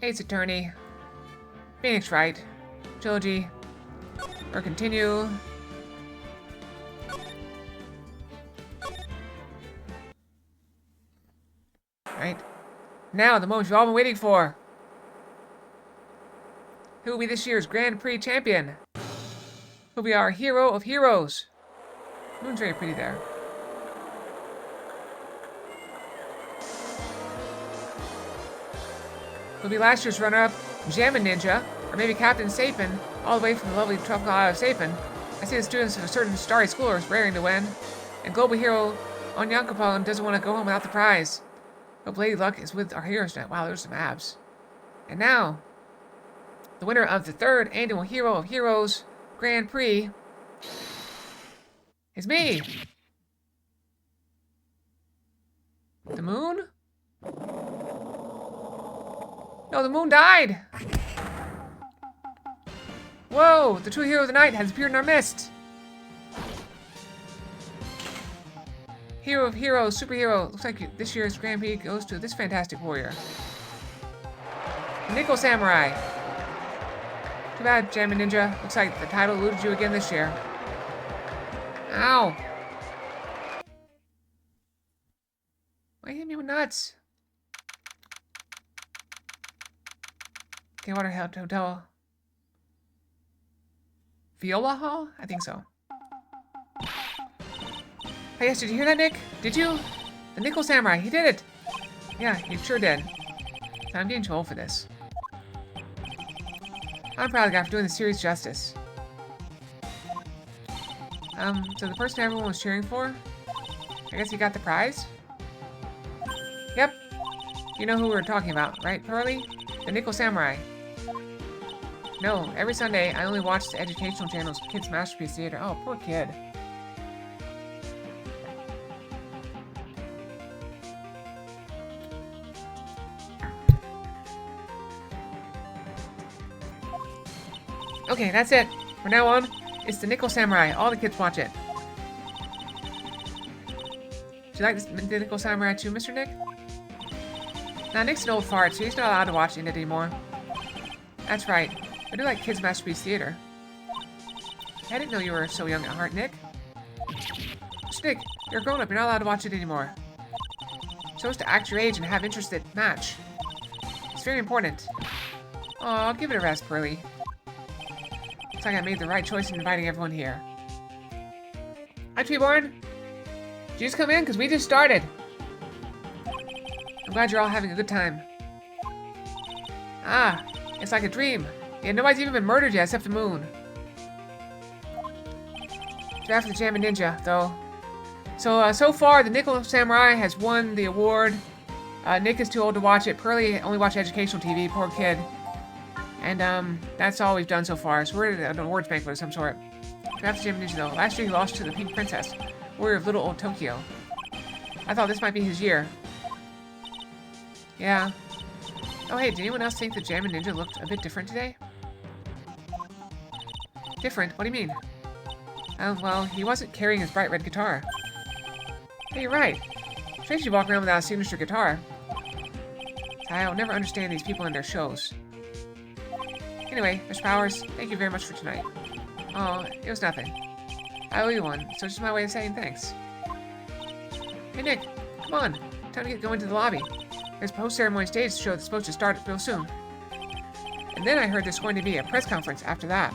Ace Attorney, Phoenix Wright, Trilogy, or continue. Right. Now, the moment you've all been waiting for. Who will be this year's Grand Prix champion? Who will be our hero of heroes? Moon's very pretty there. Who will be last year's runner-up, Jammin' Ninja, or maybe Captain Sapin, all the way from the lovely tropical isle of Sapin. I see the students of a certain starry school are raring to win, and global hero Onyankopon doesn't want to go home without the prize. Hope Lady Luck is with our heroes tonight. Wow, there's some abs. And now, the winner of the 3rd annual Hero of Heroes Grand Prix is me! The moon? No, the moon died! Whoa, the true hero of the night has appeared in our midst! Hero of heroes, superhero. Looks like this year's Grand Prix goes to this fantastic warrior. Nickel Samurai. Too bad, Jammin' Ninja. Looks like the title eluded you again this year. Ow. Why you hit me with nuts? Okay, Water Hotel. Viola Hall? I think so. Hey, yes, did you hear that, Nick? Did you? The Nickel Samurai, he did it! Yeah, he sure did. I'm getting too old for this. I'm proud of the guy for doing the series justice. So the person everyone was cheering for? I guess he got the prize? Yep. You know who we're talking about, right, Pearly? The Nickel Samurai. No, every Sunday I only watch the educational channel's Kids Masterpiece Theater. Oh, poor kid. Okay, that's it. From now on, it's the Nickel Samurai. All the kids watch it. Do you like the Nickel Samurai too, Mr. Nick? Now, Nick's an old fart, so he's not allowed to watch it anymore. That's right. I do like Kids Masterpiece Theater. I didn't know you were so young at heart, Nick. Mr. Nick, you're a grown-up. You're not allowed to watch it anymore. You're supposed to act your age and have interests that match. It's very important. Aw, give it a rest, Pearly. Looks like I made the right choice in inviting everyone here. Hi, Treeborn. Did you just come in? Because we just started. I'm glad you're all having a good time. Ah, it's like a dream. Yeah, nobody's even been murdered yet except the moon. Draft the Jammin' Ninja, though. So far, the Nickel Samurai has won the award. Nick is too old to watch it. Pearly only watched educational TV, poor kid. And, that's all we've done so far. So we're at an awards banquet of some sort. Draft the Jammin' Ninja, though. Last year he lost to the Pink Princess, warrior of Little Old Tokyo. I thought this might be his year. Yeah. Oh, hey, did anyone else think the Jammin' Ninja looked a bit different today? Different? What do you mean? Well, he wasn't carrying his bright red guitar. Hey, you're right. Strange to walk around without a signature guitar. I'll never understand these people and their shows. Anyway, Mr. Powers, thank you very much for tonight. Oh, it was nothing. I owe you one, so it's just my way of saying thanks. Hey, Nick, come on. Time to go into the lobby. There's a post-ceremony stage show that's supposed to start real soon. And then I heard there's going to be a press conference after that.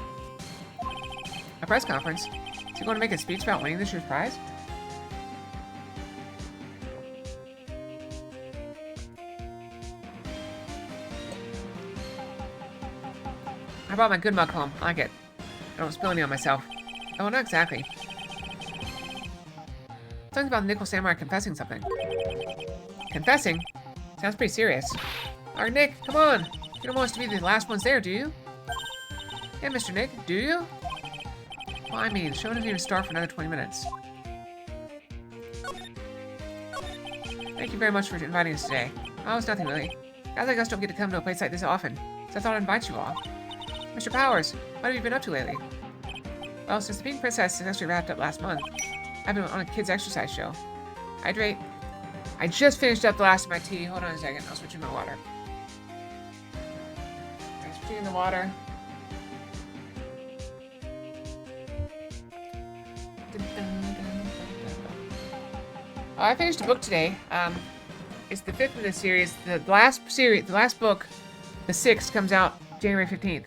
A press conference? Is he going to make a speech about winning this year's prize? I brought my good mug home. I like it. I don't spill any on myself. Oh, not exactly. Something about the Nickel Samurai confessing something. Confessing? Sounds pretty serious. Alright, Nick, come on. You don't want us to be the last ones there, do you? Yeah, Mr. Nick, do you? Well, I mean, the show doesn't even start for another 20 minutes. Thank you very much for inviting us today. Oh, it's nothing really. Guys like us don't get to come to a place like this often, so I thought I'd invite you all. Mr. Powers, what have you been up to lately? Well, since the Pink Princess successfully wrapped up last month, I've been on a kids' exercise show. Hydrate. I just finished up the last of my tea. Hold on a second, I'll switch in my water. Getting in the water. I finished a book today. It's the 5th in the series. The last book, the 6th, comes out January 15th.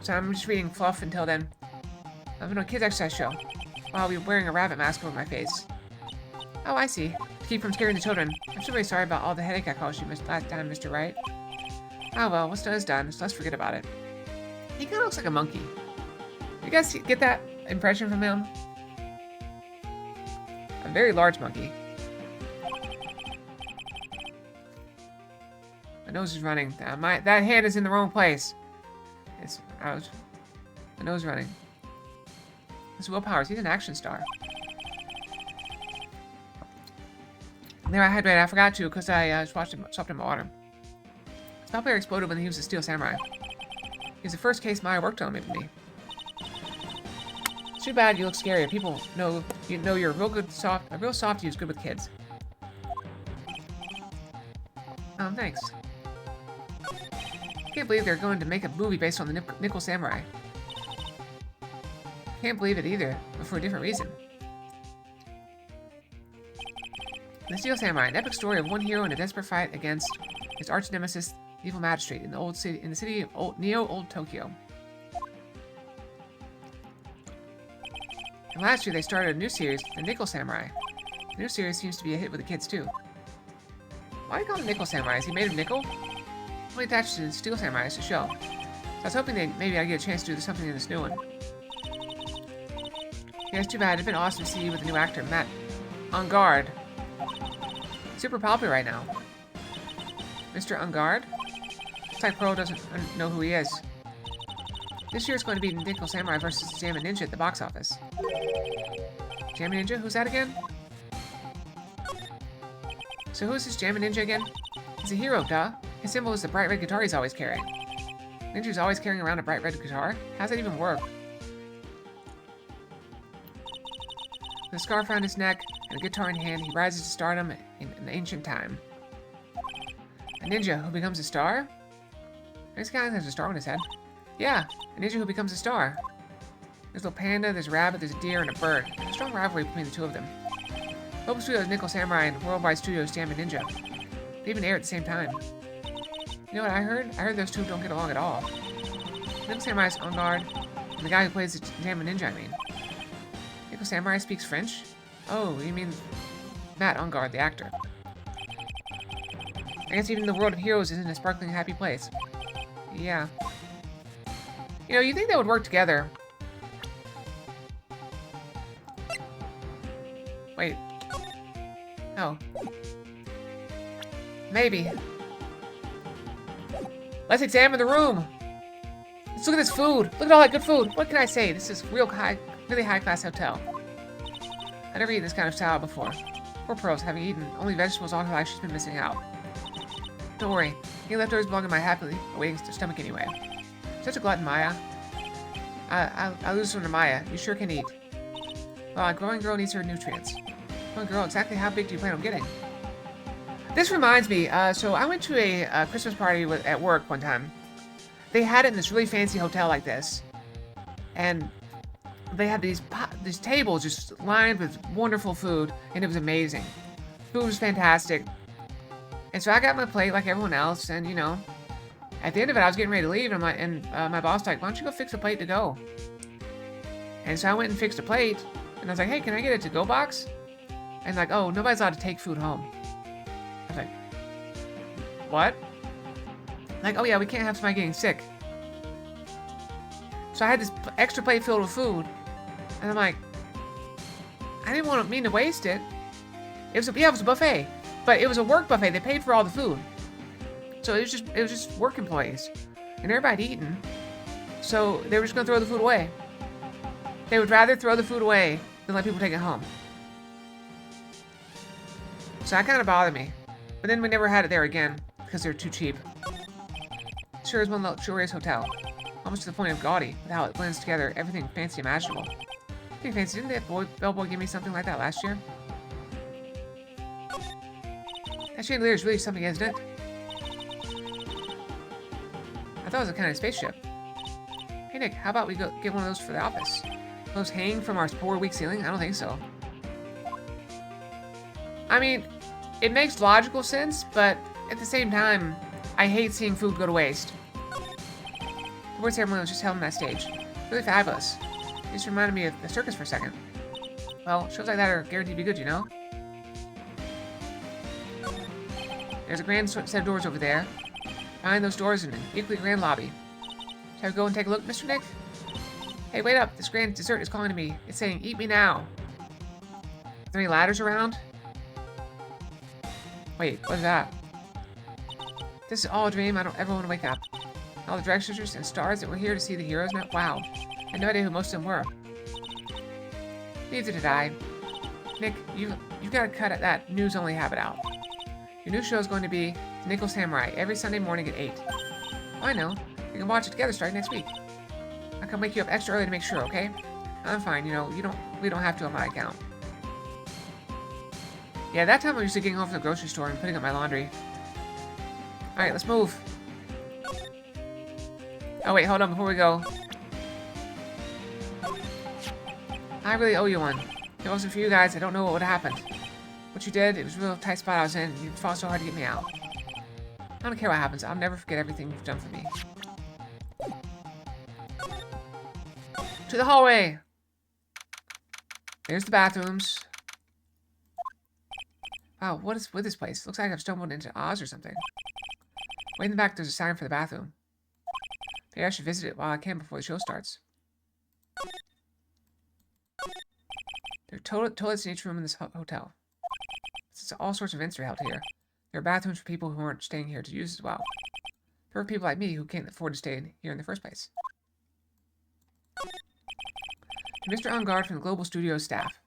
So I'm just reading fluff until then. I'm in a kids' exercise show. While I'll be wearing a rabbit mask over my face. Oh, I see. To keep from scaring the children. I'm so really sorry about all the headache I caused you last time, Mr. Wright. Oh well, what's done is done, so let's forget about it. He kind of looks like a monkey. You guys get that impression from him? A very large monkey. My nose is running. That hand is in the wrong place. My nose is running. His willpower. He's an action star. There, I hydrated. I forgot to because I just stopped in my water. His top player exploded when he was a Steel Samurai. He was the first case Maya worked on with me. It's too bad you look scary. People know you're a real softie who's good with kids. Thanks. I can't believe they're going to make a movie based on the Nickel Samurai. Can't believe it either, but for a different reason. The Steel Samurai, an epic story of one hero in a desperate fight against his arch nemesis, the evil magistrate, in the city of Old Tokyo. And last year they started a new series, the Nickel Samurai. The new series seems to be a hit with the kids too. Why do you call him Nickel Samurai? Is he made of nickel? Only attached to the Steel Samurai as a show. So I was hoping maybe I'd get a chance to do something in this new one. Yeah, it's too bad. It'd been awesome to see you with the new actor, Matt Ungard. Super popular right now. Mr. Ungard? Looks like Pearl doesn't know who he is. This year it's going to be Nickel Samurai versus Jammin' Ninja at the box office. Jammin' Ninja? Who's that again? So who's this Jammin' Ninja again? He's a hero, duh. His symbol is the bright red guitar he's always carrying. Ninja's always carrying around a bright red guitar? How's that even work? With a scarf around his neck and a guitar in hand, he rises to stardom in an ancient time. A ninja who becomes a star? This guy has a star on his head. Yeah, a ninja who becomes a star. There's a little panda, there's a rabbit, there's a deer, and a bird. There's a strong rivalry between the two of them. Local Studios Nickel Samurai and Worldwide Studios Jammin' Ninja. They even air at the same time. You know what I heard? I heard those two don't get along at all. Nickel Samurai's on guard, and the guy who plays the Jammin' Ninja, I mean. Nickel Samurai speaks French? Oh, you mean Matt Ungard, the actor. I guess even the world of heroes isn't a sparkling, happy place. Yeah. You know, you think they would work together. Wait. Oh. Maybe. Let's examine the room. Let's look at this food. Look at all that good food. What can I say? This is really high-class hotel. I've never eaten this kind of salad before. Poor Pearl's having eaten only vegetables all her life. She's been missing out. Don't worry. Any leftovers belong in my happily awaiting stomach anyway. Such a glutton, Maya. I'll lose one to Maya. You sure can eat. Well, a growing girl needs her nutrients. Growing girl, exactly how big do you plan on getting? This reminds me, so I went to a Christmas party at work one time. They had it in this really fancy hotel like this. And they had these tables just lined with wonderful food, and it was amazing. Food was fantastic. And so I got my plate like everyone else, and you know, at the end of it, I was getting ready to leave, and my boss was like, why don't you go fix a plate to go? And so I went and fixed a plate, and I was like, hey, can I get a to-go box? And like, oh, nobody's allowed to take food home. I was like, what? Like, oh yeah, we can't have somebody getting sick. So I had this extra plate filled with food, and I'm like, I didn't mean to waste it. It was a buffet, but it was a work buffet. They paid for all the food, so it was just work employees, and everybody had eaten, so they were just gonna throw the food away. They would rather throw the food away than let people take it home. So that kind of bothered me, but then we never had it there again because they're too cheap. Sure is one luxurious hotel. Almost to the point of gaudy, with how it blends together everything fancy imaginable. Pretty fancy, didn't that bellboy give me something like that last year? That chandelier is really something, isn't it? I thought it was a kind of spaceship. Hey, Nick, how about we go get one of those for the office? Those hang from our 4-week ceiling? I don't think so. I mean, it makes logical sense, but at the same time, I hate seeing food go to waste. The award ceremony was just held on that stage. Really fabulous. It just reminded me of the circus for a second. Well, shows like that are guaranteed to be good, you know? There's a grand set of doors over there. Behind those doors is an equally grand lobby. Shall we go and take a look, Mr. Nick? Hey, wait up. This grand dessert is calling to me. It's saying, eat me now. Are there any ladders around? Wait, what is that? This is all a dream. I don't ever want to wake up. All the directors and stars that were here to see the heroes now. Wow. I had no idea who most of them were. Neither did I. Nick, you've got to cut that news-only habit out. Your new show is going to be The Nickel Samurai every Sunday morning at 8. Oh, I know. We can watch it together starting next week. I'll come wake you up extra early to make sure, okay? I'm fine, you know, we don't have to on my account. Yeah, that time I used to getting home from the grocery store and putting up my laundry. Alright, let's move. Oh wait, hold on before we go. I really owe you one. If it wasn't for you guys, I don't know what would have happened. What you did, it was a real tight spot I was in. You fought so hard to get me out. I don't care what happens. I'll never forget everything you've done for me. To the hallway! There's the bathrooms. Wow, what is with this place? Looks like I've stumbled into Oz or something. Way in the back, there's a sign for the bathroom. Maybe I should visit it while I can before the show starts. There are toilets in each room in this hotel. Since all sorts of events are held here, there are bathrooms for people who aren't staying here to use as well. There are people like me who can't afford to stay here in the first place. To Mr. On Guard from the Global Studios staff.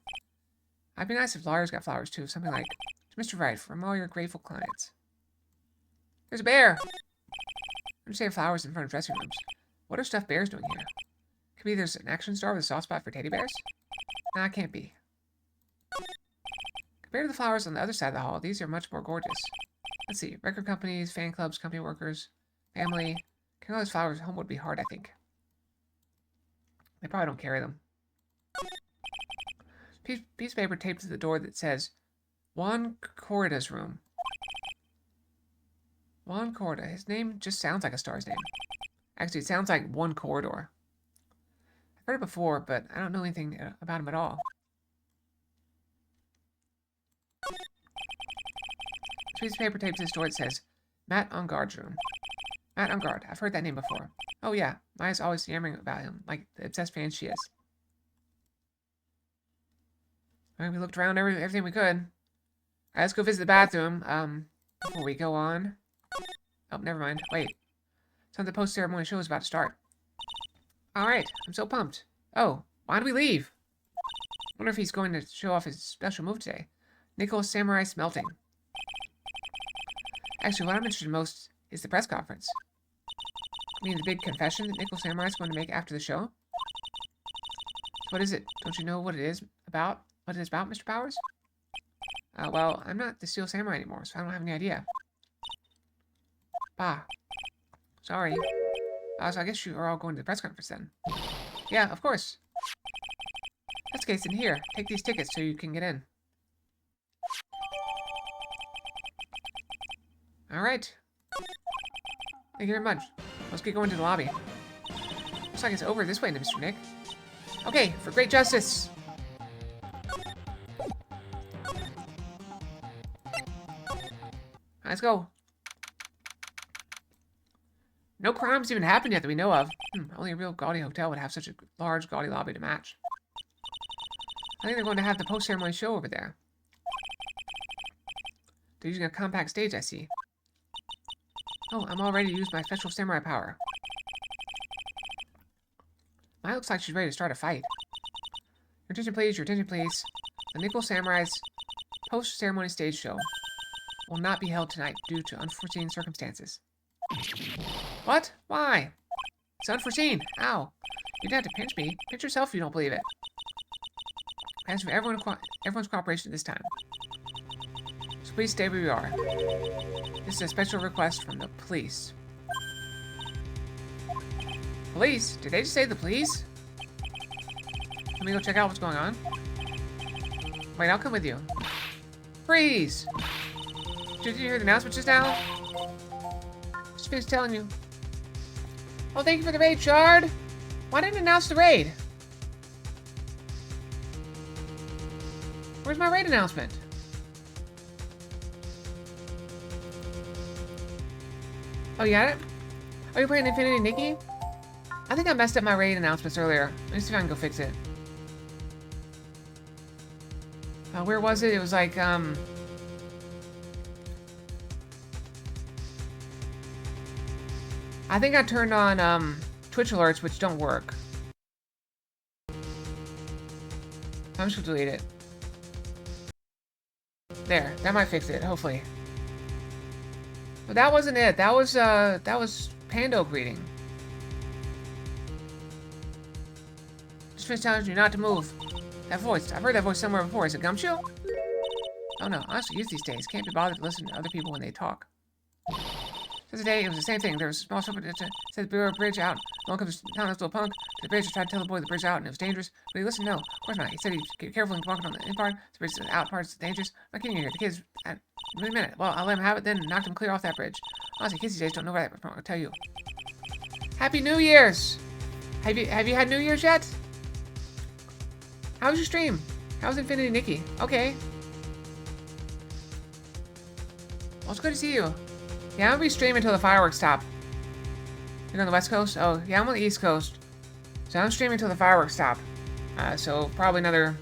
I'd be nice if lawyers got flowers too, something like, to Mr. Wright, from all your grateful clients. There's a bear! Don't say flowers in front of dressing rooms. What are stuffed bears doing here? Could be there's an action star with a soft spot for teddy bears? Nah, it can't be. Compared to the flowers on the other side of the hall, these are much more gorgeous. Let's see, record companies, fan clubs, company workers, family. Carrying all those flowers home would be hard, I think. They probably don't carry them. Piece of paper taped to the door that says, Juan Corrida's room. Juan Corrida. His name just sounds like a star's name. Actually, it sounds like One Corridor. I've heard it before, but I don't know anything about him at all. Piece of paper taped to this door that says, Matt On Guard's room. Matt On Guard. I've heard that name before. Oh yeah, Maya's always yammering about him, like the obsessed fan she is. Alright, we looked around everything we could. Alright, let's go visit the bathroom, before we go on. Oh, never mind. Wait. Sounds the post-ceremony show is about to start. Alright, I'm so pumped. Oh, why did we leave? Wonder if he's going to show off his special move today. Nickel Samurai Smelting. Actually, what I'm interested in most is the press conference. I mean, the big confession that Nickel Samurai is going to make after the show? What is it? Don't you know what it is about? What it is about, Mr. Powers? Well, I'm not the Steel Samurai anymore, so I don't have any idea. Bah. Sorry. So I guess you are all going to the press conference then. Yeah, of course. That's the case in here. Take these tickets so you can get in. Alright. Thank you very much. Let's get going to the lobby. Looks like it's over this way, Mr. Nick. Okay, for great justice! Let's go. No crimes even happened yet that we know of. Only a real gaudy hotel would have such a large, gaudy lobby to match. I think they're going to have the post-ceremony show over there. They're using a compact stage, I see. Oh, I'm all ready to use my special samurai power. Maya looks like she's ready to start a fight. Your attention please, your attention please. The Nickel Samurai's post-ceremony stage show will not be held tonight due to unforeseen circumstances. What? Why? It's unforeseen. Ow. You didn't have to pinch me. Pinch yourself if you don't believe it. Thanks for everyone's cooperation this time. So please stay where you are. This is a special request from the police. Police? Did they just say the police? Let me go check out what's going on. Wait, I'll come with you. Freeze! Did you hear the announcement just now? Just finished telling you. Oh, thank you for the raid, Shard! Why didn't you announce the raid? Where's my raid announcement? Oh, you got it? Are you playing Infinity Nikki? I think I messed up my raid announcements earlier. Let me see if I can go fix it. Where was it? It was like, I think I turned on, Twitch alerts, which don't work. I'm just gonna delete it. There, that might fix it, hopefully. But that wasn't it. That was Pando greeting. Just finished telling you not to move. That voice, I've heard that voice somewhere before. Is it Gumshoe? Oh no, I honestly use these days. Can't be bothered to listen to other people when they talk. So today, it was the same thing. There was a small shop that said the bridge out. Along comes down this little punk to the bridge to try to tell the boy the bridge out and it was dangerous. But he listened, no, of course not. He said he'd be careful and walking on the in part. The bridge out part is dangerous. I'm not kidding you here. The kids, wait a minute. Well, I'll let him have it then and knocked him clear off that bridge. Honestly, kids these days don't know where that, I'll tell you. Happy New Year's! Have you had New Year's yet? How was your stream? How was Infinity Nikki? Okay. Well, it's good to see you. Yeah, I'm gonna be streaming until the fireworks stop. You're on the West Coast? Oh, yeah, I'm on the East Coast. So I'm streaming until the fireworks stop. So probably another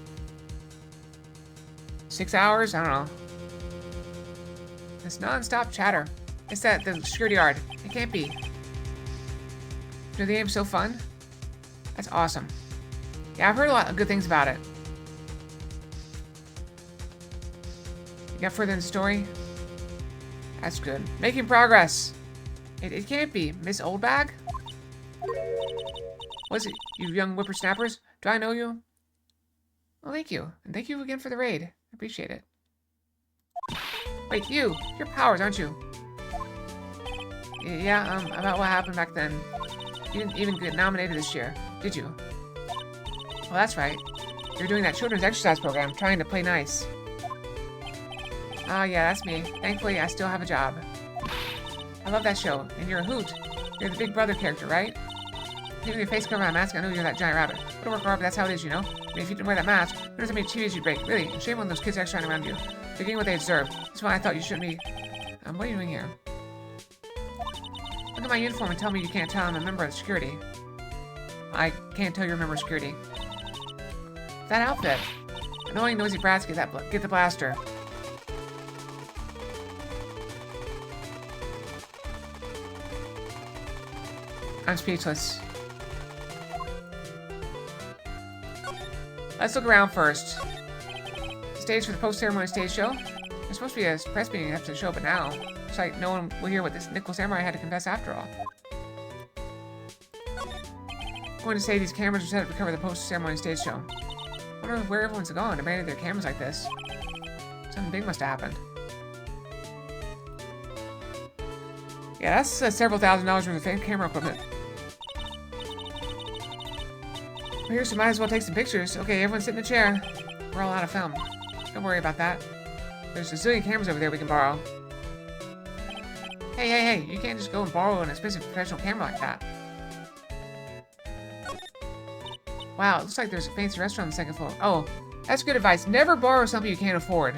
6 hours? I don't know. It's non-stop chatter. It's the security guard. It can't be. The game's so fun. That's awesome. Yeah, I've heard a lot of good things about it. You got further in the story? That's good. Making progress. It can't be. Miss Oldbag? What's it? You young whippersnappers? Do I know you? Well, thank you. And thank you again for the raid. I appreciate it. Wait, you're Powers, aren't you? Yeah, about what happened back then. You didn't even get nominated this year, did you? Well, that's right. You're doing that children's exercise program, trying to play nice. Oh, yeah, that's me. Thankfully, I still have a job. I love that show, and you're a hoot. You're the Big Brother character, right? Even your face covered by a mask, I know you're that giant rabbit. Go to work hard, but that's how it is, you know? I mean, if you didn't wear that mask, who knows how many TVs you'd break? Really, shame on those kids extra around you. They're getting what they deserve. That's why I thought you shouldn't be... what are you doing here? Look at my uniform and tell me you can't tell I'm a member of security. I can't tell you're a member of security. That outfit. Annoying noisy brats, get the blaster. I'm speechless. Let's look around first. Stage for the post-ceremony stage show. There's supposed to be a press meeting after the show, but now looks like no one will hear what this Nickel Samurai had to confess after all. I'm going to say these cameras are set up to cover the post-ceremony stage show. I wonder where everyone's gone. They abandoned their cameras like this. Something big must have happened. Yeah, that's several $1,000s worth of camera equipment. Well, here, so might as well take some pictures. Okay, everyone sit in the chair. We're all out of film. Don't worry about that. There's a zillion cameras over there we can borrow. Hey, you can't just go and borrow an expensive professional camera like that. Wow, it looks like there's a fancy restaurant on the second floor. Oh, that's good advice. Never borrow something you can't afford.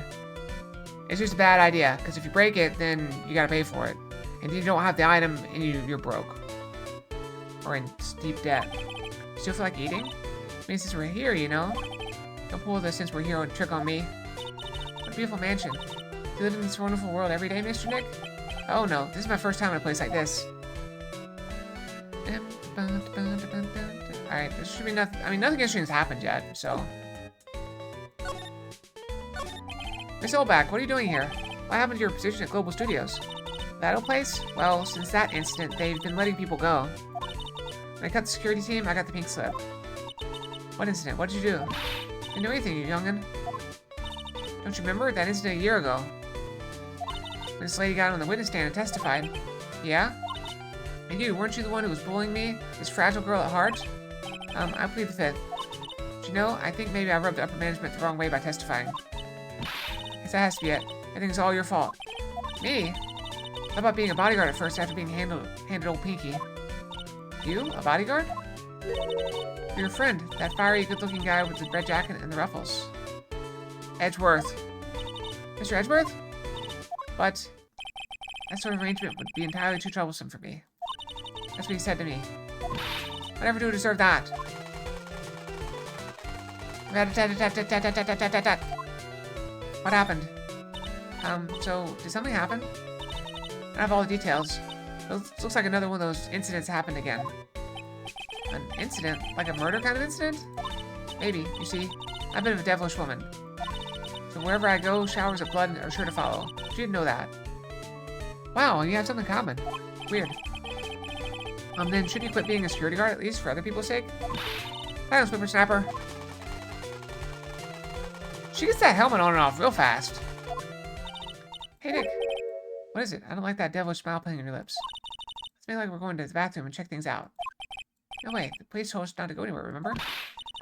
It's just a bad idea, because if you break it, then you gotta pay for it. And you don't have the item, and you're broke. Or in deep debt. Still feel like eating? I mean, since we're here, you know? Don't pull this since we're here and trick on me. What a beautiful mansion. Do you live in this wonderful world every day, Mr. Nick? Oh no, this is my first time in a place like this. Alright, there should be nothing. I mean, nothing interesting has happened yet, so. Miss Olbach, what are you doing here? What happened to your position at Global Studios? That old place? Well, since that incident, they've been letting people go. When I cut the security team, I got the pink slip. What incident? What did you do? Didn't do anything, you youngin'. Don't you remember? That incident a year ago. When this lady got on the witness stand and testified. Yeah? And you, weren't you the one who was bullying me? This fragile girl at heart? I plead the fifth. But you know, I think maybe I rubbed upper management the wrong way by testifying. Guess that has to be it. I think it's all your fault. Me? How about being a bodyguard at first after being handed old Pinky? You? A bodyguard? Your friend, that fiery, good-looking guy with the red jacket and the ruffles. Edgeworth. Mr. Edgeworth? But that sort of arrangement would be entirely too troublesome for me. That's what he said to me. I'd never do to deserve that. What happened? So, did something happen? I don't have all the details. It looks like another one of those incidents happened again. An incident? Like a murder kind of incident? Maybe. You see, I'm a bit of a devilish woman. So wherever I go, showers of blood are sure to follow. She didn't know that. Wow, you have something in common. Weird. Then shouldn't you quit being a security guard, at least for other people's sake? Silence, whippersnapper. She gets that helmet on and off real fast. Hey, Nick. What is it? I don't like that devilish smile playing on your lips. It's made like we're going to the bathroom and check things out. No way. The police told us not to go anywhere, remember?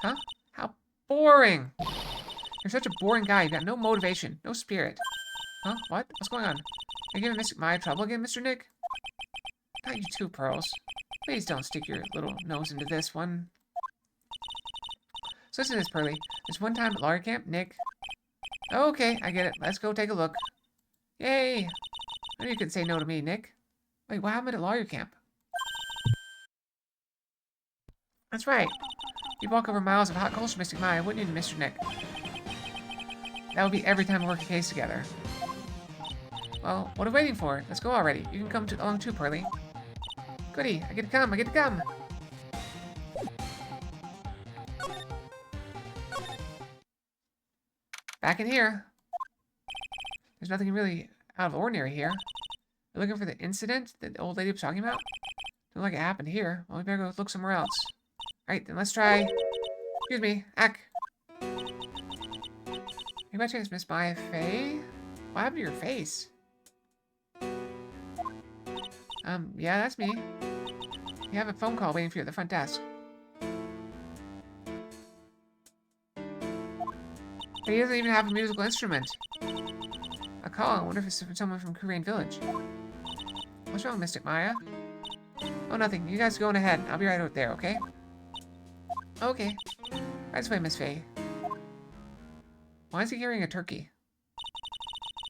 Huh? How boring. You're such a boring guy. You've got no motivation, no spirit. Huh? What? What's going on? Are you giving Miss Maya trouble again, Mr. Nick? Not you too, Pearls. Please don't stick your little nose into this one. So listen to this, Pearly. There's one time at lawyer camp, Nick. Okay, I get it. Let's go take a look. Yay! I knew you couldn't say no to me, Nick. Wait, what happened at lawyer camp? That's right. You'd walk over miles of hot coals for Mystic Maya, wouldn't you, Mr. Nick? That would be every time we work a case together. Well, what are we waiting for? Let's go already. You can come along too, Pearly. Goody, I get to come, I get to come. Back in here. There's nothing really out of the ordinary here. You're looking for the incident that the old lady was talking about? Don't like it happened here. Well, we better go look somewhere else. Alright, then let's try... Excuse me, Ack. You by chance Miss Maya Faye? What happened to your face? Yeah, that's me. You have a phone call waiting for you at the front desk. But he doesn't even have a musical instrument. A call. I wonder if it's from someone from Korean Village. What's wrong, Mystic Maya? Oh, nothing. You guys go on ahead. I'll be right out there, okay? Okay. Right this way, Miss Faye. Why is he carrying a turkey?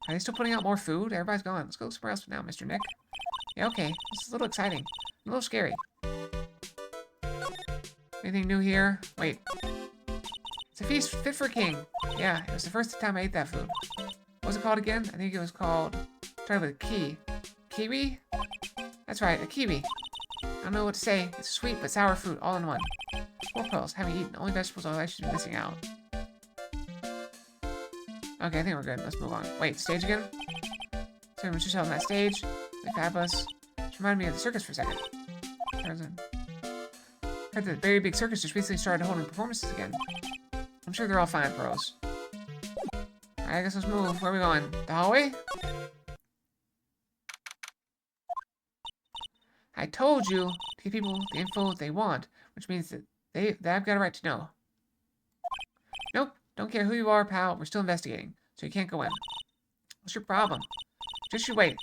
Are they still putting out more food? Everybody's gone. Let's go somewhere else for now, Mr. Nick. Yeah, okay. This is a little exciting. A little scary. Anything new here? Wait. It's a feast fit for a king. Yeah, it was the first time I ate that food. What was it called again? I think it was called... Started with a key. Kiwi? That's right, a kiwi. I don't know what to say. It's a sweet but sour fruit all in one. Poor Pearls, haven't eaten. Only vegetables I should be missing out. Okay, I think we're good. Let's move on. Wait, stage again? So we just held on that stage. The fabulous. Which reminded me of the circus for a second. Heard that the very big circus just recently started holding performances again. I'm sure they're all fine, Pearls. Alright, I guess let's move. Where are we going? The hallway? I told you to give people the info they want, which means that I've got a right to know. Nope, don't care who you are, pal. We're still investigating, so you can't go in. What's your problem? Just you wait.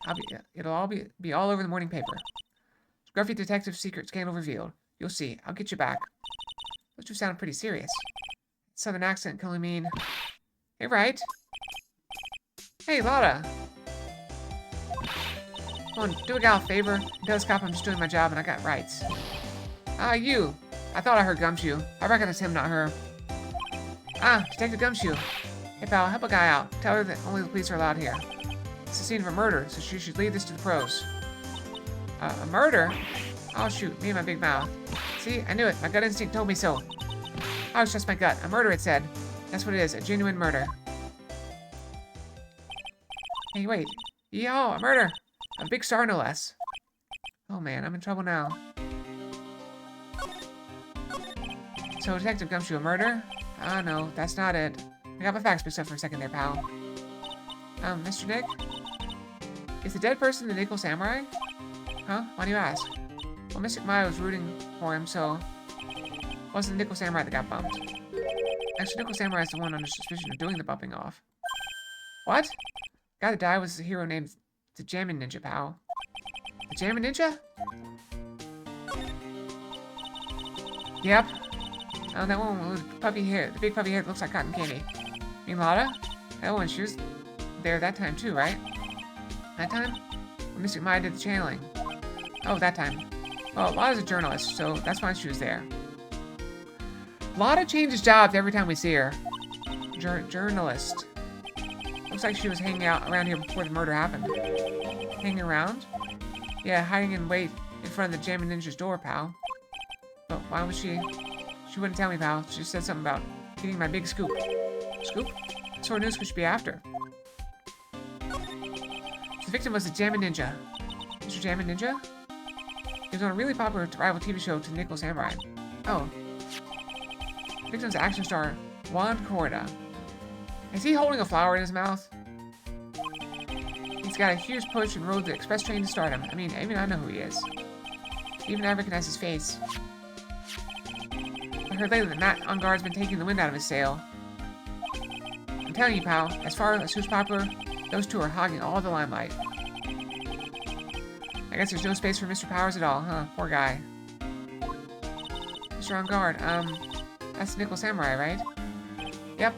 It'll all be all over the morning paper. Scruffy detective secret scandal revealed. You'll see. I'll get you back. Those two sound pretty serious. Southern accent can only mean... Hey, Wright. Hey, Lotta. Come on, do a gal a favor. And tell this cop I'm just doing my job and I got rights. Ah, you. I thought I heard Gumshoe. I reckon it's him, not her. Ah, Detective Gumshoe. Hey, pal, help a guy out. Tell her that only the police are allowed here. It's the scene of a murder, so she should leave this to the pros. A murder? Oh, shoot, me and my big mouth. See, I knew it. My gut instinct told me so. I was just my gut. A murder, it said. That's what it is, a genuine murder. Hey, wait. Yo, a murder. A big star, no less. Oh, man, I'm in trouble now. So, Detective Gumshoe, a murder? Ah, no, that's not it. I got my facts mixed up for a second there, pal. Mr. Nick? Is the dead person the Nickel Samurai? Huh? Why do you ask? Well, Mystic Maya was rooting for him, so it wasn't the Nickel Samurai that got bumped. Actually, Nickel Samurai is the one under suspicion of doing the bumping off. What? The guy that died was a hero named the Jammin' Ninja, pal. The Jammin' Ninja? Yep. Oh, that one with puffy hair. The big puffy hair that looks like cotton candy. You mean Lada? Oh, and she was there that time too, right? That time? When Mystic Maya did the channeling. Oh, that time. Well, Lada's a journalist, so that's why she was there. Lada changes jobs every time we see her. Journalist. Looks like she was hanging out around here before the murder happened. Hanging around? Yeah, hiding in wait in front of the Jammin' Ninja's door, pal. But why was she... She wouldn't tell me, pal. She said something about getting my big scoop. Scoop? What sort of news could she be after? The victim was the Jammin' Ninja. Mr. Jammin' Ninja? He was on a really popular rival TV show to Nickel Samurai. Oh. The victim's action star, Juan Corda. Is he holding a flower in his mouth? He's got a huge push and rode the express train to stardom. I mean, even I know who he is. Even I recognize his face. I heard lately that Matt on guard's been taking the wind out of his sail. I'm telling you, pal, as far as who's popular, those two are hogging all the limelight. I guess there's no space for Mr. Powers at all, huh? Poor guy. Mr. On guard, that's Nickel Samurai, right? Yep.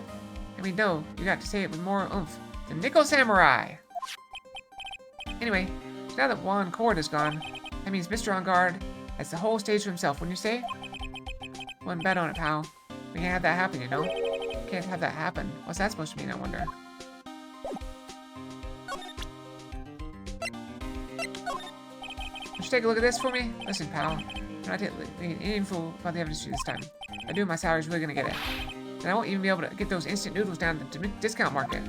I mean, no, you got to say it with more oomph. The Nickel Samurai! Anyway, now that Juan Cord is gone, that means Mr. On guard has the whole stage to himself, wouldn't you say? Wouldn't bet on it, pal. We can't have that happen, you know? Can't have that happen. What's that supposed to mean, I wonder? Would you take a look at this for me? Listen, pal. I'm not taking any info about the evidence this time. If I do, my salary's really gonna get it. And I won't even be able to get those instant noodles down at the discount market.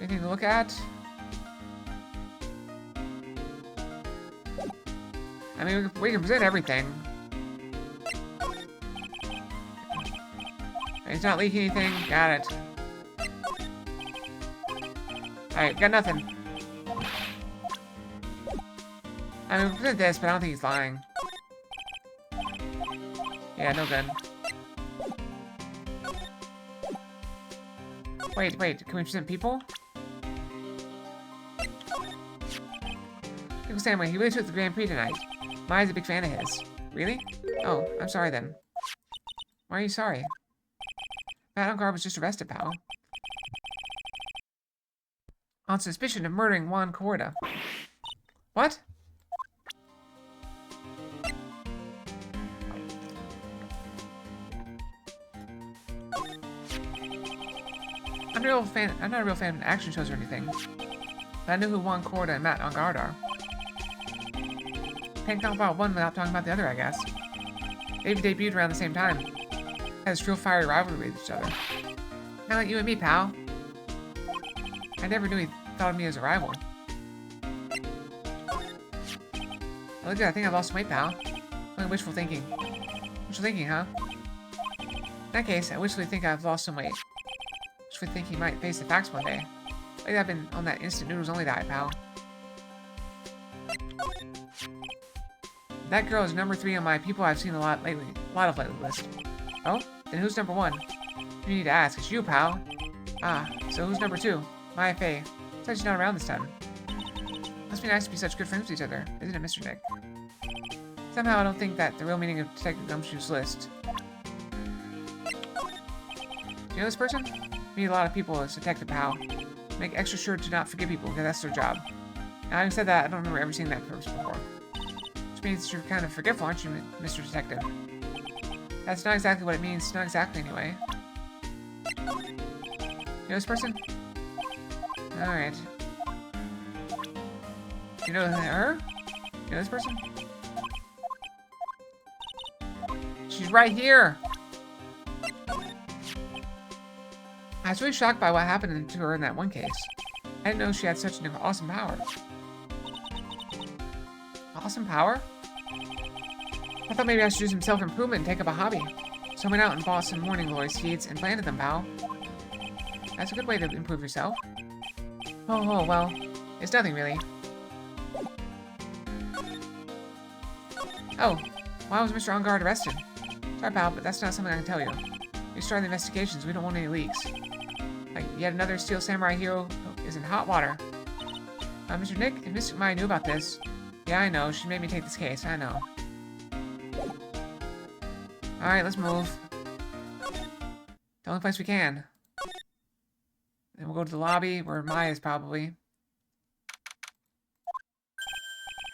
Anything to look at? I mean, we can present everything. He's not leaking anything. Got it. Alright, got nothing. I mean, we present this, but I don't think he's lying. Yeah, no good. Wait, can we present people? Nickel Samurai, he really took the Grand Prix tonight. Maya's a big fan of his. Really? Oh, I'm sorry then. Why are you sorry? Matt on guard was just arrested, pal. On suspicion of murdering Juan Corda. What? I'm not a real fan of action shows or anything. But I know who Juan Corda and Matt on guard are. Can't talk about one without talking about the other, I guess. They've debuted around the same time. Has real fiery rivalry with each other. Kinda like you and me, pal. I never knew he thought of me as a rival. Oh, look at that, I think I lost some weight, pal. Only wishful thinking. Wishful thinking, huh? In that case, I wishfully think I've lost some weight. Wishfully think he might face the facts one day. Like I've been on that instant noodles only diet, pal. That girl is number 3 on my people I've seen a lot of lately list. Oh? Then who's number 1? You need to ask. It's you, pal. Ah, so who's number 2? Maya Fey. Said she's not around this time. Must be nice to be such good friends with each other, isn't it, Mr. Nick? Somehow I don't think that the real meaning of Detective Gumshoe's list. Do you know this person? Meet a lot of people as Detective Pal. Make extra sure to not forget people, because that's their job. Now, having said that, I don't remember ever seeing that person before. Which means you're kind of forgetful, aren't you, Mr. Detective? That's not exactly what it means. Not exactly, anyway. You know this person? Alright. You know her? You know this person? She's right here! I was really shocked by what happened to her in that one case. I didn't know she had such an awesome power. Awesome power? I thought maybe I should do some self-improvement and take up a hobby. So I went out and bought some morning glory seeds and planted them, pal. That's a good way to improve yourself. Oh, well. It's nothing, really. Oh, why was Mr. On Guard arrested? Sorry, pal, but that's not something I can tell you. We started the investigations. We don't want any leaks. Like, yet another Steel Samurai hero is in hot water. Mr. Nick, if Mystic Maya knew about this... Yeah, I know. She made me take this case. I know. Alright, let's move. The only place we can. Then we'll go to the lobby, where Maya is probably.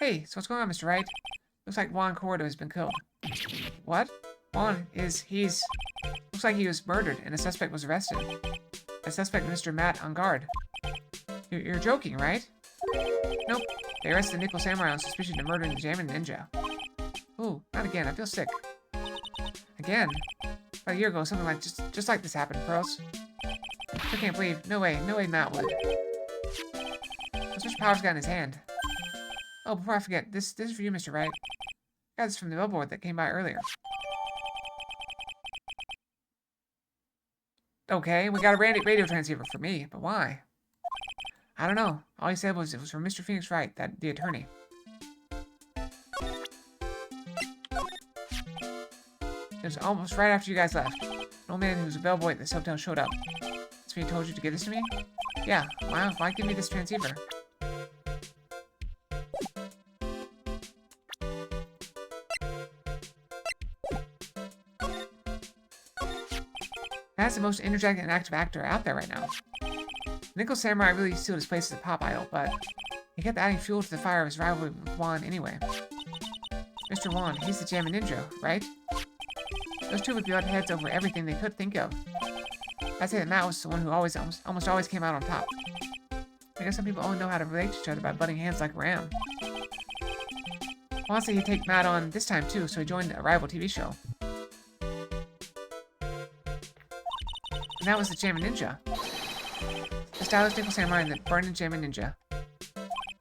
Hey, so what's going on, Mr. Wright? Looks like Juan Cordo has been killed. What? Juan is... he's... Looks like he was murdered, and a suspect was arrested. A suspect, Mr. Matt on guard. You're joking, right? Nope. They arrested the Nickel Samurai on suspicion of murdering the Jammin' Ninja. Ooh, not again. I feel sick. Again? About a year ago, something like just like this happened, Pearls. I can't believe. No way Matt would. What's Mr. Powers got in his hand? Oh, before I forget, this is for you, Mr. Wright. I got this from the billboard that came by earlier. Okay, we got a radio transceiver for me, but why? I don't know. All he said was it was from Mr. Phoenix Wright, the attorney. It was almost right after you guys left. An old man who was a bellboy at this hotel showed up. So he told you to give this to me? Yeah, why give me this transceiver? That's the most energetic and active actor out there right now. Nickel Samurai really sealed his place as a pop idol, but he kept adding fuel to the fire of his rivalry with Juan anyway. Mr. Juan, he's the Jammin' Ninja, right? Those two would butt heads over everything they could think of. I'd say that Matt was the one who almost always came out on top. I guess some people only know how to relate to each other by butting heads like a ram. Juan said he'd take Matt on this time too, so he joined a rival TV show. And that was the Jammin' Ninja. The stylish Nickel Samurai and the burning Jammin' Ninja.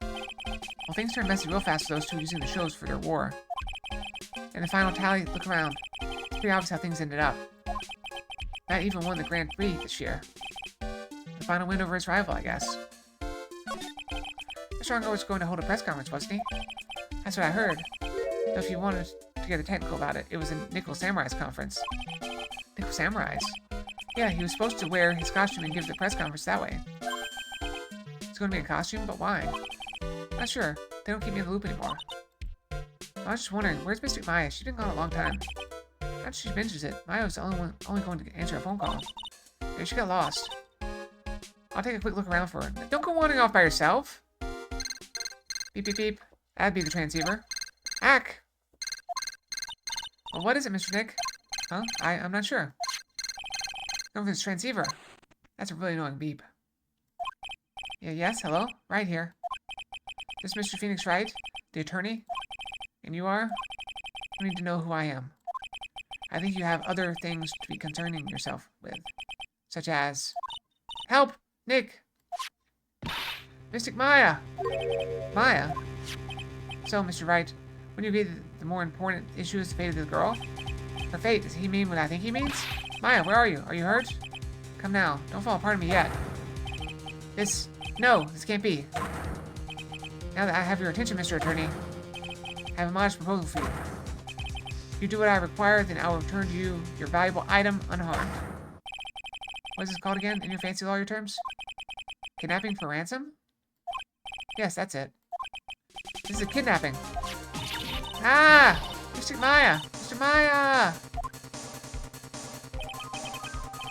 Well, things turned messy real fast for those two using the shows for their war. In the final tally, look around. It's pretty obvious how things ended up. Matt even won the Grand Prix this year. The final win over his rival, I guess. Mr. Unger was going to hold a press conference, wasn't he? That's what I heard. Though if you wanted to get technical about it, it was a Nickel Samurai's conference. Nickel Samurai's? Yeah, he was supposed to wear his costume and give the press conference that way. It's going to be a costume, but why? Not sure. They don't keep me in the loop anymore. I was just wondering, where's Mystic Maya? She's been gone a long time. Now she mentions it, Maya was the only going to answer a phone call. Maybe she got lost. I'll take a quick look around for her. Don't go wandering off by yourself! Beep, beep, beep. That'd be the transceiver. Hack! Well, what is it, Mr. Nick? Huh? I'm not sure. Going for this transceiver. That's a really annoying beep. Yeah, yes, hello? Right here. This Mr. Phoenix Wright? The attorney? And you are? You need to know who I am. I think you have other things to be concerning yourself with. Such as... Help! Nick! Mystic Maya! Maya? So, Mr. Wright, wouldn't you agree that the more important issue is the fate of the girl? Her fate, does he mean what I think he means? Maya, where are you? Are you hurt? Come now. Don't fall apart on me yet. No, this can't be. Now that I have your attention, Mr. Attorney, I have a modest proposal for you. If you do what I require, then I will return to you your valuable item unharmed. What is this called again, in your fancy lawyer terms? Kidnapping for ransom? Yes, that's it. This is a kidnapping. Ah! Mr. Maya! Mr. Maya!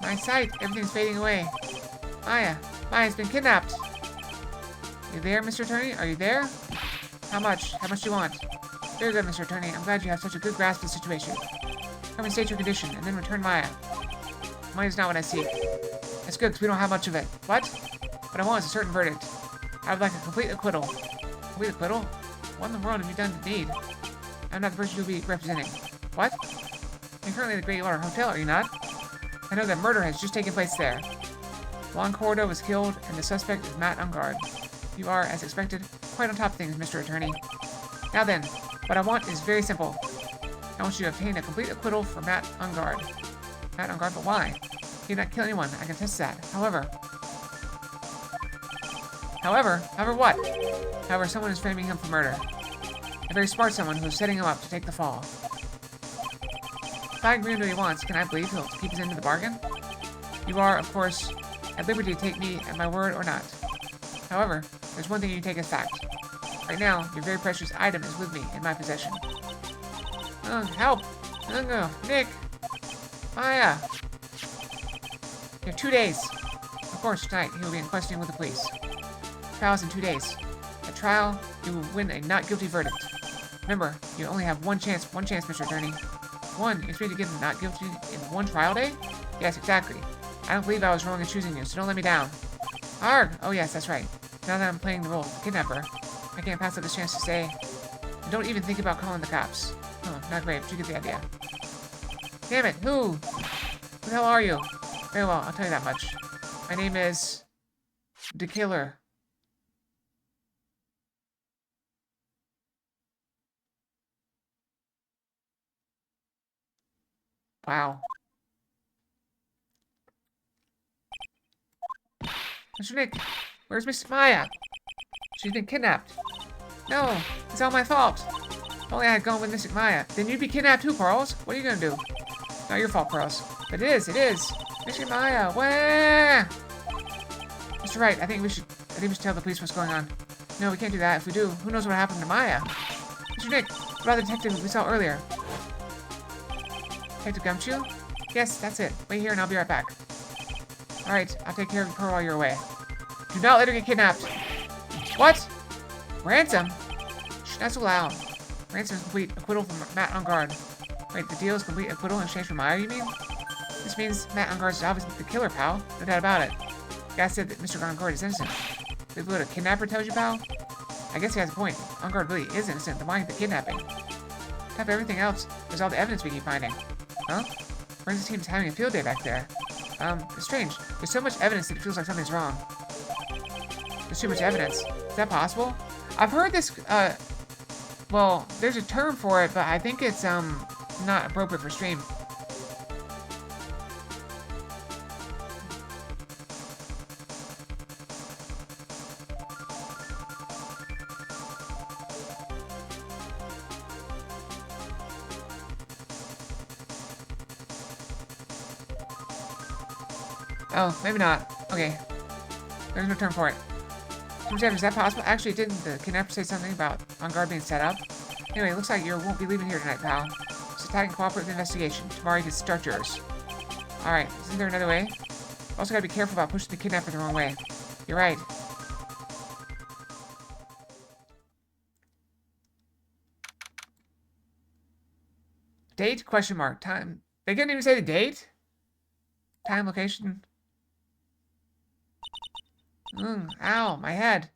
My sight, everything's fading away. Maya's been kidnapped. You there, Mr. Attorney? Are you there? How much? How much do you want? Very good, Mr. Attorney. I'm glad you have such a good grasp of the situation. Come and state your condition, and then return Maya. Money is not what I seek. That's good, because we don't have much of it. What? What I want is a certain verdict. I would like a complete acquittal. Complete acquittal? What in the world have you done to need? I'm not the person you'll be representing. What? You're currently at the Great Water Hotel, are you not? I know that murder has just taken place there. Juan Cordo was killed, and the suspect is Matt on guard. You are, as expected, quite on top of things, Mr. Attorney. Now then, what I want is very simple. I want you to obtain a complete acquittal for Matt on guard. Matt on guard, but why? He did not kill anyone, I can attest to that. However, However what? However, someone is framing him for murder. A very smart someone who is setting him up to take the fall. If I agree with what he wants, can I believe he'll keep his end of the bargain? You are, of course, at liberty to take me at my word or not. However, there's one thing you take as fact. Right now, your very precious item is with me, in my possession. Help! Nick! Maya! You have 2 days. Of course, tonight he will be in questioning with the police. Trial's in 2 days. At trial, you will win a not guilty verdict. Remember, you only have one chance, Mr. Attorney. One? You expect to give him not guilty in one trial day? Yes, exactly. I don't believe I was wrong in choosing you, so don't let me down. Arg! Oh yes, that's right. Now that I'm playing the role of the kidnapper, I can't pass up this chance to say, don't even think about calling the cops. Oh, not great, but you get the idea. Damn it, who the hell are you? Very well, I'll tell you that much. My name is... The Killer. Wow. Mr. Nick, where's Miss Maya? She's been kidnapped. No, it's all my fault. If only I had gone with Miss Maya. Then you'd be kidnapped too, Pearls. What are you gonna do? Not your fault, Pearls. But it is. Miss Maya, where? Mr. Wright, I think we should tell the police what's going on. No, we can't do that. If we do, who knows what happened to Maya? Mr. Nick, what about the detective we saw earlier? Detective Gumshoe? Yes, that's it. Wait here and I'll be right back. Alright, I'll take care of her while you're away. Do not let her get kidnapped. What? Ransom? Shh, not so loud. Ransom is complete acquittal from Matt on guard. Wait, the deal is complete acquittal in exchange for Maya, you mean? This means Matt on guard's job is the killer, pal. No doubt about it. The guy said that Mr. On guard is innocent. Believe what a kidnapper tells you, pal? I guess he has a point. On guard really is innocent, then why the kidnapping? Top of everything else, there's all the evidence we keep finding. Huh? Forensic team's having a field day back there. It's strange. There's so much evidence that it feels like something's wrong. There's too much evidence. Is that possible? I've heard this, well, there's a term for it, but I think it's, not appropriate for stream. Oh, maybe not. Okay. There's no term for it. Is that possible? Actually, didn't the kidnapper say something about on guard being set up? Anyway, it looks like you won't be leaving here tonight, pal. Just attack and cooperate with the investigation. Tomorrow you can start yours. Alright, isn't there another way? Also gotta be careful about pushing the kidnapper the wrong way. You're right. Date? Question mark. Time. They couldn't even say the date? Time, location. Ow, my head.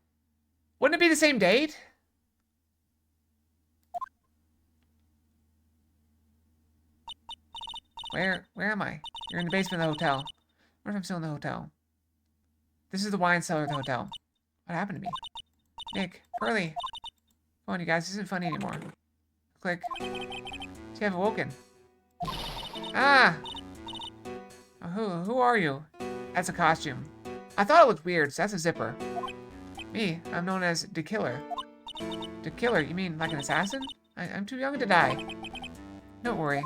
Wouldn't it be the same date? Where am I? You're in the basement of the hotel. What if I'm still in the hotel? This is the wine cellar of the hotel. What happened to me? Nick, Pearly. Come on, you guys, this isn't funny anymore. Click. So you have awoken. Ah! Who are you? That's a costume. I thought it looked weird, so that's a zipper. Me, I'm known as the Killer. The Killer? You mean like an assassin? I'm too young to die. Don't worry.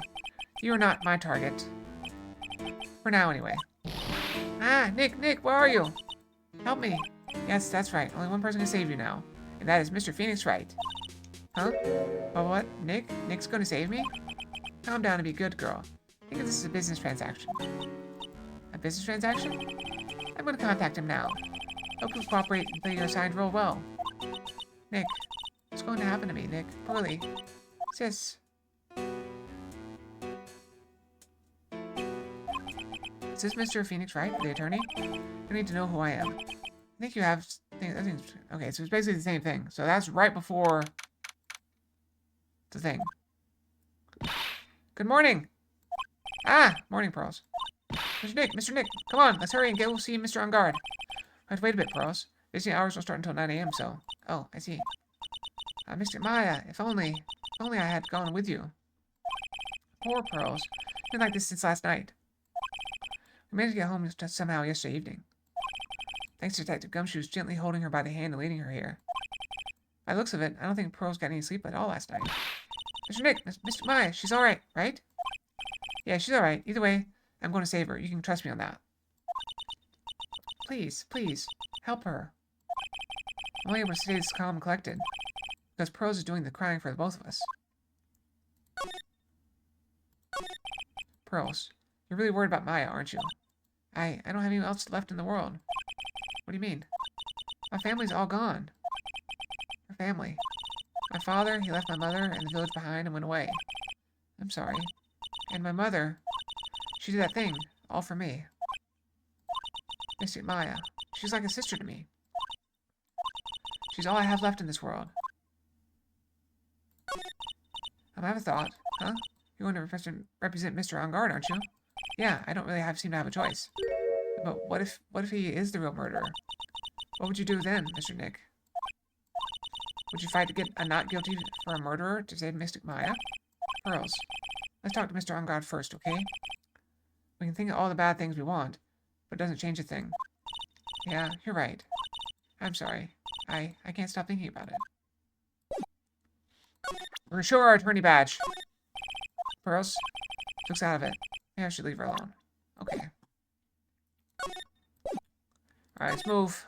You are not my target. For now, anyway. Ah, Nick, where are you? Help me. Yes, that's right. Only one person can save you now. And that is Mr. Phoenix Wright. Huh? Oh, what? Nick? Nick's gonna save me? Calm down and be a good girl. Think of this as a business transaction. A business transaction? I'm gonna contact him now. Hope you'll cooperate and play your assigned role well. Nick. What's going to happen to me, Nick? Pearly. Sis. Is this Mr. Phoenix Wright, the attorney? You need to know who I am. I think you have... Okay, so it's basically the same thing. So that's right before... the thing. Good morning! Ah! Morning, Pearls. Mr. Nick, come on, let's hurry and go see Mr. On guard. Right, wait a bit, Pearls. Visiting hours will start until 9 a.m., so... Oh, I see. Mr. Maya, if only I had gone with you. Poor Pearls. Been like this since last night. We managed to get home somehow yesterday evening. Thanks to Detective Gumshoes gently holding her by the hand and leading her here. By the looks of it, I don't think Pearl's got any sleep at all last night. Mr. Nick, Mr. Maya, she's alright, right? Yeah, she's alright. Either way, I'm going to save her. You can trust me on that. Please, please, help her. I'm only able to stay this calm and collected because Pearls is doing the crying for the both of us. Pearls, you're really worried about Maya, aren't you? I don't have anyone else left in the world. What do you mean? My family's all gone. My family. My father, he left my mother and the village behind and went away. I'm sorry. And my mother, she did that thing, all for me. Mystic Maya, she's like a sister to me. She's all I have left in this world. I have a thought, huh? You're going to represent Mr. On Guard, aren't you? Yeah, I don't really seem to have a choice. But what if he is the real murderer? What would you do then, Mr. Nick? Would you fight to get a not guilty for a murderer to save Mystic Maya? Pearls, let's talk to Mr. On Guard first, okay? We can think of all the bad things we want, but it doesn't change a thing. Yeah, you're right. I'm sorry. I can't stop thinking about it. We're gonna show her our attorney badge. Pearls, looks out of it. Maybe I should leave her alone. Okay. Alright, let's move.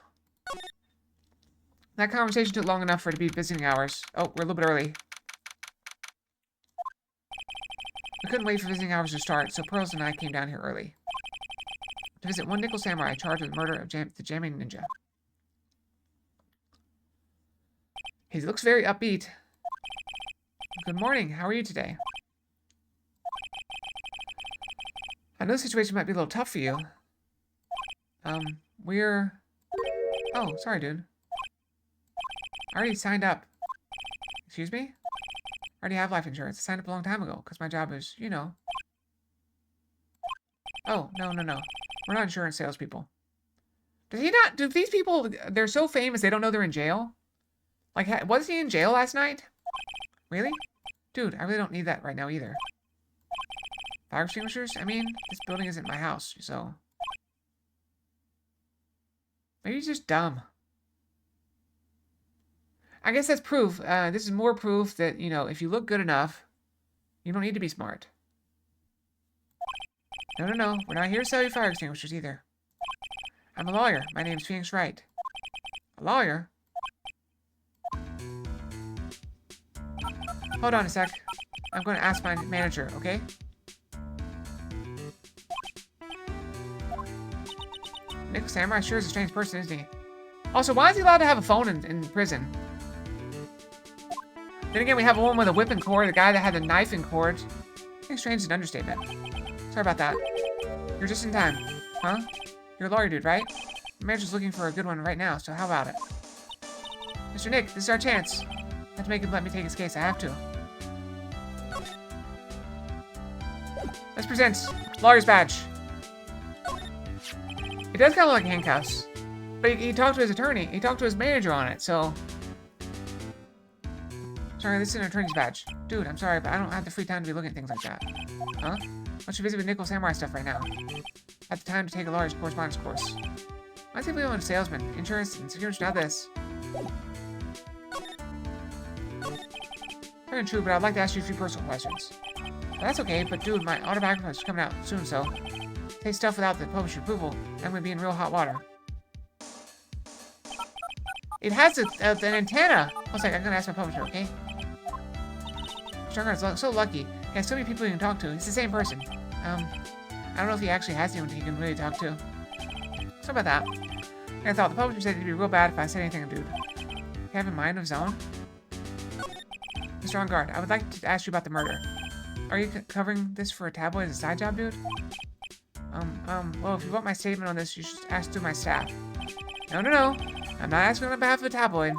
That conversation took long enough for it to be visiting hours. Oh, we're a little bit early. We couldn't wait for visiting hours to start, so Pearls and I came down here early. To visit one Nickel Samurai charged with the murder of the jamming ninja. He looks very upbeat. Good morning, how are you today? I know the situation might be a little tough for you. We're... Oh, sorry, dude. I already signed up. Excuse me? I already have life insurance. I signed up a long time ago, because my job is, you know. Oh, no. We're not insurance salespeople. Do these people, they're so famous they don't know they're in jail? Like, was he in jail last night? Really? Dude, I really don't need that right now either. Fire extinguishers? I mean, this building isn't my house, so... Maybe he's just dumb. I guess that's proof. This is more proof that, you know, if you look good enough, you don't need to be smart. No. We're not here to sell you fire extinguishers either. I'm a lawyer. My name's Phoenix Wright. A lawyer? Hold on a sec. I'm going to ask my manager, okay? Nick Samurai sure is a strange person, isn't he? Also, why is he allowed to have a phone in prison? Then again, we have a woman with a whipping cord, the guy that had the knife in cord. I think strange is an understatement. Sorry about that. You're just in time. Huh? You're a lawyer dude, right? The manager's looking for a good one right now, so how about it? Mr. Nick, this is our chance. I have to make him let me take his case. I have to. Let's present lawyer's badge. It does kind of look like handcuffs. But he talked to his attorney. He talked to his manager on it, so... Sorry, this is an attorney's badge. Dude, I'm sorry, but I don't have the free time to be looking at things like that. Huh? Why don't you busy with Nickel Samurai stuff right now? I have the time to take a lawyer's correspondence course. Why is he a salesman? Insurance and security, not this. Very true, but I'd like to ask you a few personal questions. Well, that's okay, but dude, my autobiography is coming out soon, so... Take stuff without the publisher's approval, I'm gonna be in real hot water. It has an antenna! I was like, I'm gonna ask my publisher, okay? Strongard's so lucky. He has so many people he can talk to. He's the same person. I don't know if he actually has anyone he can really talk to. Sorry about that. I thought the publisher said it'd be real bad if I said anything to dude. You have a mind of his own? Mr. On Guard, I would like to ask you about the murder. Are you covering this for a tabloid as a side job, dude? Well, if you want my statement on this, you should ask through my staff. No. I'm not asking on behalf of the tabloid.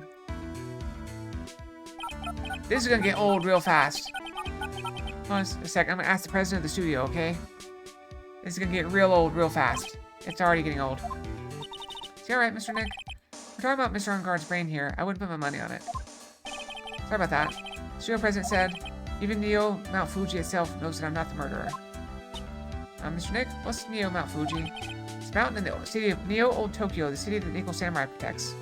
This is gonna get old real fast. Hold on a sec, I'm gonna ask the president of the studio, okay? This is gonna get real old real fast. It's already getting old. Is alright, Mr. Nick? We're talking about Mr. On Guard's brain here. I wouldn't put my money on it. Sorry about that. The studio president said, even Neo Mount Fuji itself knows that I'm not the murderer. Mr. Nick, what's Neo Mount Fuji? It's a mountain in the city of Neo Old Tokyo, the city that the Nickel Samurai protects.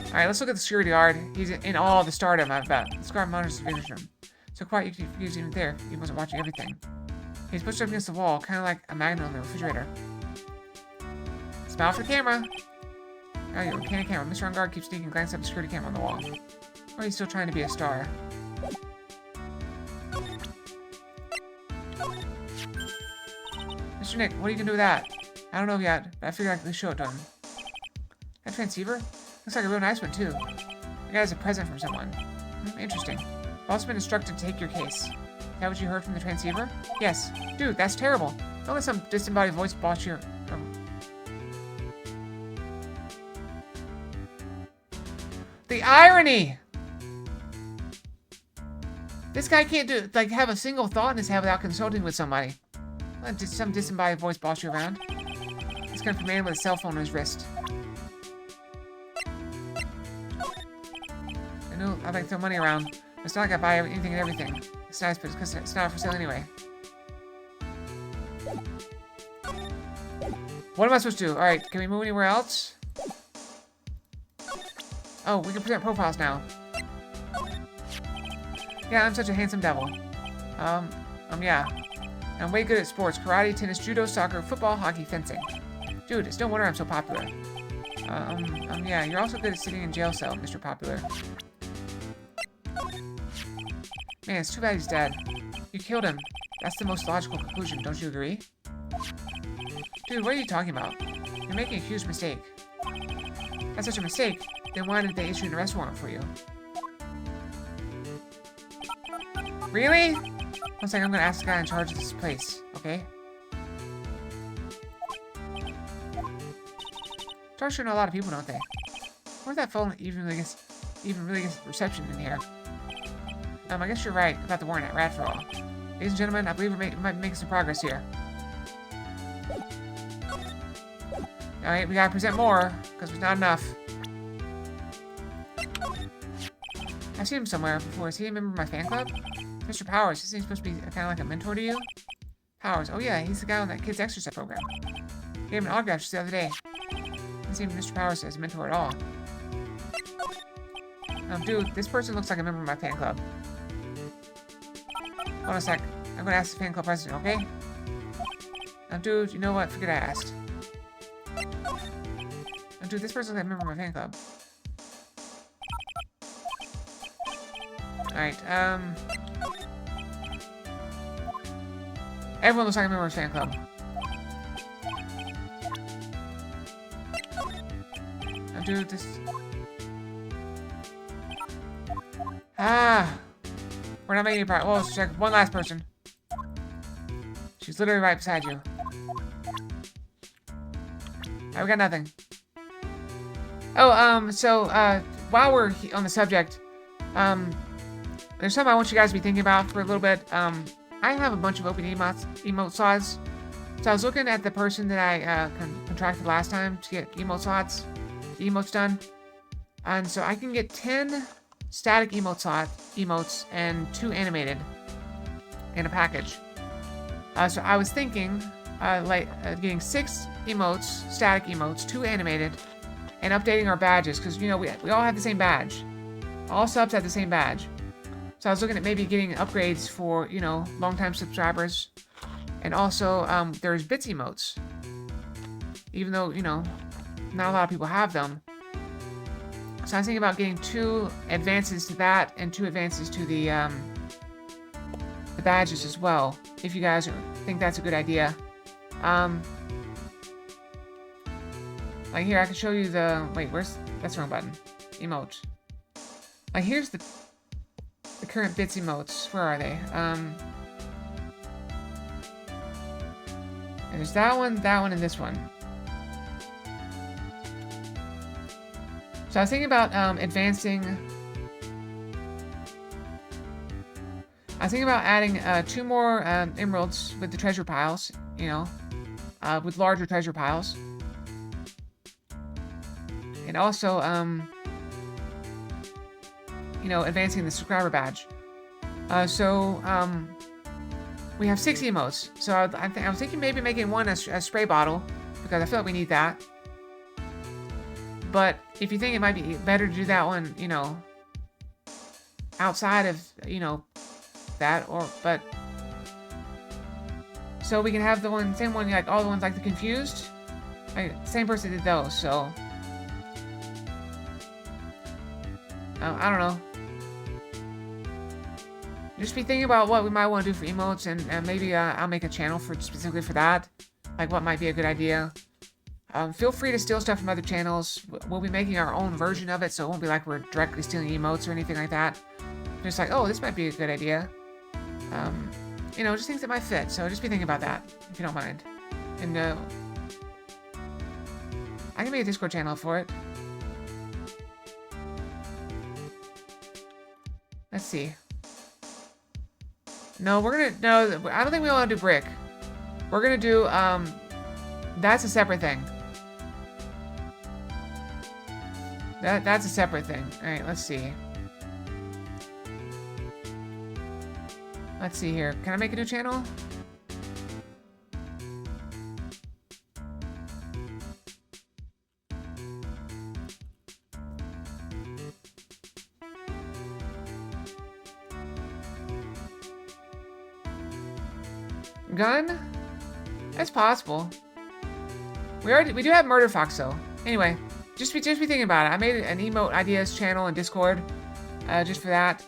Alright, let's look at the security guard. He's in awe of the stardom, I bet. This guard monitors the visitor room. So quiet you could use even there. He wasn't watching everything. He's pushed up against the wall, kind of like a magnet on the refrigerator. Smile for the camera. Oh, you're a camera. Mr. On Guard keeps sneaking, glancing up the security camera on the wall. Or he's still trying to be a star. Mr. Nick, what are you gonna do with that? I don't know yet, but I figured I could show it to him. That transceiver? Looks like a real nice one, too. I got it as a present from someone. Interesting. I've also been instructed to take your case. Is that what you heard from the transceiver? Yes. Dude, that's terrible. Don't let some disembodied voice boss you. The irony! This guy can't have a single thought in his head without consulting with somebody. Let some disembodied voice boss you around. He's coming from a man with a cell phone on his wrist. I know I like to throw money around. But it's not like I buy anything and everything. It's nice, but it's not for sale anyway. What am I supposed to do? Alright, can we move anywhere else? Oh, we can present profiles now. Yeah, I'm such a handsome devil. Yeah. I'm way good at sports. Karate, tennis, judo, soccer, football, hockey, fencing. Dude, it's no wonder I'm so popular. Yeah, you're also good at sitting in jail cell, Mr. Popular. Man, it's too bad he's dead. You killed him. That's the most logical conclusion, don't you agree? Dude, what are you talking about? You're making a huge mistake. That's such a mistake. Then why did they issue an arrest warrant for you? Really? Looks like I'm gonna ask the guy in charge of this place, okay? Stars sure know a lot of people, don't they? Where's that phone even really gets reception in here? I guess you're right about the warrant at Rat for All. Ladies and gentlemen, I believe we might be making some progress here. Alright, we gotta present more, because there's not enough. I've seen him somewhere before. Is he a member of my fan club? Mr. Powers, isn't he supposed to be kind of like a mentor to you? Powers, oh yeah, he's the guy on that kid's exercise program. Gave him an autograph just the other day. Doesn't seem Mr. Powers as a mentor at all. Dude, this person looks like a member of my fan club. Hold on a sec. I'm gonna ask the fan club president, okay? Dude, you know what? Forget I asked. Dude, this person looks like a member of my fan club. Alright, everyone looks like a member of his fan club. Dude, this... We're not making any progress. Well, let's check one last person. She's literally right beside you. Alright, we got nothing. Oh, while we're on the subject, there's something I want you guys to be thinking about for a little bit. I have a bunch of open emote slots. So I was looking at the person that I contracted last time to get emotes done. And so I can get 10 static emotes and 2 animated in a package. So I was thinking, getting 6 emotes, static emotes, 2 animated, and updating our badges, because, you know, we all have the same badge. All subs have the same badge. So I was looking at maybe getting upgrades for, you know, long-time subscribers. And also, there's bits emotes. Even though, you know, not a lot of people have them. So I was thinking about getting 2 advances to that and 2 advances to the badges as well. If you guys think that's a good idea. Like here, I can show you the... Wait, that's the wrong button. Emote. Like here's the current bits emotes. Where are they? And there's that one, and this one. So I was thinking about advancing... I was thinking about adding 2 more emeralds with the treasure piles, you know, with larger treasure piles. And also, you know, advancing the subscriber badge. We have 6 emotes, so I was thinking maybe making one a spray bottle, because I feel like we need that. But if you think it might be better to do that one, you know, outside of, you know, that, but... So we can have the same one, like all the ones like the Confused. Same person did those, so... I don't know. Just be thinking about what we might want to do for emotes, and maybe I'll make a channel specifically for that. Like what might be a good idea. Feel free to steal stuff from other channels. We'll be making our own version of it, so it won't be like we're directly stealing emotes or anything like that. Just like, oh, this might be a good idea. You know, just things that might fit. So just be thinking about that, if you don't mind. And I can make a Discord channel for it. Let's see. No, no, I don't think we want to do brick. We're gonna do, that's a separate thing. That's a separate thing. Alright, let's see. Let's see here. Can I make a new channel? Gun? That's possible. We do have Murder Fox though. Anyway, just be thinking about it. I made an emote ideas channel in Discord, just for that.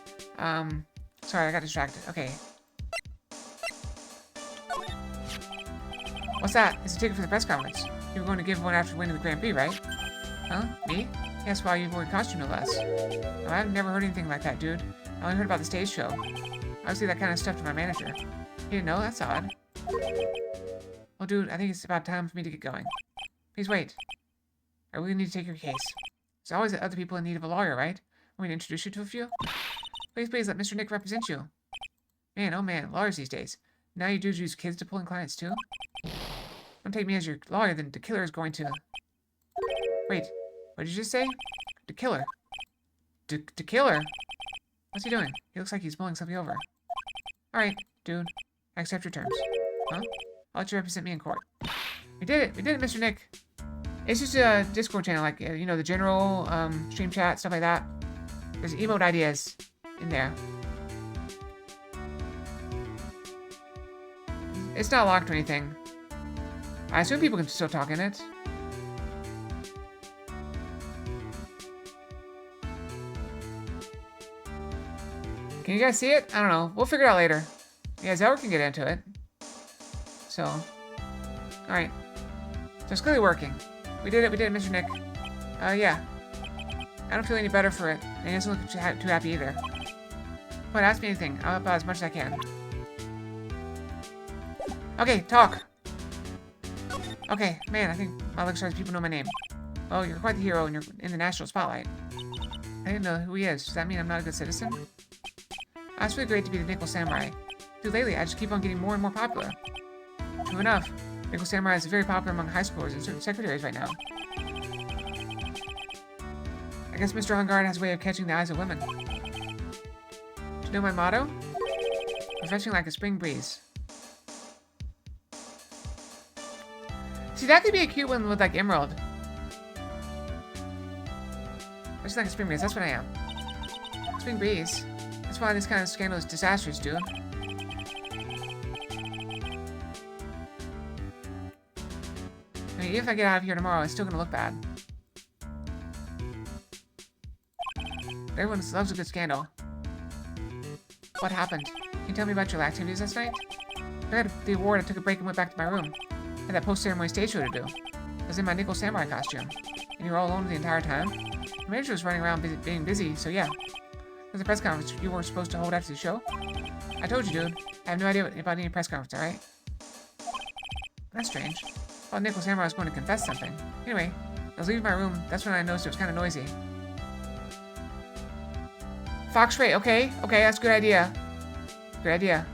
Sorry, I got distracted. Okay. What's that? It's a ticket for the press conference. You were going to give one after winning the Grand Prix, right? Huh? Me? Guess why you wore a costume, no less. Oh, I've never heard anything like that, dude. I only heard about the stage show. I would say that kind of stuff to my manager. You didn't know? That's odd. Well, dude, I think it's about time for me to get going. Please wait. I really need to take your case. There's always other people in need of a lawyer, right? Want me to introduce you to a few? Please let Mr. Nick represent you. Man, oh man, lawyers these days. Now you dudes use kids to pull in clients too? Don't take me as your lawyer, then the killer is going to... Wait, what did you just say? The killer. The killer? What's he doing? He looks like he's mulling something over. Alright, dude. I accept your terms. Huh? I'll let you represent me in court. We did it, Mr. Nick. It's just a Discord channel, like, you know, the general stream chat, stuff like that. There's emote ideas in there. It's not locked or anything. I assume people can still talk in it. Can you guys see it? I don't know. We'll figure it out later. Yeah, Zelda can get into it. So. Alright. So it's clearly working. We did it, Mr. Nick. Yeah. I don't feel any better for it. And he doesn't look too happy either. But ask me anything. I'll help out as much as I can. Okay, talk. Okay, man, I think my luck starts people know my name. Oh, you're quite the hero and you're in the national spotlight. I didn't know who he is. Does that mean I'm not a good citizen? It's really great to be the Nickel Samurai. Dude, lately, I just keep on getting more and more popular. True enough. Nickel Samurai is very popular among high schoolers and certain secretaries right now. I guess Mr. On Guard has a way of catching the eyes of women. Do you know my motto? Refreshing like a spring breeze. See, that could be a cute one with, like, Emerald. Refreshing like a spring breeze, that's what I am. Spring breeze. That's why this kind of scandal is disastrous, dude. I mean, if I get out of here tomorrow, it's still gonna look bad. Everyone loves a good scandal. What happened? Can you tell me about your activities last night? I got the award, I took a break and went back to my room. I had that post-ceremony stage show to do. I was in my Nickel Samurai costume. And you were all alone the entire time? The manager was running around being busy, so yeah. There's a press conference you were supposed to hold after the show? I told you, dude. I have no idea about any press conference, alright? That's strange. I thought Nickel Samurai was going to confess something. Anyway, I was leaving my room. That's when I noticed it was kind of noisy. Fox Ray, okay, that's a good idea. Good idea.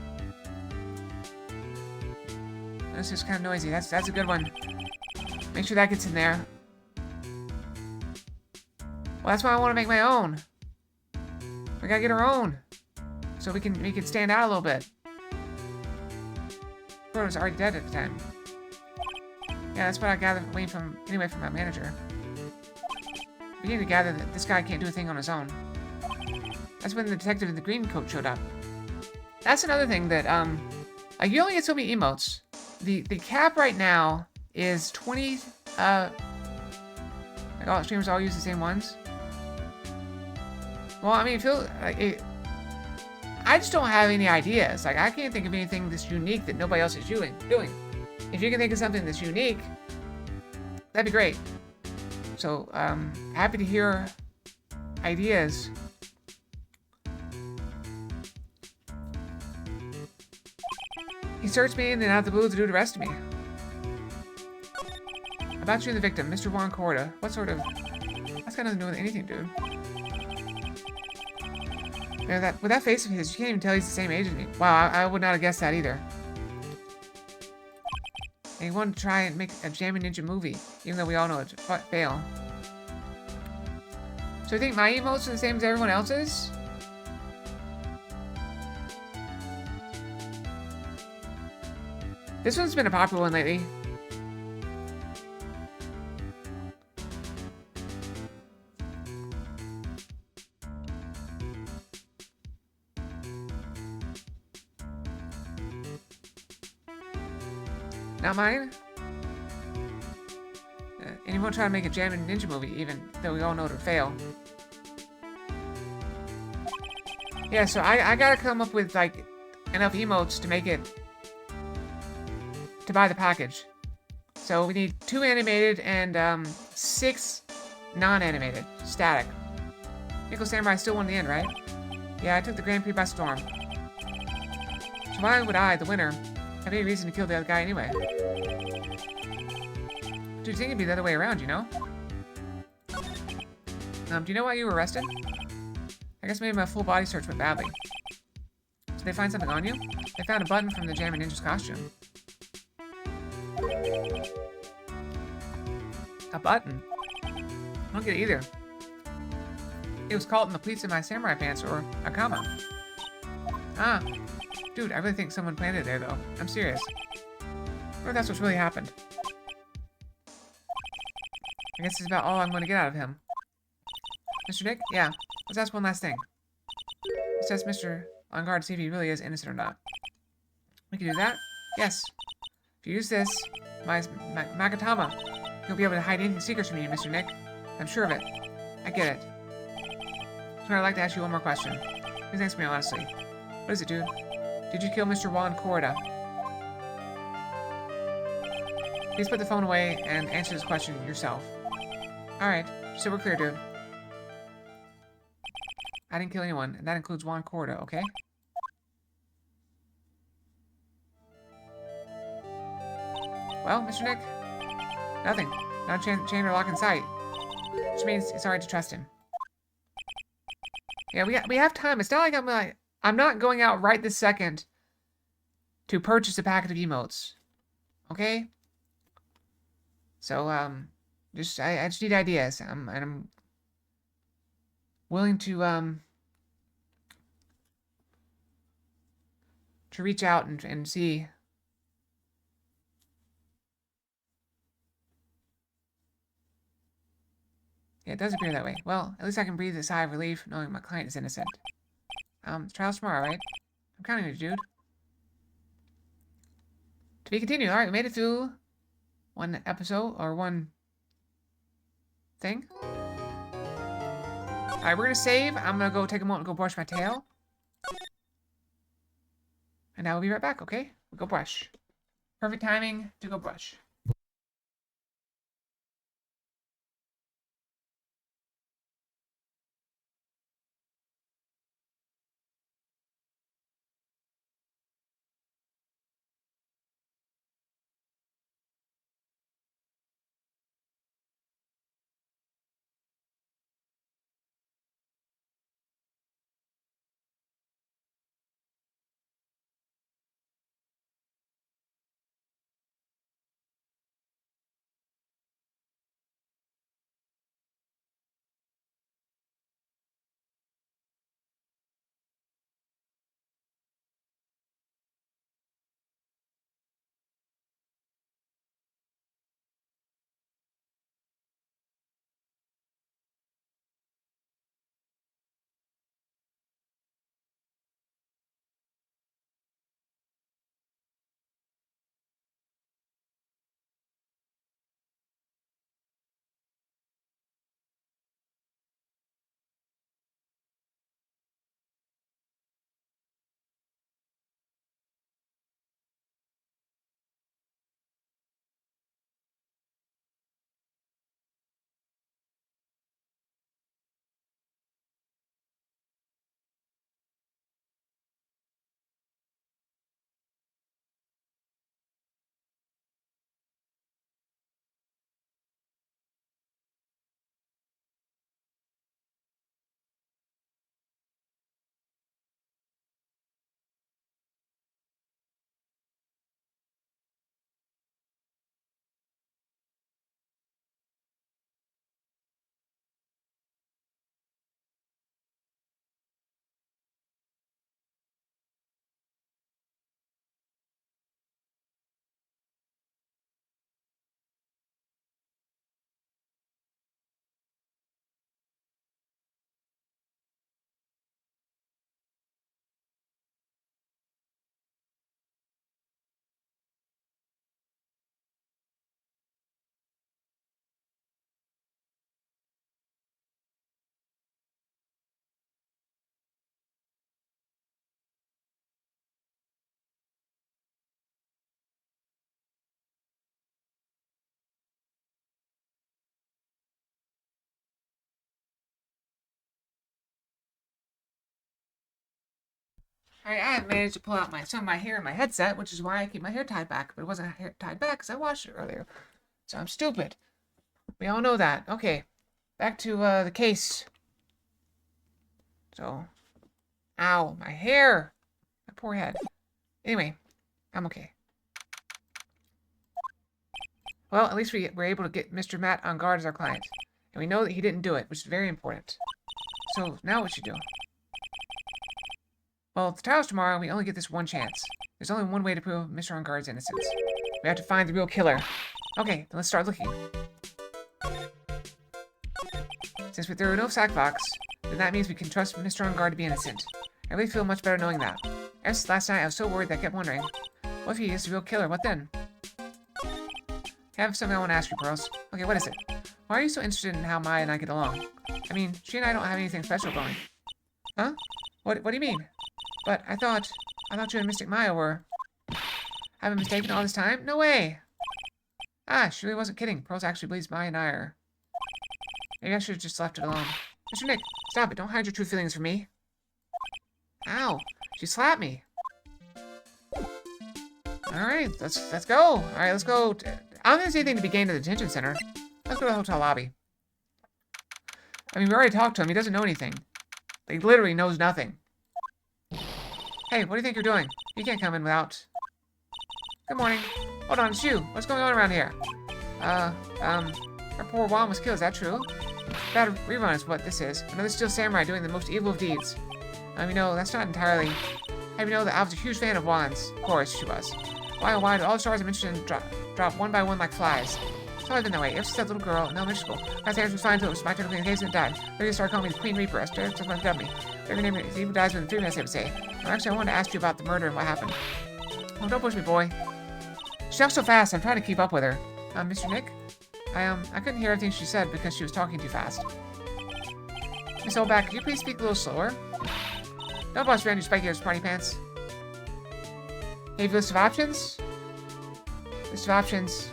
This is kind of noisy. That's a good one. Make sure that gets in there. Well, that's why I want to make my own. We gotta get our own, so we can stand out a little bit. everyone was already dead at the time. Yeah, that's what I gathered from my manager. Beginning to gather that this guy can't do a thing on his own. That's when the detective in the green coat showed up. That's another thing that, like, you only get so many emotes. The cap right now is 20, like, all streamers all use the same ones. Well, I mean, I just don't have any ideas. Like, I can't think of anything that's unique that nobody else is doing. If you can think of something that's unique, that'd be great. So, happy to hear ideas. He searched me and then out of the blue the dude arrested me. About you and the victim, Mr. Juan Corda. What sort of... That's got nothing to do with anything, dude. Yeah, with that face of his, you can't even tell he's the same age as me. Wow, I would not have guessed that either. And he wanted to try and make a Jammy Ninja movie, even though we all know it's fail. So you think my emotes are the same as everyone else's? This one's been a popular one lately. Not mine? Anyone try to make a Jam and Ninja movie, even though we all know it'll fail. Yeah, so I gotta come up with, like, enough emotes to make it... to buy the package. So we need 2 animated and, 6 non-animated. Static. Nickel Samurai still won in the end, right? Yeah, I took the Grand Prix by storm. So why would I, the winner, have any reason to kill the other guy anyway? Dude, you think it'd be the other way around, you know? Do you know why you were arrested? I guess maybe my full body search went badly. Did they find something on you? They found a button from the Jammin' Ninja's costume. A button? I don't get it either. It was caught in the pleats of my samurai pants or a comma. Ah. Dude, I really think someone planted it there, though. I'm serious. Or if that's what's really happened. I guess it's about all I'm going to get out of him. Mr. Nick? Yeah. Let's ask one last thing. Let's ask Mr. On guard to see if he really is innocent or not. We can do that? Yes. If you use this, my Magatama, you'll be able to hide anything secrets from you, Mr. Nick. I'm sure of it. I get it. So I'd like to ask you one more question. Please answer me honestly. What is it, dude? Did you kill Mr. Juan Corda? Please put the phone away and answer this question yourself. Alright, so we're clear, dude. I didn't kill anyone, and that includes Juan Corda, okay? Well, Mr. Nick? Nothing. Not a chain or lock in sight. Which means it's alright to trust him. Yeah, we have time. It's not like I'm not going out right this second to purchase a packet of emotes. Okay? So, I just need ideas. I'm willing to reach out and see. Yeah, it does appear that way. Well, at least I can breathe a sigh of relief knowing my client is innocent. Trial's tomorrow, right? I'm counting on you, dude. To be continued. Alright, we made it through one episode, or one thing. Alright, we're gonna save. I'm gonna go take a moment to go brush my tail. And I will be right back, okay? We'll go brush. Perfect timing to go brush. I managed to pull out some of my hair in my headset, which is why I keep my hair tied back. But it wasn't tied back because I washed it earlier. So I'm stupid. We all know that. Okay. Back to the case. So, ow, my hair. My poor head. Anyway, I'm okay. Well, at least we were able to get Mr. Matt on guard as our client. And we know that he didn't do it, which is very important. So, now what should we do? Well, if the trial's tomorrow, we only get this one chance. There's only one way to prove Mr. On Guard's innocence. We have to find the real killer. Okay, then let's start looking. Since there are no sack box, then that means we can trust Mr. On Guard to be innocent. I really feel much better knowing that. Ever since last night, I was so worried that I kept wondering, what if he is the real killer? What then? I have something I want to ask you, Pearls. Okay, what is it? Why are you so interested in how Maya and I get along? I mean, she and I don't have anything special going. Huh? What do you mean? But I thought you and Mystic Maya were... I've been mistaken all this time? No way! Ah, she really wasn't kidding. Pearls actually believes Maya and I are... Maybe I should have just left it alone. Mr. Nick, stop it. Don't hide your true feelings from me. Ow. She slapped me. Alright, let's go. Alright, let's go. I don't think there's anything to be gained at the detention center. Let's go to the hotel lobby. I mean, we already talked to him. He doesn't know anything. He literally knows nothing. Hey, what do you think you're doing? You can't come in without... Good morning. Hold on, it's you. What's going on around here? Our poor Juan was killed. Is that true? Bad rerun is what this is. Another steel samurai doing the most evil of deeds. You know, that's not entirely... Have you know that I was a huge fan of Juan's? Of course, she was. Why, oh why do all the stars I mentioned drop one by one like flies? It's always been that way. Ever since that little girl in elementary school. My parents was fine until it was my turn to clean the case and it died. They're gonna start calling me the Queen Reaper. I started to dubbed me. Every name is evil dies within 3 minutes, they would say. Actually, I wanted to ask you about the murder and what happened. Oh, don't push me, boy. She talks so fast, I'm trying to keep up with her. Mr. Nick? I couldn't hear everything she said because she was talking too fast. Miss Oldback, could you please speak a little slower? Don't bust around your spiky ears, party pants. Hey, list of options? List of options.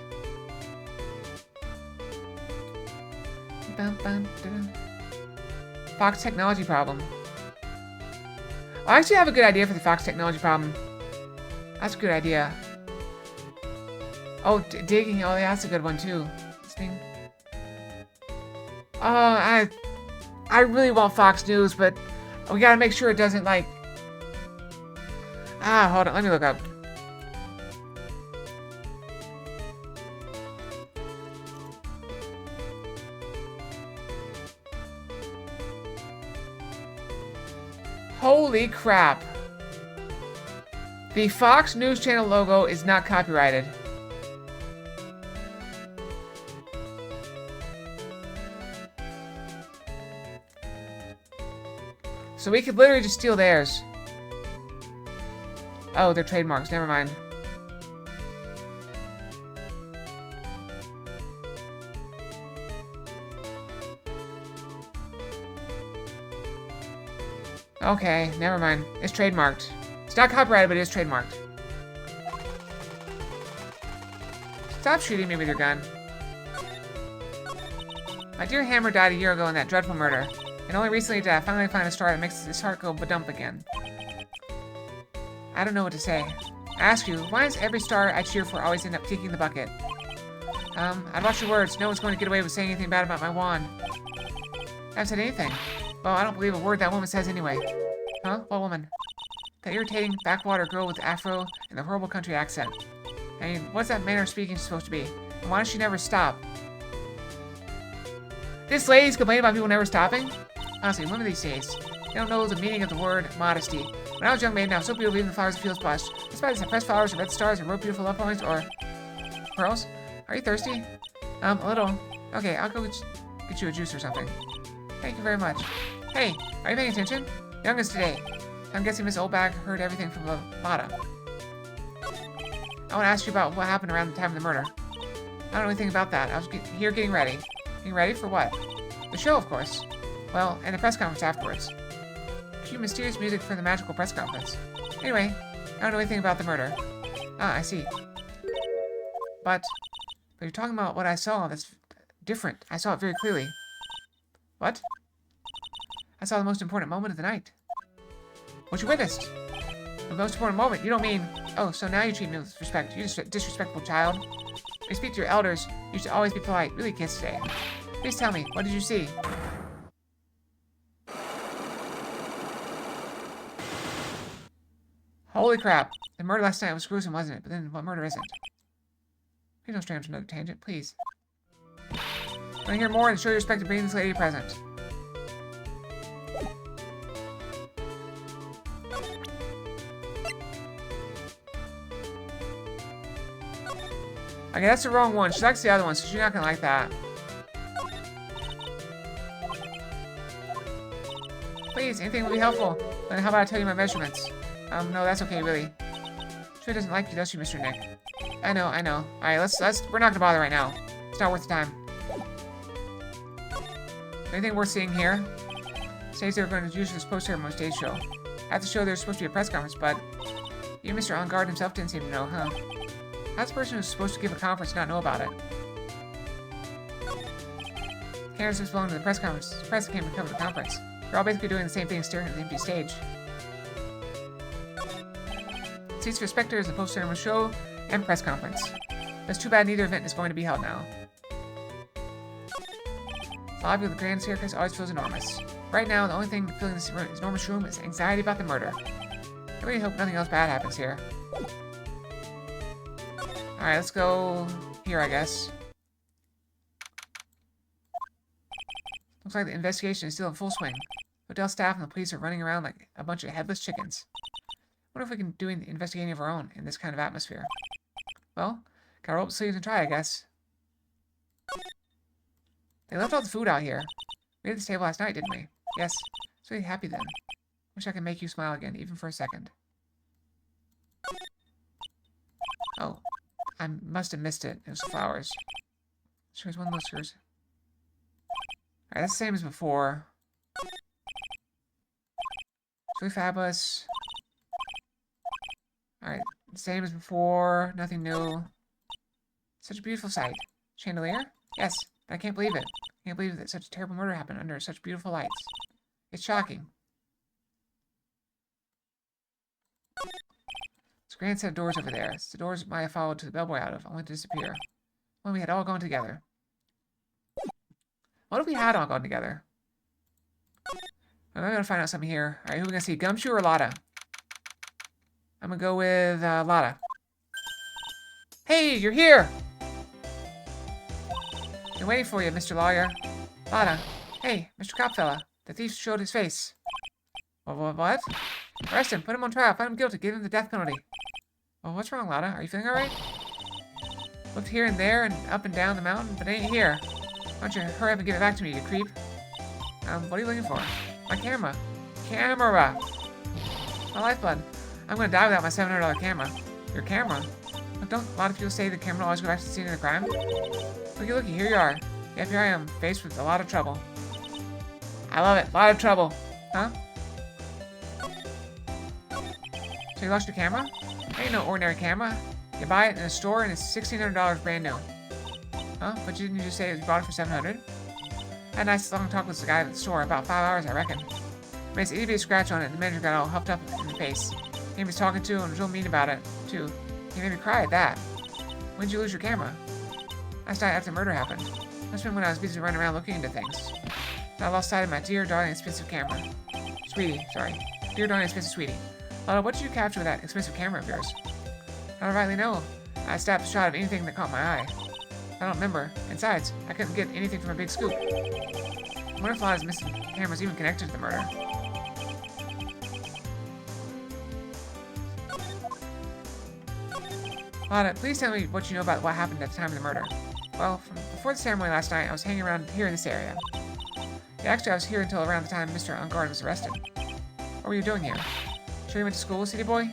Fox technology problem. I actually have a good idea for the Fox technology problem. That's a good idea. Oh, digging. Oh, yeah, that's a good one, too. Listening. Oh, I really want Fox News, but we gotta make sure it doesn't, like... hold on. Let me look up. Holy crap. The Fox News Channel logo is not copyrighted. So we could literally just steal theirs. Oh, they're trademarks. Never mind. Okay, never mind. It's trademarked. It's not copyrighted, but it is trademarked. Stop shooting me with your gun. My dear Hammer died a year ago in that dreadful murder. And only recently did I finally find a star that makes his heart go ba-dump again. I don't know what to say. I ask you, why does every star I cheer for always end up kicking the bucket? I'd watch your words. No one's going to get away with saying anything bad about my wand. I haven't said anything. Well, I don't believe a word that woman says anyway. Huh? What woman? That irritating backwater girl with the afro and the horrible country accent. I mean, what's that manner of speaking supposed to be? And why does she never stop? This lady's complaining about people never stopping? Honestly, women these days, they don't know the meaning of the word modesty. When I was a young maiden, I was so beautiful even the flowers and fields blushed. Despite this, I pressed flowers and red stars and wrote beautiful love poems or... Pearls? Are you thirsty? A little. Okay, I'll go get you a juice or something. Thank you very much. Hey, are you paying attention? Youngest today. I'm guessing Miss Oldbag heard everything from Lotta. I want to ask you about what happened around the time of the murder. I don't know anything about that. I was here getting ready. Getting ready for what? The show, of course. Well, and the press conference afterwards. Cue mysterious music for the magical press conference. Anyway, I don't know anything about the murder. Ah, I see. But you're talking about what I saw that's different. I saw it very clearly. What? I saw the most important moment of the night. What you witnessed? The most important moment. You don't mean... Oh, so now you treat me with respect. You disrespectful child. When you speak to your elders, you should always be polite. Really, kids today. Please tell me, what did you see? Holy crap. The murder last night was gruesome, wasn't it? But then what murder isn't? Please don't stray onto another tangent, please. Want to hear more and show your respect to bringing this lady a present. Okay, that's the wrong one. She likes the other one, so she's not gonna like that. Please, anything will be helpful. Then how about I tell you my measurements? No, that's okay, really. She doesn't like you, does she, Mr. Nick? I know. Alright, we're not gonna bother right now. It's not worth the time. Anything worth seeing here? Stage they were going to use for this post-ceremony stage show. At the show, there's supposed to be a press conference, but even Mr. On Guard himself didn't seem to know, huh? How's the person who's supposed to give a conference not know about it? Cameras belong to the press conference. The press came to cover the conference. They're all basically doing the same thing, staring at the empty stage. Seats for spectators, the post-ceremony show, and press conference. It's too bad neither event is going to be held now. The lobby of the Grand Staircase always feels enormous. Right now, the only thing filling this enormous room is anxiety about the murder. I really hope nothing else bad happens here. Alright, let's go here, I guess. Looks like the investigation is still in full swing. Hotel staff and the police are running around like a bunch of headless chickens. What if we can do the investigating of our own in this kind of atmosphere? Well, gotta roll up the sleeves and try, I guess. They left all the food out here. We had this table last night, didn't we? Yes. So really happy then. Wish I could make you smile again, even for a second. Oh. I must have missed it. It was flowers. Sure, it's one of those screws. Alright, that's the same as before. It's really fabulous. Alright, same as before. Nothing new. Such a beautiful sight. Chandelier? Yes, but I can't believe it. I can't believe that such a terrible murder happened under such beautiful lights. It's shocking. There's a grand set of doors over there. It's the doors Maya followed to the bellboy out of, only to disappear. When we had all gone together. What if we had all gone together? I'm gonna find out something here. Alright, who are we gonna see? Gumshoe or Lotta? I'm gonna go with Lotta. Hey, you're here! Been waiting for you, Mr. Lawyer. Lotta. Hey, Mr. Copfella. The thief showed his face. What? Arrest him. Put him on trial. Find him guilty. Give him the death penalty. Well, what's wrong, Lotta? Are you feeling alright? Looked here and there and up and down the mountain, but it ain't here. Why don't you hurry up and give it back to me, you creep? What are you looking for? My camera. Camera! My lifeblood. I'm gonna die without my $700 camera. Your camera? Look, don't a lot of people say the camera will always go back to the scene of the crime? Looky, here you are. Yep, here I am, faced with a lot of trouble. I love it. A lot of trouble. Huh? So you lost your camera? Ain't no ordinary camera. You buy it in a store and it's $1,600 brand new. Huh? But didn't you just say you bought it for $700? I had a nice long talk with the guy at the store, about 5 hours, I reckon. Made this itty-bitty scratch on it, and the manager got all huffed up in the face. He was talking to and was real mean about it, too. He made me cry at that. When did you lose your camera? Last night after murder happened. Must have been when I was busy running around looking into things. I lost sight of my dear, darling, expensive camera. Sweetie, sorry. Dear, darling, expensive sweetie. Lotta, what did you capture with that expensive camera of yours? I don't rightly know. I snapped a shot of anything that caught my eye. I don't remember. Besides, I couldn't get anything from a big scoop. I wonder if Lotta's missing camera's even connected to the murder. Lotta, please tell me what you know about what happened at the time of the murder. Well, before the ceremony last night, I was hanging around here in this area. Yeah, actually, I was here until around the time Mr. On Guard was arrested. What were you doing here? Sure you went to school, city boy?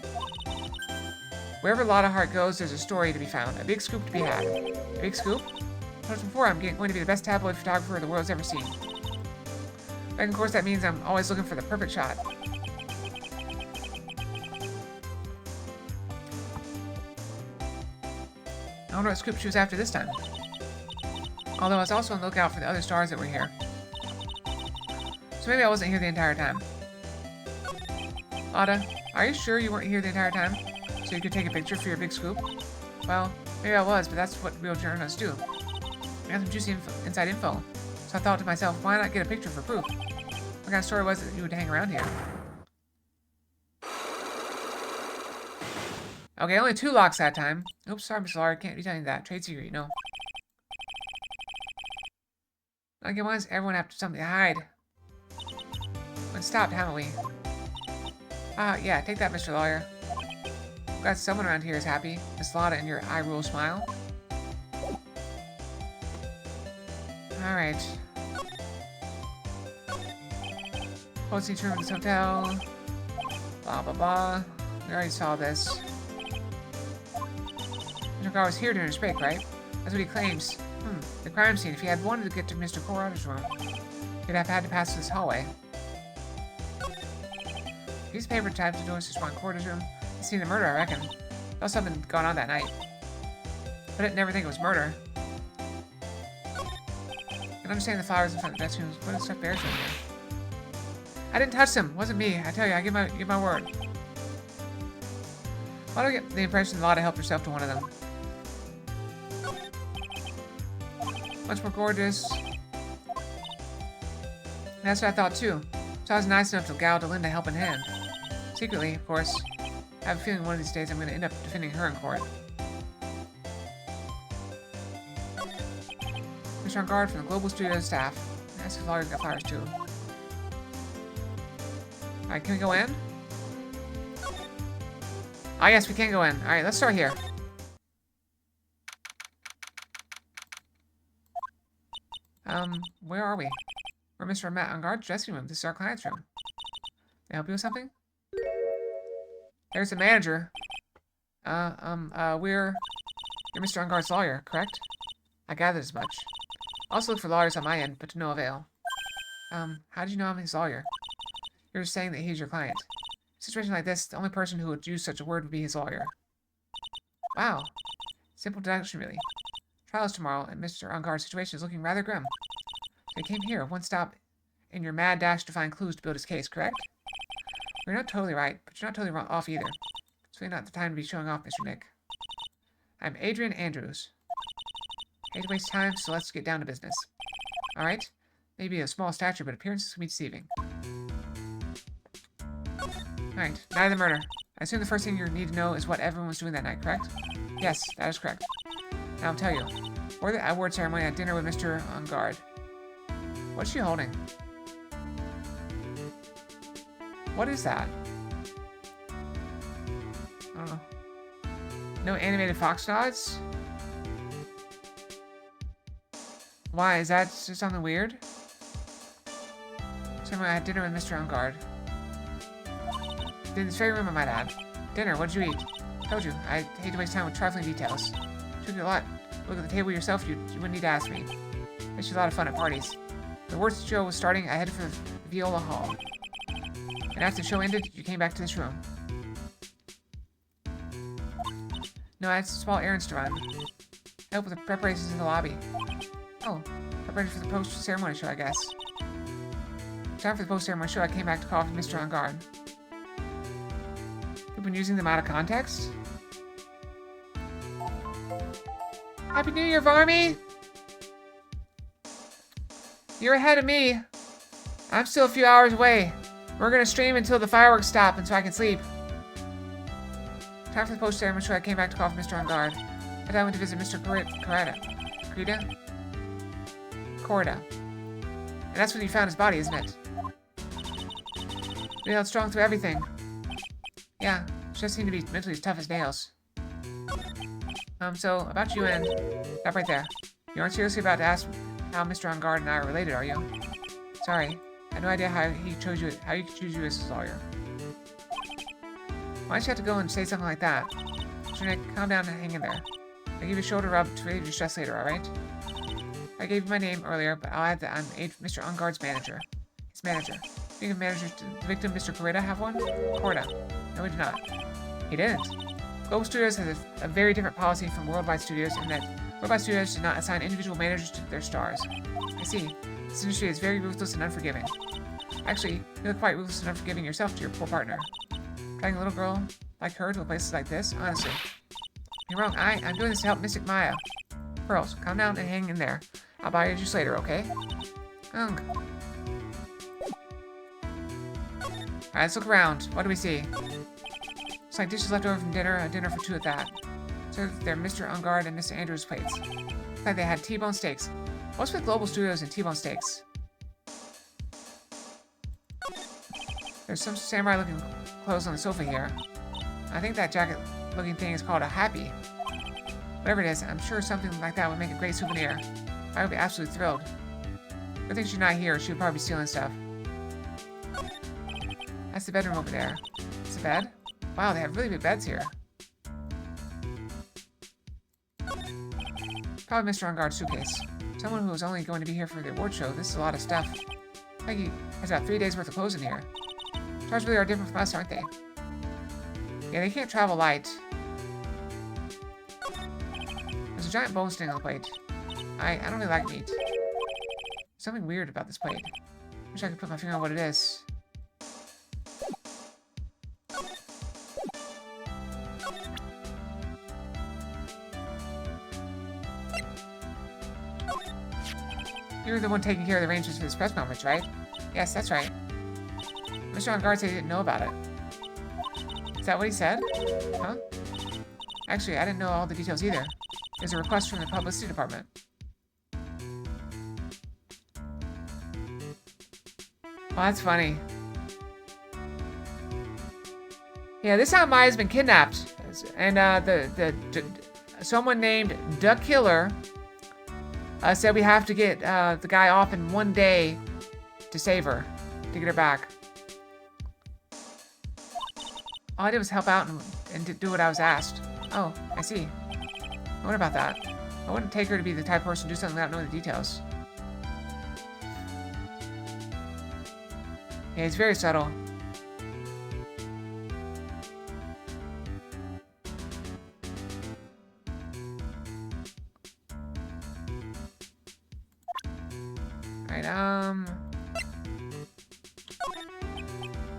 Wherever Lotta Hart goes, there's a story to be found. A big scoop to be had. A big scoop? I told you before, I'm going to be the best tabloid photographer the world's ever seen. And of course, that means I'm always looking for the perfect shot. I wonder what scoop she was after this time. Although I was also on the lookout for the other stars that were here. So maybe I wasn't here the entire time. Lotta, Are you sure you weren't here the entire time? So you could take a picture for your big scoop? Well, maybe I was, but that's what real journalists do. I got some juicy inside info. So I thought to myself, why not get a picture for proof? What kind of story was it that you would hang around here? Okay, only 2 locks that time. Oops, sorry, Mr. Lawyer, can't be telling you that. Trade secret, you know. Okay, why does everyone have something to hide? Let's stop, haven't we? Yeah, take that, Mr. Lawyer. Glad someone around here is happy. Miss Lotta and your eye rule smile. Alright. Postage room at this hotel. Blah, blah, blah. We already saw this. Mr. Gar was here during his break, right? That's what he claims. The crime scene. If he had wanted to get to Mr. Corrado's room, he'd have had to pass this hallway. Piece of paper typed the doors to Ron Corrado's room. He's seen the murder, I reckon. There was something going on that night. But I'd never think it was murder. I can understand the flowers in front of the desk. What is stuff bears in here? I didn't touch them. It wasn't me. I tell you, I give my word. Why do I get the impression Lotta helped herself to one of them? Much more gorgeous. That's what I thought too. So I was nice enough to gouge Linda a helping hand. Secretly, of course. I have a feeling one of these days I'm going to end up defending her in court. Mr. On guard from the Global Studios staff. That's his lawyer got flowers too. Alright, can we go in? Ah, yes, we can go in. Alright, let's start here. Where are we? We're Mr. Matt on guard's dressing room. This is our client's room. Can I help you with something? There's the manager. You're Mr. Unguard's lawyer, correct? I gathered as much. Also look for lawyers on my end, but to no avail. How did you know I'm his lawyer? You're just saying that he's your client. In a situation like this, the only person who would use such a word would be his lawyer. Wow. Simple deduction, really. Trial is tomorrow, and Mr. Unguard's situation is looking rather grim. So he came here, one stop, in your mad dash to find clues to build his case, correct? You're not totally right, but you're not totally wrong off either. It's really not the time to be showing off, Mr. Nick. I'm Adrian Andrews. Hate to waste time, so let's get down to business. Alright? Maybe a small stature, but appearances can be deceiving. Alright, night of the murder. I assume the first thing you need to know is what everyone was doing that night, correct? Yes, that is correct. Now I'll tell you. Or the award ceremony at dinner with Mr. On guard. What's she holding? What is that? I don't know. No animated fox nods? Why? Is that just something weird? Ceremony at dinner with Mr. On guard. In this very room, I might add. Dinner, what did you eat? Told you, I hate to waste time with trifling details. Took you a lot. Look at the table yourself, you wouldn't need to ask me. Makes you a lot of fun at parties. The worst show was starting, I headed for the Viola Hall. And after the show ended, you came back to this room. No, I had some small errands to run. Help with the preparations in the lobby. Oh, preparing for the post-ceremony show, I guess. Time for the post-ceremony show, I came back to call for Mr. On guard. You've been using them out of context? Happy New Year, Varmy! You're ahead of me. I'm still a few hours away. We're gonna stream until the fireworks stop and so I can sleep. Time for the post-ceremony show, I came back to call for Mr. On guard. I went to visit Mr. Corrida. And that's when you found his body, isn't it? We held strong through everything. Yeah, she just seemed to be mentally as tough as nails. So, about you and... Stop right there. You aren't seriously about to ask how Mr. On guard and I are related, are you? Sorry. I had no idea how he could choose you as his lawyer. Why'd you have to go and say something like that? Mr. Nick, calm down and hang in there. I'll give you a shoulder rub to relieve your stress later, alright? I gave you my name earlier, but I'll add that I'm Mr. On guard's manager. His manager. Speaking of managers, did the victim, Mr. Corrida, have one? Corrida. No, he did not. He didn't. Global Studios has a very different policy from Worldwide Studios in that Worldwide Studios does not assign individual managers to their stars. I see. This industry is very ruthless and unforgiving. Actually, you're quite ruthless and unforgiving yourself to your poor partner. Try Dragging a little girl like her to places like this? Honestly. You're wrong. I'm doing this to help Mystic Maya. Pearls, calm down and hang in there. I'll buy you juice later, okay? Alright, let's look around. What do we see? Looks like dishes left over from dinner. A dinner for two at that. Served their Mr. Ungard and Mr. Andrews plates. Looks like they had T-bone steaks. What's with Global Studios and T-bone steaks? There's some samurai-looking clothes on the sofa here. I think that jacket-looking thing is called a happy. Whatever it is, I'm sure something like that would make a great souvenir. I would be absolutely thrilled. Good thing she's not here. She would probably be stealing stuff. That's the bedroom over there. It's a bed? Wow, they have really big beds here. Probably Mr. Ungard's suitcase. Someone who is only going to be here for the award show. This is a lot of stuff. Peggy has about 3 days worth of clothes in here. Cars really are different from us, aren't they? Yeah, they can't travel light. There's a giant bone sitting on the plate. I don't really like meat. Something weird about this plate. Wish I could put my finger on what it is. You're the one taking care of the arrangements for this press conference, right? Yes, that's right. Mr. Ungard said he didn't know about it. Is that what he said? Huh? Actually, I didn't know all the details either. There's a request from the publicity department. Oh, that's funny. Yeah, this time Maya's been kidnapped. And someone named Duck Killer said we have to get the guy off in 1 day to save her, to get her back. All I did was help out and do what I was asked. Oh, I see. I wonder about that. I wouldn't take her to be the type of person to do something without knowing the details. Yeah, he's very subtle. Alright,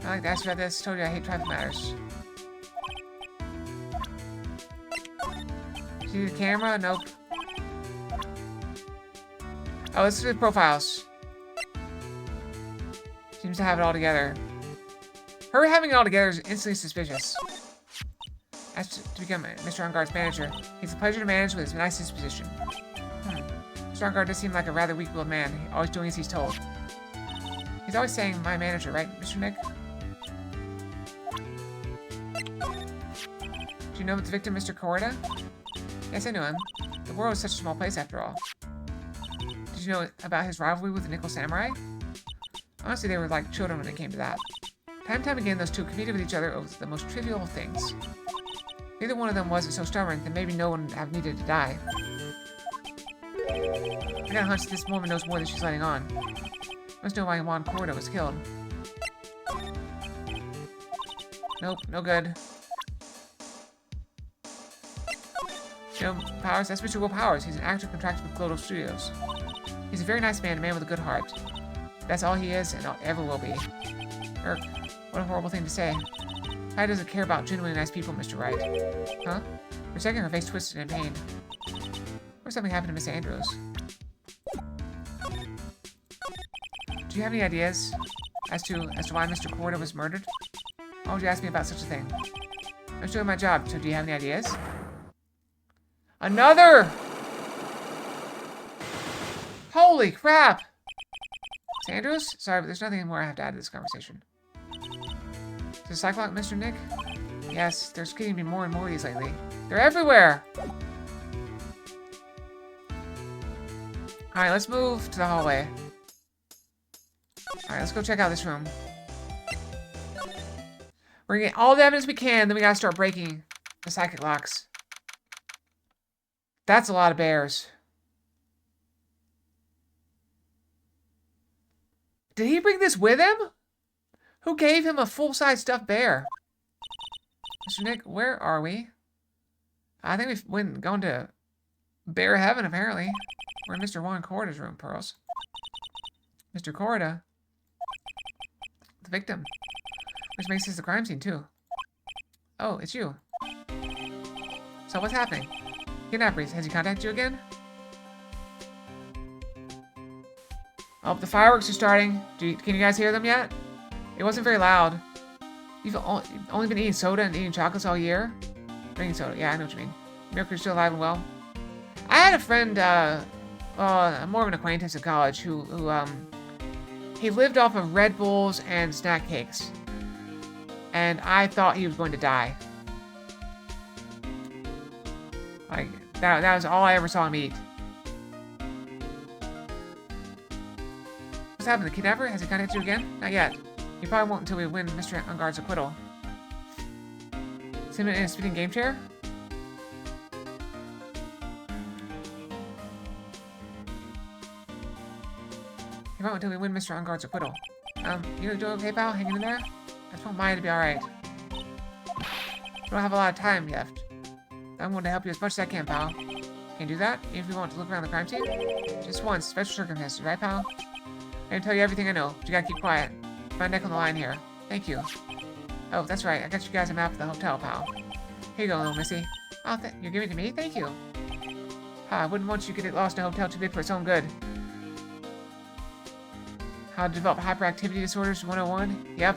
I like to ask about this. Told you I hate traffic matters. See the camera? Nope. Oh, this is the profiles. Seems to have it all together. Her having it all together is instantly suspicious. Asked to become Mr. Ungard's manager. He's a pleasure to manage with his nice disposition. Mr. Ungard does seem like a rather weak-willed man, always doing as he's told. He's always saying, my manager, right, Mr. Nick? Do you know the victim, Mr. Corda? Yes, I knew him. The world is such a small place after all. Did you know about his rivalry with the Nickel Samurai? Honestly, they were like children when it came to that. Time and time again, those two competed with each other over the most trivial things. If either one of them wasn't so stubborn, then maybe no one would have needed to die. I got a hunch this woman knows more than she's letting on. Must know why Juan Corda was killed. Nope, no good. Joe Powers, that's Mr. Will Powers. He's an actor contracted with Global Studios. He's a very nice man, a man with a good heart. That's all he is and ever will be. Irk, what a horrible thing to say. Ty doesn't care about genuinely nice people, Mr. Wright. Huh? For a second, her face twisted in pain. Or something happened to Miss Andrews. Do you have any ideas as to why Mr. Corda was murdered? Why would you ask me about such a thing? I'm just doing my job, so do you have any ideas? Another! Holy crap! Miss Andrews? Sorry, but there's nothing more I have to add to this conversation. Is this Cyclops, Mr. Nick? Yes, there's getting to be more and more of these lately. They're everywhere! Alright, let's move to the hallway. Alright, let's go check out this room. We're gonna get all the evidence we can, then we gotta start breaking the psychic locks. That's a lot of bears. Did he bring this with him? Who gave him a full-size stuffed bear? Mr. Nick, where are we? I think we've gone to bear heaven, apparently. We're in Mr. Juan Corda's room, Pearls. Mr. Corda? The victim. Which makes this the crime scene, too. Oh, it's you. So what's happening? Kidnappers, has he contacted you again? Oh, the fireworks are starting. Can you guys hear them yet? It wasn't very loud. You've only been eating soda and eating chocolates all year? Drinking soda, yeah, I know what you mean. Mercury's still alive and well. I had a friend, more of an acquaintance in college who he lived off of Red Bulls and snack cakes. And I thought he was going to die. Like, that was all I ever saw him eat. What's happened? The kidnapper? Has he contacted you again? Not yet. He probably won't until we win Mr. Unguard's acquittal. Is him in a spinning game chair? He probably won't until we win Mr. Unguard's acquittal. You doing okay, pal? Hanging in there? I just want Maya to be alright. We don't have a lot of time left. I'm going to help you as much as I can, pal. Can you do that? Even if you want to look around the crime scene? Just once. Special circumstances, right, pal? I can tell you everything I know, but you gotta keep quiet. My neck on the line here. Thank you. Oh, that's right. I got you guys a map of the hotel, pal. Here you go, little missy. Oh, you're giving it to me? Thank you. I wouldn't want you to get lost in a hotel too big for its own good. How to develop hyperactivity disorders 101? Yep.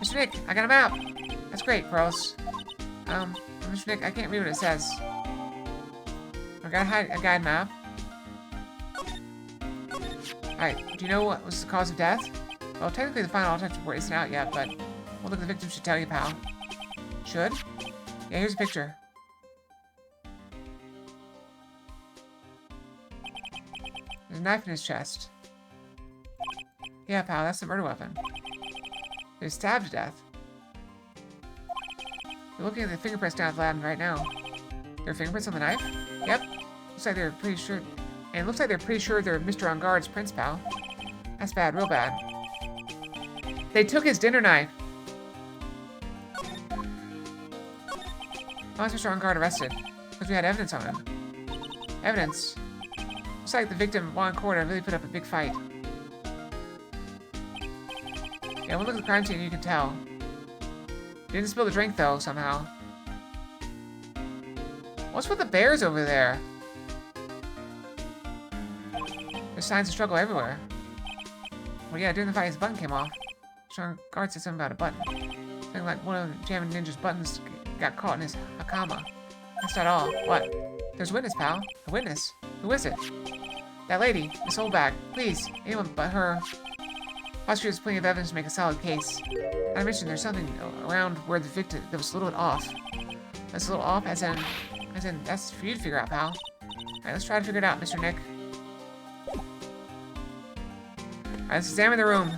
Mr. Nick, I got a map. That's great, Pearls. Mr. Nick, I can't read what it says. I got a guide map. Alright, do you know what was the cause of death? Well, technically the final autopsy report isn't out yet, but we'll look at the victim should tell you, pal. Should? Yeah, here's a picture. There's a knife in his chest. Yeah, pal, that's the murder weapon. He was stabbed to death. We're looking at the fingerprints down at the lab right now. There are fingerprints on the knife? Yep. Looks like they're pretty sure... And it looks like they're pretty sure they're Mr. Unguard's prints, pal. That's bad, real bad. They took his dinner knife. Why was Mr. Ungard arrested? Because we had evidence on him. Evidence? Looks like the victim, Juan Corda, really put up a big fight. Yeah, we'll look at the crime scene and you can tell. Didn't spill the drink, though, somehow. What's with the bears over there? There's signs of struggle everywhere. Well, yeah, during the fight, his button came off. Mr. Ungard said something about a button. Something like one of the Jamming Ninja's buttons got caught in his hakama. That's not all. What? There's a witness, pal. A witness? Who is it? That lady, Miss Oldbag. Please, anyone but her. Prosecutor has plenty of evidence to make a solid case. I mentioned there's something around where the victim that was a little bit off. That's a little off, as in, that's for you to figure out, pal. Alright, let's try to figure it out, Mr. Nick. Alright, let's examine the room.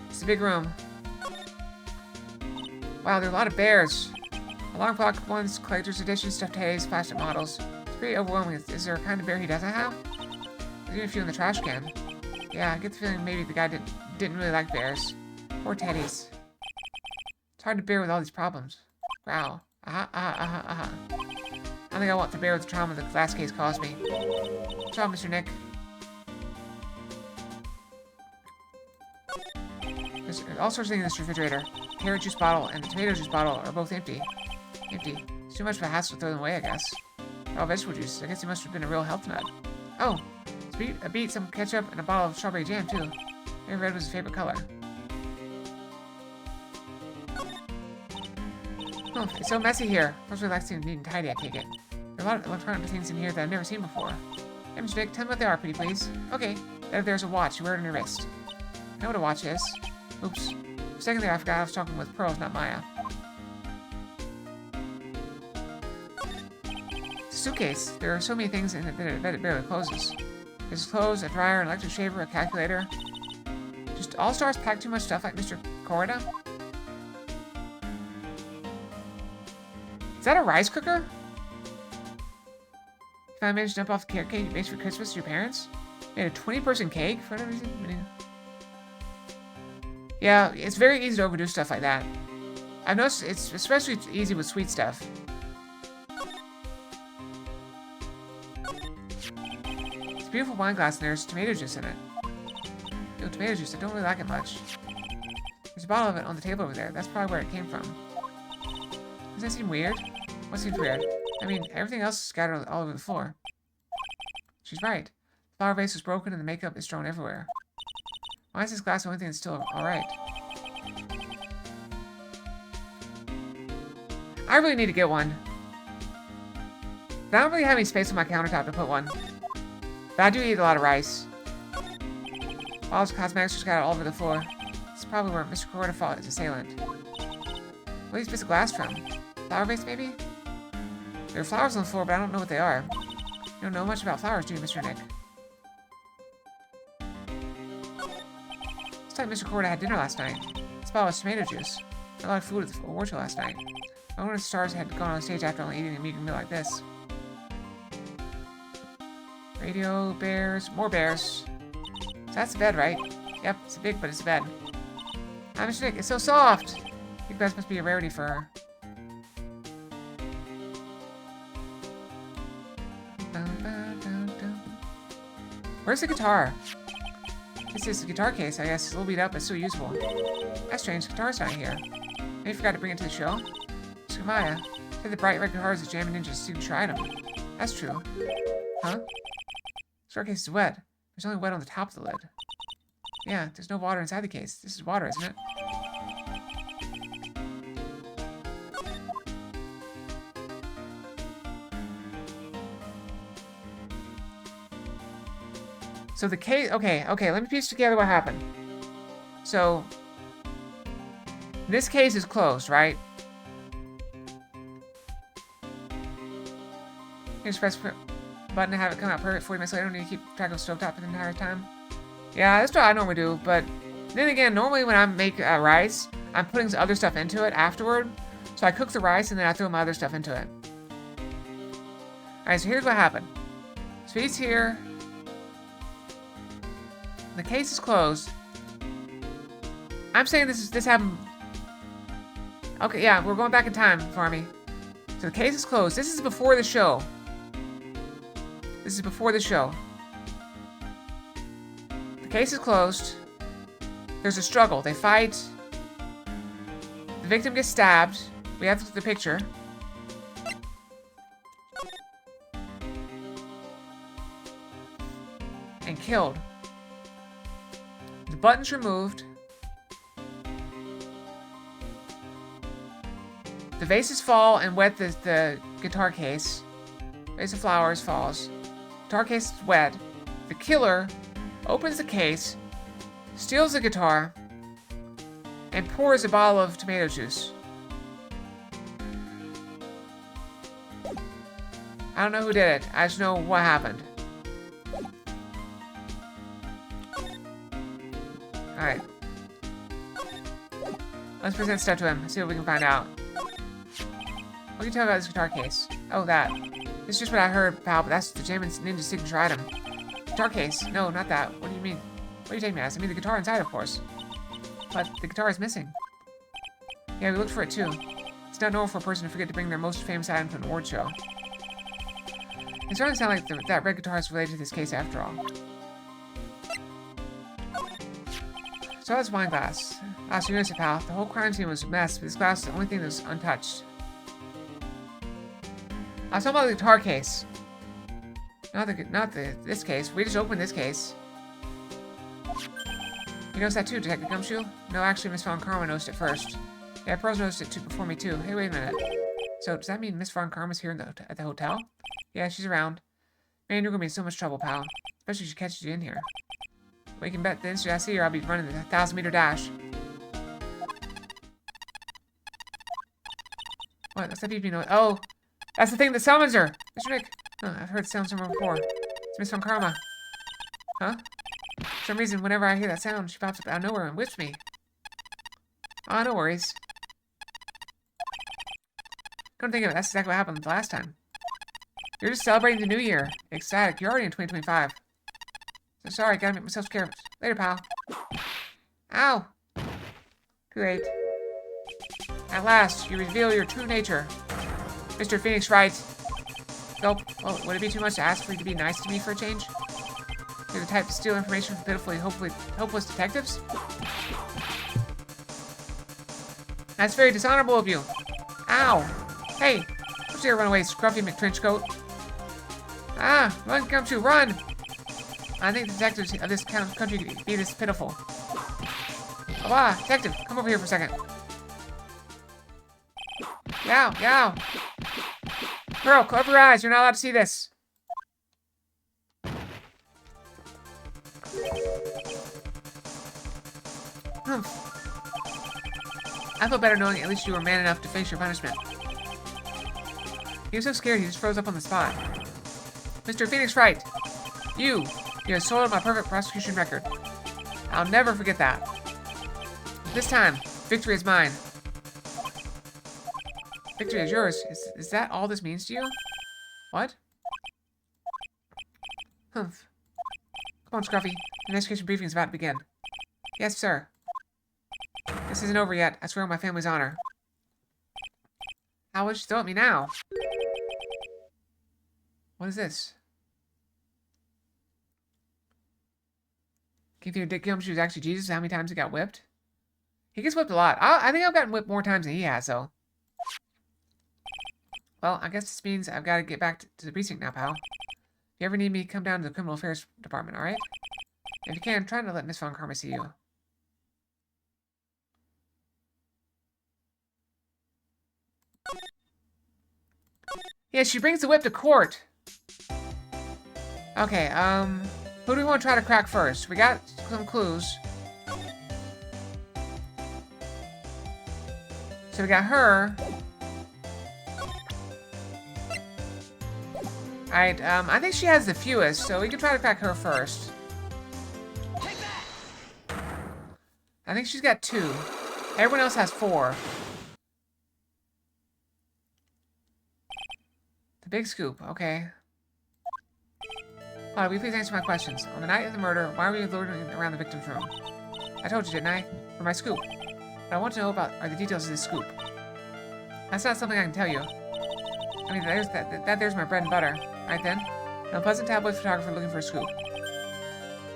It's a big room. Wow, there are a lot of bears. A long block ones, collector's edition, stuffed haze, plastic models. It's pretty overwhelming. Is there a kind of bear he doesn't have? There's even a few in the trash can. Yeah, I get the feeling maybe the guy didn't really like bears. Poor teddies. It's hard to bear with all these problems. Wow. I don't think I want to bear with the trauma the last case caused me. What's wrong, Mr. Nick? There's all sorts of things in this refrigerator. The carrot juice bottle and the tomato juice bottle are both empty. Empty. It's too much of a hassle to throw them away, I guess. All vegetable juice. I guess he must have been a real health nut. Oh, a beet, some ketchup, and a bottle of strawberry jam, too. Maybe red was his favorite color. Oh, it's so messy here. It was relaxing and neat and tidy, I take it. There are a lot of electronic things in here that I've never seen before. Hey, Mr. Nick, tell me what they are, pretty please. Okay, there's a watch. You wear it on your wrist. I know what a watch is. Oops. For a second there, I forgot I was talking with Pearls, not Maya. It's a suitcase. There are so many things in it that it barely closes. There's clothes, a dryer, an electric shaver, a calculator. Just all-stars pack too much stuff like Mr. Corda? Is that a rice cooker? You finally managed to dump off the carrot cake you made for Christmas to your parents? You made a 20-person cake for whatever reason? Yeah, it's very easy to overdo stuff like that. I've noticed it's especially easy with sweet stuff. It's a beautiful wine glass and there's tomato juice in it. Yo, tomato juice, I don't really like it much. There's a bottle of it on the table over there. That's probably where it came from. Does that seem weird? What seems weird? I mean, everything else is scattered all over the floor. She's right. The flower vase was broken and the makeup is strewn everywhere. Why is this glass the only thing that's still alright? I really need to get one. But I don't really have any space on my countertop to put one. But I do eat a lot of rice. All his cosmetics are scattered all over the floor. This is probably where Mr. Corda fought his assailant. Where these bits of glass from? Flower vase, maybe? There are flowers on the floor, but I don't know what they are. You don't know much about flowers, do you, Mr. Nick? Looks like Mr. Corda had dinner last night. This bottle was tomato juice. A lot of food at the award show last night. I wonder if stars had gone on stage after only eating a medium meal like this. Radio, bears, more bears. So that's the bed, right? Yep, it's big, but it's a bed. Hi, Mr. Nick, it's so soft! Big beds must be a rarity for her. Where's the guitar? This is the guitar case, I guess. It's a little beat up, but still usable. That's strange, the guitar's not here. Maybe you forgot to bring it to the show? Skamaya said the bright red guitar is a Jammin' Ninja's signature item. That's true. Huh? This guitar case is wet. There's only wet on the top of the lid. Yeah, there's no water inside the case. This is water, isn't it? So the case, okay, let me piece together what happened. So, this case is closed, right? Here's press button to have it come out perfect 40 minutes later. I don't need to keep track of stovetop for the entire time. Yeah, that's what I normally do, but then again, normally when I make rice, I'm putting some other stuff into it afterward. So I cook the rice and then I throw my other stuff into it. Alright, so here's what happened. Sweet's here. The case is closed. I'm saying this happened. Okay, yeah, we're going back in time, Farmy. So the case is closed. This is before the show. This is before the show. The case is closed. There's a struggle. They fight. The victim gets stabbed. We have the picture. And killed. The button's removed. The vases fall and wet the guitar case. Vase of flowers falls. Guitar case is wet. The killer opens the case, steals the guitar, and pours a bottle of tomato juice. I don't know who did it. I just know what happened. Alright. Let's present stuff to him. See what we can find out. What can you tell about this guitar case? Oh, that. This is just what I heard, pal, but that's the Jammin' Ninja signature item. Guitar case. No, not that. What do you mean? What do you take me as? I mean the guitar inside, of course. But the guitar is missing. Yeah, we looked for it too. It's not normal for a person to forget to bring their most famous item to an award show. It's starting to sound like that red guitar is related to this case after all. So that's wine glass. Ah, so you noticed it, pal. The whole crime scene was a mess, but this glass is the only thing that was untouched. I was talking about the guitar case. Not this case. We just opened this case. You noticed that too, Detective Gumshoe? No, actually, Miss Von Karma noticed it first. Yeah, Pearls noticed it too before me too. Hey, wait a minute. So, does that mean Miss Von Karma's here at the hotel? Yeah, she's around. Man, you're gonna be in so much trouble, pal. Especially if she catches you in here. Well, you can bet the instant I see her, I'll be running the 1,000-meter dash. What? That's the beeping noise. Oh! That's the thing that summons her! Mr. Nick! Oh, I've heard the sound somewhere before. It's Miss Von Karma. Huh? For some reason, whenever I hear that sound, she pops up out of nowhere and whips me. Oh, no worries. Come think of it, that's exactly what happened the last time. You're just celebrating the new year. Ecstatic. You're already in 2025. So sorry, gotta make myself scared. Later, pal. Ow! Great. At last, you reveal your true nature. Mr. Phoenix Wright. Gulp. Oh, would it be too much to ask for you to be nice to me for a change? You're the type to steal information from pitifully, hopeless detectives? That's very dishonorable of you. Ow. Hey, don't you run away, scruffy McTrenchcoat. Ah, run, Gumshoe, run! I think the detectives of this country could be this pitiful. Ah, detective, come over here for a second. Yow, yow. Girl, cover your eyes, you're not allowed to see this. I feel better knowing at least you were man enough to face your punishment. He was so scared he just froze up on the spot. Mr. Phoenix Wright, you have soiled my perfect prosecution record. I'll never forget that. This time, victory is mine. Victory is yours. Is that all this means to you? What? Humph. Come on, Scruffy. The investigation briefing is about to begin. Yes, sir. This isn't over yet. I swear on my family's honor. How would you throw at me now? What is this? Can you figure Dick Gumshoe was actually Jesus? How many times he got whipped? He gets whipped a lot. I think I've gotten whipped more times than he has, though. Well, I guess this means I've got to get back to the precinct now, pal. If you ever need me, come down to the criminal affairs department, alright? If you can, try not to let Miss Von Karma see you. Yeah, she brings the whip to court. Okay, who do we want to try to crack first? We got some clues. So we got her. Alright, I think she has the fewest, so we can try to crack her first. I think she's got 2. Everyone else has 4. The big scoop, okay. Will you please answer my questions? On the night of the murder, why were you loitering around the victim's room? I told you, didn't I? For my scoop. What I want to know about are the details of this scoop. That's not something I can tell you. I mean, there's my bread and butter. Right then? I'm a pleasant tabloid photographer looking for a scoop.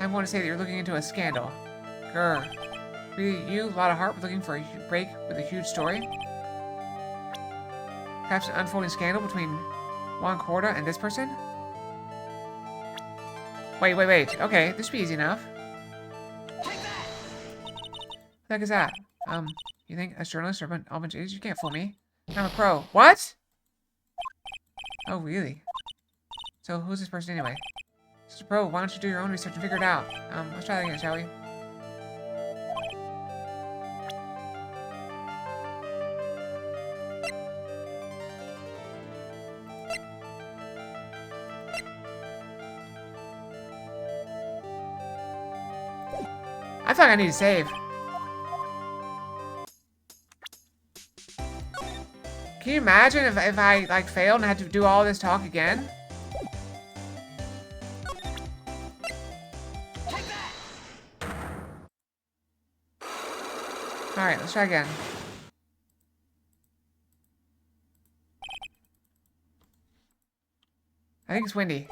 I'm going to say that you're looking into a scandal. Grr. Really, you, a lot of heart, were looking for a break with a huge story? Perhaps an unfolding scandal between Juan Corda and this person? Wait. Okay, this should be easy enough. What the heck is that? You think as journalist or all bunch of idiots? You can't fool me. I'm a pro. What? Oh, really? So, who's this person anyway? Mr. Pro, why don't you do your own research and figure it out? Let's try that again, shall we? I feel like I need to save. Can you imagine if I, like, failed and had to do all this talk again? Alright, let's try again. I think it's windy.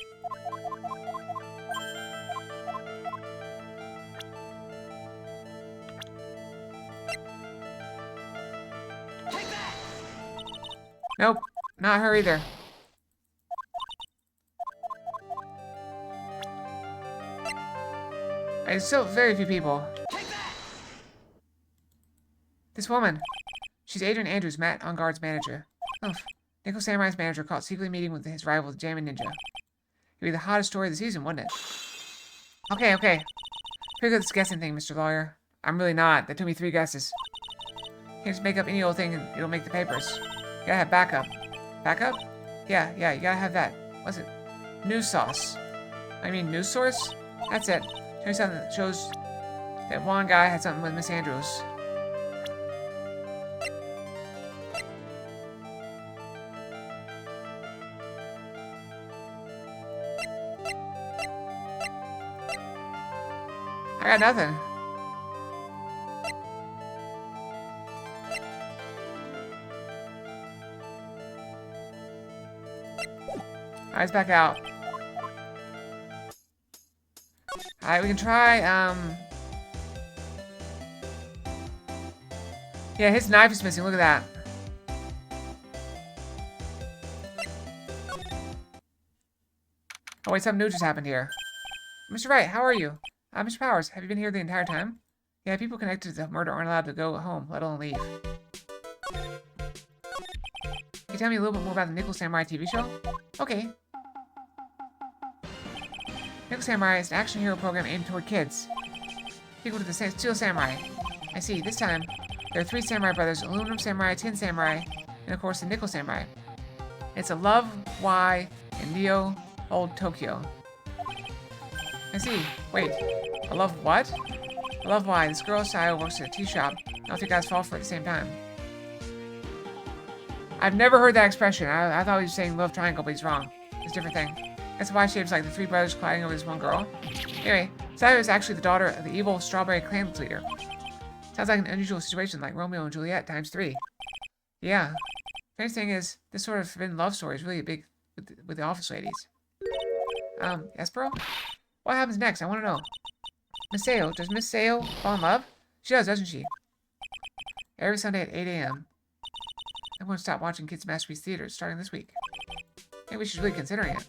Nope, not her either. It's still very few people. This woman. She's Adrian Andrews, Matt on Guard's manager. Oof. Nickel Samurai's manager caught secretly meeting with his rival, the Jammin' Ninja. It'd be the hottest story of the season, wouldn't it? Okay. Pretty good at this guessing thing, Mr. Lawyer. I'm really not. That took me 3 guesses. You can't just make up any old thing and it'll make the papers. You gotta have backup. Backup? Yeah, you gotta have that. What's it? News sauce. I mean, news source? That's it. Show me something that shows that one guy had something with Miss Andrews. I got nothing. Alright, it's back out. Alright, we can try, Yeah, his knife is missing. Look at that. Oh, wait, something new just happened here. Mr. Wright, how are you? Mr. Powers, have you been here the entire time? Yeah, people connected to the murder aren't allowed to go home, let alone leave. Can you tell me a little bit more about the Nickel Samurai TV show? Okay. Nickel Samurai is an action hero program aimed toward kids. Equal to the Steel Samurai. I see, this time, there are 3 Samurai brothers, Aluminum Samurai, Tin Samurai, and of course the Nickel Samurai. It's a Love, Y, and Neo Old Tokyo. I see. Wait. A love what? A love why. This girl, Sayo, works at a tea shop. All 3 guys fall for it at the same time. I've never heard that expression. I thought he was saying love triangle, but he's wrong. It's a different thing. That's why shapes like the 3 brothers colliding over this one girl. Anyway, Sayo is actually the daughter of the evil Strawberry Clan leader. Sounds like an unusual situation like Romeo and Juliet times 3. Yeah. Strange thing is, this sort of forbidden love story is really big with the office ladies. Yes, bro? What happens next? I want to know. Miss Sayo, does Miss Sayo fall in love? She does, doesn't she? Every Sunday at 8 a.m. I'm going to stop watching Kids Masterpiece Theaters starting this week. Maybe she's really considering it.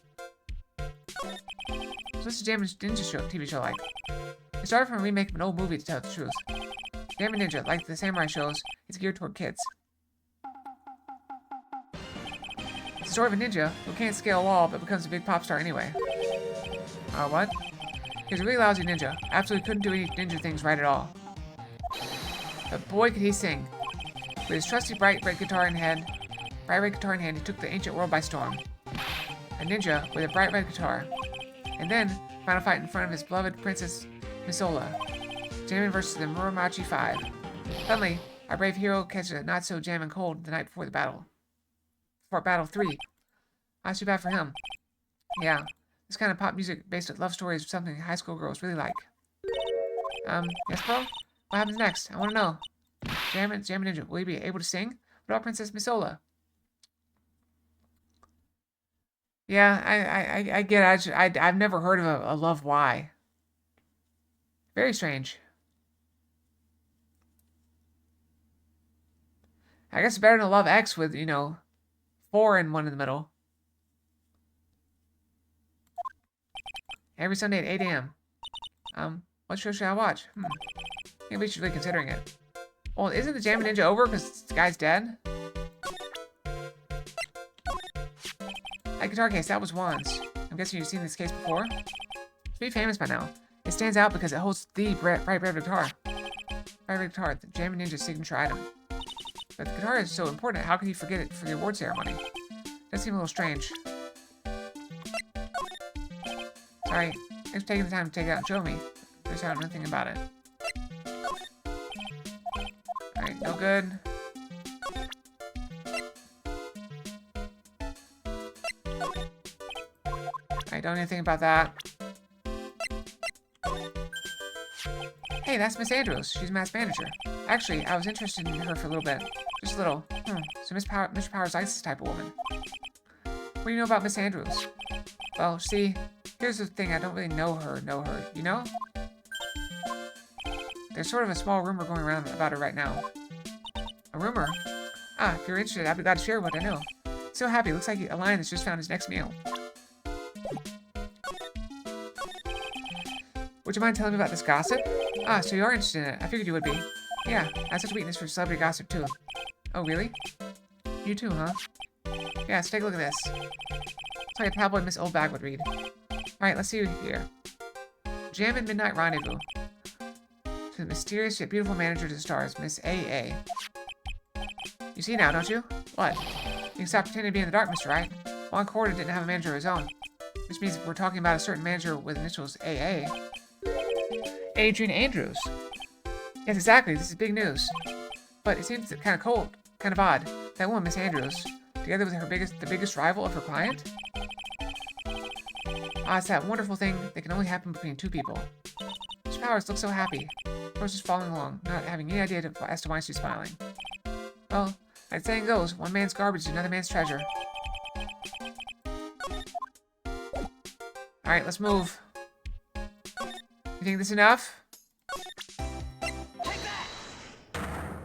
So what's the Jammin' Ninja TV show like? It started from a remake of an old movie, to tell the truth. Jammin' Ninja, like the samurai shows, is geared toward kids. It's the story of a ninja who can't scale a wall but becomes a big pop star anyway. What? He's a really lousy ninja. Absolutely couldn't do any ninja things right at all. But boy could he sing. With his trusty bright red guitar in hand, he took the ancient world by storm. A ninja with a bright red guitar. And then, final fight in front of his beloved Princess Misola. Jammin' versus the Muromachi 5. Suddenly, our brave hero catches a not-so-jammin' cold the night before the battle. Before Battle 3. That's too bad for him. Yeah, this kind of pop music based on love stories is something high school girls really like. Yes, bro? What happens next? I want to know. Jammin' Ninja, will he be able to sing? What about Princess Misola? Yeah, I get it. I've never heard of a Love Y. Very strange. I guess it's better than a Love X with, 4 and 1 in the middle. Every Sunday at 8 a.m. What show should I watch? Maybe she's really considering it. Well, isn't the Jammin' Ninja over because the guy's dead? That guitar case, that was Juan's. I'm guessing you've seen this case before? It's pretty famous by now. It stands out because it holds the bright red guitar. Bright red guitar, the Jammin' Ninja's signature item. But the guitar is so important, how could you forget it for the award ceremony? Does seem a little strange. Sorry, thanks for taking the time to take it out and show me. There's how nothing about it. Alright, no good. Alright, don't anything about that. Hey, that's Miss Andrews. She's Matt's manager. Actually, I was interested in her for a little bit. Just a little. So Mr. Powers likes this type of woman. What do you know about Miss Andrews? Well, see, here's the thing. I don't really know her, you know? There's sort of a small rumor going around about her right now. A rumor? If you're interested, I'd be glad to share what I know. So happy. Looks like a lion has just found his next meal. Would you mind telling me about this gossip? So you are interested in it. I figured you would be. Yeah, I have such a weakness for celebrity gossip, too. Oh, really? You too, huh? Yeah, let's take a look at this. It's like a tabloid Miss Oldbag would read. Alright, let's see here. Jammin' Midnight Rendezvous. To the mysterious yet beautiful manager to the stars, Miss A.A. You see now, don't you? What? You can stop pretending to be in the dark, Mr. Wright. Juan Corda didn't have a manager of his own. Which means we're talking about a certain manager with initials A.A. Adrian Andrews. Yes, exactly. This is big news. But it seems kind of cold, kind of odd. That woman, Miss Andrews, together with the biggest rival of her client? It's that wonderful thing that can only happen between 2 people. Mr. Powers looks so happy. Of course, just following along, not having any idea as to why she's smiling. Well, like the saying goes, one man's garbage is another man's treasure. Alright, let's move. You think this is enough?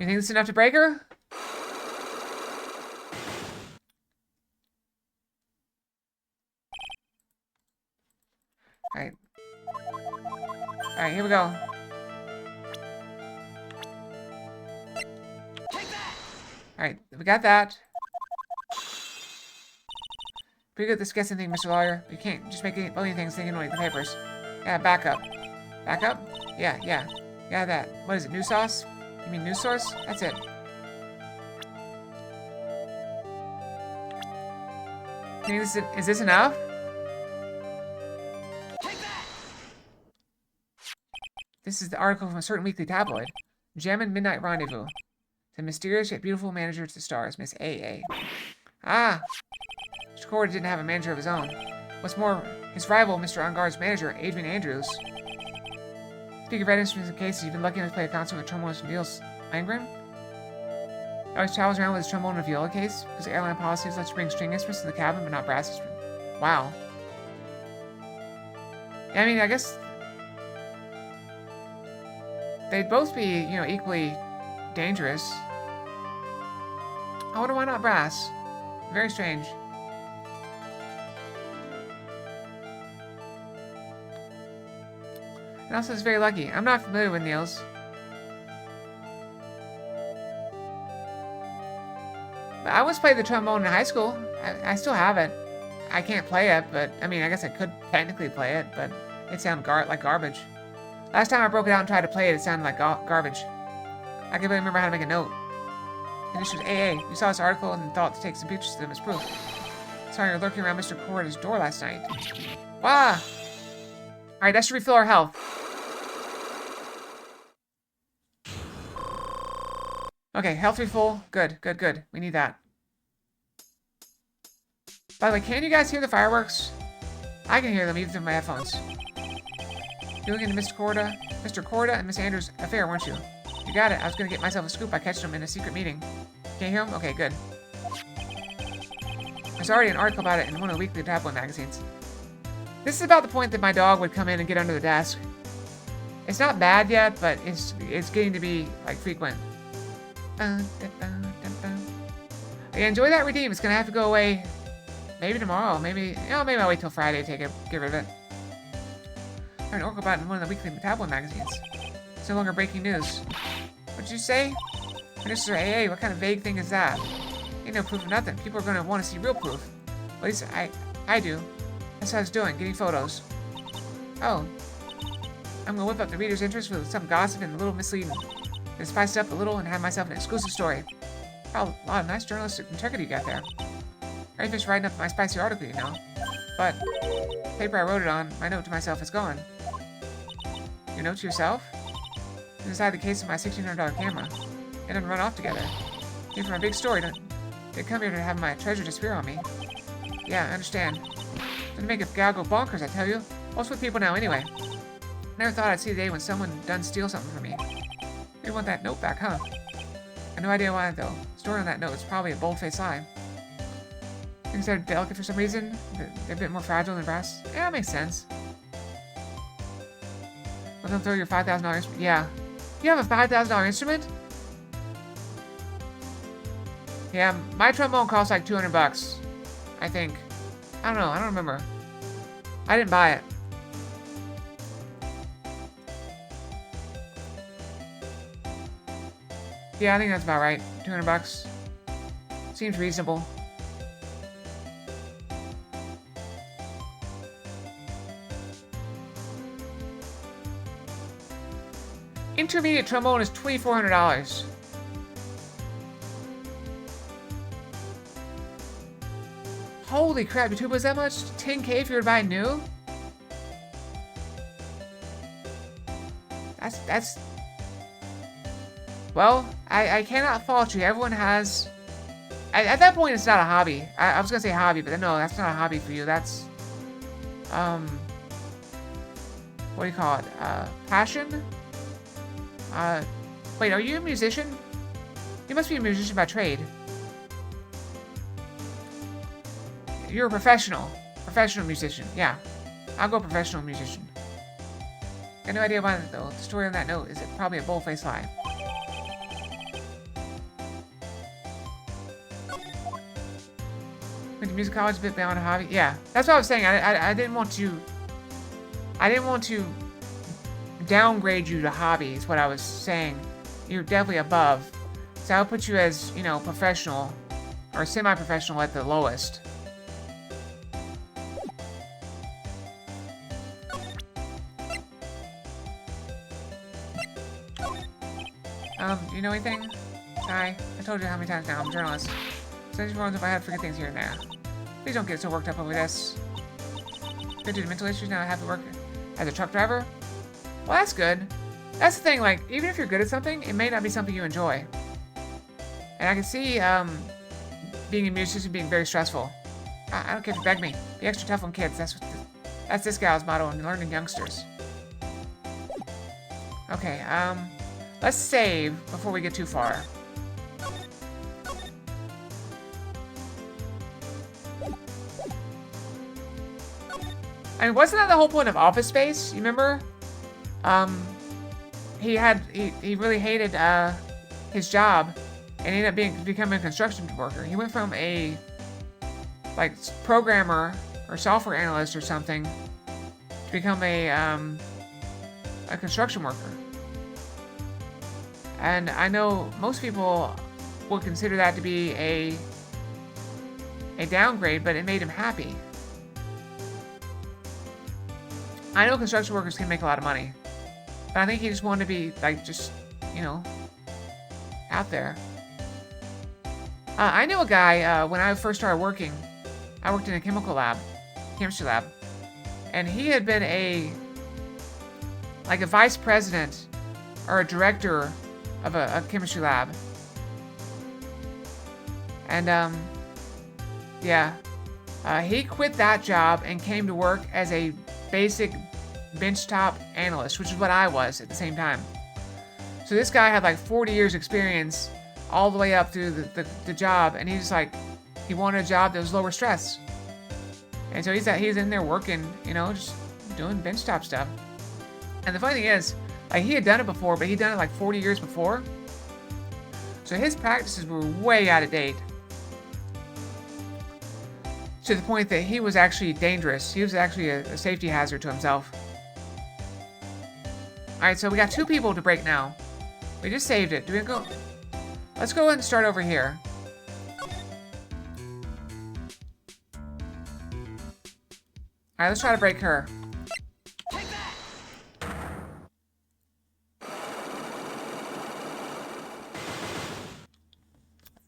You think this is enough to break her? Alright. Alright, here we go. Alright, we got that. Pretty good at this guessing thing, Mr. Lawyer. You can't just make a million things thinking only the papers. Yeah, back up. Back up? Yeah. Yeah, that. What is it, new sauce? You mean news source? That's it. Is this enough? This is the article from a certain weekly tabloid. Gem and Midnight Rendezvous. The mysterious yet beautiful manager to the stars, Miss A.A. Ah! Mr. Corda didn't have a manager of his own. What's more, his rival, Mr. Onguard's manager, Adrian Andrews. Speaking of red instruments and cases, you've been lucky enough to play a concert with trombonist Niels Langren? He always travels around with his trombone and viola case, because airline policies lets you bring string instruments in the cabin, but not brass instruments. Wow. Yeah, I mean, I guess they'd both be, you know, equally dangerous. I wonder why not brass. Very strange. And also, it's very lucky. I'm not familiar with Niels. But I once played the trombone in high school. I still have it. I can't play it, but I mean, I guess I could technically play it, but it sounded like garbage. Last time I broke it out and tried to play it, it sounded like garbage. I can barely remember how to make a note. And this was AA. You saw this article and thought to take some pictures of them as proof. Saw you were lurking around Mr. Corda's door last night. Wow! Alright, that should refill our health. Okay, health refill. Good. We need that. By the way, can you guys hear the fireworks? I can hear them even through my headphones. You're looking into Mr. Corda and Miss Andrews' affair, weren't you? You got it. I was gonna get myself a scoop by catching them in a secret meeting. Can't hear them? Okay, good. There's already an article about it in one of the weekly tabloid magazines. This is about the point that my dog would come in and get under the desk. It's not bad yet, but it's getting to be, like, frequent. Yeah, enjoy that redeem. It's gonna have to go away maybe tomorrow. Maybe I'll wait till Friday to get rid of it. I heard an article about it in one of the weekly tabloid magazines. It's no longer breaking news. What'd you say? Minister AA, what kind of vague thing is that? Ain't no proof of nothing. People are gonna want to see real proof. At least I do. That's what I was doing, getting photos. Oh. I'm gonna whip up the reader's interest with some gossip and a little misleading. Then spice it up a little and have myself an exclusive story. Wow, a lot of nice journalistic integrity you got there. I finished writing up my spicy article, you know. But the paper I wrote it on, my note to myself is gone. Your note to yourself? It's inside the case of my $1,600 camera. It didn't run off together. Came from a big story. They come here to have my treasure disappear on me. Yeah, I understand. Gonna make a gal go bonkers, I tell you. What's with people now, anyway? Never thought I'd see the day when someone done steal something from me. You want that note back, huh? I have no idea why, though. The story on that note is probably a bold-faced lie. Things that are delicate for some reason? They're a bit more fragile than brass? Yeah, that makes sense. Let them throw your $5,000 instrument? Yeah. You have a $5,000 instrument? Yeah, my trombone costs like $200, I think. I don't know, I don't remember. I didn't buy it. Yeah, I think that's about right. $200. Seems reasonable. Intermediate trombone is $2,400. Holy crap, your tuba was that much? $10K if you were to buy new? That's... Well, I cannot fault you. Everyone has... At that point, it's not a hobby. I was gonna say hobby, but no, that's not a hobby for you. That's... What do you call it? Passion? Wait, are you a musician? You must be a musician by trade. You're a professional. Professional musician, yeah. I'll go professional musician. Got no idea why, though. The story on that note is probably a bold-faced lie. Went to music college a bit beyond a hobby. Yeah, that's what I was saying. I didn't want to. I didn't want to downgrade you to hobby. Is what I was saying. You're definitely above. So I'll put you as, you know, professional or semi-professional at the lowest. You know anything? Hi. I told you how many times now. I'm a journalist. So these ones if I have forget things here and there. Please don't get so worked up over this. Good due to mental issues now I have to work as a truck driver? Well, that's good. That's the thing, like, even if you're good at something, it may not be something you enjoy. And I can see, being a musician being very stressful. I don't care if you beg me. Be extra tough on kids. That's this gal's motto in learning youngsters. Okay, let's save before we get too far. I mean, wasn't that the whole point of Office Space? You remember? He really hated, his job, and he ended up becoming a construction worker. He went from a, like, programmer or software analyst or something to become a construction worker. And I know most people would consider that to be a downgrade, but it made him happy. I know construction workers can make a lot of money, but I think he just wanted to be, like, just, you know, out there. I knew a guy, when I first started working, I worked in a chemistry lab, and he had been like a vice president or a director of a chemistry lab. And, yeah, he quit that job and came to work as a basic benchtop analyst, which is what I was at the same time. So this guy had like 40 years experience all the way up through the job, and he's like, he wanted a job that was lower stress. And so he's in there working, you know, just doing benchtop stuff. And the funny thing is, like, he had done it before, but he'd done it like 40 years before. So his practices were way out of date. To the point that he was actually dangerous. He was actually a safety hazard to himself. Alright, so we got 2 people to break now. We just saved it. Do we go? Let's go ahead and start over here. Alright, let's try to break her.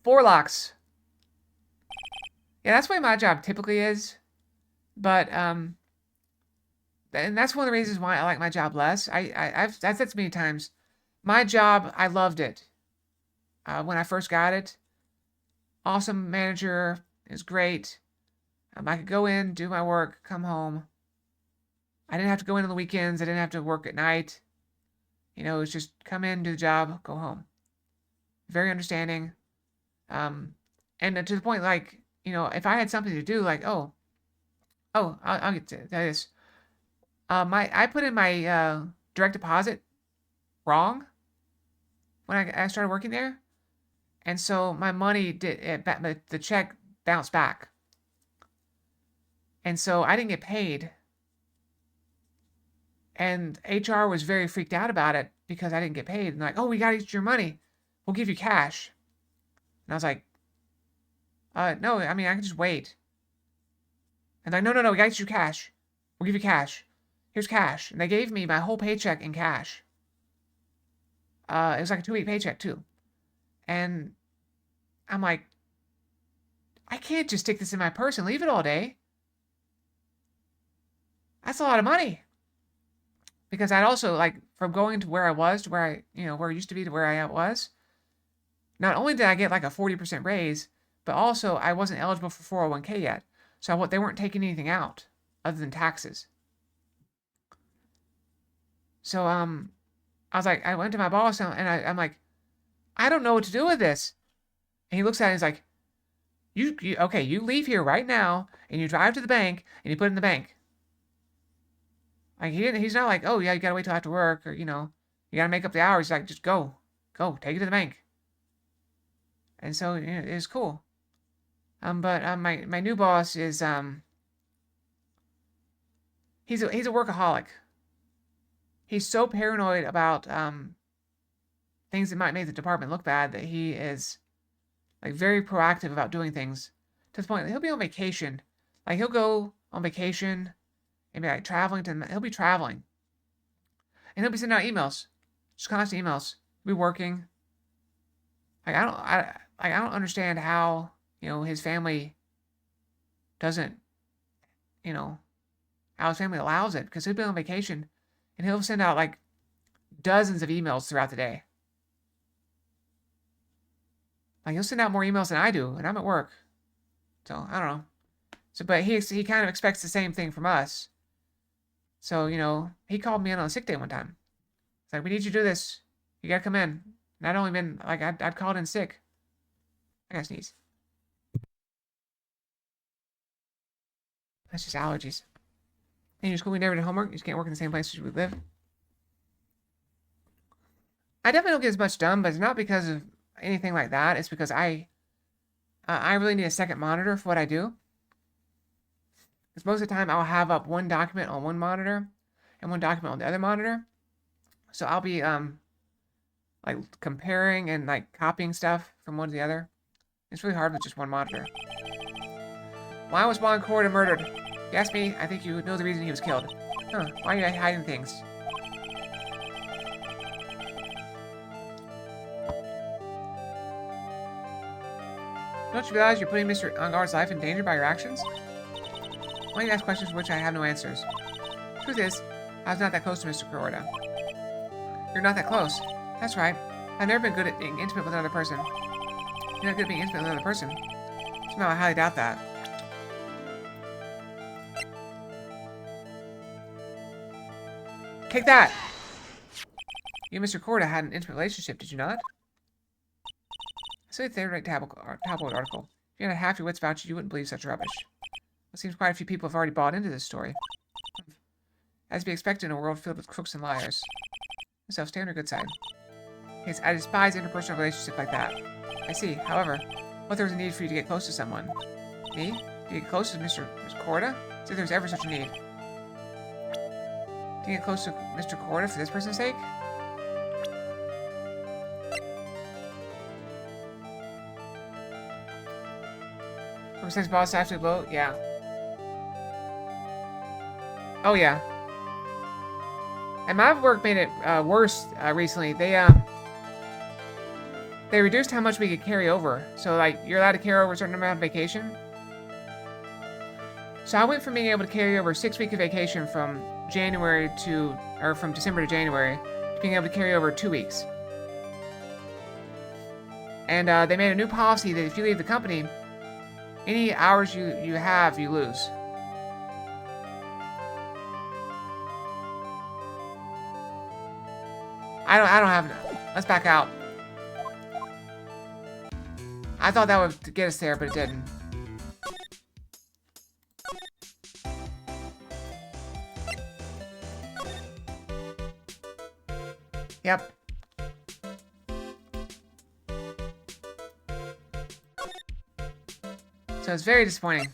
Four locks. Yeah, that's the way my job typically is. But, and that's one of the reasons why I like my job less. I've said this many times. My job, I loved it. When I first got it. Awesome manager. It was great. I could go in, do my work, come home. I didn't have to go in on the weekends. I didn't have to work at night. You know, it was just come in, do the job, go home. Very understanding. And to the point, like, you know, if I had something to do, like, I'll get to this. I put in my direct deposit wrong when I started working there, and so my money the check bounced back, and so I didn't get paid. And HR was very freaked out about it because I didn't get paid. And like, oh, we got to get your money. We'll give you cash. And I was like, no, I mean, I can just wait. And like, no, we got to get you cash. We'll give you cash. Here's cash. And they gave me my whole paycheck in cash. It was like a 2-week paycheck, too. And I'm like, I can't just stick this in my purse and leave it all day. That's a lot of money. Because I'd also, like, from going to where I was to where where I used to be to where I was, not only did I get like a 40% raise, but also I wasn't eligible for 401k yet. So they weren't taking anything out other than taxes. So, I was like, I went to my boss and I'm like, I don't know what to do with this. And he looks at it and he's like, okay, you leave here right now and you drive to the bank and you put it in the bank. Like, he's not like, oh, yeah, you gotta wait till after work, or, you gotta make up the hours. He's like, just go, take it to the bank. And so, it was cool. But my new boss is he's a workaholic. He's so paranoid about things that might make the department look bad that he is like very proactive about doing things to the point that he'll be on vacation. Like he'll go on vacation and be like traveling to. He'll be traveling, and he'll be sending out emails, just constant emails. He'll be working. Like I don't understand how his family doesn't how his family allows it, because he'll be on vacation and he'll send out like dozens of emails throughout the day. Like he'll send out more emails than I do, and I'm at work. So I don't know. So, but he kind of expects the same thing from us. So he called me in on a sick day one time. It's like, we need you to do this. You gotta come in. And I'd only been like I'd called in sick. I gotta sneeze. That's just allergies. In your school, we never did homework. You just can't work in the same place as we live. I definitely don't get as much done, but it's not because of anything like that. It's because I really need a second monitor for what I do. Because most of the time I'll have up one document on one monitor and one document on the other monitor. So I'll be like comparing and like copying stuff from one to the other. It's really hard with just one monitor. Why was Bon Corda murdered? If you ask me, I think you know the reason he was killed. Huh, why are you hiding things? Don't you realize you're putting Mr. Unguard's life in danger by your actions? Why do you ask questions for which I have no answers? Truth is, I was not that close to Mr. Corda. You're not that close. That's right. I've never been good at being intimate with another person. You're not good at being intimate with another person. Somehow I highly doubt that. Take that! You and Mr. Corda had an intimate relationship, did you not? I saw the third rate tabloid article. If you had half your wits about you, you wouldn't believe such rubbish. It seems quite a few people have already bought into this story. As to be expected in a world filled with crooks and liars. So stay on your good side. Yes, I despise interpersonal relationships like that. I see. However, what there was a need for you to get close to someone. Me? To get close to Mr. Corda? As if there was ever such a need. To get close to Mr. Corda for this person's sake? Since boss absolutely low? Yeah. Oh yeah. And my work made it worse recently. They reduced how much we could carry over. So like you're allowed to carry over a certain amount of vacation. So I went from being able to carry over 6 weeks of vacation from from December to January to being able to carry over 2 weeks. And they made a new policy that if you leave the company, any hours you have, you lose. I don't have. Let's back out. I thought that would get us there, but it didn't. Yep. So it's very disappointing.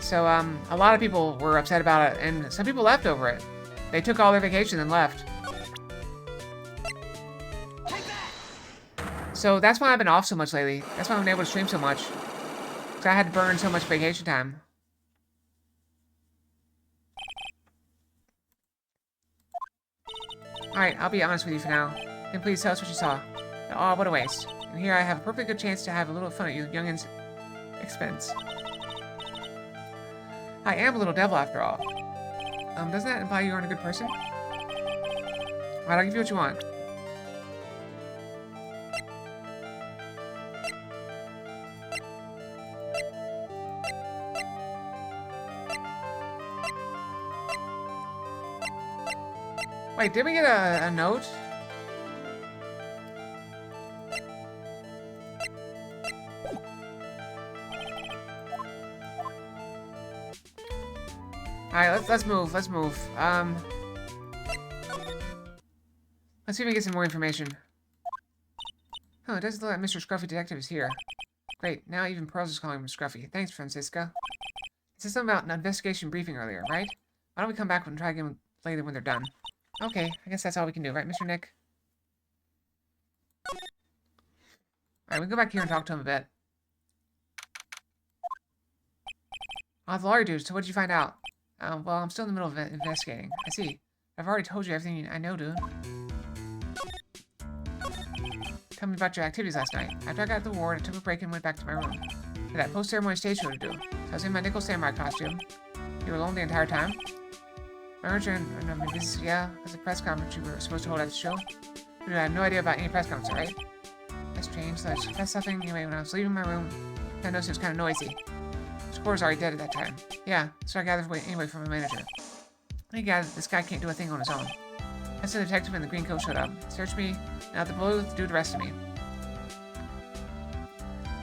So, a lot of people were upset about it, and some people left over it. They took all their vacation and left. So that's why I've been off so much lately. That's why I've been able to stream so much. Because I had to burn so much vacation time. Alright, I'll be honest with you for now. Then please tell us what you saw. Oh, what a waste. And here I have a perfectly good chance to have a little fun at you youngins' expense. I am a little devil after all. Doesn't that imply you aren't a good person? Alright, I'll give you what you want. Wait, did we get a note? Alright, let's move. Let's see if we can get some more information. Oh, it doesn't look like Mr. Scruffy Detective is here. Great, now even Pearls is calling him Scruffy. Thanks, Francisca. It said something about an investigation briefing earlier, right? Why don't we come back and try again later when they're done? Okay, I guess that's all we can do, right, Mr. Nick? Alright, we can go back here and talk to him a bit. Oh, the lawyer dude, so what did you find out? Well, I'm still in the middle of investigating. I see. I've already told you everything I know, dude. Tell me about your activities last night. After I got the ward, I took a break and went back to my room. I had that post-ceremony stage show to do. So I was in my nickel samurai costume. You were alone the entire time? My furniture and I mean, this, yeah, was a press conference you were supposed to hold at the show. Dude, I had no idea about any press conference, right? That's strange. So I just confessed something. Anyway, when I was leaving my room, I noticed it was kind of noisy. Score was already dead at that time. Yeah, so I gathered anyway from my manager. I gathered this guy can't do a thing on his own. That's the detective in the green coat showed up. He searched me, and out the blue, the dude arrested me.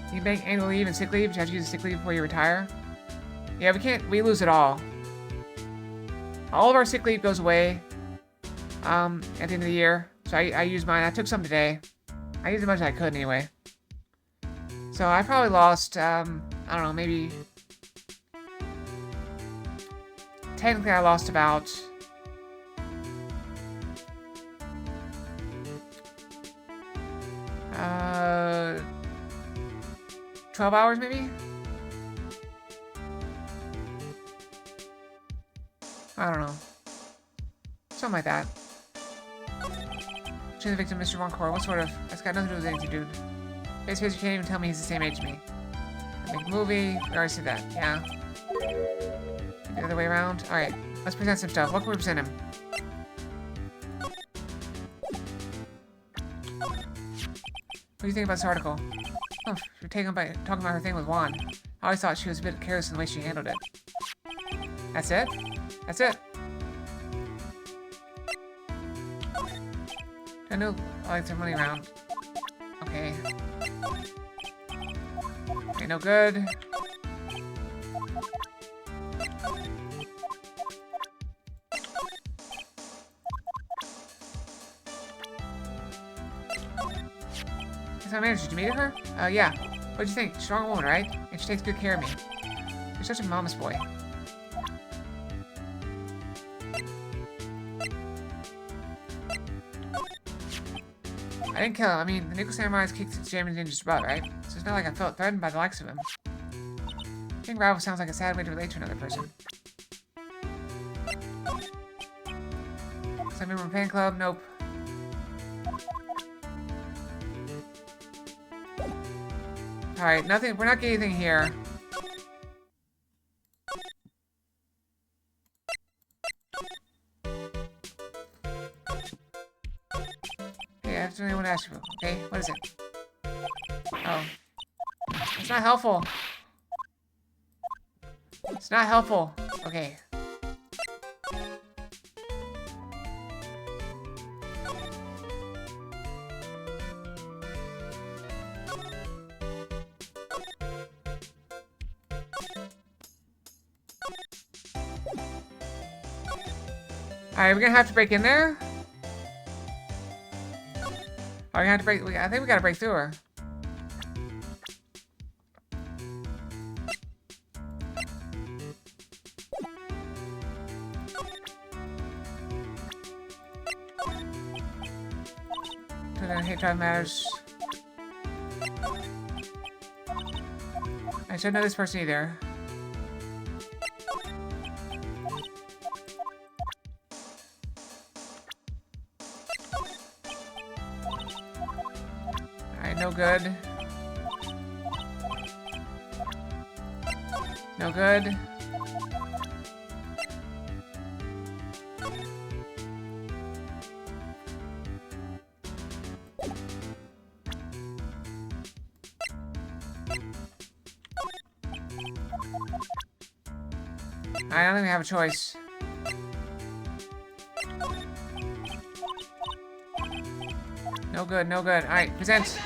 You can bank annual leave and sick leave, but you have to use the sick leave before you retire. Yeah, we lose it all. All of our sick leave goes away at the end of the year. So I used mine. I took some today. I used as much as I could anyway. So I probably lost, I don't know, maybe... Technically I lost about... 12 hours maybe? I don't know. Something like that. Choose the victim, Mr. Roncourt. What sort of... That's got nothing to do with anything, dude. Face you can't even tell me he's the same age as me. Make a movie. We already said that. Yeah. The other way around. Alright. Let's present some stuff. What can we present him? What do you think about this article? Oh, you're talking about her thing with Juan. I always thought she was a bit careless in the way she handled it. That's it? That's it. I know I like to money around. Okay. Okay, no good. That's my manager. Did you meet her? Yeah. What'd you think? Strong woman, right? And she takes good care of me. You're such a mama's boy. I didn't kill him. I mean, the Nickel Samurai's kicked Jamin Ninja's butt, right? So it's not like I felt threatened by the likes of him. Being rival sounds like a sad way to relate to another person. Some member of fan club? Nope. Alright, nothing. We're not getting anything here. Okay, I have something I want to ask you. Okay, what is it? Oh. It's not helpful. It's not helpful. Okay. Alright, we're gonna have to break in there. Oh, we have to break. I think we gotta break through her. I hate drive matters. I shouldn't know this person either. Alright, no good. No good. I don't think we have a choice. No good, no good. Alright, present.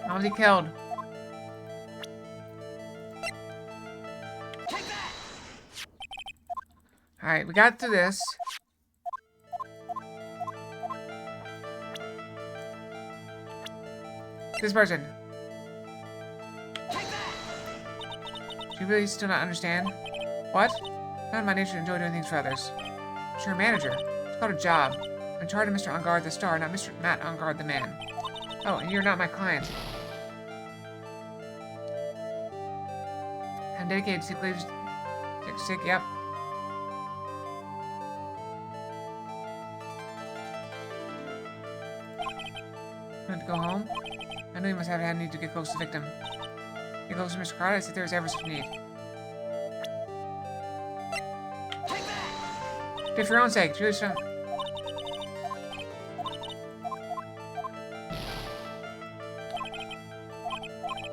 How was he killed? Alright, we got through this. This person. Do you really still not understand? What? Not in my nature to enjoy doing things for others. But you're a manager. It's called a job. I'm in charge of Mr. Engard the star, not Mr. Matt Engard the man. Oh, and you're not my client. I'm dedicated to sick leaves. Sick, yep. Want to go home? I knew you must have had a need to get close to the victim. Get close to Mr. Carter, I said there was ever such need. Do it for your own sake, really strong.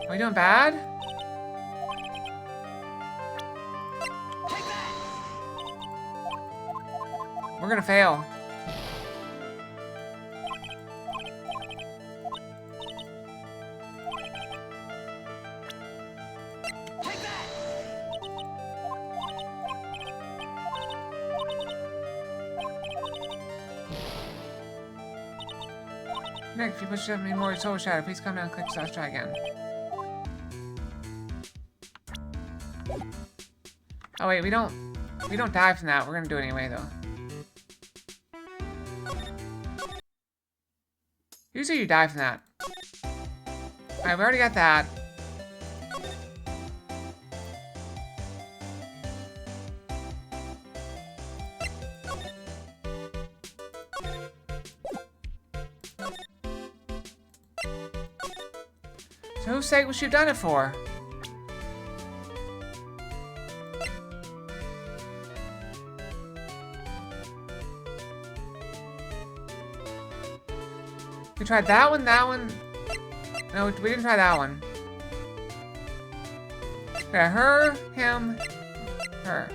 Are we doing bad? We're gonna fail. Nick, if you push me more soul shadow, please come down and click so let's try again. Oh wait, we don't die from that. We're gonna do it anyway though. Usually you die from that. Alright, we already got that. So whose sake would you have done it for? We tried that one, that one. No, we didn't try that one. Okay, her, him, her.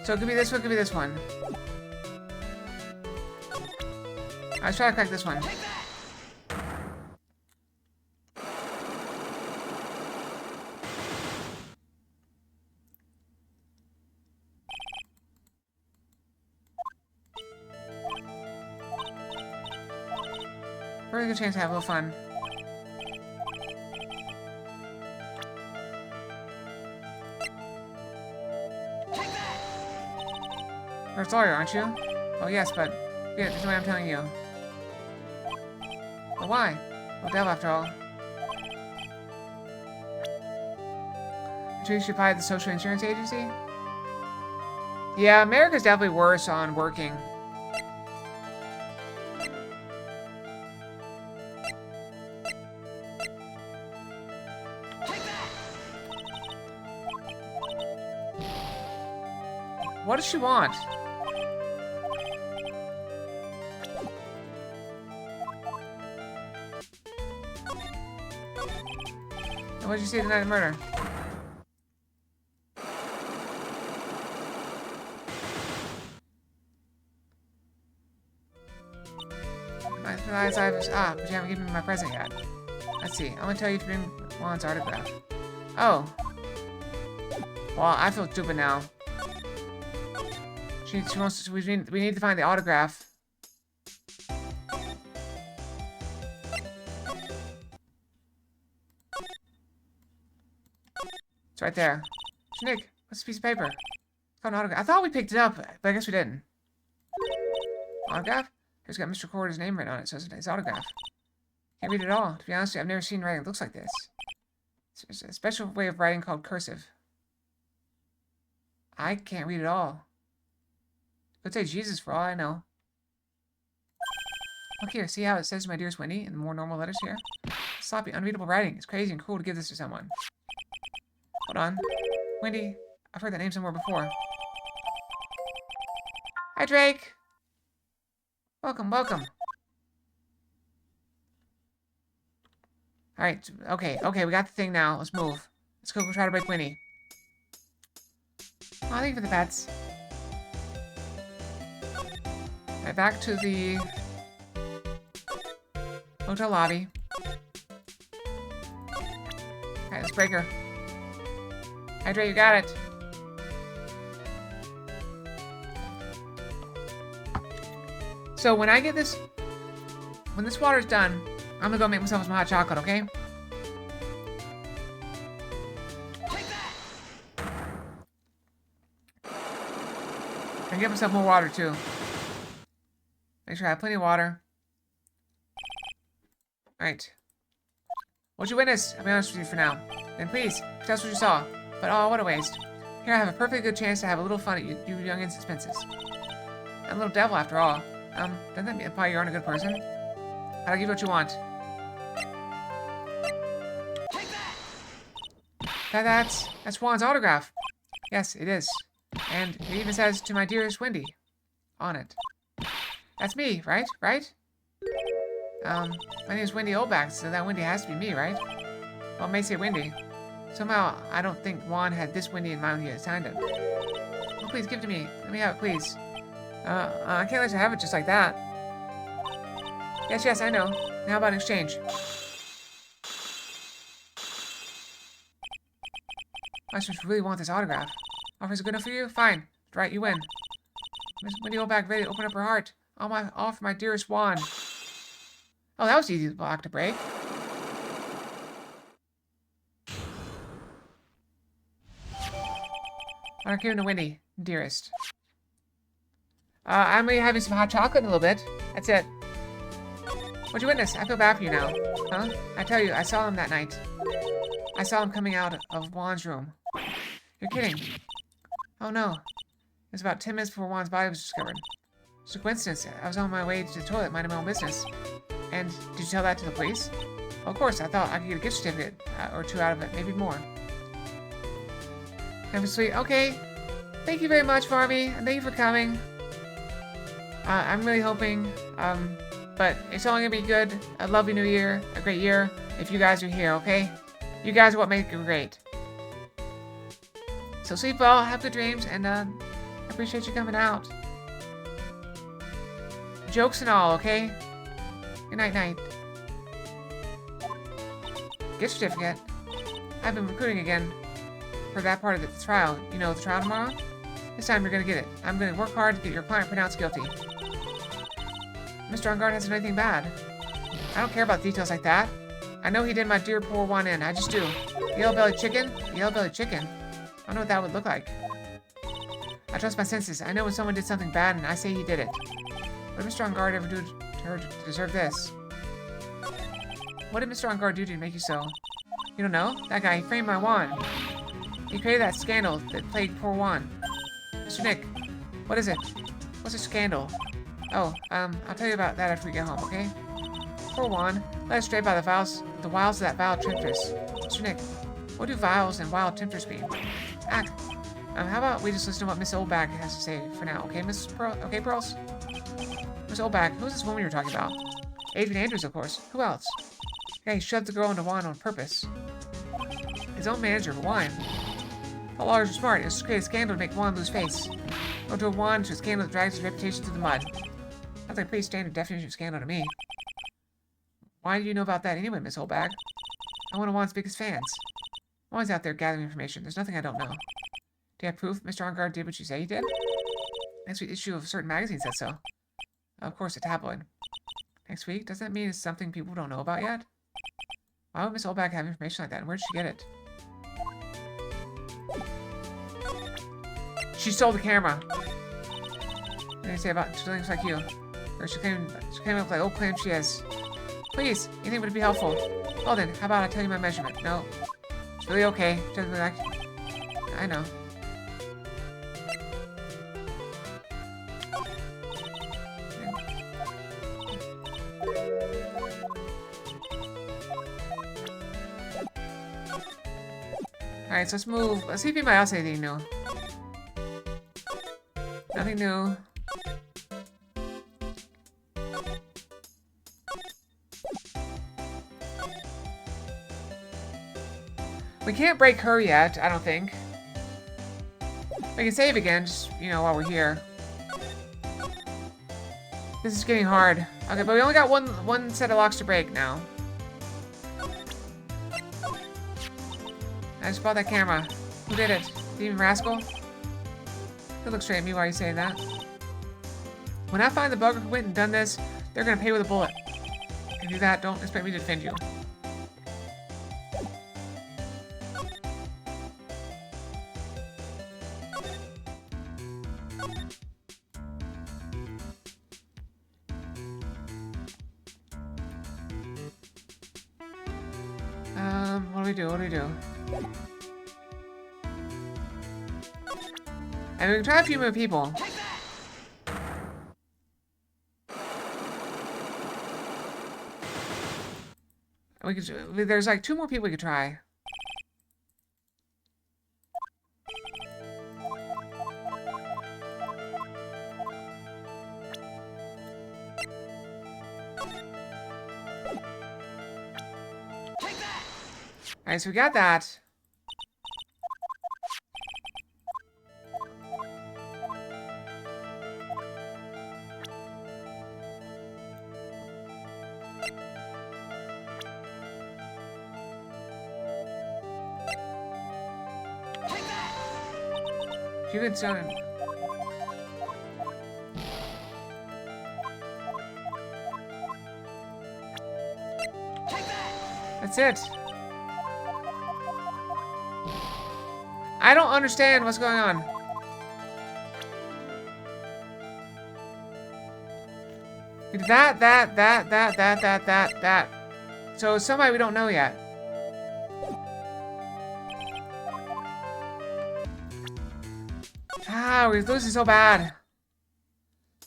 So it could be this one, it could be this one. Let's try to crack this one. Really good chance to have a little fun. You're a lawyer, aren't you? Oh yes, but yeah, that's the way I'm telling you. But why? Well, devil after all. You should apply at the Social Insurance Agency? Yeah, America's definitely worse on working. What does she want? What did you see tonight of murder? But you haven't given me my present yet. Let's see. I'm gonna tell you to bring Juan's autograph. Oh. Well, I feel stupid now. She wants to, we need to find the autograph. It's right there. Nick, what's this piece of paper? It's got an autograph. I thought we picked it up, but I guess we didn't. Autograph? It's got Mr. Corder's name written on it, so it's his autograph. Can't read it all. To be honest with you, I've never seen writing that looks like this. It's a special way of writing called cursive. I can't read it all. Could say Jesus for all I know. Look here, see how it says my dearest Wendy in the more normal letters here? Sloppy, unreadable writing. It's crazy and cruel to give this to someone. Hold on. Wendy, I've heard that name somewhere before. Hi, Drake! Welcome, welcome. Alright, okay, we got the thing now. Let's move. Let's go try to break Winnie. Oh, thank you for the pets. Alright, back to the... Hotel lobby. Alright, let's break her. Hydrate, you got it. So when I get this... When this water's done, I'm gonna go make myself some hot chocolate, okay? And get myself more water, too. Make sure I have plenty of water. Alright. What'd you witness? I'll be honest with you for now. Then please, tell us what you saw. But oh, what a waste. Here I have a perfectly good chance to have a little fun at you youngins' expenses. I'm a little devil after all. Doesn't that imply you aren't a good person? I'll give you what you want. That's Juan's autograph. Yes, it is. And it even says, "To my dearest Wendy," on it. That's me, right? Right? My name is Wendy Oldback, so that Wendy has to be me, right? Well, it may say Wendy. Somehow, I don't think Juan had this Wendy in mind when he signed it. Oh, please, give it to me. Let me have it, please. I can't let you have it just like that. Yes, I know. Now how about an exchange? I just really want this autograph. Offers good enough for you? Fine. Right, you win. Miss Wendy Oldback ready to open up her heart. All for my dearest Juan. Oh, that was easy block to break. I'm giving to Wendy, dearest. I'm really having some hot chocolate in a little bit. That's it. What'd you witness? I feel bad for you now. Huh? I tell you, I saw him that night. I saw him coming out of Juan's room. You're kidding. Oh no. It was about 10 minutes before Juan's body was discovered. It's a coincidence. I was on my way to the toilet, minding my own business. And did you tell that to the police? Well, of course, I thought I could get a gift certificate or two out of it, maybe more. That was sweet. Okay. Thank you very much, Farmy, and thank you for coming. I'm really hoping, but it's only gonna be good. A lovely new year, a great year, if you guys are here, okay? You guys are what make it great. So sleep well, have good dreams, and I appreciate you coming out. Jokes and all, okay? Good night. Gift certificate. I've been recruiting again for that part of the trial. You know, the trial tomorrow? This time you're gonna get it. I'm gonna work hard to get your client pronounced guilty. Mr. Ungard hasn't done anything bad. I don't care about details like that. I know he did my dear poor Juan in. I just do. Yellow-bellied chicken? Yellow-bellied chicken? I don't know what that would look like. I trust my senses. I know when someone did something bad and I say he did it. What did Mr. Ungard ever do to her to deserve this? What did Mr. Ungard do to make you so? You don't know? That guy, he framed my Juan. He created that scandal that plagued poor Juan. Mr. Nick, what is it? What's a scandal? Oh, I'll tell you about that after we get home, okay? Poor Juan, led astray by the wiles of that vile temptress. Mr. Nick, what do vials and wild temptress mean? How about we just listen to what Miss Oldback has to say for now, okay, Miss Pearl? Okay, Pearls? Miss Oldback, who's this woman you were talking about? Adrian Andrews, of course. Who else? Yeah, he shoved the girl into Juan on purpose. His own manager for wine. The lawyers were smart. It was to create a scandal to make Juan lose face. Or to Juan to a scandal that drags his reputation through the mud. That's like a pretty standard definition of scandal to me. Why do you know about that anyway, Miss Oldback? I'm one of Juan's biggest fans. I'm always out there gathering information. There's nothing I don't know. Do you have proof Mr. Ungard did what you say he did? Next week's issue of a certain magazine says so. Of course, a tabloid. Next week? Doesn't that mean it's something people don't know about yet? Why would Miss Oldback have information like that, and where did she get it? She stole the camera. What did I say about things like you? Or she came up like old claim she has. Please, anything would be helpful. Well then, how about I tell you my measurement? No. It's really okay. Doesn't like... I know. Alright, so let's move. Let's see if anybody else has anything new. Nothing new. We can't break her yet, I don't think. We can save again, just, you know, while we're here. This is getting hard. Okay, but we only got one set of locks to break now. I just bought that camera. Who did it? Demon Rascal? Don't look straight at me while you say that. When I find the bugger who went and done this, they're gonna pay with a bullet. If you do that, don't expect me to defend you. What do we do? What do we do? And we can try a few more people. We could. There's like 2 more people we could try. Alright, so we got that. You can stone him. That's it. I don't understand what's going on. That. So somebody we don't know yet. Ah, we're losing so bad.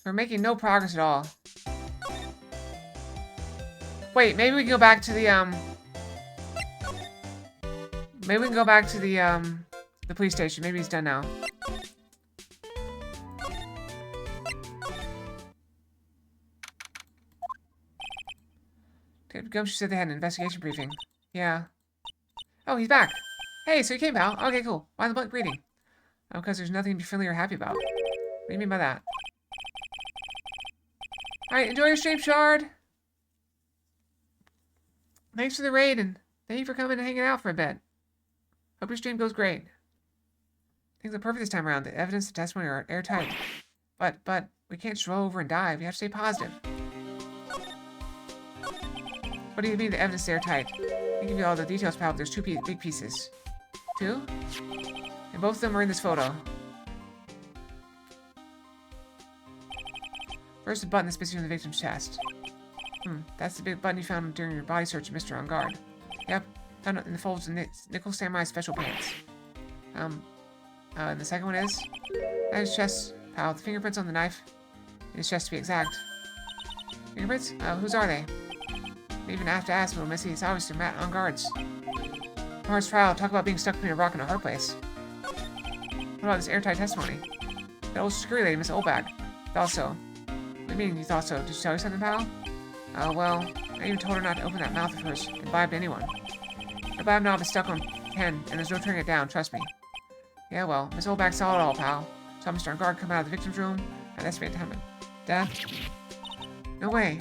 We're making no progress at all. Wait, maybe we can go back to the, maybe we can go back to the police station. Maybe he's done now. Gumshoe said they had an investigation briefing. Yeah. Oh, he's back. Hey, so you came, pal. Okay, cool. Why the blunt greeting? Oh, because there's nothing to be friendly or happy about. What do you mean by that? Alright, enjoy your stream, Shard. Thanks for the raid, and thank you for coming and hanging out for a bit. Hope your stream goes great. Things are perfect this time around. The evidence and testimony are airtight. But, we can't just roll over and dive. We have to stay positive. What do you mean the evidence is airtight? I'll give you all the details, pal, but there's 2 big pieces. 2? And both of them are in this photo. First, the button that's missing from the victim's chest. That's the big button you found during your body search of Mr. On Guard. Yep, found it in the folds of Nickel Samurai special pants. And the second one is... That is chest, pal. The fingerprints on the knife in his chest to be exact. Fingerprints? Whose are they? Even after ask, little missy, it's obviously Matt On Guard's. Mars trial, talk about being stuck between a rock and a hard place. What about this airtight testimony? That old security lady, Miss Olbag. Thought so. What do you mean you thought so? Did she tell you something, pal? Oh, well, I even told her not to open that mouth of hers and vibe to anyone. The vibe knob is stuck on 10, and there's no turning it down, trust me. Yeah, well, Miss Olbag saw it all, pal. Saw Mr. On Guard come out of the victim's room, and that's fantastic. Death? No way.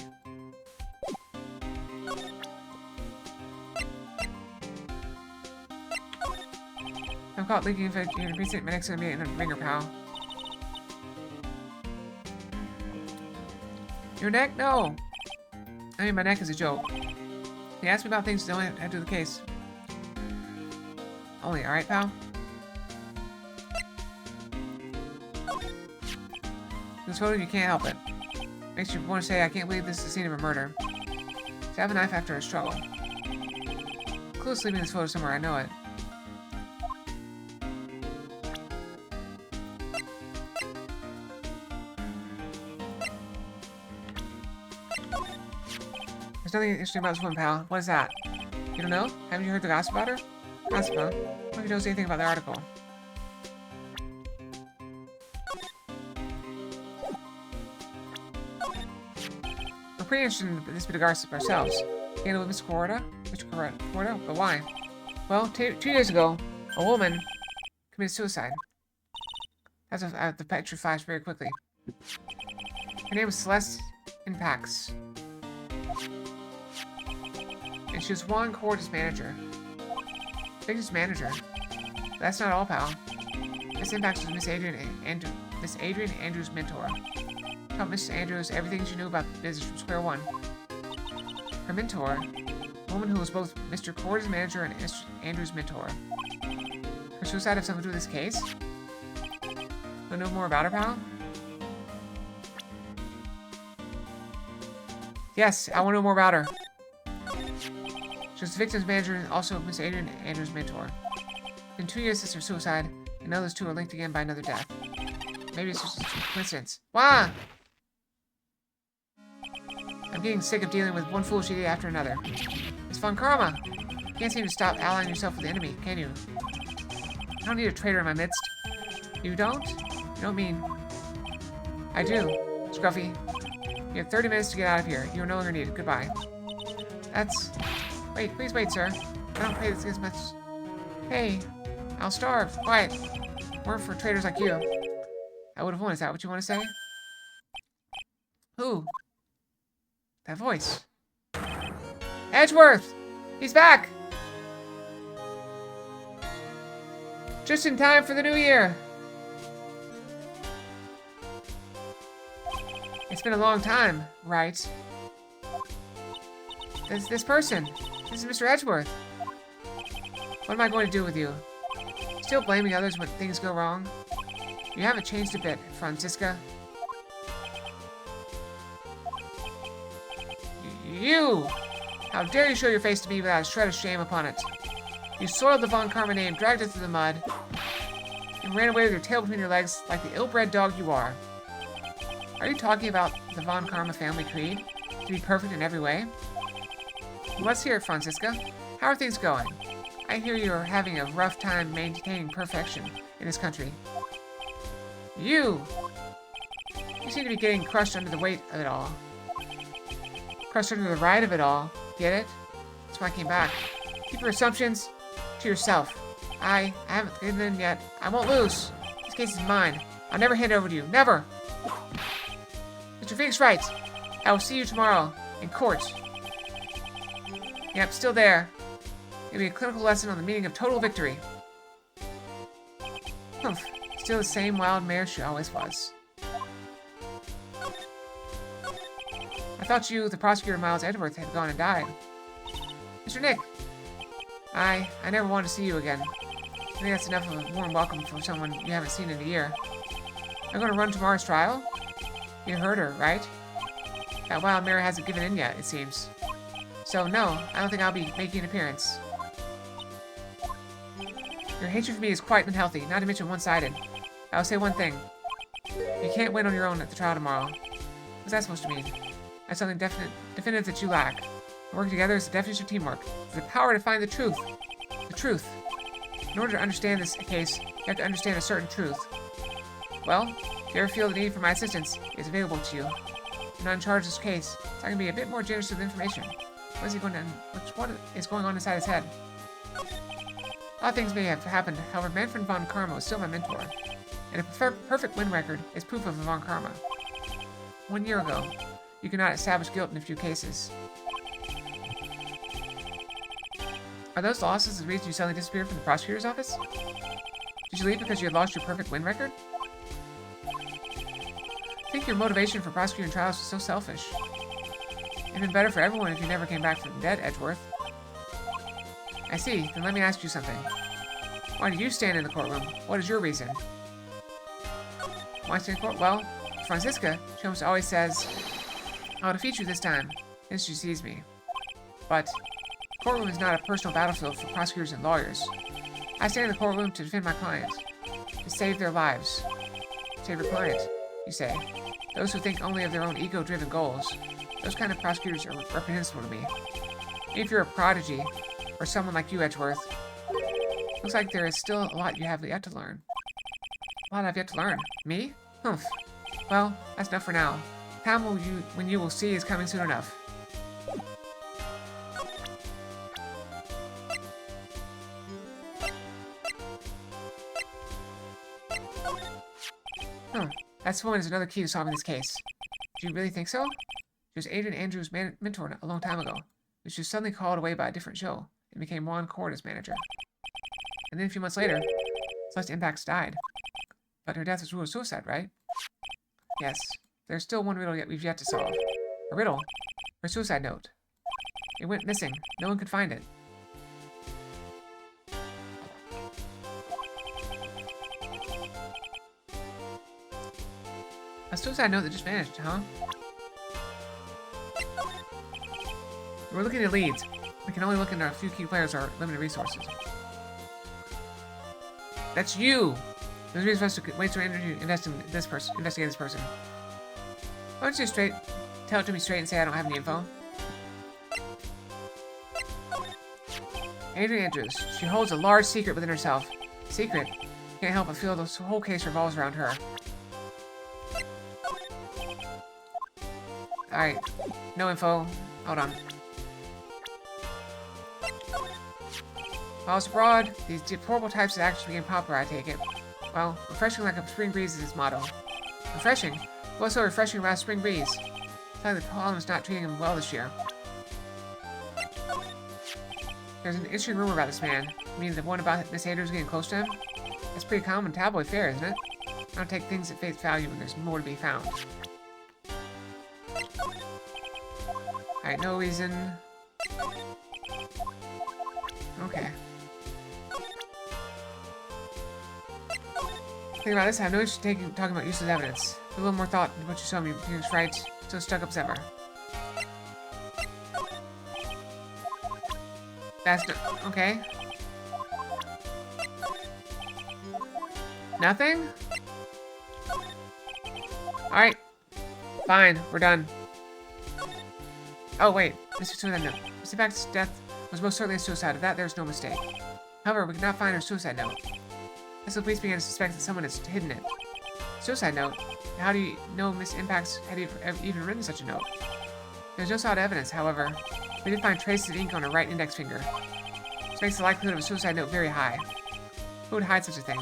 I'm caught leaking if you're gonna be my next to me in a ringer, pal. Your neck? No! I mean, my neck is a joke. He asked me about things that don't have to do the case. Only, alright, pal? This photo, you can't help it. Makes you want to say, I can't believe this is the scene of a murder. Stab a knife after a struggle. Clue's leaving this photo somewhere, I know it. There's nothing interesting about this woman, pal. What is that? You don't know? Haven't you heard the gossip about her? Gossip, huh? What if you don't say anything about the article? We're pretty interested in this bit of gossip ourselves. You know with Miss Corda? Mr. Corda? But why? Well, 2 years ago, a woman committed suicide. That's the picture flashed very quickly. Her name was Celeste impacts. And she was one coordinates manager. Victim's manager. That's not all, pal. This impacts was Miss Adrian Andrews' mentor. Taught Miss Andrews everything she knew about the business from square one. Her mentor, a woman who was both Mr. Coordinates manager and Mr. Andrews' mentor. Her suicide have something to do with this case? Want to know more about her, pal? Yes, I want to know more about her. She was the victim's manager and also Miss Adrian Andrews' mentor. It's been 2 years since her suicide, and now those two are linked again by another death. Maybe it's just a coincidence. Wah! I'm getting sick of dealing with one foolish idiot after another. It's Von Karma! You can't seem to stop allying yourself with the enemy, can you? I don't need a traitor in my midst. You don't? You don't mean... I do. Scruffy. You have 30 minutes to get out of here. You are no longer needed. Goodbye. That's... Wait, please wait, sir. I don't pay this much... Hey, I'll starve. Quiet. Weren't for traitors like you. I would have won. Is that what you want to say? Who? That voice. Edgeworth! He's back! Just in time for the new year. It's been a long time, right? This person. This is Mr. Edgeworth. What am I going to do with you? Still blaming others when things go wrong? You haven't changed a bit, Franziska. You! How dare you show your face to me without a shred of shame upon it? You soiled the Von Karma name, dragged it through the mud, and ran away with your tail between your legs like the ill-bred dog you are. Are you talking about the Von Karma family creed? To be perfect in every way? Let's hear it, Franziska. How are things going? I hear you are having a rough time maintaining perfection in this country. You seem to be getting crushed under the weight of it all. Crushed under the ride of it all. Get it? That's why I came back. Keep your assumptions to yourself. I haven't given in yet. I won't lose. This case is mine. I'll never hand it over to you. Never! Mr. Phoenix Wright. I will see you tomorrow in court. Yep, still there. It'll be a clinical lesson on the meaning of total victory. Humph. Still the same wild mare she always was. I thought you, the prosecutor Miles Edgeworth, had gone and died. Mr. Nick. I never wanted to see you again. I think that's enough of a warm welcome for someone you haven't seen in a year. I'm going to run tomorrow's trial? You heard her, right? That wild mare hasn't given in yet, it seems. So, no, I don't think I'll be making an appearance. Your hatred for me is quite unhealthy, not to mention one-sided. I'll say one thing. You can't win on your own at the trial tomorrow. What's that supposed to mean? That's something definitive that you lack. Working together is the definition of teamwork. It's the power to find the truth. The truth. In order to understand this case, you have to understand a certain truth. Well, if you ever feel the need for my assistance, it's available to you. I'm not in charge of this case, so I can be a bit more generous with information. What is going on inside his head? A lot of things may have happened, however, Manfred von Karma was still my mentor. And a perfect win record is proof of Von Karma. 1 year ago, you could not establish guilt in a few cases. Are those losses the reason you suddenly disappeared from the prosecutor's office? Did you leave because you had lost your perfect win record? I think your motivation for prosecuting trials was so selfish. It'd been better for everyone if you never came back from the dead, Edgeworth. I see. Then let me ask you something. Why did you stand in the courtroom? What is your reason? Why stand in court? Well, Franziska, she almost always says, I'll defeat you this time, then she sees me. But the courtroom is not a personal battlefield for prosecutors and lawyers. I stand in the courtroom to defend my client, to save their lives. Save your client, you say. Those who think only of their own ego-driven goals. Those kind of prosecutors are reprehensible to me. If you're a prodigy, or someone like you, Edgeworth, looks like there is still a lot you have yet to learn. A lot I've yet to learn. Me? Humph. Well, that's enough for now. Time when you will see is coming soon enough. That woman is another key to solving this case. Do you really think so? She was Adrian Andrews' mentor a long time ago, but she was suddenly called away by a different show and became Ron Corda's manager. And then a few months later, Celeste Impacts died. But her death was ruled suicide, right? Yes. There's still one riddle we've yet to solve. A riddle? Her suicide note. It went missing. No one could find it. A suicide note that just vanished, huh? We're looking at leads. We can only look into a few key players or limited resources. That's you! There's reason for us to waste our energy investigate this person. Why don't you tell it to me straight and say I don't have any info? Adrian Andrews. She holds a large secret within herself. Secret? Can't help but feel the whole case revolves around her. Alright. No info. Hold on. While it's abroad, these deplorable types of actions became popular, I take it. Well, refreshing like a spring breeze is his motto. Refreshing? What's so refreshing about a spring breeze? It's like the pollen is not treating him well this year. There's an interesting rumor about this man. You mean the one about Miss Andrews getting close to him? That's pretty common tabloid fare, isn't it? I don't take things at face value when there's more to be found. Alright, no reason. Okay. Think about this, I have no interest in talking about useless evidence. A little more thought than what you saw me. Here's Wright, so stuck up as ever. That's no okay. Nothing? Alright. Fine, we're done. Oh, wait. Mr. Suicide Note. Mr. Impact's death was most certainly a suicide. Of that, there's no mistake. However, we could not find her suicide note. As the police began to suspect that someone has hidden it. Suicide note? How do you know Miss Impacts had even written such a note? There's no solid evidence, however. We did find traces of ink on her right index finger. Which makes the likelihood of a suicide note very high. Who would hide such a thing?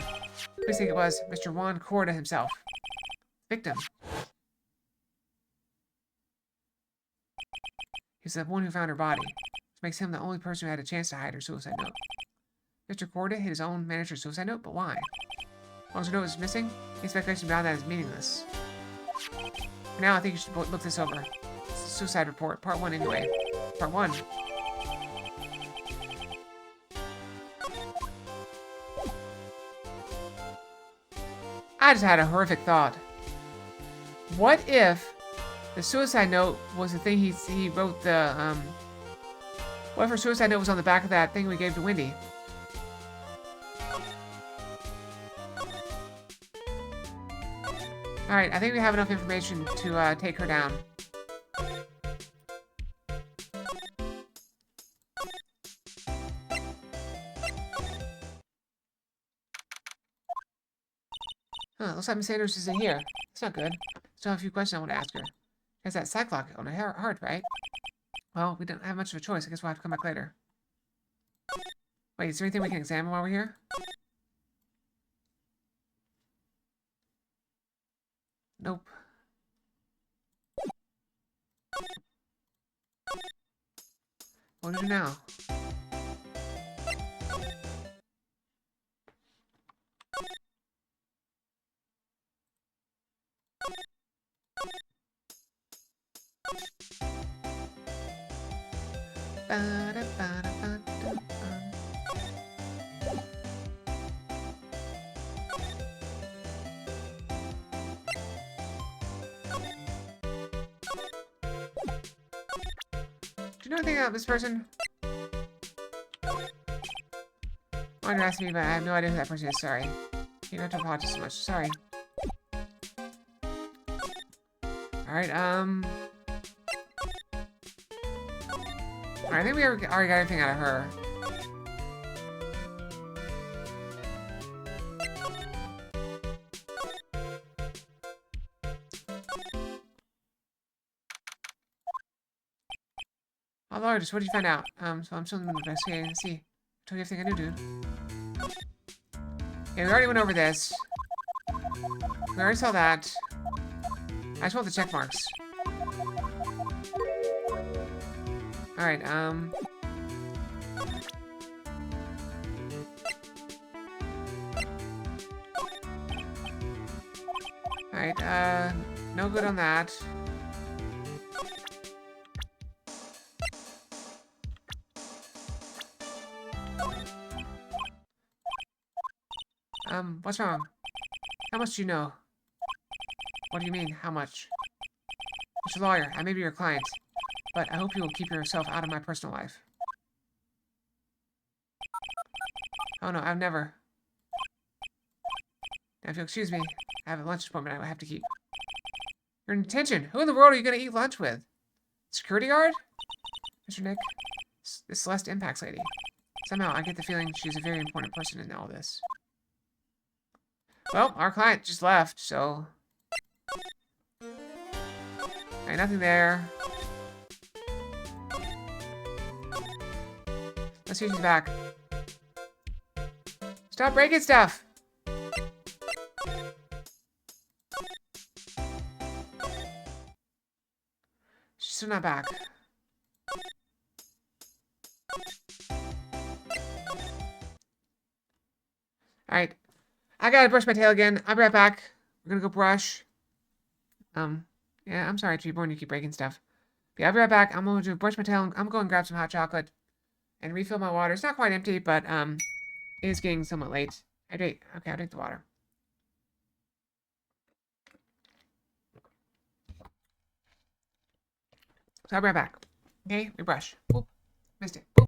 Police think it was Mr. Juan Corda himself. Victim. He's the one who found her body, which makes him the only person who had a chance to hide her suicide note. Mr. Corda hid his own manager's suicide note, but why? As long as the note is missing, any speculation beyond that is meaningless. For now, I think you should look this over. It's a suicide report, part 1 anyway. Part 1. I just had a horrific thought. What if the suicide note was the thing he wrote the, what if her suicide note was on the back of that thing we gave to Wendy? Alright, I think we have enough information to, take her down. Huh, looks like Miss Sanders isn't here. That's not good. Still have a few questions I want to ask her. She has that sack lock on her heart, right? Well, we don't have much of a choice. I guess we'll have to come back later. Wait, is there anything we can examine while we're here? Nope. What do we do now? Do you know anything about this person? Why you ask me, but I have no idea who that person is. Sorry. You don't have to apologize so much. Sorry. Alright, I think we already got everything out of her. Oh, Lord, what did you find out? So I'm still investigating. Let's see. I told you everything I knew, dude. Okay, we already went over this. We already saw that. I just want the check marks. Alright, Alright, no good on that. What's wrong? How much do you know? What do you mean, how much? Mr. Lawyer, I may be your client, but I hope you will keep yourself out of my personal life. Oh no, I've never. Now, if you'll excuse me, I have a lunch appointment I have to keep. You're in detention. Who in the world are you going to eat lunch with? Security guard? Mr. Nick, this Celeste Impacts lady. Somehow, I get the feeling she's a very important person in all this. Well, our client just left, so... Alright, nothing there. Let's see if she's back. Stop breaking stuff! She's still not back. Alright. I gotta brush my tail again. I'll be right back. We're gonna go brush. Yeah, I'm sorry to be born you keep breaking stuff. But yeah, I'll be right back. I'm going to brush my tail. I'm going to grab some hot chocolate and refill my water. It's not quite empty, but it is getting somewhat late. Hydrate. Okay, I'll drink the water. So I'll be right back. Okay, we brush. Oop, missed it. Oop.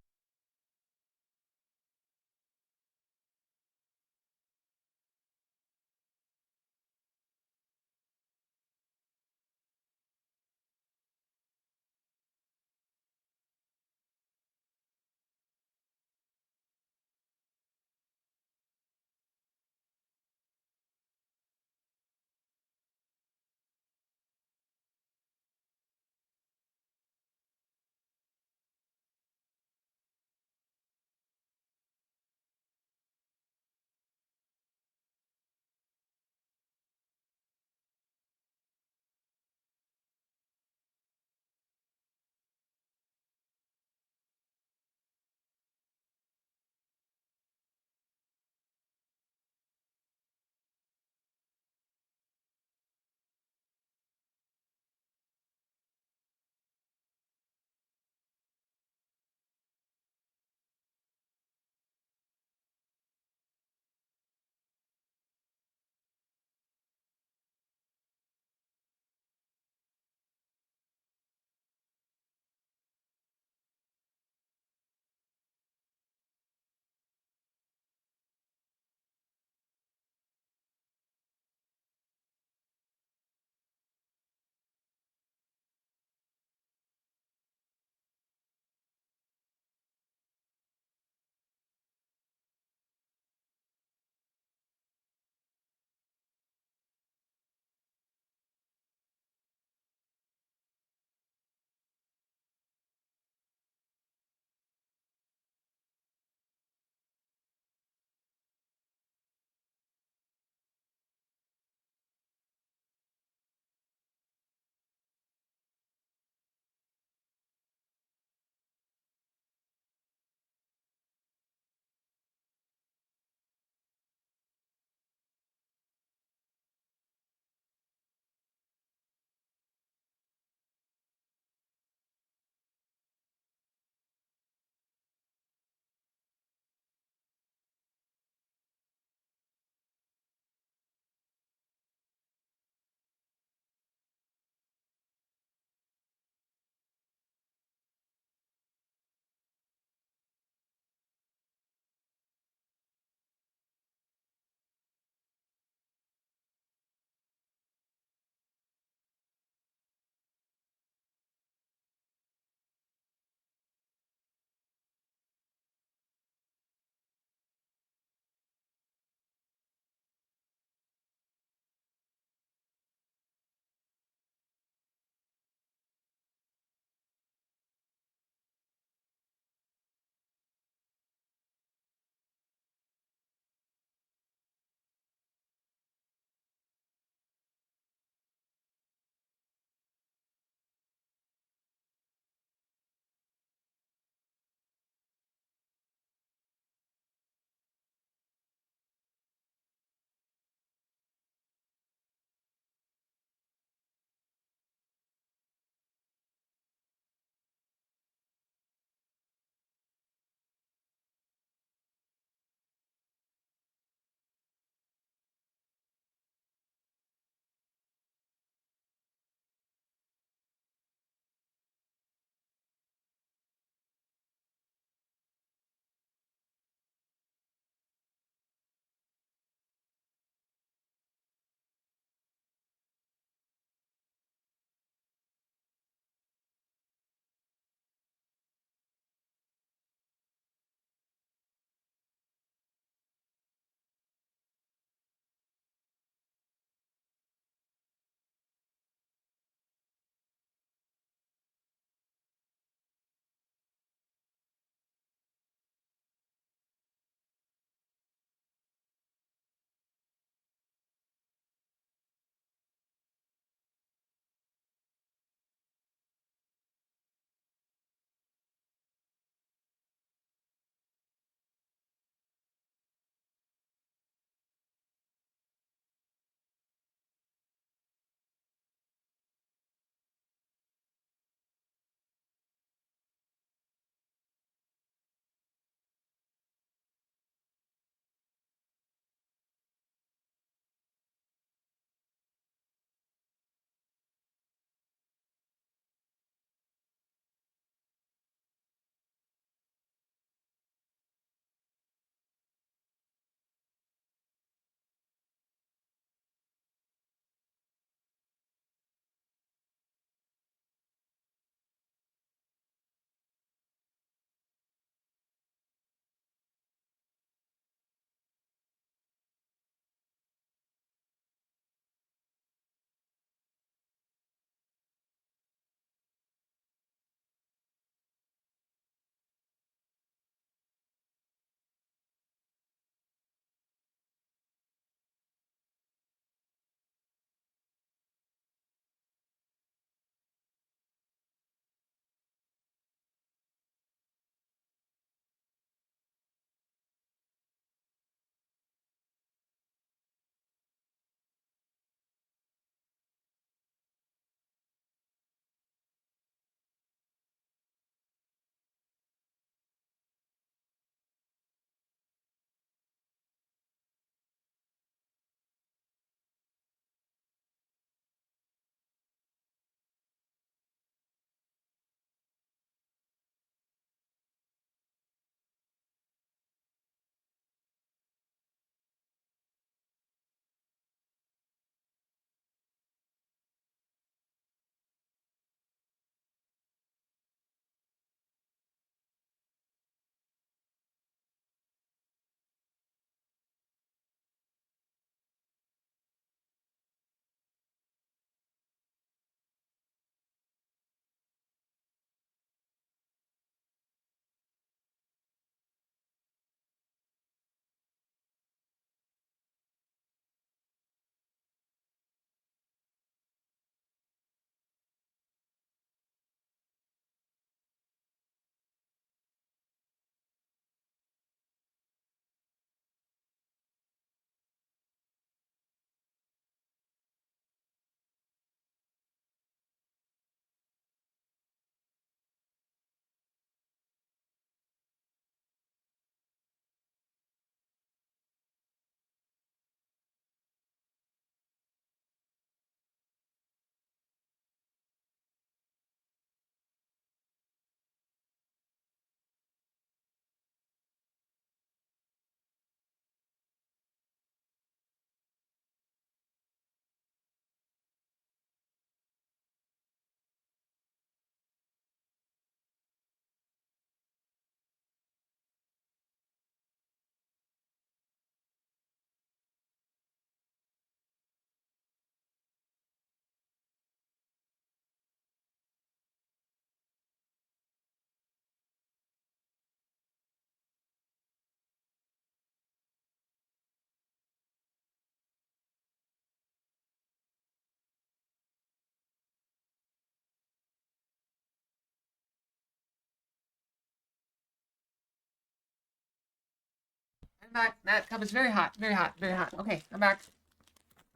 I'm back. That cup is very hot, very hot, very hot. Okay, I'm back.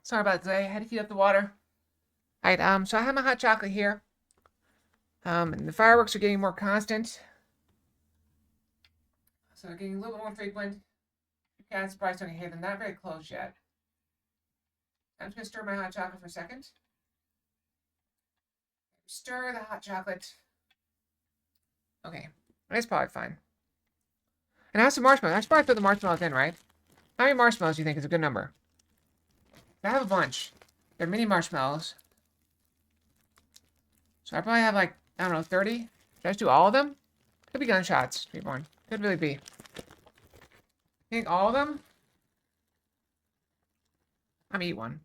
Sorry about that. I had to heat up the water. Alright, so I have my hot chocolate here. And the fireworks are getting more constant. So they're getting a little bit more frequent. Cat's probably starting to hear them. Not very close yet. I'm just going to stir my hot chocolate for a second. Stir the hot chocolate. Okay, that's probably fine. And I have some marshmallows. I should probably put the marshmallows in, right? How many marshmallows do you think is a good number? I have a bunch. They're mini marshmallows. So I probably have like, I don't know, 30? Should I just do all of them? Could be gunshots, Reborn. Could really be. Think all of them? I'm gonna eat one.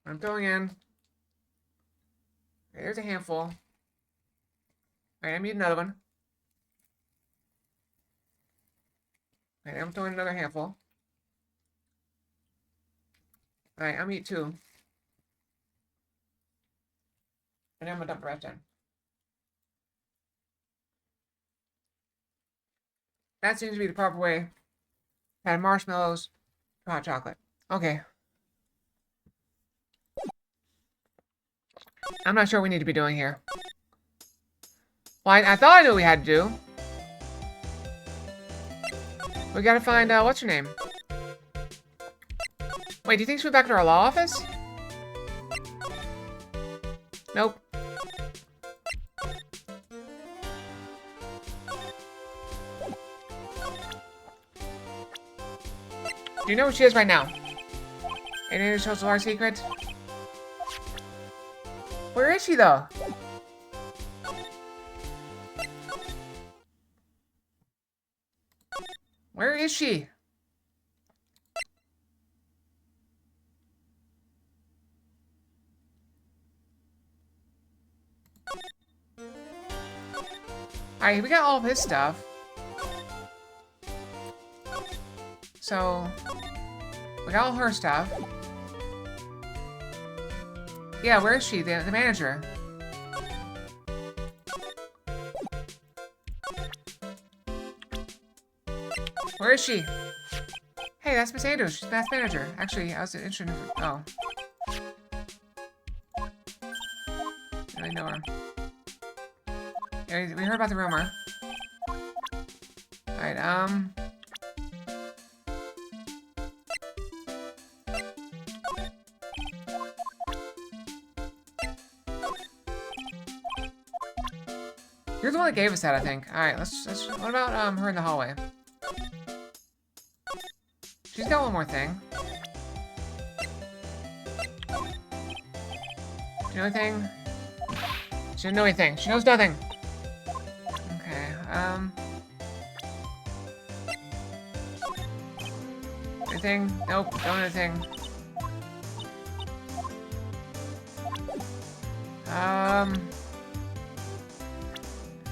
I'm throwing in. Okay, there's a handful. Alright, I'm eating another one. Okay, I'm throwing another handful. Alright, I'm eat two. And then I'm gonna dump the rest in. That seems to be the proper way. Add marshmallows to hot chocolate. Okay. I'm not sure what we need to be doing here. Well, I thought I knew what we had to do. We gotta find, what's her name? Wait, do you think she went back to our law office? Nope. Do you know where she is right now? Anything that shows our secret? Where is she, though? Where is she? Alright, we got all of his stuff. So, we got all her stuff. Yeah, where is she? The manager. Where is she? Hey, that's Miss Andrews. She's Matt's manager. Actually, I was interested in her. Oh. I really know her. Yeah, we heard about the rumor. Alright, you're the one that gave us that, I think. Alright, let's what about her in the hallway? She's got one more thing. Do you know anything? She doesn't know anything. She knows nothing. Okay, anything? Nope, don't know anything.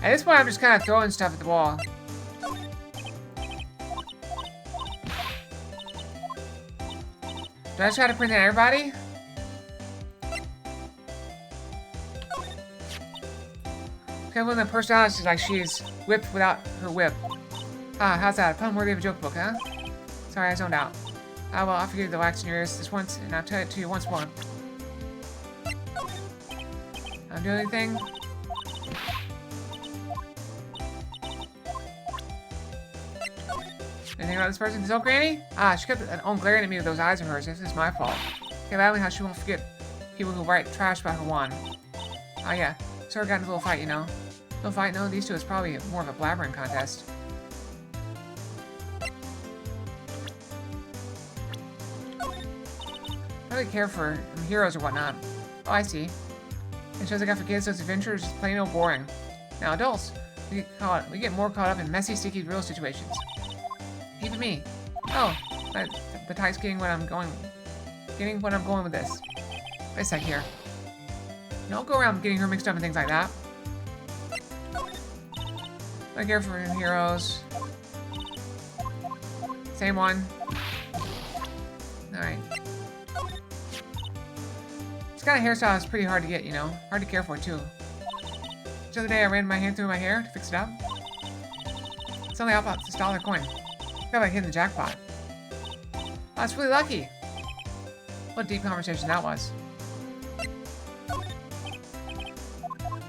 At this point, I'm just kind of throwing stuff at the wall. Do I try to print at everybody? Okay, when the personality is like she's whipped without her whip. Ah, how's that? A pun worthy of a joke book, huh? Sorry, I zoned out. Ah, well, I'll forgive the wax in your ears this once, and I'll tell it to you once more. I'm doing anything? Anything about this person? This old granny? Ah, she kept on glaring at me with those eyes of hers. This is my fault. Okay, badly how she won't forget people who write trash about her wand. Oh yeah, sort of got in a little fight, you know. Little fight? No, these two is probably more of a blabbering contest. I really care for heroes or whatnot. Oh, I see. It shows I got for kids, so it's adventure is just plain old boring. Now adults, we get more caught up in messy, sticky, real situations. Even me. Oh, the type's getting what I'm going with this. Wait a sec here. Don't go around getting her mixed up and things like that. I care for heroes. Same one. Alright. This kind of hairstyle is pretty hard to get, you know? Hard to care for, too. The other day I ran my hand through my hair to fix it up. Suddenly I bought this dollar coin. I felt like hitting the jackpot. Oh, that's really lucky. What a deep conversation that was.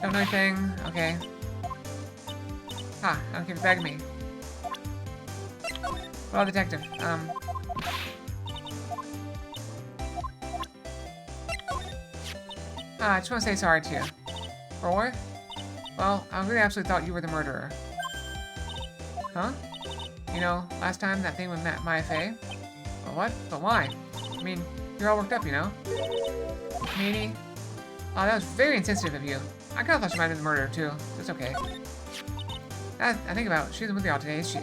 Don't know anything. Okay. Ha, I don't keep begging me. Well, detective, I just want to say sorry to you. For what? Well, I really absolutely thought you were the murderer. Huh? You know, last time that thing with Maya Fey? Well, what? But why? I mean, you're all worked up, you know? Meanie? Oh, that was very insensitive of you. I kinda thought she might have been the murderer, too. That's okay. I think about it. She isn't with you all today, is she?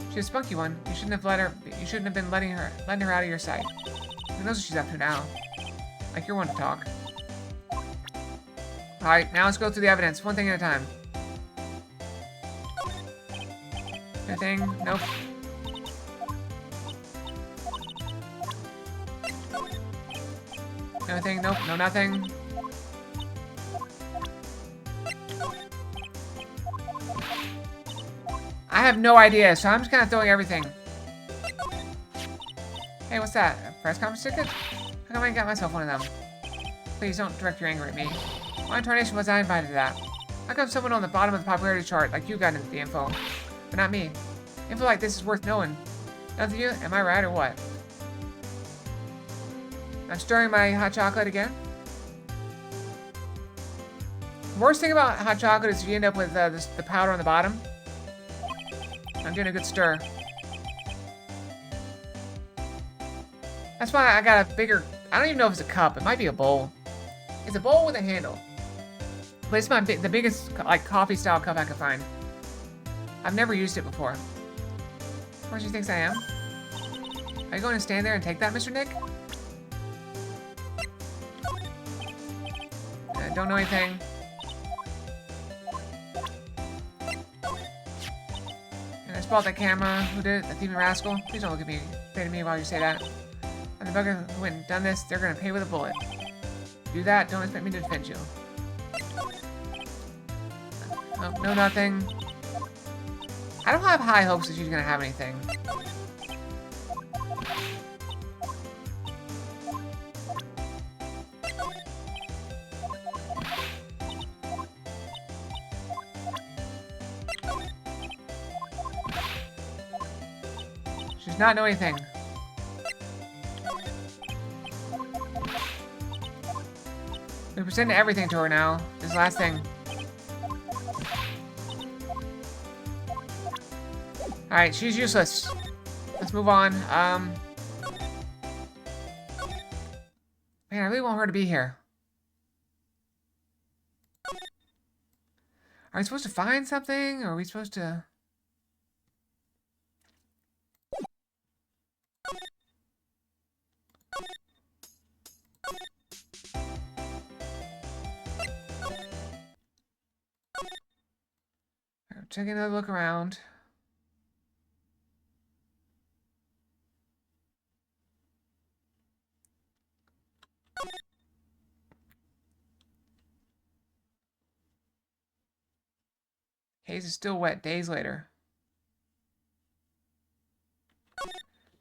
She's a spunky one. You shouldn't have been letting her out of your sight. Who knows what she's up to now? Like you're one to talk. Alright, now let's go through the evidence, one thing at a time. Anything? Nope. Anything? Nope. No, nothing. I have no idea, so I'm just kind of throwing everything. Hey, what's that? A press conference ticket? How come I ain't got myself one of them? Please don't direct your anger at me. Why in tarnation was I invited to that? How come someone on the bottom of the popularity chart like you got into the info, but not me? Info like this is worth knowing. None of you? Am I right or what? I'm stirring my hot chocolate again. The worst thing about hot chocolate is you end up with the powder on the bottom. I'm doing a good stir. That's why I got a bigger... I don't even know if it's a cup. It might be a bowl. It's a bowl with a handle. But it's the biggest like coffee-style cup I could find. I've never used it before. Where do you think I am? Are you going to stand there and take that, Mr. Nick? Don't know anything. And I spot that camera. Who did it? The thieving rascal? Please don't look at me. Say to me while you say that. And the bugger who went and done this, they're gonna pay with a bullet. Do that, don't expect me to defend you. Oh, no, nothing. I don't have high hopes that she's gonna have anything. She does not know anything. We present everything to her now. This last thing. Alright, she's useless. Let's move on. Man, I really want her to be here. Are we supposed to find something? Or are we supposed to... Taking another look around. Haze is still wet days later.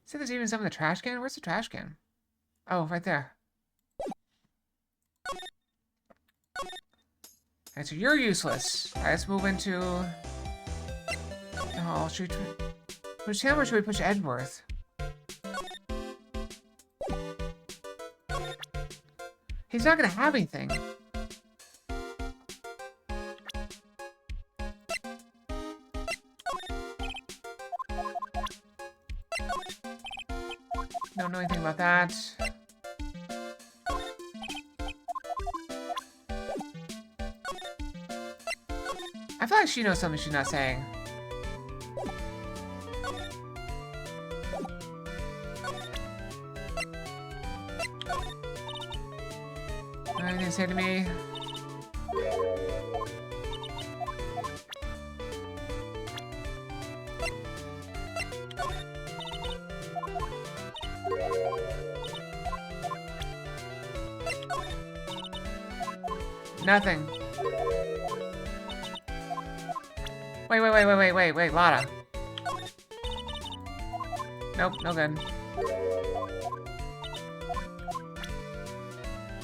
See, there's even some in the trash can? Where's the trash can? Oh, right there. Alright, so you're useless. Alright, let's move into... Oh, should we push him or should we push Edgeworth? He's not gonna have anything. Don't know anything about that. I feel like she knows something she's not saying. Anything to say to me? Nothing. Wait, Lotta. Nope, no good.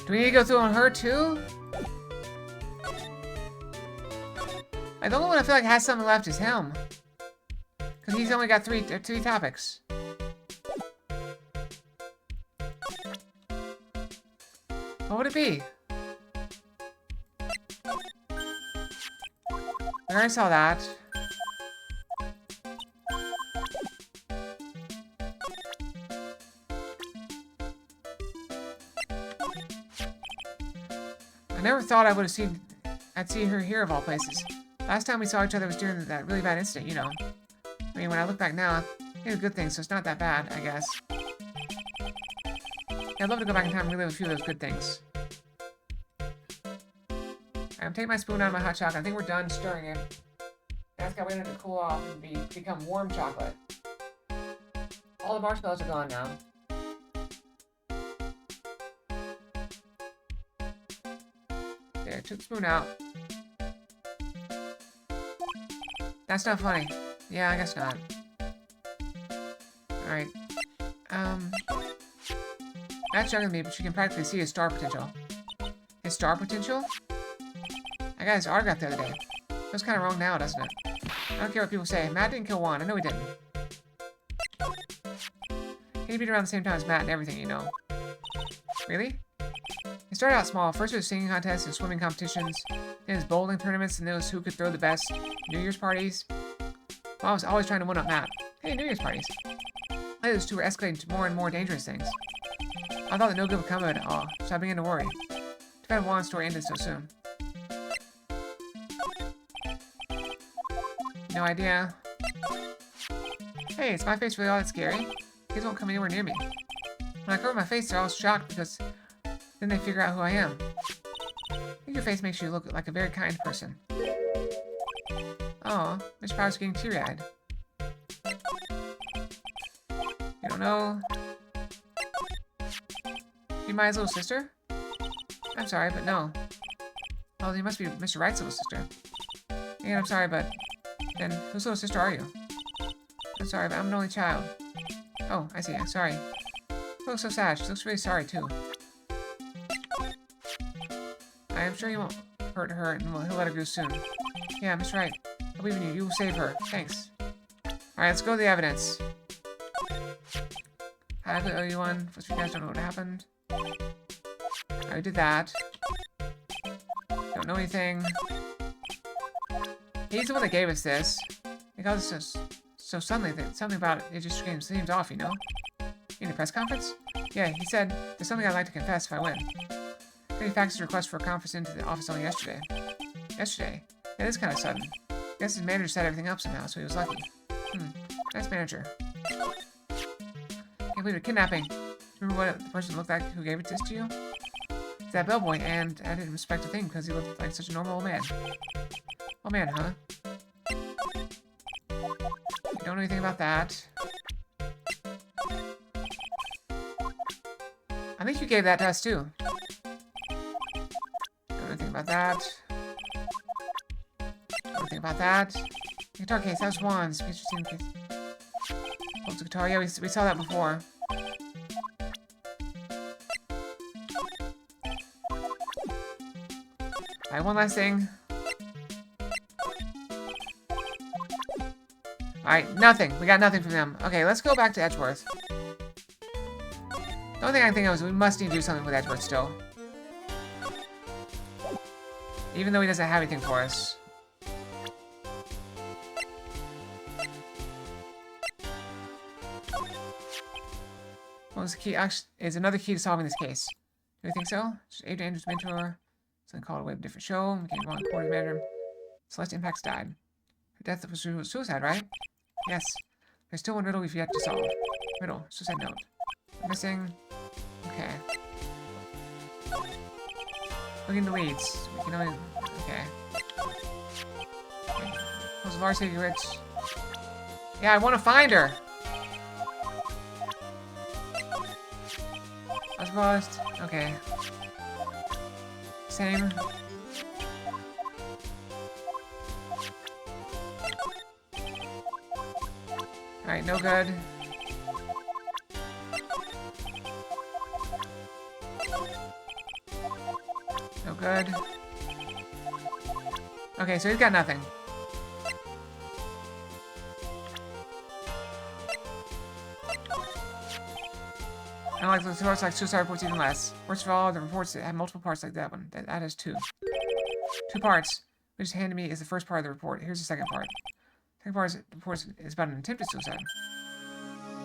Do we need to go through on her too? Like, the only one I feel like has something left is him. Because he's only got three topics. What would it be? I already saw that. I never thought I'd see her here of all places. Last time we saw each other was during that really bad incident, you know. I mean, when I look back now, it was a good thing, so it's not that bad, I guess. Yeah, I'd love to go back in time and relive a few of those good things. I'm taking my spoon out of my hot chocolate. I think we're done stirring it. That's got waiting to cool off and become warm chocolate. All the marshmallows are gone now. There, took the spoon out. That's not funny. Yeah, I guess not. Alright. That's younger than me, but you can practically see his star potential. His star potential? I got his autograph the other day. Feels kind of wrong now, doesn't it? I don't care what people say. Matt didn't kill Juan. I know he didn't. He beat around the same time as Matt and everything, you know. Really? He started out small. First it was singing contests and swimming competitions. Then his bowling tournaments and those who could throw the best New Year's parties. Well, I was always trying to one-up Matt. Hey, New Year's parties. Those two were escalating to more and more dangerous things. I thought that no good would come of it at all, so I began to worry. Too bad Juan's story ended so soon. No idea. Hey, is my face really all that scary? Kids won't come anywhere near me. When I cover my face, they're all shocked because then they figure out who I am. I think your face makes you look like a very kind person. Oh, Mr. Powers getting teary-eyed. You don't know? You Maya's little sister? I'm sorry, but no. Oh, you must be Mr. Wright's little sister. Again, I'm sorry, but then whose little sister are you? I'm sorry, but I'm an only child. Oh, I see. I'm sorry. She looks so sad. She looks really sorry, too. I am sure you won't hurt her, and he'll let her go soon. Yeah, Mr. Wright. I believe in you. You will save her. Thanks. Alright, let's go to the evidence. I have to owe you one. Most of you guys don't know what happened. I already did that. Don't know anything. He's the one that gave us this. Because it's so suddenly that something about it just seems off, you know? In the press conference? Yeah, he said, there's something I'd like to confess if I win. He faxed a request for a conference into the office only yesterday. Yesterday? Yeah, this is kind of sudden. Guess his manager set everything up somehow, so he was lucky. Nice manager. Can't believe it. Kidnapping. Remember what the person looked like who gave it to you? It's that bellboy, and I didn't respect a thing because he looked like such a normal old man. Old man, huh? You don't know anything about that. I think you gave that to us, too. Don't know anything about that. Don't know anything about that. Guitar case, that was Juan's. Case. Holds the guitar. Yeah, we saw that before. Alright, one last thing. Alright, nothing. We got nothing from them. Okay, let's go back to Edgeworth. The only thing I think of is we must need to do something with Edgeworth still. Even though he doesn't have anything for us. What was the key? Actually, is another key to solving this case. Do you think so? Just Adrian Andrews' mentor. Something called a way of different show. Became wrong quarter manager. Celeste Impacts died. Her death was suicide, right? Yes. There's still one riddle we've yet to solve. Riddle. Suicide note. Missing. Okay. Looking in the weeds. We can only... Okay. Was Varsity Rich? Yeah, I want to find her! I was lost. Okay. Same. Alright, no good. No good. Okay, so he's got nothing. I like those reports like suicide reports even less. Worst of all, the reports that have multiple parts like that one. That has two. 2 parts. What just handed me is the first part of the report. Here's the second part. The second part is, the report is about an attempted suicide.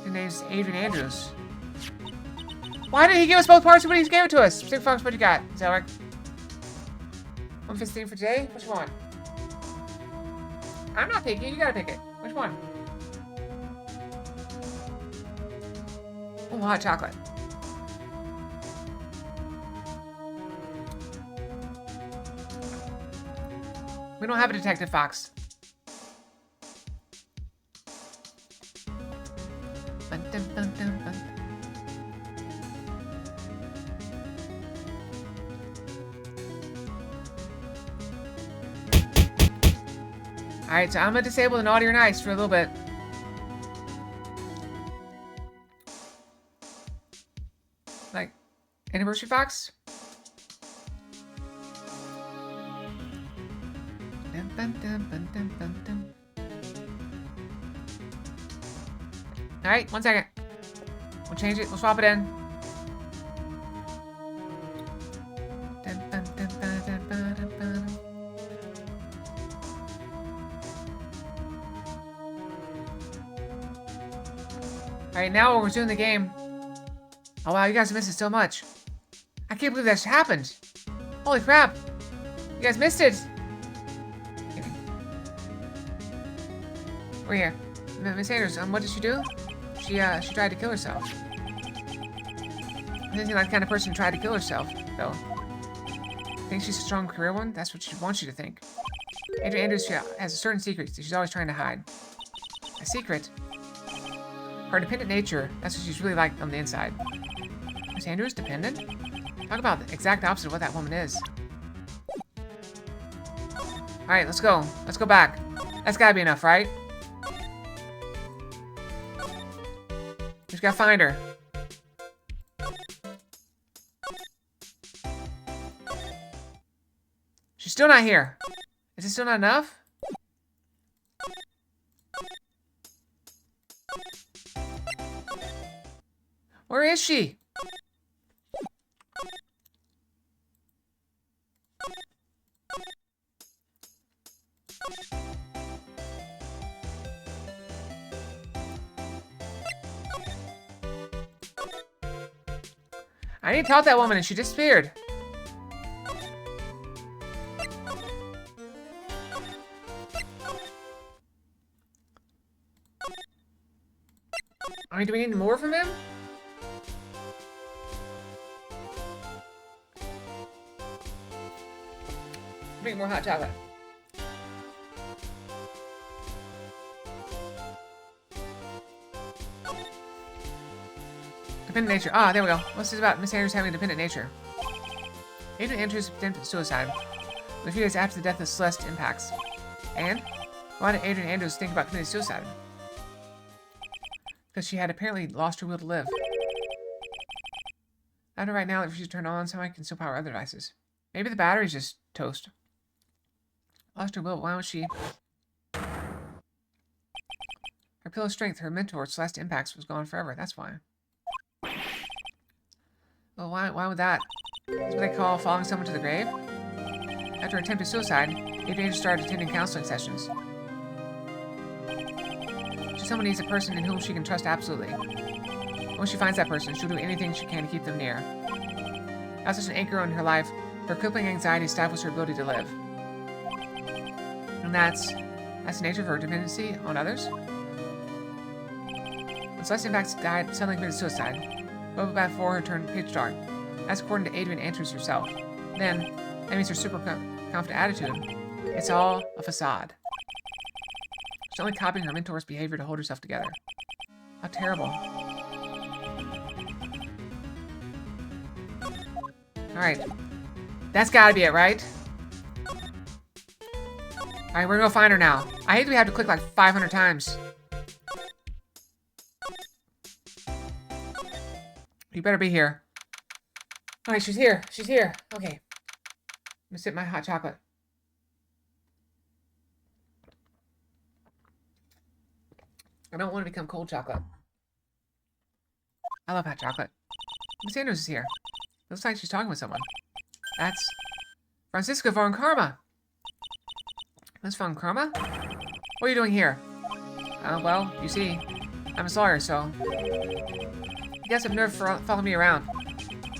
His name's Adrian Andrews. Why did he give us both parts when he gave it to us? Stick Fox, what you got? Is that right? 115 for today? Which one? I'm not picking. You gotta pick it. Which one? Oh, hot chocolate. We don't have a Detective Fox. Bun, dun, bun, dun, bun. Alright, so I'm gonna disable the naughty or nice for a little bit. Like, Anniversary Fox? Dun, dun, dun, dun, dun, dun, dun. Alright, 1 second. We'll change it, we'll swap it in. Dun, dun, dun, dun, dun, dun, dun, dun. Alright, now we'll resume the game. Oh wow, you guys missed it so much. I can't believe that happened. Holy crap. You guys missed it. Kidding. We're here. Miss Andrews, what did she do? She tried to kill herself. Doesn't seem like the kind of person who tried to kill herself, though. Think she's a strong career one? That's what she wants you to think. Adrian Andrews has a certain secret that she's always trying to hide. A secret? Her dependent nature, that's what she's really like on the inside. Miss Andrews, dependent? Talk about the exact opposite of what that woman is. Alright, let's go. Let's go back. That's gotta be enough, right? Just gotta find her. She's still not here. Is it still not enough? Where is she? I need to talk to that woman and she disappeared. I mean, do we need more from him? Drink more hot chocolate. Dependent nature. Ah, there we go. What's this about Miss Andrews having a dependent nature? Adrian Andrews attempted suicide. A few days after the death of Celeste impacts. And? Why did Adrian Andrews think about committing suicide? Because she had apparently lost her will to live. I know right now that if she's turned on, someone can still power other devices. Maybe the battery's just toast. Lost her will, why was she? Her pill of strength, her mentor, Celeste Impacts, was gone forever, that's why. Well, why would that? That's what they call following someone to the grave? After attempted suicide, Adrian started attending counseling sessions. Someone needs a person in whom she can trust absolutely. Once she finds that person, she'll do anything she can to keep them near. As such an anchor in her life, her crippling anxiety stifles her ability to live. And that's the nature of her dependency on others. When Celeste Impacts died, suddenly committed suicide. But before her turned pitch dark. That's according to Adrian Andrews herself. Then, that means her super confident attitude. It's all a facade. She's only copying her mentor's behavior to hold herself together. How terrible. Alright. That's gotta be it, right? Alright, we're gonna go find her now. I hate that we have to click like 500 times. You better be here. Alright, she's here. She's here. Okay. I'm gonna sip my hot chocolate. I don't want to become cold chocolate. I love hot chocolate. Miss Andrews is here. Looks like she's talking with someone. That's Francisca von Karma. Miss von Karma? What are you doing here? Well, you see, I'm a lawyer, so... I guess I'm nervous for following me around.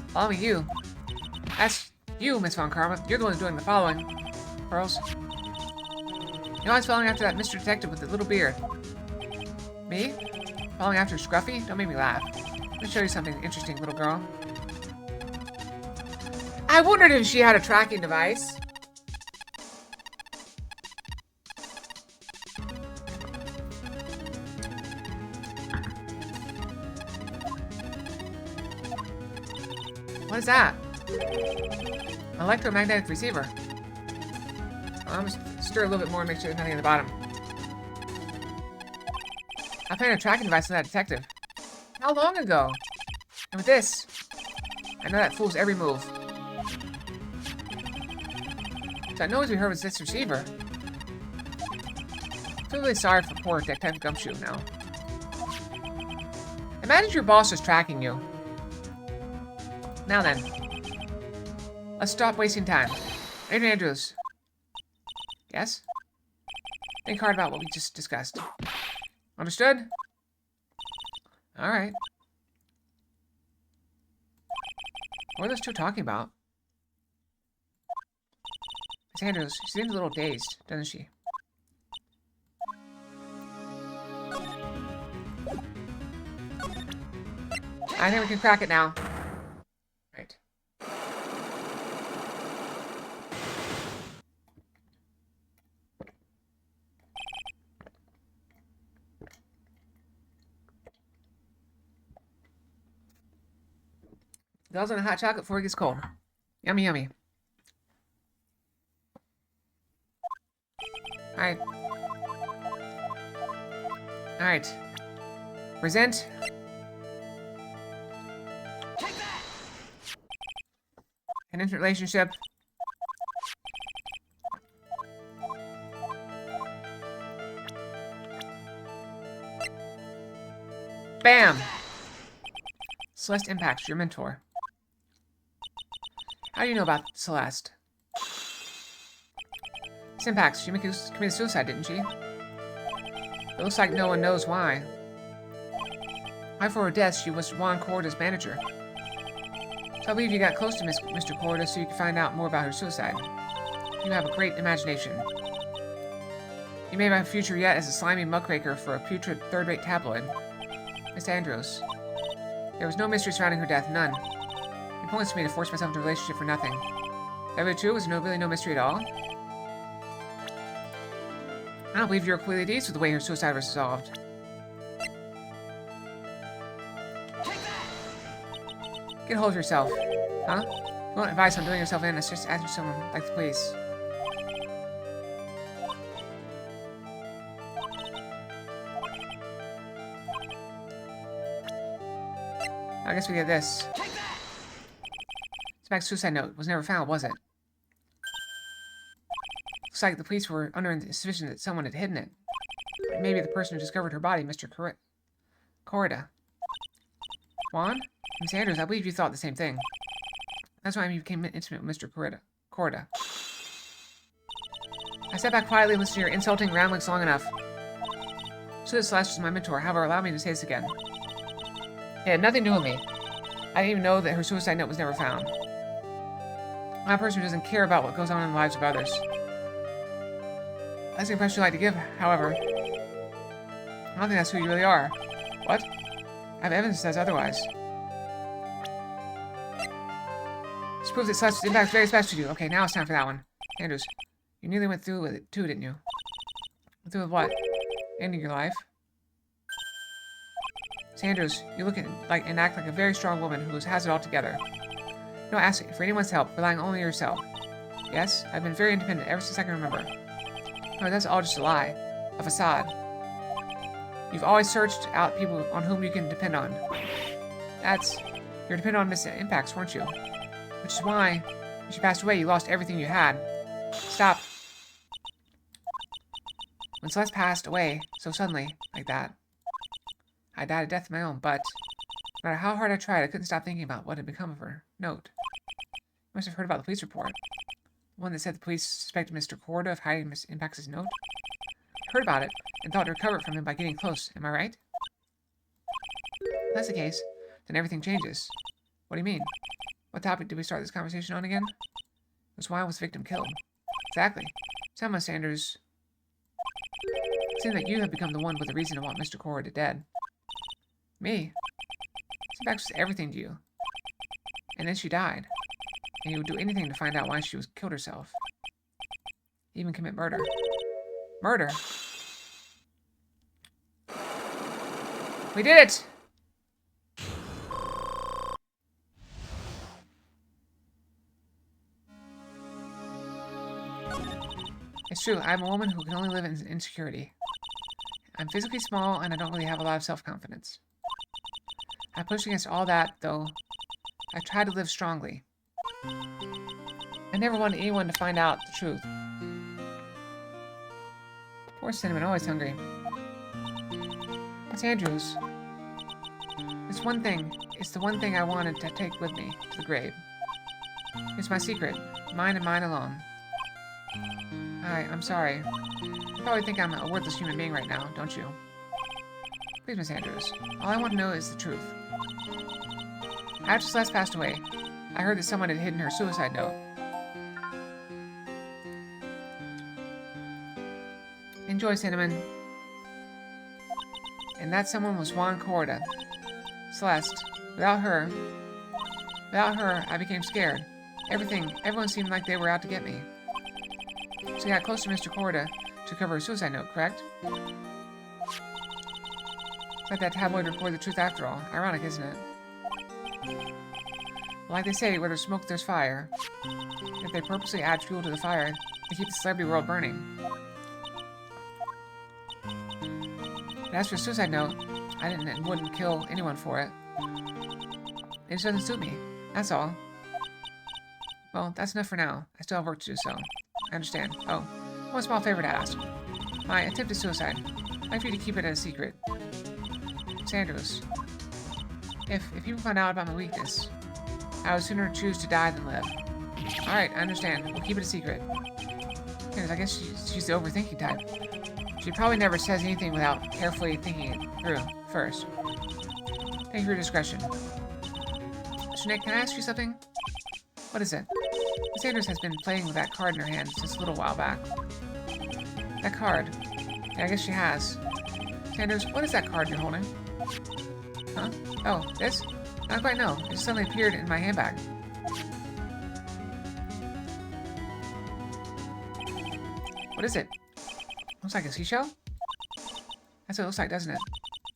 Following you? That's you, Miss von Karma. You're the one doing the following. Pearls. You're always following after that Mr. Detective with the little beard. Me? Following after Scruffy? Don't make me laugh. Let me show you something interesting, little girl. I wondered if she had a tracking device. What is that? An electromagnetic receiver. I'm gonna stir a little bit more and make sure there's nothing at the bottom. I found a tracking device on that detective. How long ago? And with this, I know that fool's every move. So that noise we heard was this receiver. I feel really sorry for poor Detective Gumshoe now. Imagine your boss is tracking you. Now then, let's stop wasting time. Adrian Andrews. Yes? Think hard about what we just discussed. Understood? Alright. What are those two talking about? Miss Andrews, she seems a little dazed, doesn't she? I think we can crack it now. Right. Girls on the hot chocolate before it gets cold. Yummy, yummy. Alright. Alright. Present. An intimate relationship. Bam! Celeste impacts your mentor. How do you know about Celeste? This impacts. She committed suicide, didn't she? It looks like no one knows why. Right before her death, she was Juan Corda's manager. So I believe you got close to Mr. Corda so you could find out more about her suicide. You have a great imagination. You may have a future yet as a slimy muckraker for a putrid third-rate tabloid. Miss Andrews. There was no mystery surrounding her death, none. It points to me to force myself into a relationship for nothing. Is that really true? Was there really no mystery at all? I don't believe you're completely at ease with the way her suicide was resolved. Get a hold of yourself. Huh? If you want advice on doing yourself in, let's just ask someone like the police. I guess we get this. This back suicide note was never found, was it? Looks like the police were under the suspicion that someone had hidden it. Maybe the person who discovered her body, Mr. Corda. Juan? Miss Andrews, I believe you thought the same thing. That's why you became intimate with Mr. Corda. I sat back quietly and listened to your insulting ramblings long enough. So this Celeste was my mentor, however, allow me to say this again. It had nothing to do with me. I didn't even know that her suicide note was never found. I'm a person who doesn't care about what goes on in the lives of others. That's the impression you like to give, however. I don't think that's who you really are. What? I have evidence that says otherwise. This proves that Celeste's impact is very special to you. Okay, now it's time for that one. Andrews, you nearly went through with it too, didn't you? Went through with what? Ending your life? Andrews, you look like and act like a very strong woman who has it all together. You don't ask for anyone's help, relying only on yourself. Yes, I've been very independent ever since I can remember. No, that's all just a lie. A facade. You've always searched out people on whom you can depend on. That's You were dependent on Miss Impacts, weren't you? Which is why, when she passed away, you lost everything you had. Stop. When Celeste passed away so suddenly, like that, I died a death of my own, but no matter how hard I tried, I couldn't stop thinking about what had become of her. Note. You must have heard about the police report. The one that said the police suspected Mr. Corda of hiding Miss Impacts' note. I heard about it and thought to recover it from him by getting close. Am I right? If that's the case, then everything changes. What do you mean? What topic did we start this conversation on again? It was why was the victim killed? Exactly. Tell me, Sanders. It seems like you have become the one with the reason to want Mr. Corda dead. Me? Miss Impacts was everything to you. And then she died. And you would do anything to find out why she was killed herself. Even commit murder. Murder? We did it! It's true, I'm a woman who can only live in insecurity. I'm physically small and I don't really have a lot of self-confidence. I pushed against all that, though. I tried to live strongly. I never wanted anyone to find out the truth. Poor Cinnamon, always hungry. It's Andrews. It's the one thing I wanted to take with me to the grave. It's my secret, mine and mine alone. I'm sorry. You probably think I'm a worthless human being right now, don't you? Please, Miss Andrews. All I want to know is the truth. After Celeste passed away, I heard that someone had hidden her suicide note. Enjoy, Cinnamon. And that someone was Juan Corda. Celeste. Without her, I became scared. Everyone seemed like they were out to get me. So you got close to Mr. Corda to cover a suicide note, correct? It's like that tabloid reported the truth after all. Ironic, isn't it? Like they say, where there's smoke, there's fire. If they purposely add fuel to the fire, they keep the celebrity world burning. But as for a suicide note, I wouldn't kill anyone for it. It just doesn't suit me. That's all. Well, that's enough for now. I still have work to do, so I understand. Oh, one small favor to ask. My attempted suicide. I'd like for you to keep it a secret. Sanders. If people find out about my weakness, I would sooner choose to die than live. Alright, I understand. We'll keep it a secret. Because I guess she's the overthinking type. She probably never says anything without carefully thinking it through first. Thank you for your discretion. Mr. Nick, can I ask you something? What is it? Miss Sanders has been playing with that card in her hand since a little while back. That card. Yeah, I guess she has. Sanders, what is that card you're holding? Huh? Oh, this? I don't quite know. It just suddenly appeared in my handbag. What is it? Looks like a seashell? That's what it looks like, doesn't it?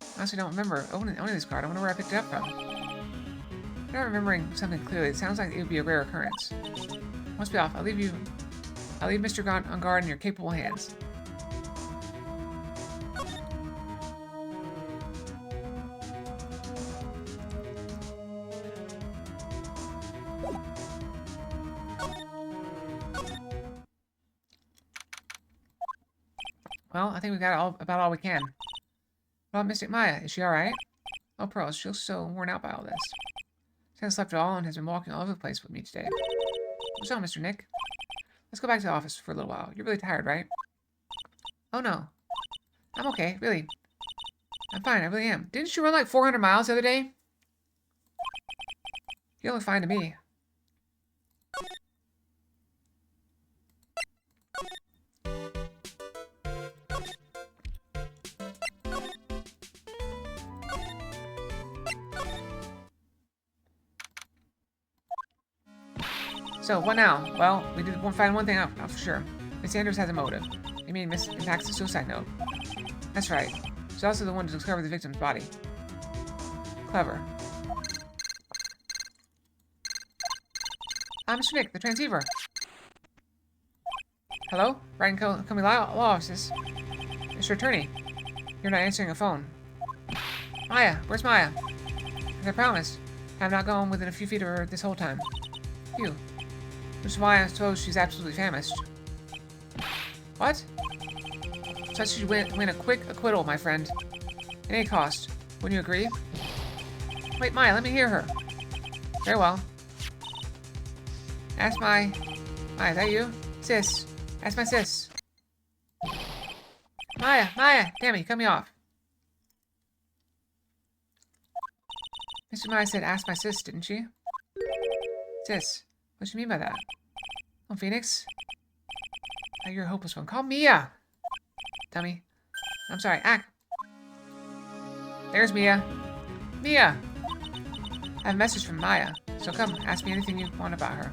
I honestly don't remember owning this card. I wonder where I picked it up from. I'm not remembering something clearly. It sounds like it would be a rare occurrence. Must be off. I'll leave Mr. on guard in your capable hands. Well, I think we got about all we can. Well, Mystic Maya, is she alright? Oh, Pearl, she looks so worn out by all this. She hasn't slept at all and has been walking all over the place with me today. What's wrong, Mr. Nick? Let's go back to the office for a little while. You're really tired, right? Oh, no. I'm okay, really. I'm fine, I really am. Didn't you run like 400 miles the other day? You look fine to me. So, what now? Well, we did find one thing out for sure. Miss Sanders has a motive. You mean Miss Impacts' suicide note. That's right. She's also the one to discover the victim's body. Clever. Mr. Nick, the transceiver. Hello? Wright and Company Law Offices. Mr. Attorney. You're not answering a phone. Maya, where's Maya? As I promised, I have not gone within a few feet of her this whole time. Phew. Which is why I suppose she's absolutely famished. What? Such should win a quick acquittal, my friend. At any cost. Wouldn't you agree? Wait, Maya, let me hear her. Very well. Ask my... Maya, is that you? Sis. Ask my sis. Maya! Damn it, you cut me off. Mr. Maya said ask my sis, didn't she? Sis. What do you mean by that? Oh, Phoenix? Oh, you're a hopeless one. Call Mia! Dummy. I'm sorry. Ack. There's Mia. Mia! I have a message from Maya. So come, ask me anything you want about her.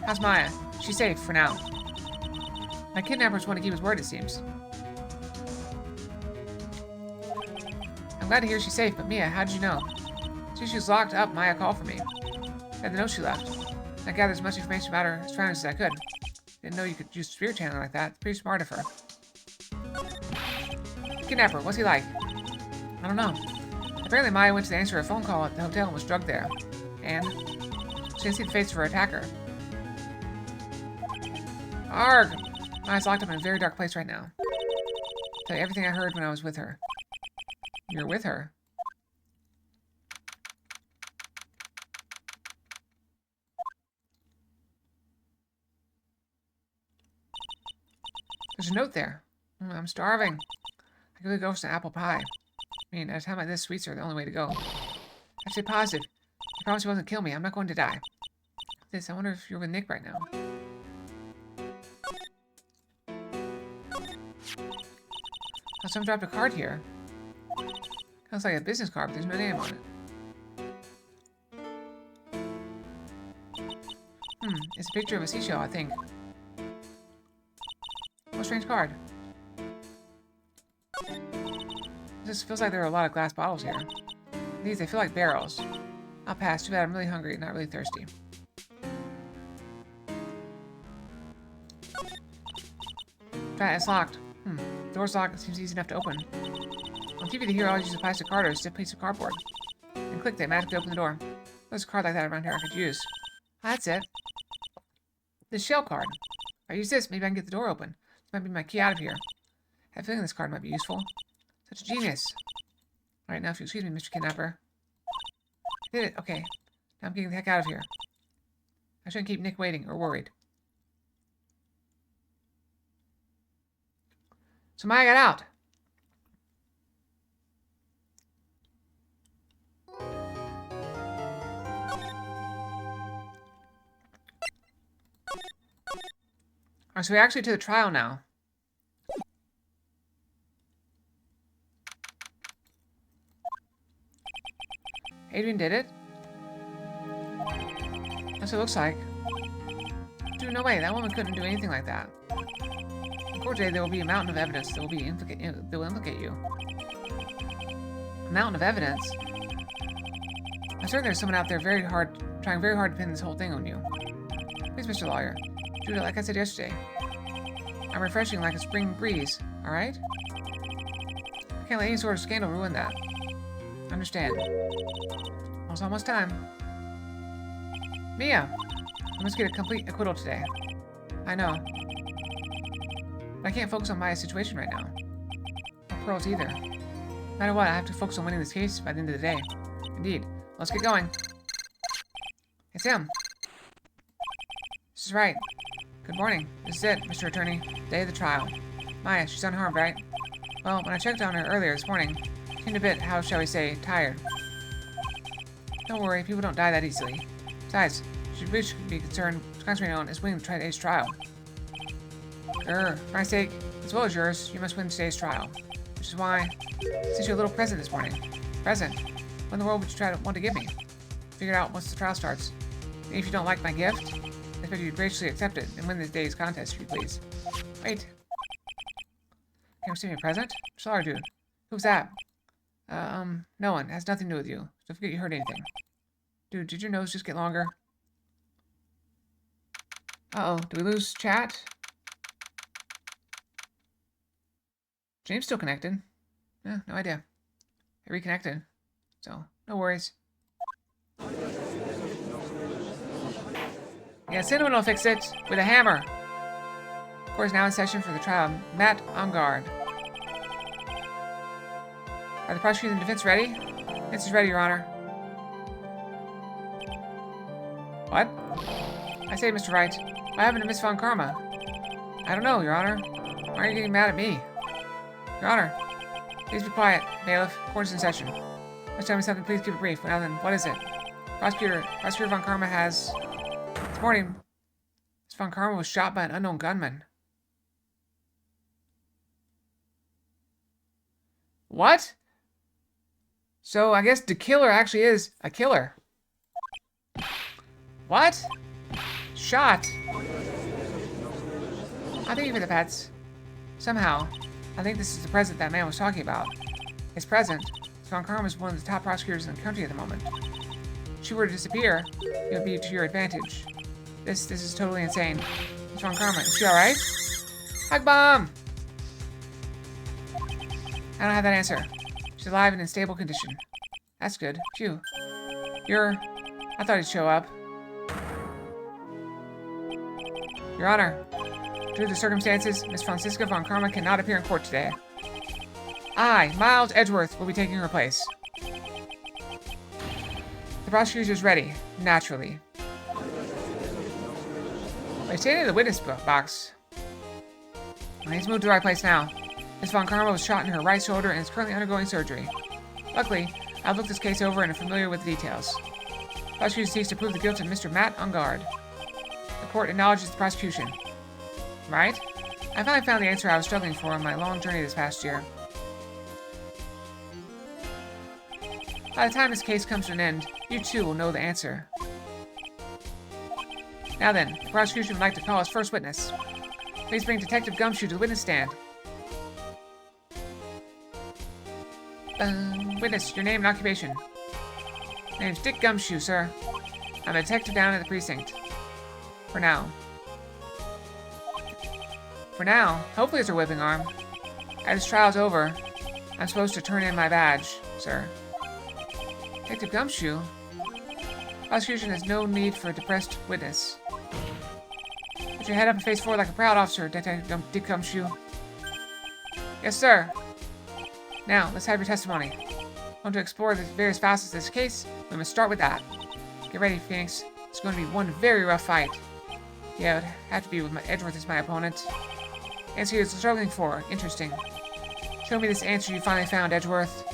How's Maya? She's safe for now. My kidnappers want to keep his word, it seems. I'm glad to hear she's safe, but Mia, how did you know? Since she was locked up, Maya called for me. I had the note she left. I gathered as much information about her surroundings as I could. Didn't know you could use spirit channeling like that. Pretty smart of her. Kidnapper, what's he like? I don't know. Apparently Maya went to answer a phone call at the hotel and was drugged there. And she didn't see the face of her attacker. Arg! Maya's locked up in a very dark place right now. I'll tell you everything I heard when I was with her. You're with her? There's a note there. I'm starving. I could really go for some apple pie. I mean, at a time like this, sweets are the only way to go. I have to stay positive. I promise you won't kill me. I'm not going to die. I wonder if you're with Nick right now. Oh, someone dropped a card here. Looks like a business card, but there's no name on it. It's a picture of a seashell, I think. What a strange card. This feels like there are a lot of glass bottles here. These, they feel like barrels. I'll pass. Too bad I'm really hungry, not really thirsty. Try it, it's locked. Door's locked, it seems easy enough to open. On TV, the hero always uses a plastic card or a stiff piece of cardboard. And click, they magically open the door. There's a card like that around here I could use. That's it. This shell card. If I use this, maybe I can get the door open. This might be my key out of here. I have a feeling this card might be useful. Such a genius. Alright, now if you excuse me, Mr. Kidnapper. I did it. Okay. Now I'm getting the heck out of here. I shouldn't keep Nick waiting or worried. So Maya got out. Alright, so we're actually to the trial now. Adrian did it. That's what it looks like. Dude, no way. That woman couldn't do anything like that. In court today, there will be a mountain of evidence that will implicate you. A mountain of evidence? I'm certain there's someone out there trying very hard to pin this whole thing on you. Please, Mr. Lawyer. Do it like I said yesterday. I'm refreshing like a spring breeze, alright? I can't let any sort of scandal ruin that. Understand. Well, it's almost time. Mia! I must get a complete acquittal today. I know. But I can't focus on Maya's situation right now. Or Pearl's either. No matter what, I have to focus on winning this case by the end of the day. Indeed. Let's get going. It's him. This is Wright. Good morning. This is it, Mr. Attorney. Day of the trial. Maya, she's unharmed, right? Well, when I checked on her earlier this morning, she seemed a bit, how shall we say, tired. Don't worry, people don't die that easily. Besides, we should be concentrating on is winning today's trial. For my sake, as well as yours, you must win today's trial. Which is why, since you're a little present this morning. Present? What in the world would you want to give me? Figure it out once the trial starts. And if you don't like my gift, I expect you to graciously accept it and win this day's contest, if you please. Wait. Can you receive me a present? Sorry, dude. Who's that? No one. It has nothing to do with you. Don't forget you heard anything. Dude, did your nose just get longer? Uh-oh. Did we lose chat? James still connected. Yeah, no idea. It reconnected. So, no worries. Yeah, Cinnamon will fix it with a hammer. Of course, now in session for the trial. Matt on guard. Are the prosecutor and defense ready? Defense is ready, Your Honor. What? I say, Mr. Wright, what happened to Miss Von Karma? I don't know, Your Honor. Why are you getting mad at me? Your Honor, please be quiet. Bailiff, court's in session. Must tell me something, please keep it brief. Now then, what is it? Prosecutor Von Karma has... This morning, Miss Von Karma was shot by an unknown gunman. What? So, I guess the killer actually is a killer. What? Shot. I think for the pets. Somehow, I think this is the president that man was talking about. His president, Von Karma, is one of the top prosecutors in the country at the moment. If she were to disappear, it would be to your advantage. This is totally insane. Miss Von Karma, is she alright? Hug bomb! I don't have that answer. She's alive and in stable condition. That's good. Phew. I thought he'd show up. Your Honor, due to the circumstances, Miss Francisca Von Karma cannot appear in court today. I, Miles Edgeworth, will be taking her place. The prosecutor is ready, naturally. We're standing in the witness box. He's moved to the right place now. Miss Von Karma was shot in her right shoulder and is currently undergoing surgery. Luckily, I've looked this case over and am familiar with the details. The prosecution seeks to prove the guilt of Mr. Matt on guard. The court acknowledges the prosecution. Right? I finally found the answer I was struggling for on my long journey this past year. By the time this case comes to an end, you too will know the answer. Now then, the prosecution would like to call its first witness. Please bring Detective Gumshoe to the witness stand. Witness, your name and occupation. My name's Dick Gumshoe, sir. I'm a detective down at the precinct. For now. For now? Hopefully it's a whipping arm. As this trial's over, I'm supposed to turn in my badge, sir. Detective Gumshoe? Prosecution has no need for a depressed witness. Put your head up and face forward like a proud officer, Detective Dick Gumshoe. Yes, sir. Now, let's have your testimony. Want to explore the various facets of this case? We must start with that. Get ready, Phoenix. It's going to be one very rough fight. Yeah, it would have to be with Edgeworth as my opponent. Answer you're struggling for. Interesting. Show me this answer you finally found, Edgeworth.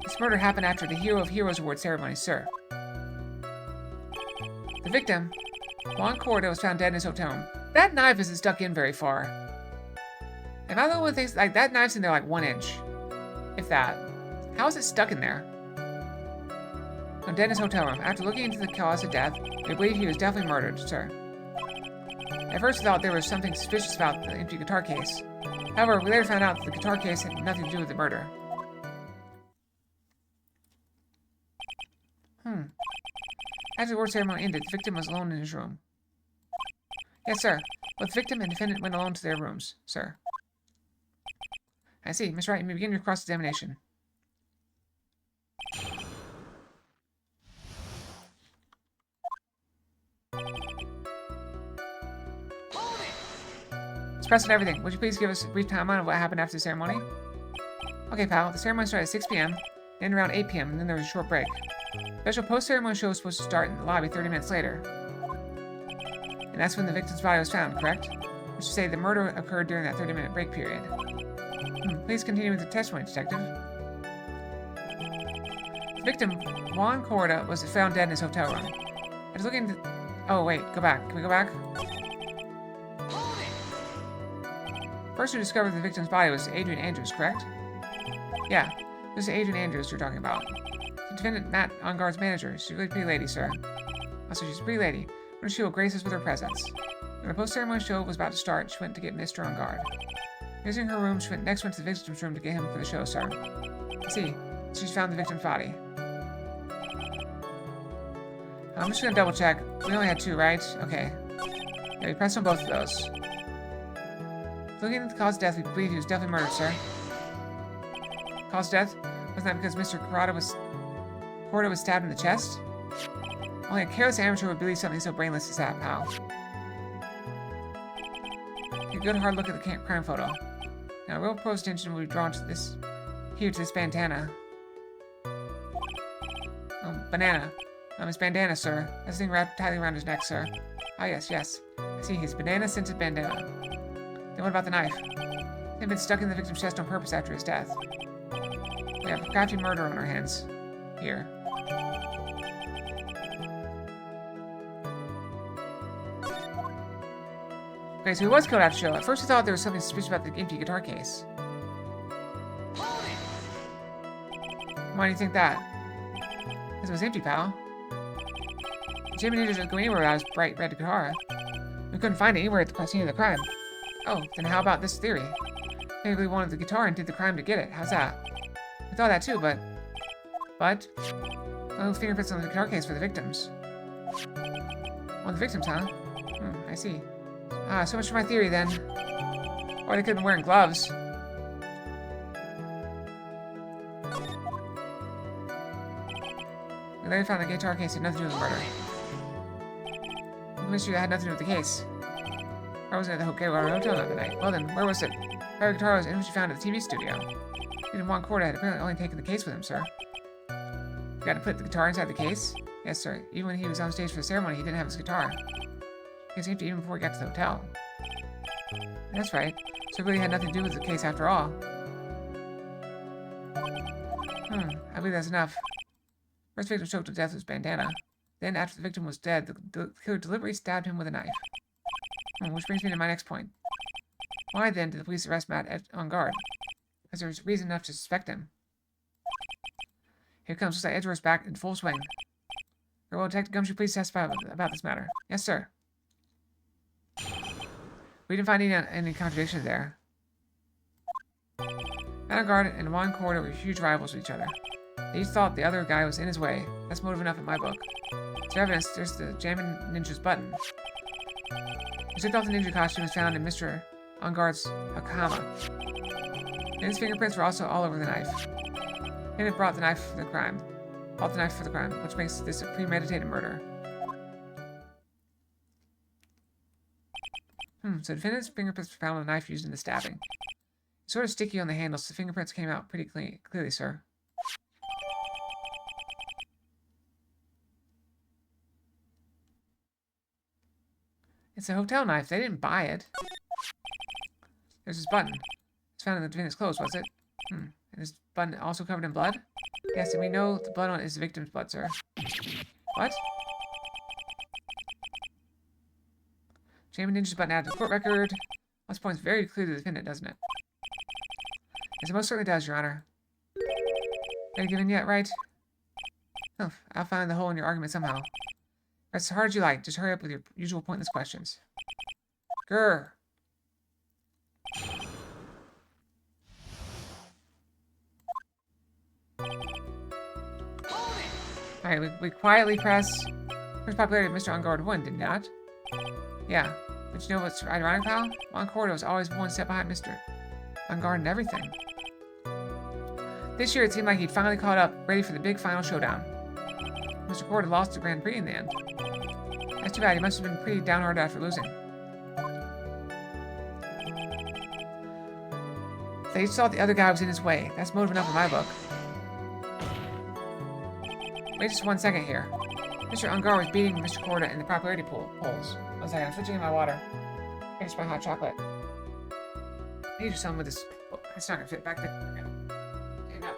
This murder happened after the Hero of Heroes Award ceremony, sir. The victim, Juan Corda, was found dead in his hotel room. That knife isn't stuck in very far. Am I the one who thinks, like, that knife's in there like 1 inch? If that. How is it stuck in there? Found dead in his hotel room. After looking into the cause of death, we believe he was definitely murdered, sir. At first we thought there was something suspicious about the empty guitar case. However, we later found out that the guitar case had nothing to do with the murder. After the award ceremony ended, the victim was alone in his room. Yes, sir. Both victim and defendant went alone to their rooms, sir. I see. Miss Wright, you may begin your cross-examination. Let's press on everything. Would you please give us a brief timeline of what happened after the ceremony? Okay, pal. The ceremony started at 6 p.m., ended around 8 p.m., and then there was a short break. Special post-ceremony show was supposed to start in the lobby 30 minutes later. And that's when the victim's body was found, correct? Which is to say the murder occurred during that 30-minute break period. Please continue with the testimony, Detective. The victim, Juan Corda, was found dead in his hotel room. I was looking to... Oh, wait. Go back. Can we go back? First who discovered the victim's body was Adrian Andrews, correct? Yeah. This is Adrian Andrews you're talking about. The defendant, Matt, on guard's manager. She's a really pretty lady, sir. Also, she's a pretty lady. When she will grace us with her presence. When the post-ceremony show was about to start, she went to get Mr. on guard. Using her room, she went to the victim's room to get him for the show, sir. I see. She's found the victim's body. I'm just gonna double check. We only had 2, right? Okay. Yeah, we pressed on both of those. Looking at the cause of death, we believe he was definitely murdered, sir. Cause of death? Wasn't that because Mr. Corrado was stabbed in the chest? Only a careless amateur would believe something so brainless as that, pal. Take a good hard look at the crime photo. Now, real close attention will be drawn to this bandana. Oh, banana. His bandana, sir. That's the thing wrapped tightly around his neck, sir. Ah, yes, yes. I see, his banana-scented bandana. Then what about the knife? It had been stuck in the victim's chest on purpose after his death. We have a crafty murder on our hands. Here. Okay, so he was killed after show. At first we thought there was something suspicious about the empty guitar case. Why do you think that? Because it was empty, pal. Jimmy didn't go anywhere without his bright red guitar. We couldn't find it anywhere at the scene of the crime. Oh, then how about this theory? Maybe we wanted the guitar and did the crime to get it. How's that? We thought that too, but... No fingerprints on the guitar case for the victims. On the victims, huh? I see. Ah, so much for my theory, then. Or they could have been wearing gloves. We later found the guitar case had nothing to do with the murder. The mystery that had nothing to do with the case. I wasn't at the hotel that night. Well then, where was it? Private guitar was in which you found at the TV studio. Even Juan Corda had apparently only taken the case with him, sir. You got to put the guitar inside the case? Yes, sir. Even when he was on stage for the ceremony, he didn't have his guitar. It was empty even before he got to the hotel. That's right. So it really had nothing to do with the case after all. I believe that's enough. First victim choked to death with his bandana. Then, after the victim was dead, the killer deliberately stabbed him with a knife. Which brings me to my next point. Why, then, did the police arrest Matt on guard? Because there was reason enough to suspect him. Here comes. Looks like Edgeworth's back in full swing. Very well, Detective Gumshoe, please testify about this matter. Yes, sir. We didn't find any contradiction there. Matt on guard and Juan Corda were huge rivals with each other. They each thought the other guy was in his way. That's motive enough in my book. To evidence, there's the Jamming Ninja's button. The zipped off the ninja costume was found in Mr. On guard's hakama. And his fingerprints were also all over the knife. And it brought the knife for the crime. Bought the knife for the crime, which makes this a premeditated murder. So defendant's fingerprints were found on the knife used in the stabbing. It's sort of sticky on the handle, so the fingerprints came out pretty clearly, sir. It's a hotel knife. They didn't buy it. There's this button. It's found in the defendant's clothes, was it? And this button also covered in blood? Yes, and we know the blood on it is the victim's blood, sir. What? Jamming Ninja's button added to the court record. This points very clearly to the defendant, doesn't it? Yes, it most certainly does, Your Honor. Ready given yet, right? Oh, I'll find the hole in your argument somehow. Press as hard as you like. Just hurry up with your usual pointless questions. Grr. Alright, we quietly press. First popularity of Mr. On Guard won, did not? Yeah. But you know what's ironic, pal? Juan Corda was always one step behind Mr. On Guard and everything. This year it seemed like he'd finally caught up, ready for the big final showdown. Mr. Corda lost the Grand Prix in the end. That's too bad, he must have been pretty downhearted after losing. They each thought the other guy was in his way. That's motive enough in my book. Wait just 1 second here. Mr. Ungar was beating Mr. Corda in the popularity polls. 1 second, I'm switching in my water. Here's my hot chocolate. I need some with this. Oh, it's not gonna fit back there. Okay, no.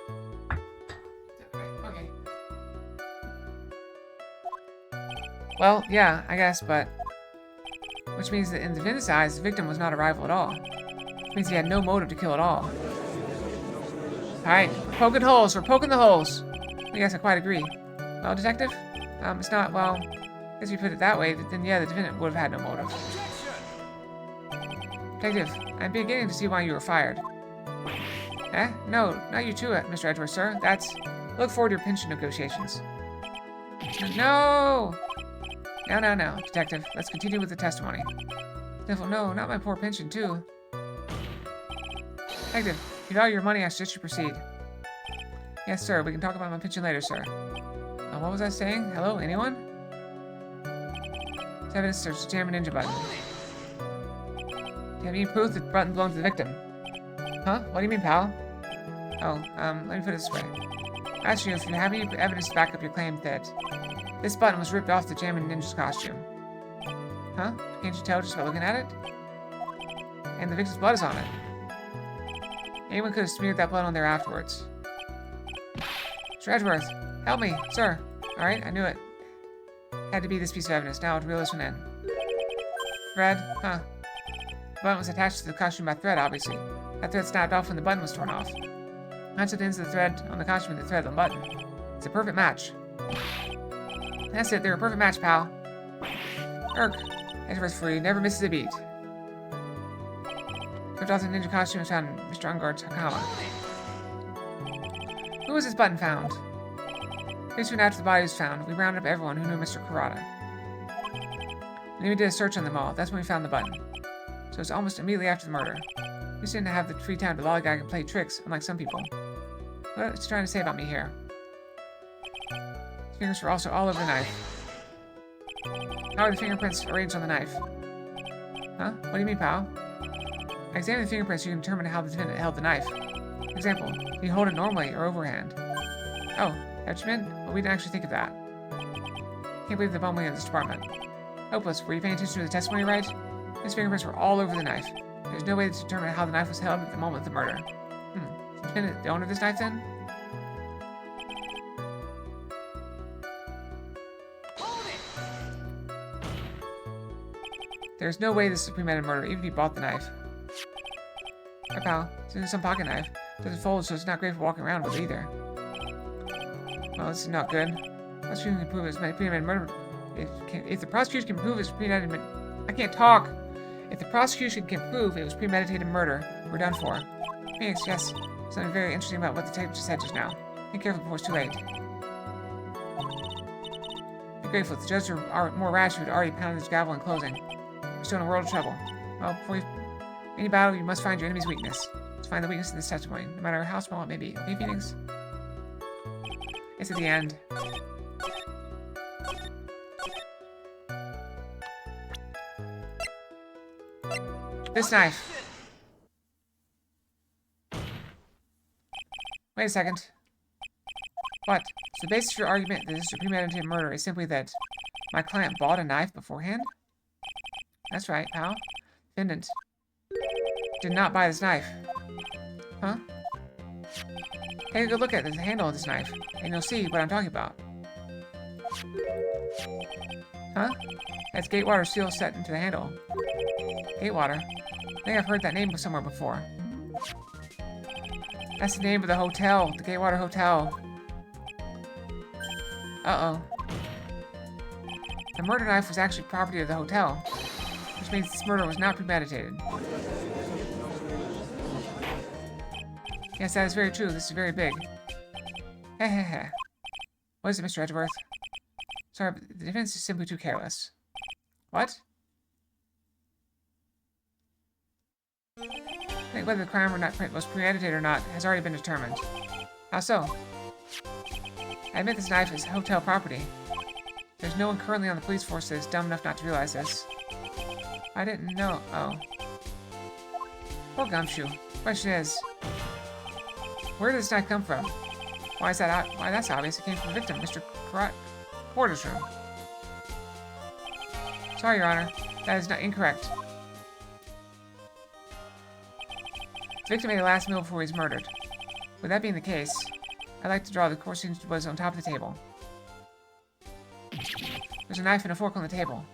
Okay. Well, yeah, I guess, but... Which means that in the defendant's eyes, the victim was not a rival at all. Which means he had no motive to kill at all. Alright, poking holes. We're poking the holes. I guess I quite agree. Well, Detective? It's not, well... I guess if you put it that way, then yeah, the defendant would have had no motive. Detective, I'm beginning to see why you were fired. Eh? No, not you too, Mr. Edgeworth, sir. That's... Look forward to your pension negotiations. No! Now, Detective, let's continue with the testimony. Sniffle, no, not my poor pension, too. Detective, if you value your money, I suggest you proceed. Yes, sir. We can talk about my pension later, sir. What was I saying? Hello, anyone? It's evidence search the Jam and Ninja button. Do you have any proof that the button belongs to the victim? Huh? What do you mean, pal? Oh, let me put it this way. I asked you if you have any evidence to back up your claim that this button was ripped off the Jam and Ninja's costume. Huh? Can't you tell just by looking at it? And the victim's blood is on it. Anyone could have smeared that blood on there afterwards. Mr. Edgeworth, help me, sir. Alright, I knew it. Had to be this piece of evidence. Now to reel this one in. Thread? Huh. The button was attached to the costume by thread, obviously. That thread snapped off when the button was torn off. Match the ends of the thread on the costume and the thread on the button. It's a perfect match. That's it, they're a perfect match, pal. Irk. Edgeworth's free, never misses a beat. Ripped off the ninja costume and found in Mr. Ungard's Hakama. Who was this button found? Pretty soon after the body was found, we rounded up everyone who knew Mr. Kurata. And then we did a search on them all. That's when we found the button. So it's almost immediately after the murder. We just didn't have the free time to lollygag and play tricks, unlike some people. What is he trying to say about me here? His fingers were also all over the knife. How are the fingerprints arranged on the knife? Huh? What do you mean, pal? By examining the fingerprints, you can determine how the defendant held the knife. For example, did he hold it normally or overhand? Oh, that's what you meant? Well, we didn't actually think of that. Can't believe the bumbling of this department. Hopeless. Were you paying attention to the testimony, right? His fingerprints were all over the knife. There's no way to determine how the knife was held at the moment of the murder. Is the defendant the owner of this knife, then? There's no way this is a premeditated murder, even if he bought the knife. Right, pal. It's in some pocket knife. It doesn't fold, so it's not great for walking around with either. Well, this is not good. The prosecution can prove it's premeditated murder. If the prosecution can prove it's premeditated... I can't talk! If the prosecution can prove it was premeditated murder, we're done for. Phoenix, yes. Something very interesting about what the detective just said just now. Be careful before it's too late. Be grateful if the judges are more rash who had already pounded his gavel in closing. We're still in a world of trouble. Well, before you... any battle, you must find your enemy's weakness. Let's find the weakness in this testimony, no matter how small it may be. Okay, Phoenix? It's at the end. This knife. Wait a second. What? So the basis for your argument that this is a premeditated murder is simply that my client bought a knife beforehand? That's right, pal. Defendant did not buy this knife. Huh? Take a good look at the handle of this knife, and you'll see what I'm talking about. Huh? That's Gatewater seal set into the handle. Gatewater? I think I've heard that name somewhere before. That's the name of the hotel, the Gatewater Hotel. Uh-oh. The murder knife was actually property of the hotel, which means this murder was not premeditated. Yes, that is very true. This is very big. Hehehe. What is it, Mr. Edgeworth? Sorry, but the defense is simply too careless. What? I think whether the crime was premeditated or not has already been determined. How so? I admit this knife is hotel property. There's no one currently on the police force that is dumb enough not to realize this. I didn't know. Oh. Poor Gumshoe. Question is, where did this knife come from? Why is that? Why, that's obvious. It came from the victim, Mr. Porter's room. Sorry, Your Honor. That is not incorrect. The victim ate a last meal before he was murdered. With that being the case, I'd like to draw the course scene was on top of the table. There's a knife and a fork on the table.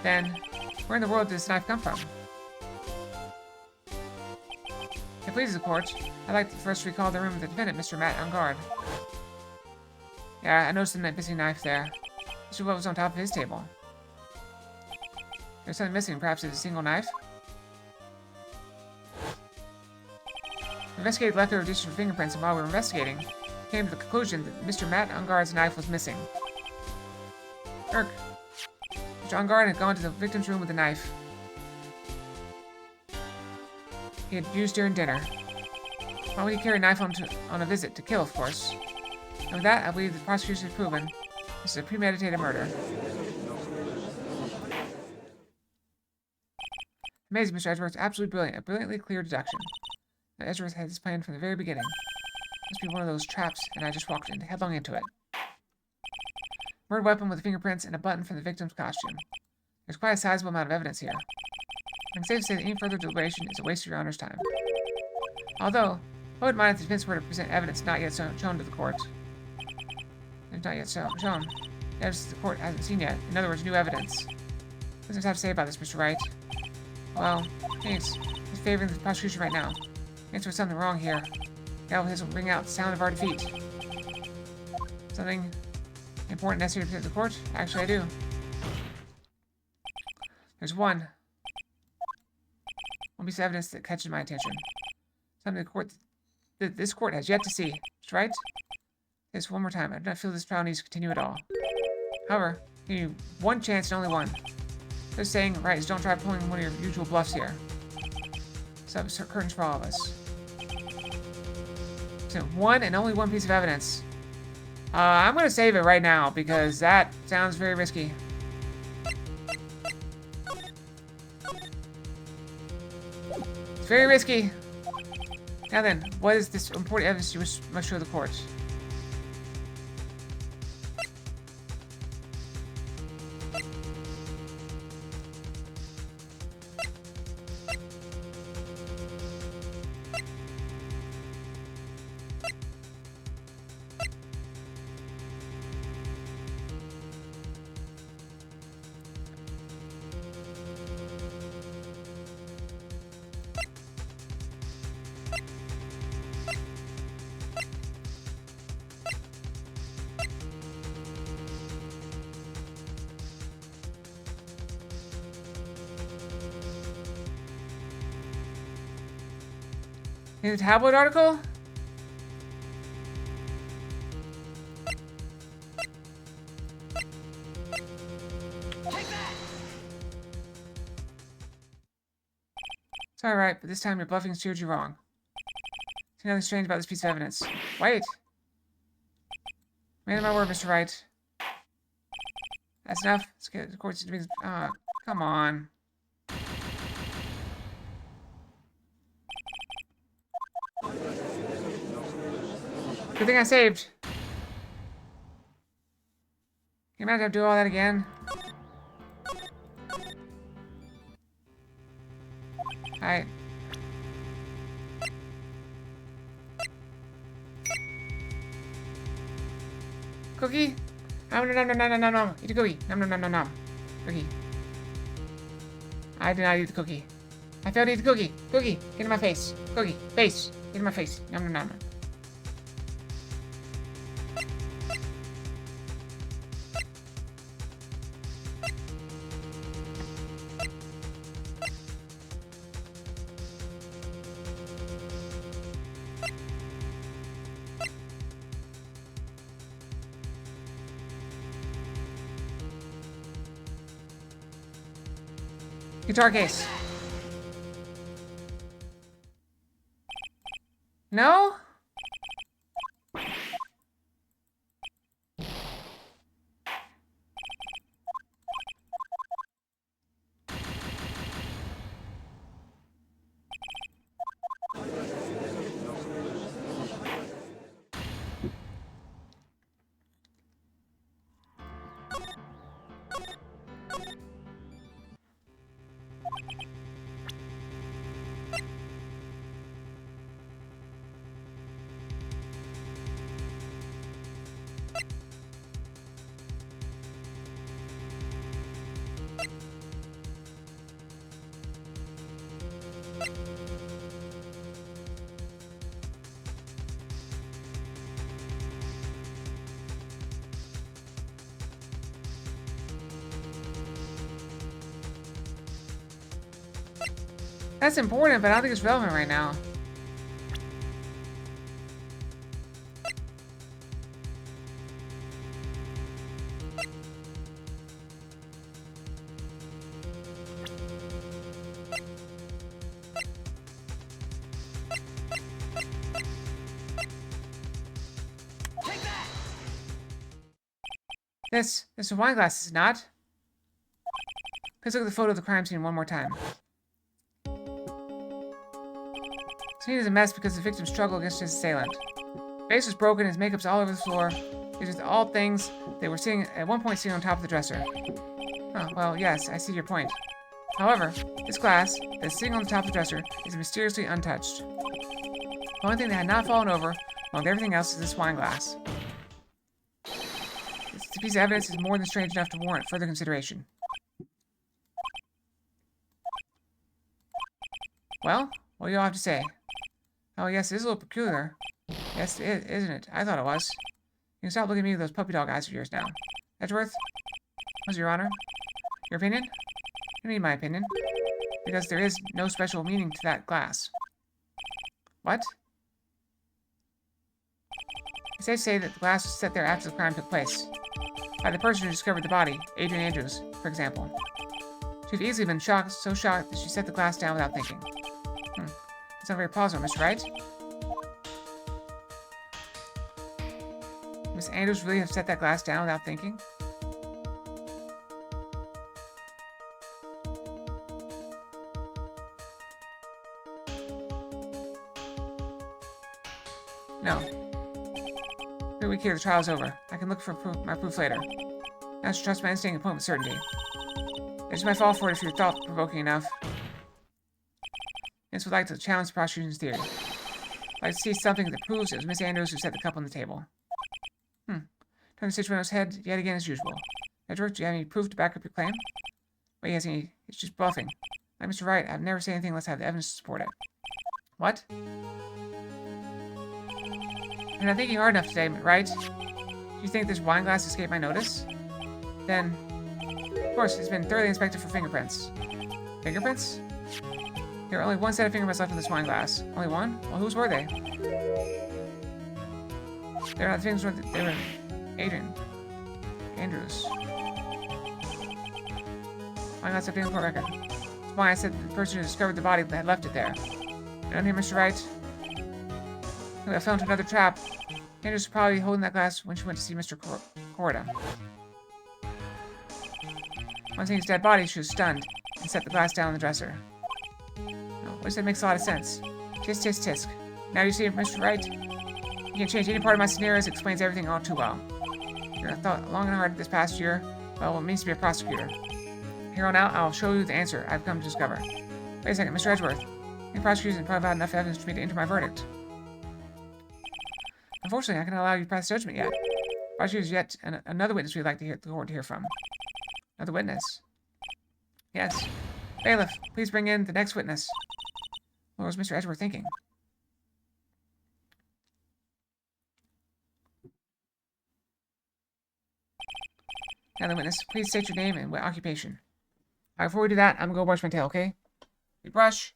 Then, where in the world did this knife come from? If it pleases the court, I'd like to first recall the room of the defendant, Mr. Matt Ungard. Yeah, I noticed the missing knife there. This is what was on top of his table. There's something missing, perhaps it's a single knife? We investigated leftover digital fingerprints, and while we were investigating, we came to the conclusion that Mr. Matt Ungard's knife was missing. Mr. Ungard had gone to the victim's room with the knife. he had used during dinner. Why would he carry a knife on a visit? To kill, of course. And with that, I believe the prosecution has proven this is a premeditated murder. Amazing, Mr. Edgeworth. Absolutely brilliant. A brilliantly clear deduction. Now, Edgeworth had this plan from the very beginning. Must be one of those traps, and I just walked headlong into it. Murder weapon with fingerprints and a button from the victim's costume. There's quite a sizable amount of evidence here. I'm safe to say that any further deliberation is a waste of your Honor's time. Although, I wouldn't mind if the defense were to present evidence not yet shown to the court. It's not yet shown. Evidence the court hasn't seen yet. In other words, new evidence. What does this have to say about this, Mr. Wright? Well, thanks. He's favoring the prosecution right now. Thinks there's something wrong here. Gavel his will bring out the sound of our defeat. Something important necessary to present to the court? Actually, I do. There's one piece of evidence that catches my attention. Something this court has yet to see. Mr. Wright? This one more time. I do not feel this trial needs to continue at all. However, give you one chance and only one. Just saying, right, is don't try pulling one of your usual bluffs here. So, curtains for all of us. So, one and only one piece of evidence. I'm going to save it right now because that sounds very risky. It's very risky. Now then, what is this important evidence you must show the court? In the tabloid article? It's alright, but this time your bluffing steered you wrong. There's nothing strange about this piece of evidence. Wait! Man of my word, Mr. Wright. That's enough. Let's get the court to be. Come on. Good thing I saved. Can you imagine I have to do all that again? Alright. Cookie? No, no, no, no, no, no, no. Eat a cookie. No, no, no, no, no. Cookie. I did not eat the cookie. I failed to eat the cookie. Cookie, get in my face. Cookie, face. Get in my face. No, no, no, no. Guitar case. No? That's important, but I don't think it's relevant right now. This is a wine glass, is it not? Please look at the photo of the crime scene one more time. The scene is a mess because the victim struggled against his assailant. His face was broken, his makeup's all over the floor. These are all things they were sitting at one point sitting on top of the dresser. Oh, well, yes, I see your point. However, this glass that's sitting on the top of the dresser is mysteriously untouched. The only thing that had not fallen over, along with everything else, is this wine glass. This piece of evidence is more than strange enough to warrant further consideration. Well, what do you all have to say? Oh, yes, it is a little peculiar. Yes, isn't it? I thought it was. You can stop looking at me with those puppy dog eyes of yours now. Edgeworth? What's your honor? Your opinion? You need my opinion. Because there is no special meaning to that glass. What? It's safe to say that the glass was set there after the crime took place. By the person who discovered the body, Adrian Andrews, for example. She'd have easily been shocked, so shocked that she set the glass down without thinking. That's not very plausible, Mr. Wright. Miss Andrews really have set that glass down without thinking? No. For a week here, the trial's over. I can look for my proof later. I should trust my instinct and point with certainty. It's my fault for it if you're thought-provoking enough. This would like to challenge the prosecution's theory. I'd like to see something that proves it was Miss Andrews who set the cup on the table. Turn the situation on its head yet again as usual. Edgeworth, do you have any proof to back up your claim? Well, he has any. It's just bluffing. Like Mr. Wright, I've never said anything unless I have the evidence to support it. What? You're not thinking hard enough today, right? Do you think this wine glass escaped my notice? Then, of course, it's been thoroughly inspected for fingerprints. Fingerprints? There are only one set of fingerprints left in this wine glass. Only one? Well, whose were they? They're not the fingerprints. They were Adrian Andrews. Wine glass of fingerprint record. That's why I said the person who discovered the body had left it there. Down here, Mr. Wright. I fell into another trap. Andrews was probably holding that glass when she went to see Mr. Corda. Once seeing his dead body, she was stunned and set the glass down on the dresser. Which that makes a lot of sense. Tisk, tisk, tisk. Now you see it, Mr. Wright? You can change any part of my scenarios, it explains everything all too well. You've thought long and hard this past year about what it means to be a prosecutor. Here on out, I'll show you the answer I've come to discover. Wait a second, Mr. Edgeworth. The prosecution probably had enough evidence for me to enter my verdict. Unfortunately, I cannot allow you to pass judgment yet. Prosecutor is yet another witness we'd like to the court to hear from. Another witness? Yes. Bailiff, please bring in the next witness. What was Mr. Edgeworth thinking? Another witness, please state your name and occupation. Alright, before we do that, I'm gonna go brush my tail, okay? We brush.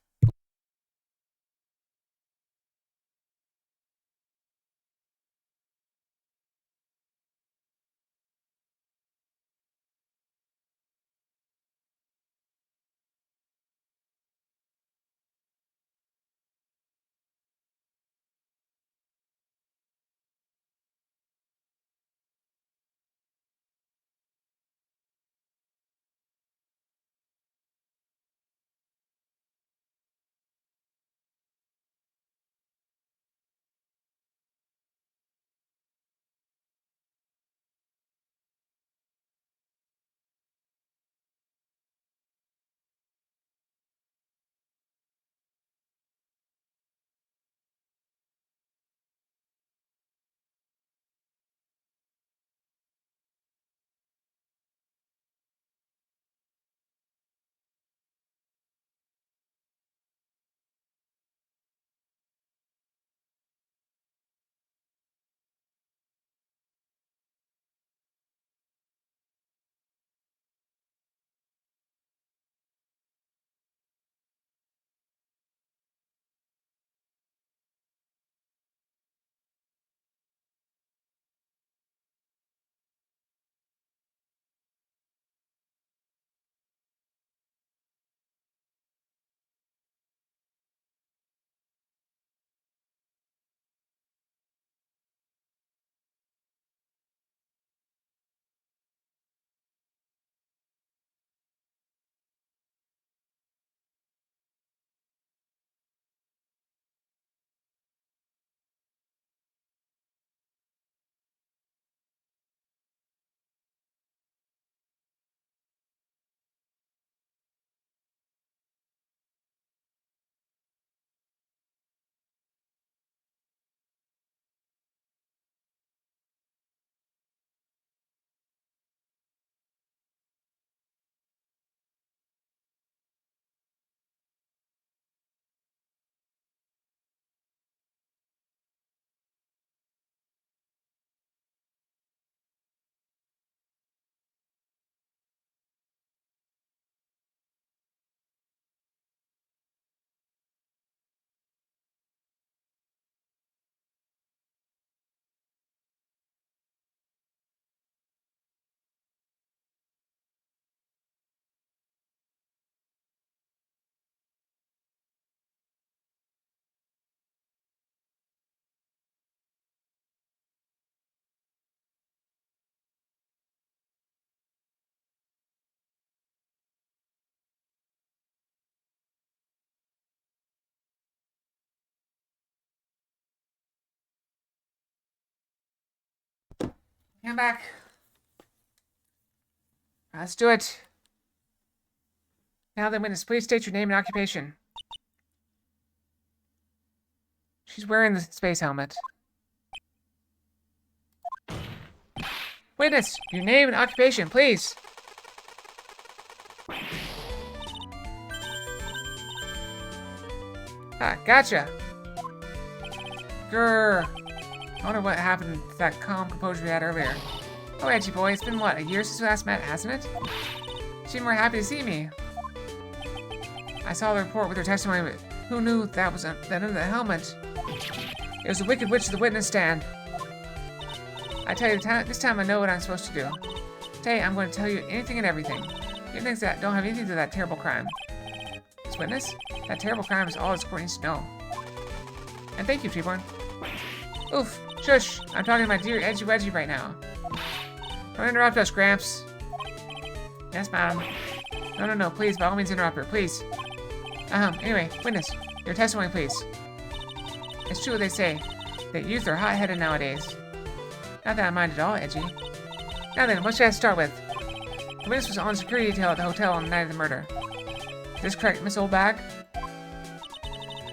I'm back. Let's do it. Now then, witness, please state your name and occupation. She's wearing the space helmet. Witness, your name and occupation, please. Ah, gotcha. Grrr. I wonder what happened to that calm composure we had earlier. Oh, edgy boy, it's been what, a year since we last met, hasn't it? You seem more happy to see me. I saw the report with her testimony, but who knew that was that under the helmet? It was the Wicked Witch of the witness stand. I tell you, this time I know what I'm supposed to do. Today, I'm going to tell you anything and everything. Even things that don't have anything to do with that terrible crime. This witness, that terrible crime is all this court needs to know. And thank you, Treeborn. Oof, shush, I'm talking to my dear Edgy Wedgie right now. Don't interrupt us, Gramps. Yes, madam. No, please, by all means interrupt her, please. Anyway, witness, your testimony, please. It's true what they say, that youth are hot-headed nowadays. Not that I mind at all, Edgy. Now then, what should I start with? The witness was on security detail at the hotel on the night of the murder. Is this correct, Miss Oldbag?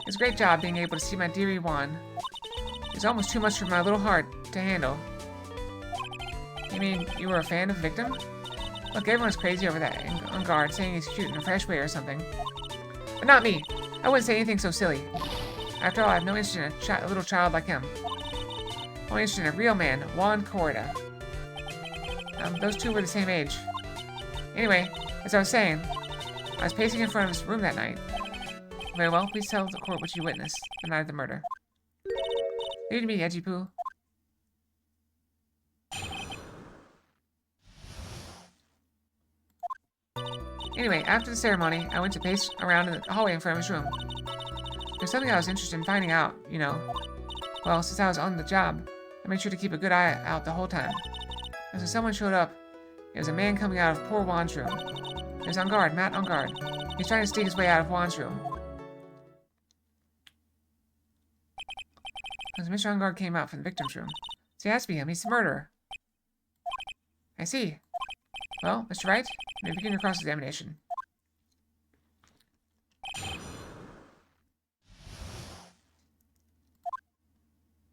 It's a great job being able to see my dearie Juan. It's almost too much for my little heart to handle. You mean you were a fan of the victim? Look, everyone's crazy over that on guard, saying he's cute in a fresh way or something. But not me. I wouldn't say anything so silly. After all, I have no interest in a little child like him. Only interested in a real man, Juan Corrida. Those two were the same age. Anyway, as I was saying, I was pacing in front of his room that night. Very well, please tell the court what you witnessed the night of the murder. Leave it to me, Edgy Poo. Anyway, after the ceremony, I went to pace around in the hallway in front of his room. There's something I was interested in finding out, you know. Well, since I was on the job, I made sure to keep a good eye out the whole time. And so someone showed up. It was a man coming out of poor Juan's room. He was on guard, Matt on guard. He's trying to sneak his way out of Juan's room. As Mr. On guard came out from the victim's room. So he has to be him. He's the murderer. I see. Well, Mr. Wright, you may begin your cross-examination.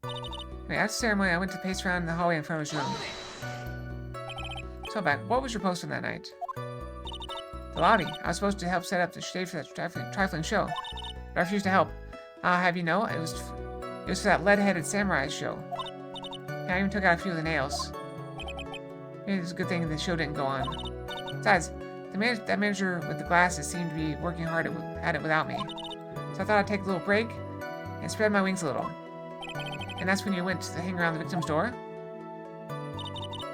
Wait, after the ceremony, I went to pace around in the hallway in front of his room. So back, what was your post on that night? The lobby. I was supposed to help set up the stage for that trifling show, but I refused to help. I'll have you know, it was for that lead-headed samurai show. I even took out a few of the nails. Maybe it's a good thing the show didn't go on. Besides, that manager with the glasses seemed to be working hard at it without me. So I thought I'd take a little break and spread my wings a little. And that's when you went to hang around the victim's door?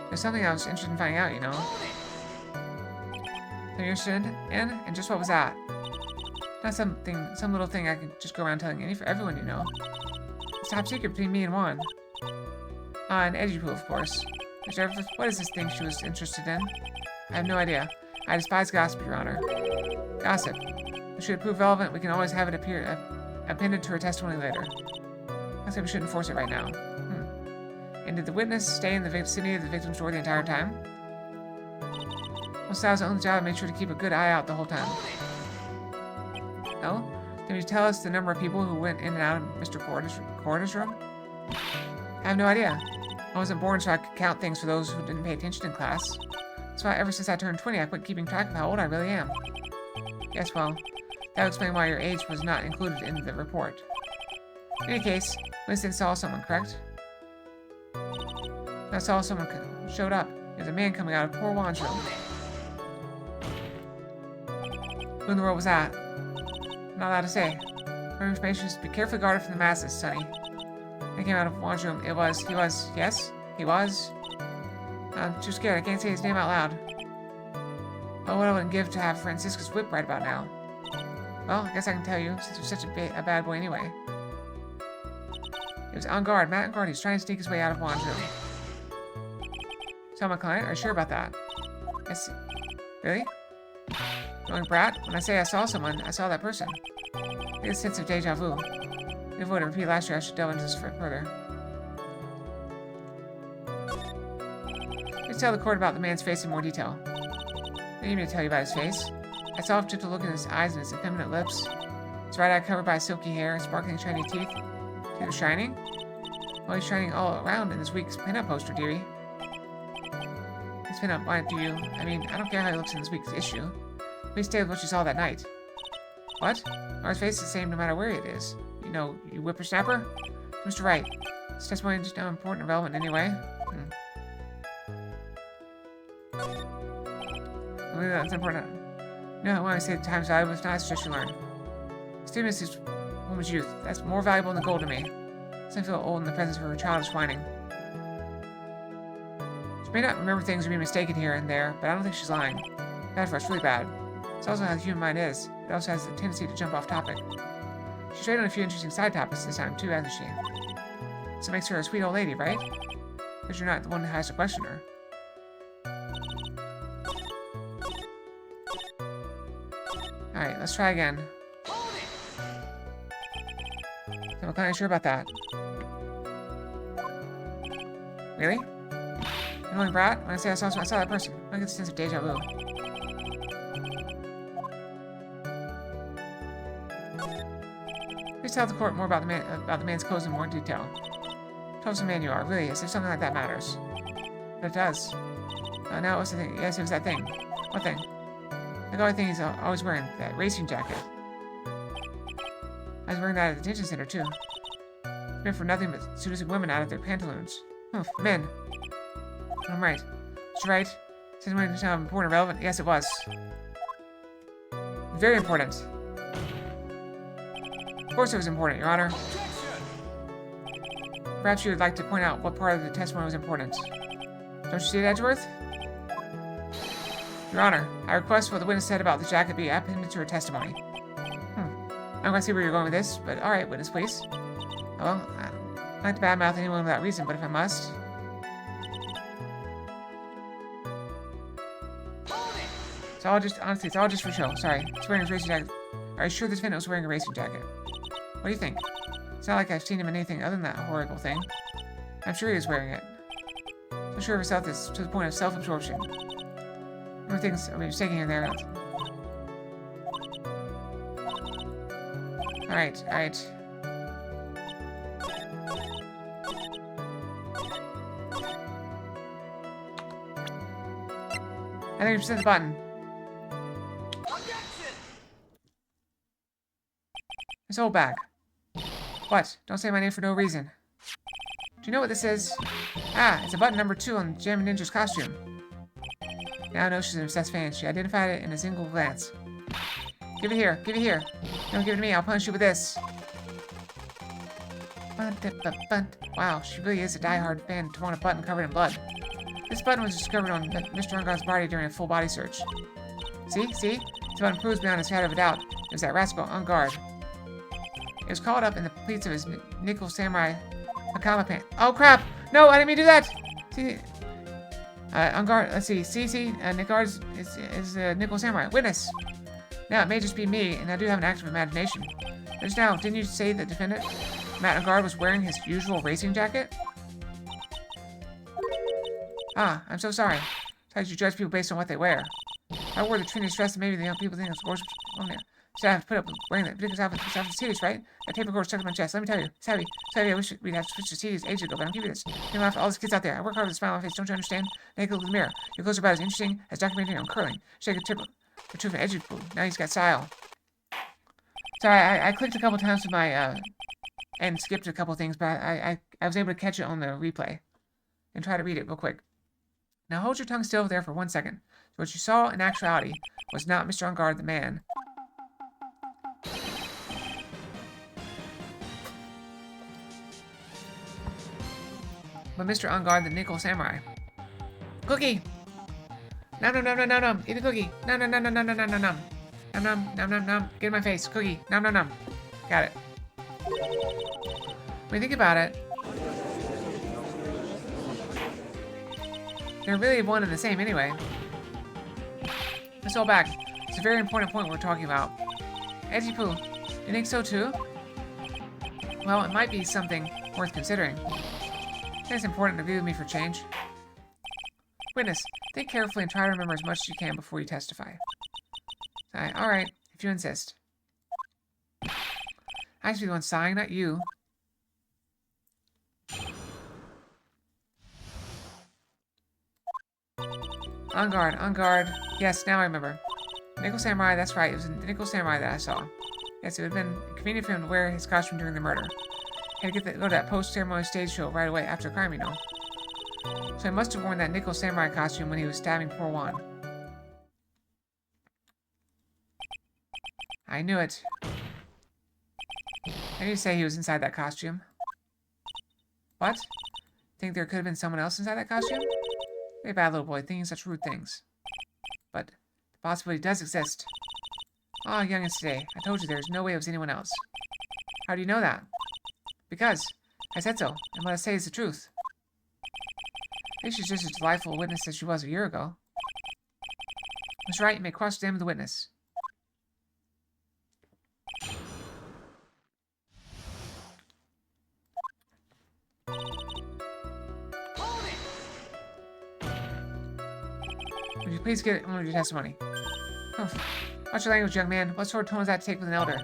There's something I was interested in finding out, you know. So you're interested in? And just what was that? Not some little thing I could just go around telling everyone, you know. It's top secret between me and Juan. And Edgy Poo, of course. What is this thing she was interested in? I have no idea. I despise gossip, Your Honor. Gossip. Should it prove relevant, we can always have it appended to her testimony later. I say we shouldn't force it right now. And did the witness stay in the vicinity of the victim's door the entire time? Once I was on the job, I made sure to keep a good eye out the whole time. No? Can you tell us the number of people who went in and out of Mr. Corrida's room? I have no idea. I wasn't born so I could count things for those who didn't pay attention in class. That's why ever since I turned 20, I quit keeping track of how old I really am. Yes, well, that would explain why your age was not included in the report. In any case, Winston saw someone, correct? I saw someone showed up. There's a man coming out of poor Juan's room. Who in the world was that? I'm not allowed to say. For information is to be carefully guarded from the masses, Sonny. He came out of Juan's room. Yes? He was? I'm too scared. I can't say his name out loud. Oh, what I wouldn't give to have Francisca's whip right about now. Well, I guess I can tell you, since you're such a bad boy anyway. He was on guard, Matt on guard. He's trying to sneak his way out of Juan's room. Tell my client, are you sure about that? Yes. Really? Knowing Brat, when I say I saw someone, I saw that person. I get a sense of deja vu. To avoid a repeat last year, I should delve into this further. Let's tell the court about the man's face in more detail. I need me to tell you about his face. I saw a gentle look in his eyes and his effeminate lips. His right eye covered by silky hair, sparkling shiny teeth. He was shining? Well, he's shining all around in this week's pinup poster, dearie. His pinup, why do you? I mean, I don't care how he looks in this week's issue. Please stay with what you saw that night. What? Or his face is the same no matter where it is. You know, you whippersnapper? Mr. Wright, this testimony is now important and relevant anyway. I believe that's important. No, when I say time's valuable, it's not a suggestion learned. Students is woman's youth. That's more valuable than gold to me. I feel old in the presence of her childish whining. She may not remember things or be mistaken here and there, but I don't think she's lying. Bad for us, really bad. It's also how the human mind is. It also has a tendency to jump off topic. She strayed on a few interesting side topics this time, too, hasn't she? So it makes her a sweet old lady, right? Because you're not the one who has to question her. Alright, let's try again. I'm kind of sure about that. Really? Annoying brat? When I say I saw that person, I get the sense of deja vu. Please tell the court more about the man's clothes in more detail. Tell us the man you are, really, as if something like that matters. But it does. Now what's the thing? Yes, it was that thing. What thing? The only thing he's always wearing, that racing jacket. I was wearing that at the detention center, too. It's meant for nothing but seducing women out of their pantaloons. Oh, men. I'm right. It's right. Since when it's now important and relevant? Yes, it was. Very important. Of course it was important, Your Honor. Perhaps you would like to point out what part of the testimony was important. Don't you see it, Edgeworth? Your Honor, I request what the witness said about the jacket be appended to her testimony. I'm going to see where you're going with this, but alright, witness, please. Well, I don't like to badmouth anyone without reason, but if I must... It's all just, honestly, it's all just for show. Sorry, he's wearing his racing jacket. Are you sure this defendant was wearing a racing jacket? What do you think? It's not like I've seen him in anything other than that horrible thing. I'm sure he was wearing it. So sure of herself is to the point of self-absorption. Everything's mistaken in there. Alright, alright. I think you press the button. Let's hold back. What? Don't say my name for no reason. Do you know what this is? Ah, it's a button number 2 on Gem Ninja's costume. Now I know she's an obsessed fan. She identified it in a single glance. Give it here. Give it here. Don't give it to me. I'll punish you with this. Wow, she really is a die-hard fan to want a button covered in blood. This button was discovered on Mr. Unguard's body during a full body search. See? See? This button proves beyond a shadow of a doubt. It was that rascal Unguard. It was caught up in the pleats of his nickel samurai Hakama pant. Oh crap! No, I didn't mean to do that! See? Unguard, let's see. See? Unguard is nickel samurai. Witness! Now, it may just be me, and I do have an active imagination. Just now, didn't you say the defendant, Matt Unguard, was wearing his usual racing jacket? Ah, I'm so sorry. Sometimes you judge people based on what they wear. If I wore the Trinity dress, then maybe the young people think it's worship. Oh, yeah. Should I have to put up with wearing that ridiculous outfit? This outfit's serious, right? That tape recorder stuck in my chest. Let me tell you, it's heavy. It's heavy. I wish we'd have switched to CDs ages ago, but I'm keeping this. You know, for all these kids out there, I work hard with a smile on my face. Don't you understand? Take a look in the mirror. Your clothes are about as interesting as documentary on curling. Shake a tip or two of an edgy food. Now he's got style. Sorry, I clicked a couple times with my, and skipped a couple things, but I was able to catch it on the replay. And try to read it real quick. Now hold your tongue still there for 1 second. So what you saw in actuality was not Mr. Unguard the man. But Mr. Unguard the nickel samurai. Cookie! Nom nom nom nom nom nom. Eat the cookie. Nom nom nom nom nom nom nom nom. Nom nom nom nom nom. Get in my face. Cookie. Nom nom nom. Got it. When you think about it, they're really one and the same anyway. Let's go back. It's a very important point we're talking about. Edgy Poo, you think so too? Well, it might be something worth considering. I think it's important to be with me for change. Witness, think carefully and try to remember as much as you can before you testify. Alright, if you insist. I should be the one sighing, not you. On guard, on guard. Yes, now I remember. Nickel Samurai, that's right. It was the Nickel Samurai that I saw. Yes, it would have been convenient for him to wear his costume during the murder. He had to go to that post-ceremony stage show right away after the crime, you know. So he must have worn that Nickel Samurai costume when he was stabbing poor Juan. I knew it. I knew to say he was inside that costume. What? Think there could have been someone else inside that costume? Very bad little boy, thinking such rude things. But the possibility does exist. Ah, youngins today. I told you there's no way it was anyone else. How do you know that? Because I said so, and what I say is the truth. I think she's just as delightful a witness as she was a year ago. Miss Wright, you may cross-examine the witness. Would you please get on with your testimony? Oh, watch your language, young man. What sort of tone is that to take with an elder?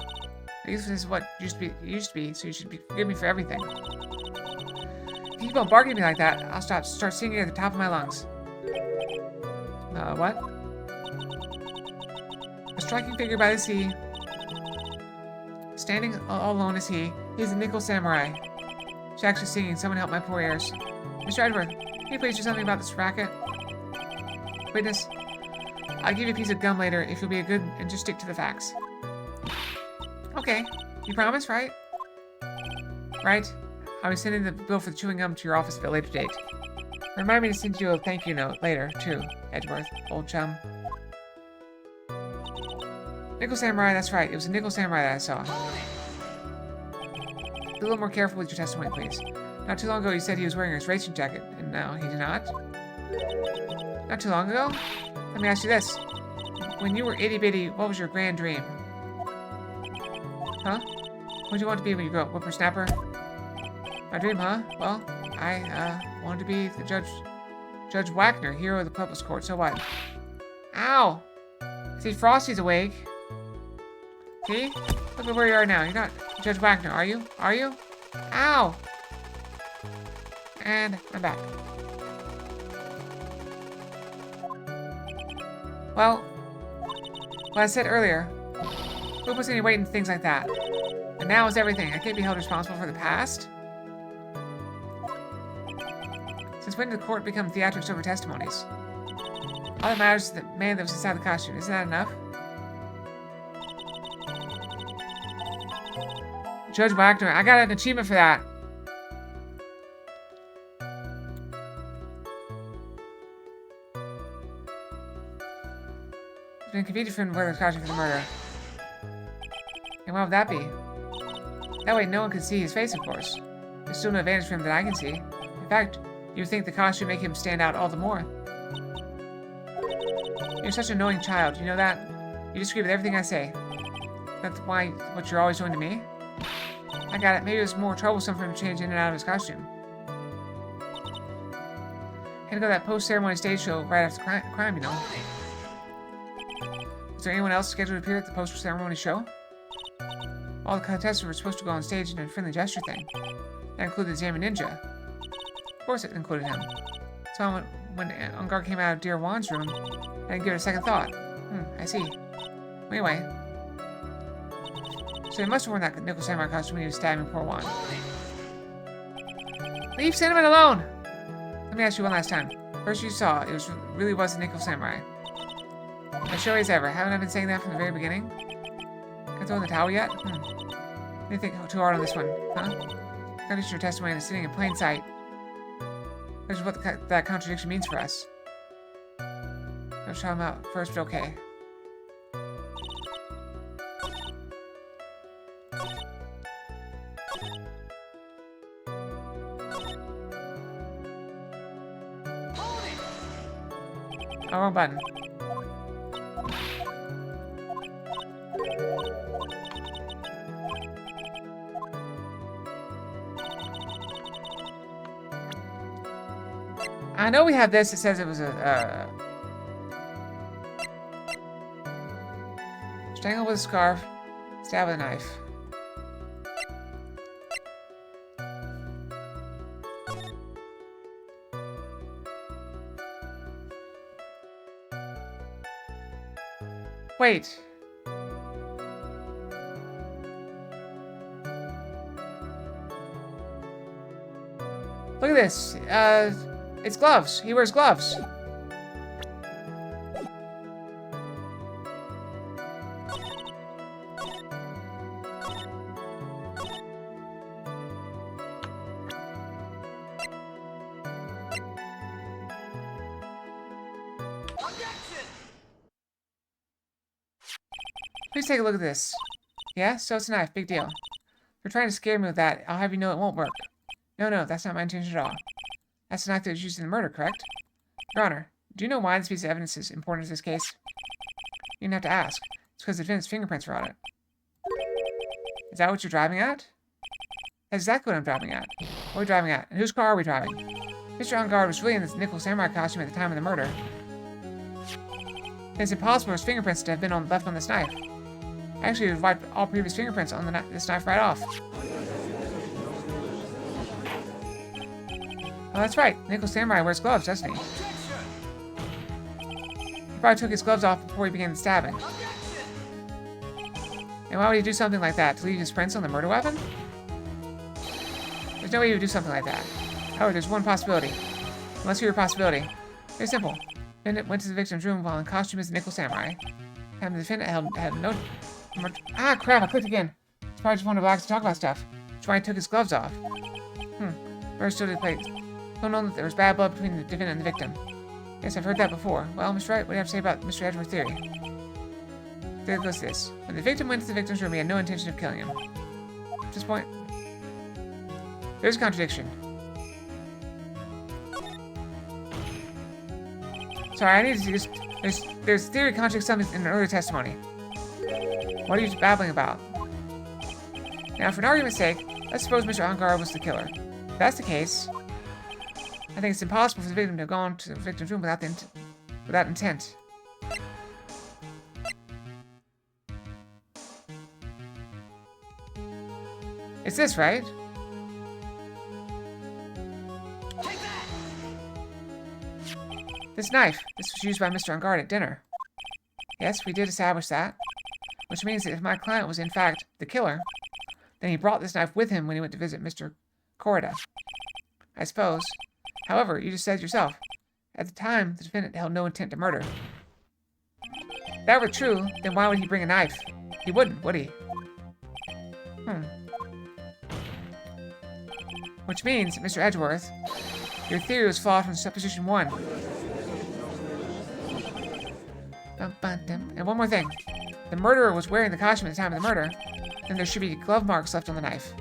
This is what it used to be, so you should forgive me for everything. If you keep on barking at me like that, I'll start singing at the top of my lungs. What? A striking figure by the sea. Standing all alone is he. He's a Nickel Samurai. She's actually singing. Someone help my poor ears. Mr. Edward, can you please do something about this racket? Witness, I'll give you a piece of gum later if you'll be good and just stick to the facts. Okay. You promise, right? Right? I'll be sending the bill for the chewing gum to your office at a later date. Remind me to send you a thank you note later, too, Edgeworth, old chum. Nickel Samurai, that's right. It was a Nickel Samurai that I saw. Be a little more careful with your testimony, please. Not too long ago, you said he was wearing his racing jacket, and now he did not. Not too long ago? Let me ask you this. When you were itty-bitty, what was your grand dream? Huh? What do you want to be when you grow up? Whippersnapper? My dream, huh? Well, I, wanted to be the Judge Wagner, hero of the Public Court. So what? Ow! See, Frosty's awake. See? Look at where you are now. You're not Judge Wagner, are you? Are you? Ow! And I'm back. Well, what I said earlier, who puts any weight in things like that? And now is everything. I can't be held responsible for the past. Since when did the court become theatrics over testimonies? All that matters is the man that was inside the costume. Isn't that enough? Judge Wagner, I got an achievement for that. It's been convenient for him to wear the costume for the murder. And why would that be? That way no one can see his face, of course. There's still no advantage for him that I can see. In fact, you would think the costume would make him stand out all the more. You're such an annoying child, you know that? You disagree with everything I say. That's what you're always doing to me? I got it. Maybe it was more troublesome for him to change in and out of his costume. Had to go to that post-ceremony stage show right after the crime, you know. Is there anyone else scheduled to appear at the post-ceremony show? All the contestants were supposed to go on stage and do a friendly gesture thing. That included Zama Ninja. Of course it included him. So when Ungar came out of Dear Juan's room, I didn't give it a second thought. I see. Anyway. So he must have worn that Nickel Samurai costume when he was stabbing poor Juan. Leave Cinnamon alone! Let me ask you one last time. First you saw, it really was a Nickel Samurai. As sure as ever. Haven't I been saying that from the very beginning? Can I throw in the towel yet? You think too hard on this one, huh? Contradiction your testimony is sitting in plain sight. This is what that contradiction means for us. I'm talking about first, but okay. Oh, wrong button. I know we have this. It says it was a... strangle with a scarf. Stab with a knife. Wait. Look at this. It's gloves. He wears gloves. Please take a look at this. Yeah, so it's a knife. Big deal. If you're trying to scare me with that, I'll have you know it won't work. No, that's not my intention at all. That's the knife that was used in the murder, correct? Your Honor, do you know why this piece of evidence is important in this case? You didn't have to ask. It's because the defendant's fingerprints were on it. Is that what you're driving at? That's exactly what I'm driving at. What are we driving at? And whose car are we driving? Mr. On-Guard was really in this nickel samurai costume at the time of the murder. It's impossible for his fingerprints to have been left on this knife. Actually, it would wiped all previous fingerprints on this knife right off. Oh, that's right. Nickel Samurai wears gloves, doesn't he? He probably took his gloves off before he began the stabbing. And why would he do something like that? To leave his prints on the murder weapon? There's no way he would do something like that. However, there's one possibility. Let's hear your possibility. Very simple. The defendant went to the victim's room while in costume as the Nickel Samurai. And the defendant had no... Ah, crap, I clicked again. He's probably just wanted to relax and talk about stuff. That's why he took his gloves off. First still did play. Don't know that there was bad blood between the defendant and the victim. Yes, I've heard that before. Well, Mr. Wright, what do you have to say about Mr. Edwards' theory? There goes this. When the victim went to the victim's room, he had no intention of killing him. At this point, there's a contradiction. Sorry, I need to just... There's theory contradicts something in an earlier testimony. What are you babbling about? Now, for an argument's sake, let's suppose Mr. On-Guard was the killer. If that's the case, I think it's impossible for the victim to have gone to the victim's room without intent. It's this, right? This knife. This was used by Mr. On-Guard at dinner. Yes, we did establish that. Which means that if my client was in fact the killer, then he brought this knife with him when he went to visit Mr. Corida. I suppose. However, you just said yourself, at the time, the defendant held no intent to murder. If that were true, then why would he bring a knife? He wouldn't, would he? Which means, Mr. Edgeworth, your theory was flawed from supposition 1. And one more thing. The murderer was wearing the costume at the time of the murder, then there should be glove marks left on the knife.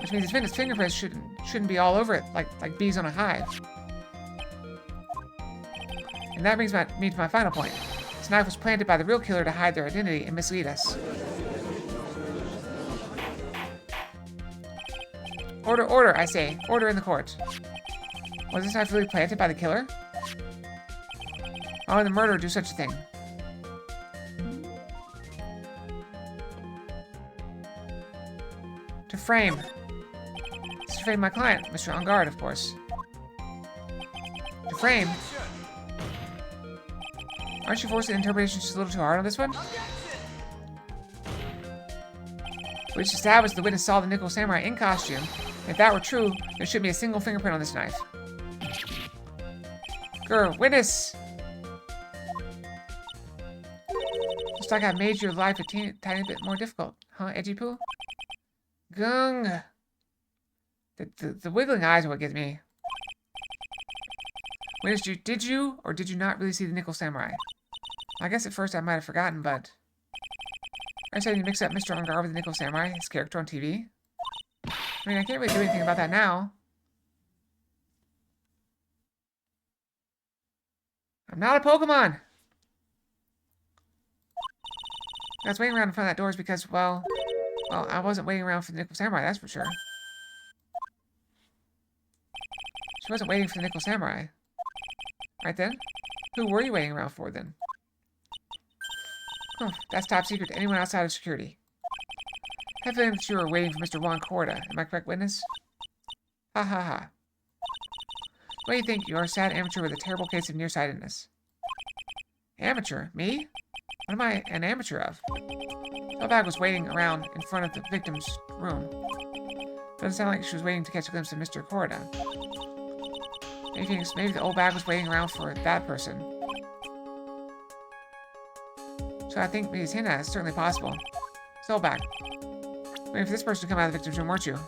Which means the defendant's fingerprints shouldn't be all over it, like bees on a hive. And that brings me to my final point. This knife was planted by the real killer to hide their identity and mislead us. Order, order, I say. Order in the court. Was this knife really planted by the killer? Why would the murderer do such a thing? To frame. To frame my client, Mr. On-Guard, of course. To frame? Aren't you forced the interpretation just a little too hard on this one? We just established the witness saw the Nickel Samurai in costume. If that were true, there shouldn't be a single fingerprint on this knife. Grr, witness! Looks like I made your life a tiny bit more difficult, huh, Edgy Poo? Gung! The wiggling eyes are what gets me. Witness, did you or did you not really see the Nickel Samurai? I guess at first I might have forgotten, but... I said you mix up Mr. On-Guard with the Nickel Samurai, his character on TV. I mean, I can't really do anything about that now. I'm not a Pokemon! I was waiting around in front of that door is because, well, I wasn't waiting around for the Nickel Samurai, that's for sure. Just wasn't waiting for the Nickel Samurai. Right then? Who were you waiting around for, then? That's top secret to anyone outside of security. I have a feeling that you were waiting for Mr. Juan Corda. Am I correct, witness? Ha ha ha. What do you think? You are a sad amateur with a terrible case of nearsightedness. Amateur? Me? What am I an amateur of? The bag was waiting around in front of the victim's room. Doesn't sound like she was waiting to catch a glimpse of Mr. Corda. Maybe the old bag was waiting around for that person. So I think maybe it's Hina. It's certainly possible. It's the old bag. Waiting for this person to come out of the victim's room, weren't you?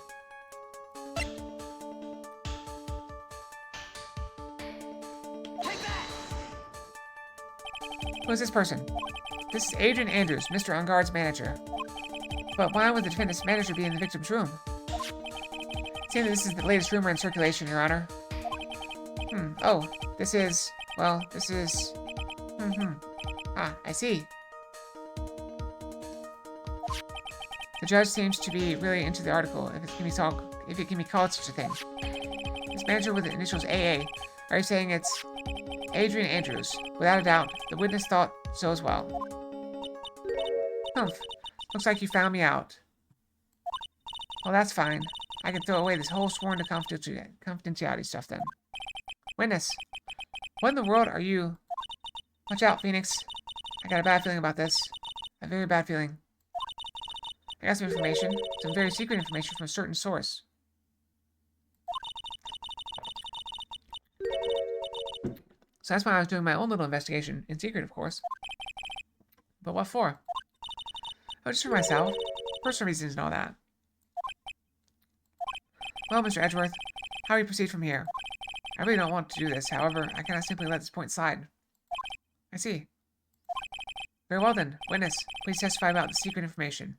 Who is this person? This is Adrian Andrews, Mr. Unguard's manager. But why would the defendant's manager be in the victim's room? Saying that this is the latest rumor in circulation, Your Honor. Oh, this is... Well, this is... Ah, I see. The judge seems to be really into the article, if it can be called such a thing. This manager with the initials AA. Are you saying it's Adrian Andrews? Without a doubt, the witness thought so as well. Humph. Looks like you found me out. Well, that's fine. I can throw away this whole sworn to confidentiality stuff then. Witness. What in the world are you? Watch out, Phoenix. I got a bad feeling about this. A very bad feeling. I got some information. Some very secret information from a certain source. So that's why I was doing my own little investigation. In secret, of course. But what for? Oh, just for myself. Personal reasons and all that. Well, Mr. Edgeworth, how do we proceed from here? I really don't want to do this, however, I cannot simply let this point slide. I see. Very well then, witness, please testify about the secret information.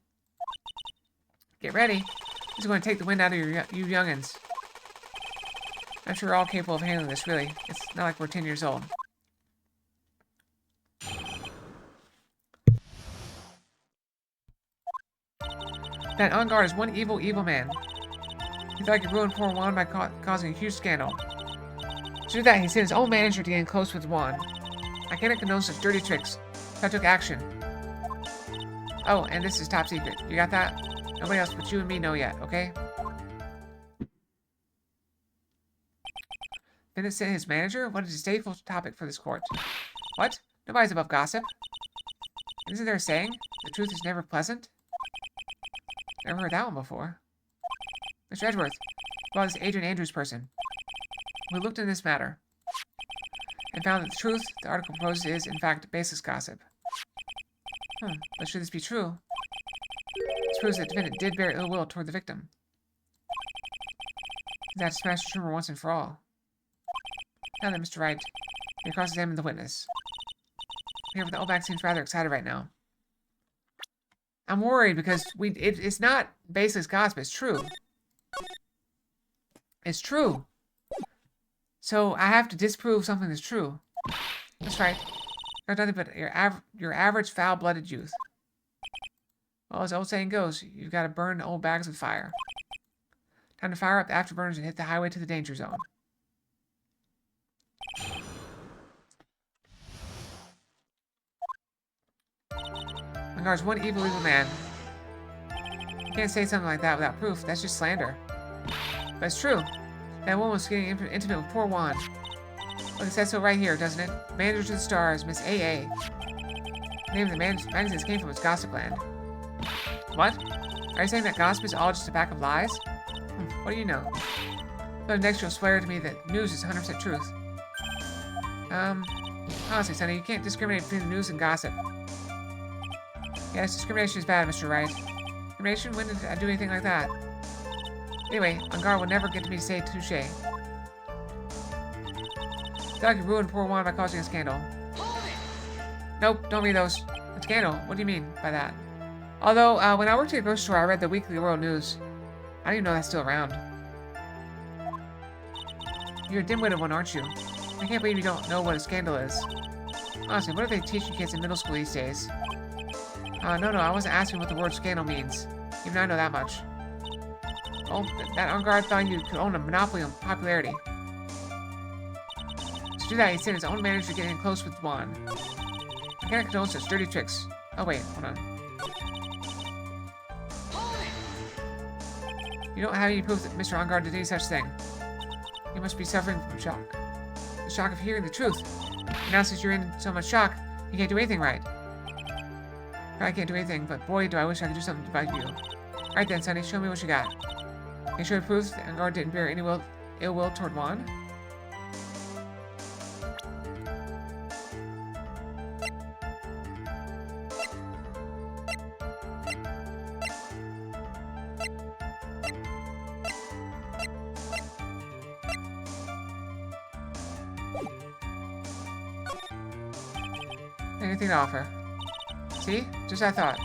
Get ready. This is going to take the wind out of you youngins. I'm sure we're all capable of handling this, really. It's not like we're 10 years old. That on guard is one evil, evil man. He thought he could ruin poor Juan by causing a huge scandal. To do that, he sent his own manager to get in close with Juan. I cannot condone such dirty tricks, so I took action. Oh, and this is top secret. You got that? Nobody else but you and me know yet, okay? Then it sent his manager? What a distasteful topic for this court. What? Nobody's above gossip. Isn't there a saying? The truth is never pleasant? Never heard that one before. Mr. Edgeworth, about this Adrian Andrews person. We looked into this matter and found that the truth the article proposes is, in fact, baseless gossip. But should this be true, this proves that the defendant did bear ill will toward the victim. That's smash the rumor once and for all. Now then, Mr. Wright, you cross-examine the witness. Here, the old back seems rather excited right now. I'm worried because it's not baseless gossip, it's true. It's true. So I have to disprove something that's true. That's right. You're nothing but your average foul-blooded youth. Well, as the old saying goes, you've got to burn old bags with fire. Time to fire up the afterburners and hit the highway to the danger zone. Regards one evil man. You can't say something like that without proof. That's just slander. But it's true. That woman was getting intimate with poor Juan. Look, it says so right here, doesn't it? Manager to the stars, Miss A.A. The name of the magazine came from its Gossipland. What? Are you saying that gossip is all just a pack of lies? What do you know? So next you'll swear to me that news is 100% truth. Honestly, Sonny, you can't discriminate between news and gossip. Yes, discrimination is bad, Mr. Wright. Discrimination? When did I do anything like that? Anyway, Ungar will never get to me to say touche. Thought I could ruin poor Juan by causing a scandal. Nope, don't read those. A scandal? What do you mean by that? Although, when I worked at a grocery store, I read the Weekly World News. I don't even know that's still around. You're a dim-witted one, aren't you? I can't believe you don't know what a scandal is. Honestly, what are they teaching kids in middle school these days? No, I wasn't asking what the word scandal means. Even I know that much. Oh, that on-guard thought you could own a monopoly on popularity. To do that, he sent his own manager getting close with Juan. I cannot condone such dirty tricks. Oh wait, hold on. You don't have any proof that Mr. Enguarde did any such thing. You must be suffering from shock. The shock of hearing the truth. And now since you're in so much shock, you can't do anything right. I can't do anything, but boy, do I wish I could do something about you. Alright then, Sonny, show me what you got. Can you show me proof that Enguarde didn't bear any ill will toward Juan? Anything to offer. See? Just as I thought.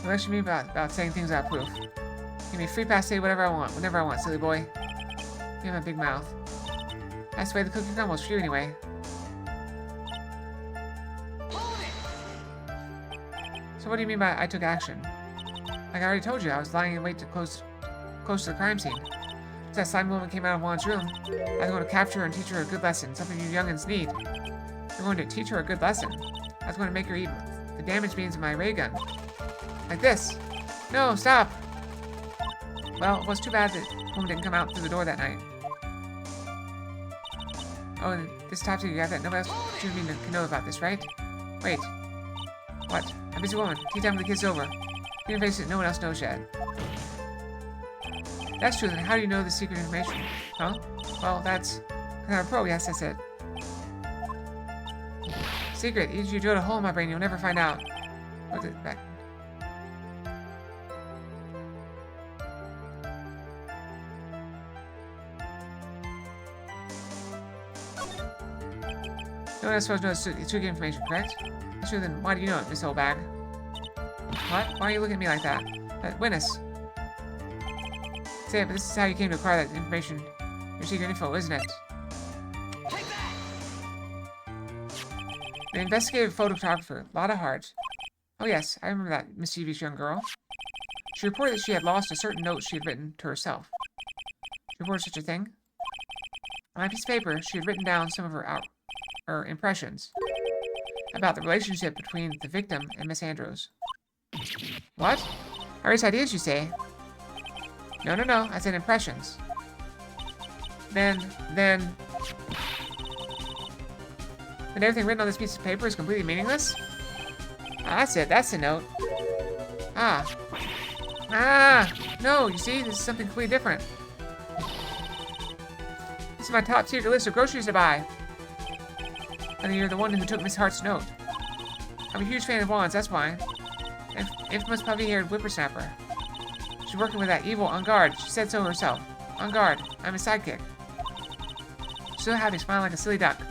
What lecture me about saying things without proof. Give me a free pass to say whatever I want, whenever I want, silly boy. You have a big mouth. That's the way the cookie crumbles for you anyway. So what do you mean by I took action? Like I already told you, I was lying in wait to close to the crime scene. As that slime woman came out of Juan's room, I was going to capture her and teach her a good lesson, something you youngins need. You're going to teach her a good lesson. I was going to make her eat the damage beans of my ray gun. Like this. No, stop! Well, it was too bad that woman didn't come out through the door that night. Oh, and this top secret you got that nobody else should mean to know about this, right? Wait. What? I'm a busy woman. Tea time for the kids over. You can face it, no one else knows yet. That's true, then how do you know the secret information? Huh? Well, that's... I'm a pro, yes, that's it. Secret. Even if you drill a hole in my brain, you'll never find out. What's it back? No one else supposed to know it's secret information, correct? That's true, then why do you know it, Miss Oldbag? What? Why are you looking at me like that? Witness. Say it, but this is how you came to acquire that information. Your secret info, isn't it? An investigative photographer, Lotta Hart. Oh yes, I remember that mischievous young girl. She reported that she had lost a certain note she had written to herself. She reported such a thing? On a piece of paper, she had written down some of her impressions about the relationship between the victim and Miss Andrews. What? Various ideas, you say? No, I said impressions. Then everything written on this piece of paper is completely meaningless? Ah, that's it. That's the note. No, you see, this is something completely different. This is my top secret list of groceries to buy. And you're the one who took Miss Hart's note. I'm a huge fan of wands, that's why. Infamous puffy-haired whippersnapper. She's working with that evil Enguarde. She said so herself. Enguarde, I'm his sidekick. So happy, smiling like a silly duck.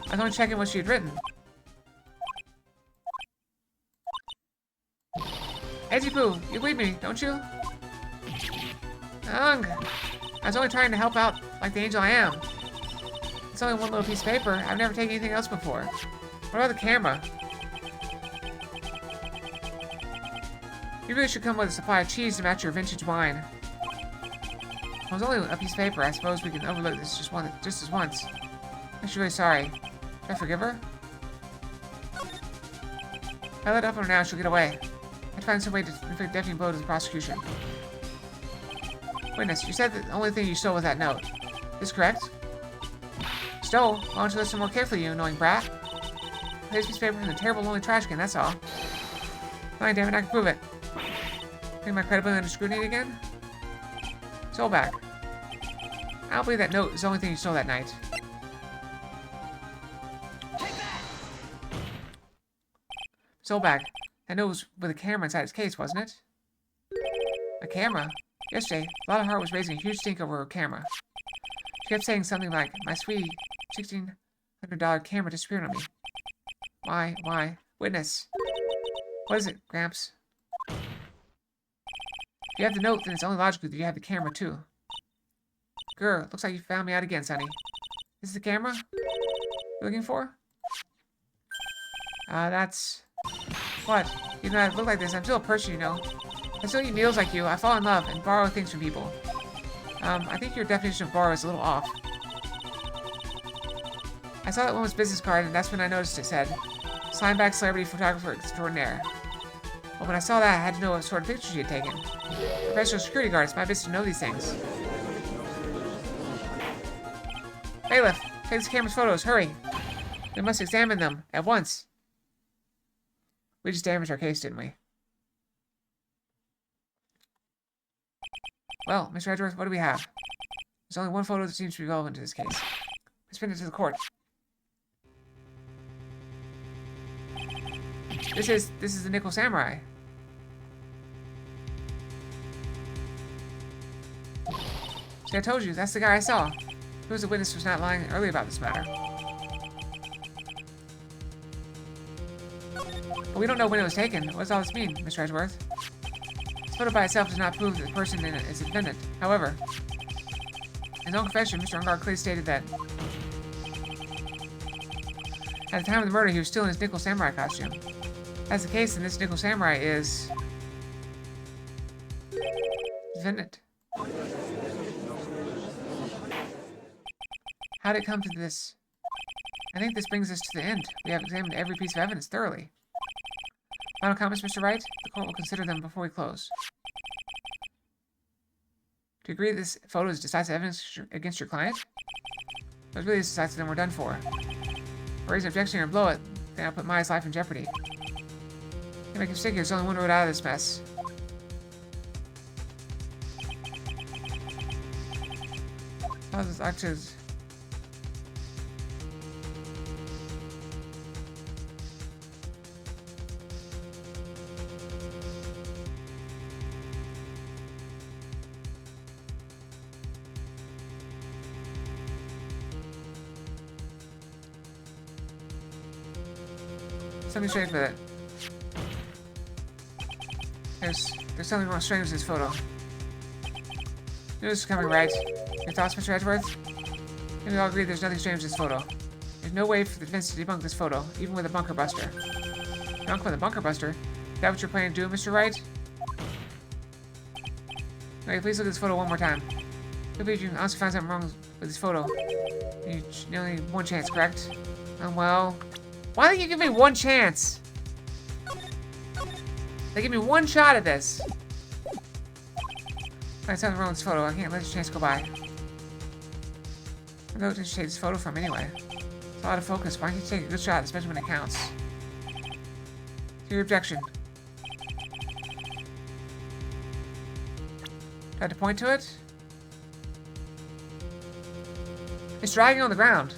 I was only checking what she had written. Edgy Poo, you believe me, don't you? Ung! I was only trying to help out like the angel I am. It's only one little piece of paper. I've never taken anything else before. What about the camera? You really should come with a supply of cheese to match your vintage wine. It was only a piece of paper. I suppose we can overlook this just as once. I'm really sorry. Should I forgive her? If I let up on her now, she'll get away. I'd find some way to inflict a deafening blow to the prosecution. Witness, you said that the only thing you stole was that note. Is correct? Stole? Why don't you listen more carefully, you annoying brat? This piece of paper from the terrible lonely trash can, that's all. Fine, damn it, I can prove it. Bring my credibility under scrutiny again? Soul back. I don't believe that note is the only thing you stole that night. Soulbag. That note was with a camera inside its case, wasn't it? A camera? Yesterday, Lotta Hart was raising a huge stink over her camera. She kept saying something like, my sweetie, $1,600 camera disappeared on me. Why? Witness. What is it, Gramps? If you have the note, then it's only logical that you have the camera, too. Grr, looks like you found me out again, Sonny. This is the camera you're looking for? That's... What? Even though I look like this, I'm still a person, you know. I still eat meals like you. I fall in love and borrow things from people. I think your definition of borrow is a little off. I saw that woman's business card, and that's when I noticed it said, Slimeback Celebrity Photographer Extraordinaire. Well, when I saw that, I had to know what sort of picture she had taken. Professional security guard, it's my business to know these things. Bailiff, take this camera's photos, hurry. We must examine them, at once. We just damaged our case, didn't we? Well, Mr. Edgeworth, what do we have? There's only one photo that seems to be relevant to this case. Let's bring it to the court. This is the Nickel Samurai. See, I told you, that's the guy I saw. Who was the witness who was not lying earlier about this matter? But we don't know when it was taken. What does all this mean, Mr. Edgeworth? This photo by itself does not prove that the person in it is a defendant. However, in his own confession, Mr. Ungar clearly stated that at the time of the murder, he was still in his Nickel Samurai costume. As the case, then this Nickel Samurai is defendant. How did it come to this? I think this brings us to the end. We have examined every piece of evidence thoroughly. Final comments, Mr. Wright? The court will consider them before we close. Do you agree that this photo is decisive evidence against your client? If it was really decisive, then we're done for. Raise an objection or blow it, then I'll put Maya's life in jeopardy. To make a mistake, there's only one road out of this mess. How does this actually... Something strange with it. There's something more strange with this photo. Knew this was coming, right? Your thoughts, Mr. Edgeworth? Maybe we all agree there's nothing strange with this photo. There's no way for the defense to debunk this photo, even with a bunker buster. Debunk with a bunker buster? Is that what you're planning to do, Mr. Wright? Okay, please look at this photo one more time. I believe you honestly find something wrong with this photo. You only have one chance, correct? Well... Why don't you give me one chance? They give me one shot at this. Find something wrong with this photo. I can't let this chance go by. I know what you take this photo from anyway. It's a lot of focus. Why don't you take a good shot, especially when it counts? To your objection. Tried to point to it? It's dragging on the ground.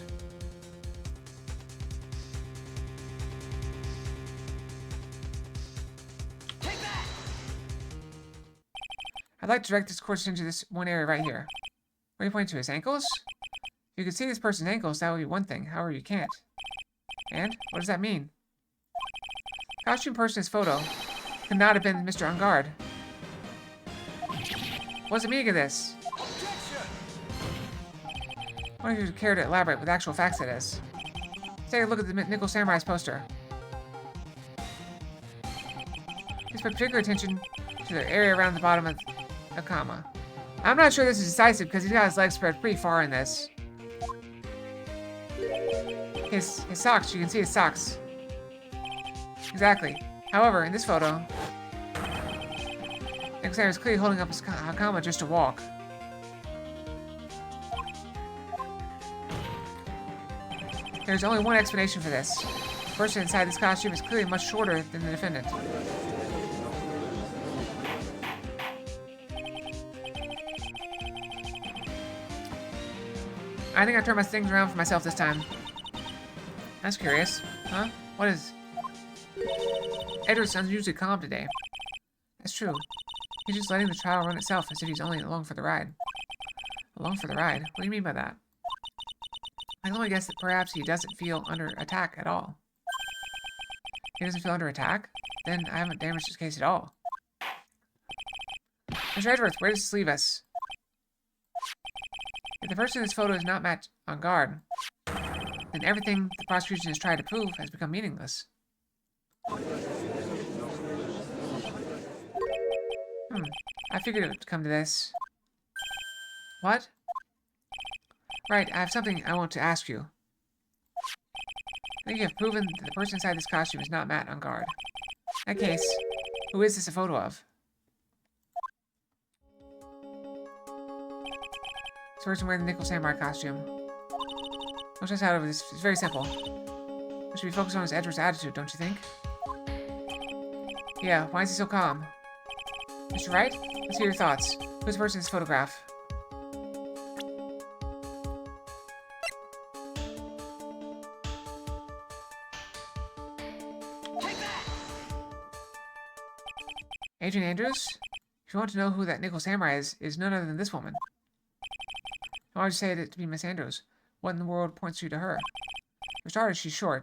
I'd like to direct this course into this one area right here. Where are you pointing to? His ankles? If you could see this person's ankles, that would be one thing. However, you can't. And? What does that mean? Costume person in this photo could not have been Mr. Ungard. What's the meaning of this? Why don't you care to elaborate with actual facts, that is? Let's take a look at the Nickel Samurai's poster. Please pay particular attention to the area around the bottom of a comma. I'm not sure this is decisive because he's got his legs spread pretty far in this. His socks, you can see his socks. Exactly. However, in this photo, Alexander is clearly holding up his comma just to walk. There's only one explanation for this. The person inside this costume is clearly much shorter than the defendant. I think I turned my things around for myself this time. That's curious. Huh? What is... Edward's unusually calm today. That's true. He's just letting the trial run itself as if he's only along for the ride. Along for the ride? What do you mean by that? I can only guess that perhaps he doesn't feel under attack at all. He doesn't feel under attack? Then I haven't damaged his case at all. Mr. Edgeworth, where does this leave us? If the person in this photo is not matched on guard, then everything the prosecution has tried to prove has become meaningless. I figured it would come to this. What? Right, I have something I want to ask you. I think you have proven that the person inside this costume is not Matt on guard. In that case, who is this a photo of? This person wearing the Nickel Samurai costume. No stress out over this. It's very simple. We should be focused on his Edward's attitude, don't you think? Yeah, why is he so calm? Mr. Wright? Let's hear your thoughts. Who's the person in this photograph? Adrian Andrews? If you want to know who that Nickel Samurai is none other than this woman. Why would you say it to be Miss Andrews? What in the world points you to her? For starters, she's short,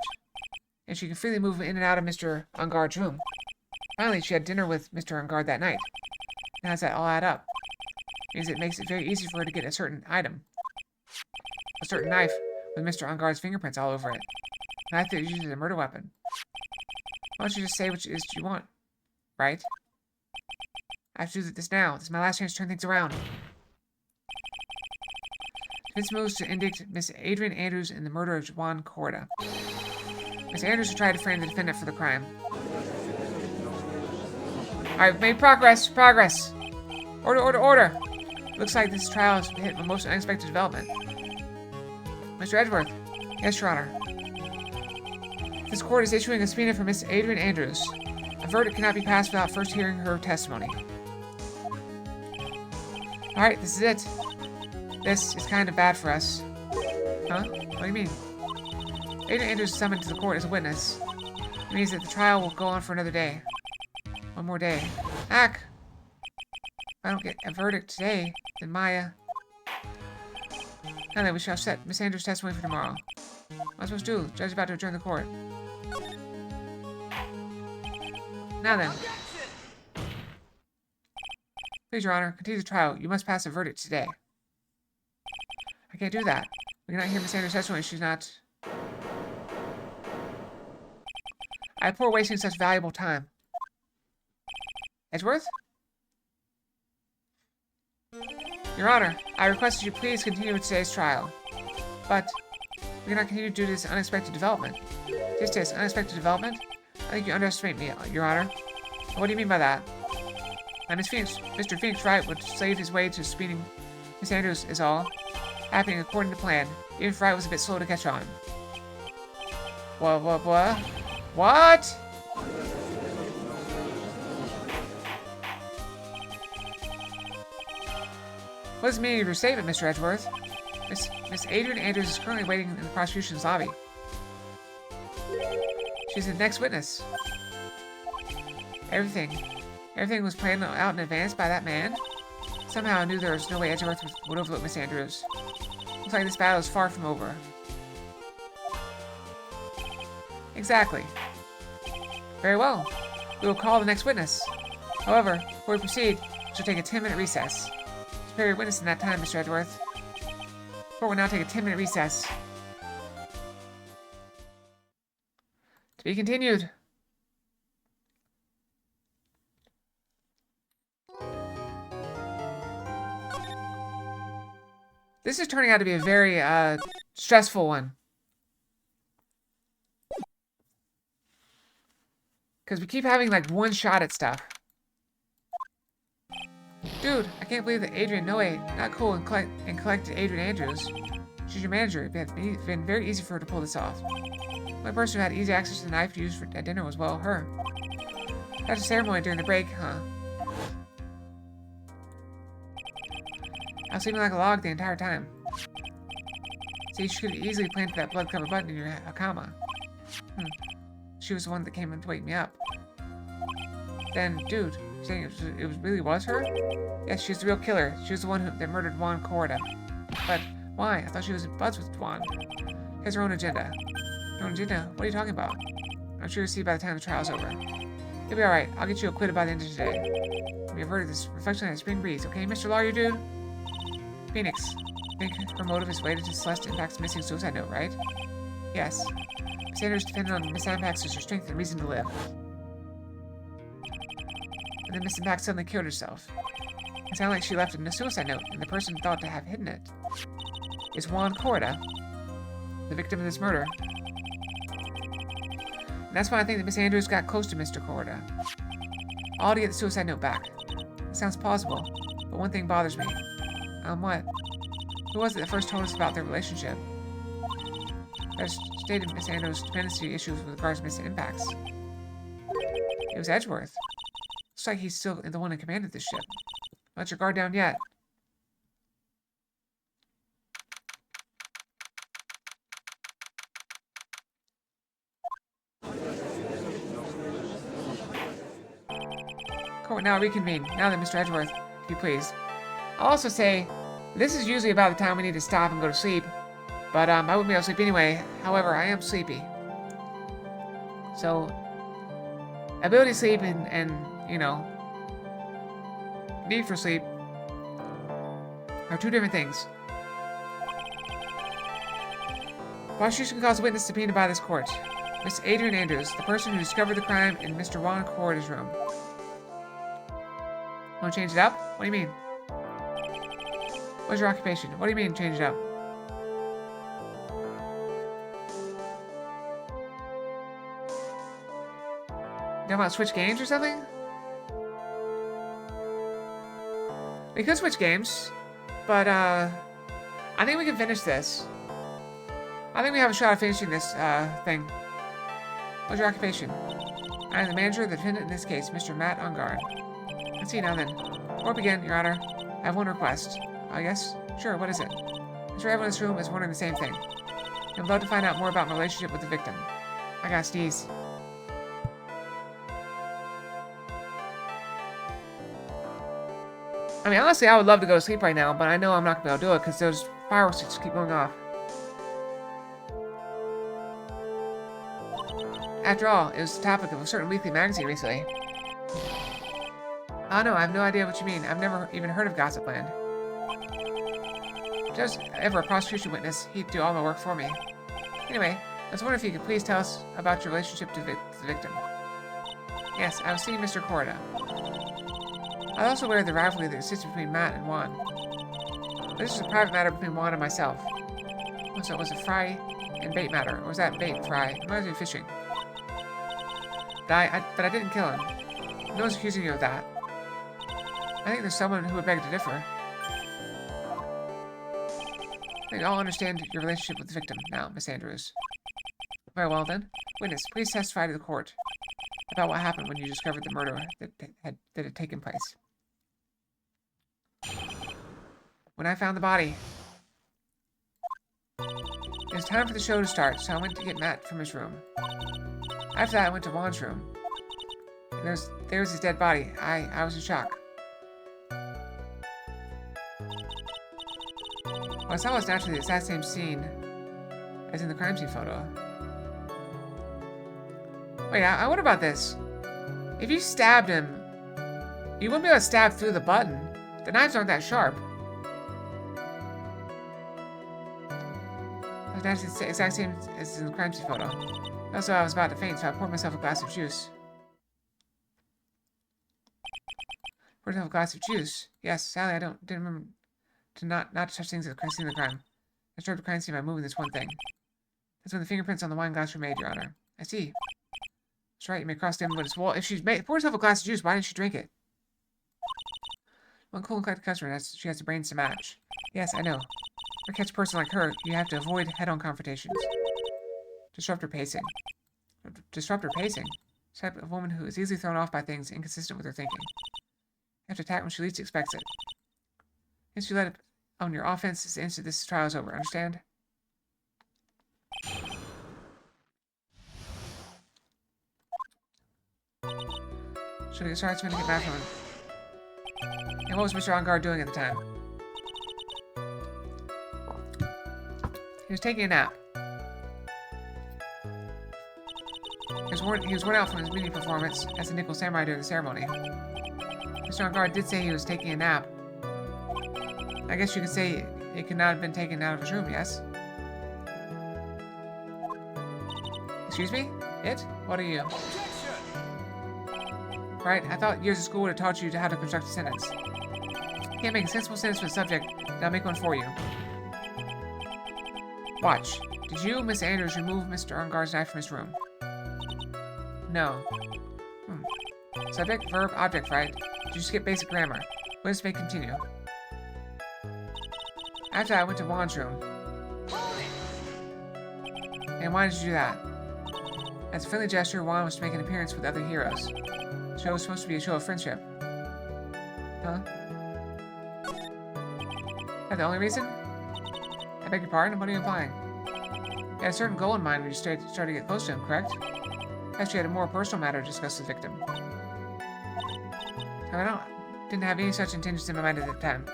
and she can freely move in and out of Mr. Unguard's room. Finally, she had dinner with Mr. Ungard that night. And how does that all add up? It means it makes it very easy for her to get a certain item. A certain knife with Mr. Ungard's fingerprints all over it. A knife that is used as a murder weapon. Why don't you just say what it is you want, right? I have to do this now. This is my last chance to turn things around. Vince moves to indict Miss Adrian Andrews in the murder of Juan Corda. Miss Andrews will try to frame the defendant for the crime. Alright, we've made progress. Progress. Order, order, order. Looks like this trial has hit a most unexpected development. Mr. Edgeworth. Yes, Your Honor. This court is issuing a subpoena for Miss Adrian Andrews. A verdict cannot be passed without first hearing her testimony. Alright, this is it. This is kind of bad for us. Huh? What do you mean? Adrian Andrews is summoned to the court as a witness. It means that the trial will go on for another day. One more day. Ack! If I don't get a verdict today, then Maya... Now then, we shall set Miss Andrews' testimony for tomorrow. What am I supposed to do? The judge is about to adjourn the court. Now then. Please, Your Honor, continue the trial. You must pass a verdict today. I can't do that. We cannot hear Miss Andrews' testimony. She's not... I abhor wasting such valuable time. Edgeworth? Your Honor, I request that you please continue with today's trial. But we cannot continue due to this unexpected development. This unexpected development? I think you underestimate me, Your Honor. What do you mean by that? Mr. Phoenix Wright would save his way to speeding Miss Andrews is all. Happening according to plan, even if Wright was a bit slow to catch on. What? What? What is the meaning of your statement, Mr. Edgeworth? Miss Adrian Andrews is currently waiting in the prosecution's lobby. She's the next witness. Everything was planned out in advance by that man? Somehow I knew there was no way Edgeworth would overlook Miss Andrews. Looks like this battle is far from over. Exactly. Very well. We will call the next witness. However, before we proceed, we shall take a 10-minute recess. Prepare your witness in that time, Mr. Edgeworth. Court will now take a 10-minute recess. To be continued. This is turning out to be a very stressful one. Because we keep having like one shot at stuff. Dude, I can't believe that Adrian Noe not cool and collected Adrian Andrews. She's your manager. It's been very easy for her to pull this off. The only person who had easy access to the knife to use at dinner was, well, her. That's a ceremony during the break, huh? I was sleeping like a log the entire time. See, she could have easily planted that blood-covered button in your Hakama. She was the one that came to wake me up. Then, dude, you're saying it really was her? Yes, she's the real killer. She was the one that murdered Juan Corda. But why? I thought she was in buds with Juan. She has her own agenda. Her own agenda? What are you talking about? I'm sure you'll see by the time the trial's over. You'll be alright. I'll get you acquitted by the end of today. We averted this reflection on a spring breeze, okay, Mr. Lawyer Dude? Phoenix, I think her motive is related to Celeste Impact's missing suicide note, right? Yes. Miss Andrews depended on Miss Impact's as her strength and reason to live. And then Miss Impact suddenly killed herself. It sounded like she left a suicide note, and the person thought to have hidden it is Juan Corda, the victim of this murder. And that's why I think that Miss Andrews got close to Mr. Corda. All to get the suicide note back. It sounds plausible, but one thing bothers me. What? Who was it that first told us about their relationship? That stated Miss Andrews' dependency issues with regards to missing impacts. It was Edgeworth. Looks like he's still the one in command of this ship. Don't let your guard down yet. Court now reconvene. Now then, Mr. Edgeworth, if you please. I'll also say, this is usually about the time we need to stop and go to sleep. But I wouldn't be able to sleep anyway. However, I am sleepy. So, ability to sleep and you know, need for sleep are two different things. Prosecution calls a witness subpoenaed by this court. Miss Adrian Andrews, the person who discovered the crime in Mr. Ron Corda's room. Want to change it up? What do you mean? What's your occupation? What do you mean, change it up? You talking about switch games or something? We could switch games, but I think we can finish this. I think we have a shot at finishing this thing. What's your occupation? I am the manager of the defendant in this case, Mr. Matt Ungard. Let's see now then. Before we begin, Your Honor, I have one request. Yes? Sure, what is it? Mr. Everyone in this room is wondering the same thing. I would love to find out more about my relationship with the victim. I gotta sneeze. I mean, honestly, I would love to go to sleep right now, but I know I'm not gonna be able to do it because those fireworks just keep going off. After all, it was the topic of a certain weekly magazine recently. Oh no, I have no idea what you mean. I've never even heard of Gossipland. If I was ever a prosecution witness, he'd do all my work for me. Anyway, I was wondering if you could please tell us about your relationship to the victim. Yes, I was seeing Mr. Corda. I was also aware of the rivalry that existed between Matt and Juan. But this was a private matter between Juan and myself. So it was a fry and bait matter, or was that bait fry? I might have been fishing. But I didn't kill him. No one's accusing you of that. I think there's someone who would beg to differ. I think I'll understand your relationship with the victim now, Miss Andrews. Very well then. Witness, please testify to the court about what happened when you discovered the murder that had taken place. When I found the body, it was time for the show to start, so I went to get Matt from his room. After that, I went to Juan's room. And there was his dead body. I was in shock. What I saw was naturally the exact same scene as in the crime scene photo. Wait, I wonder about this. If you stabbed him, you wouldn't be able to stab through the button. The knives aren't that sharp. It was naturally the exact same as in the crime scene photo. Also, I was about to faint, so I poured myself a glass of juice. Poured myself a glass of juice? Yes, Sally, didn't remember to not touch things at the scene of the crime. I disturbed the crime scene by moving this one thing. That's when the fingerprints on the wine glass were made, Your Honor. I see. That's right, you may cross the evidence. Well, if she's poured herself a glass of juice, why didn't she drink it? One cool and collected customer, she has the brains to match. Yes, I know. To catch a person like her, you have to avoid head-on confrontations. Disrupt her pacing. Disrupt her pacing? Type of woman who is easily thrown off by things inconsistent with her thinking. You have to attack when she least expects it. Once you let it on your offense, it's the instant this trial is over. Understand? Should I get started? I'm going to get back from him. And what was Mr. Ungard doing at the time? He was taking a nap. He was worn out from his mini performance as a Nickel Samurai during the ceremony. Mr. Ungard did say he was taking a nap. I guess you could say it could not have been taken out of his room, yes? Excuse me? It? What are you? Right, I thought years of school would have taught you how to construct a sentence. You can't make a sensible sentence for the subject, then I'll make one for you. Watch. Did you, Miss Andrews, remove Mr. Ungard's knife from his room? No. Subject, verb, object, right? Did you skip basic grammar? Witness may continue. After I went to Juan's room. And why did you do that? As a friendly gesture, Juan was to make an appearance with other heroes. The show was supposed to be a show of friendship. Huh? That the only reason? I beg your pardon? What are you implying? You had a certain goal in mind when you started to get close to him, correct? Actually, you had a more personal matter to discuss with the victim. I didn't have any such intentions in my mind at the time.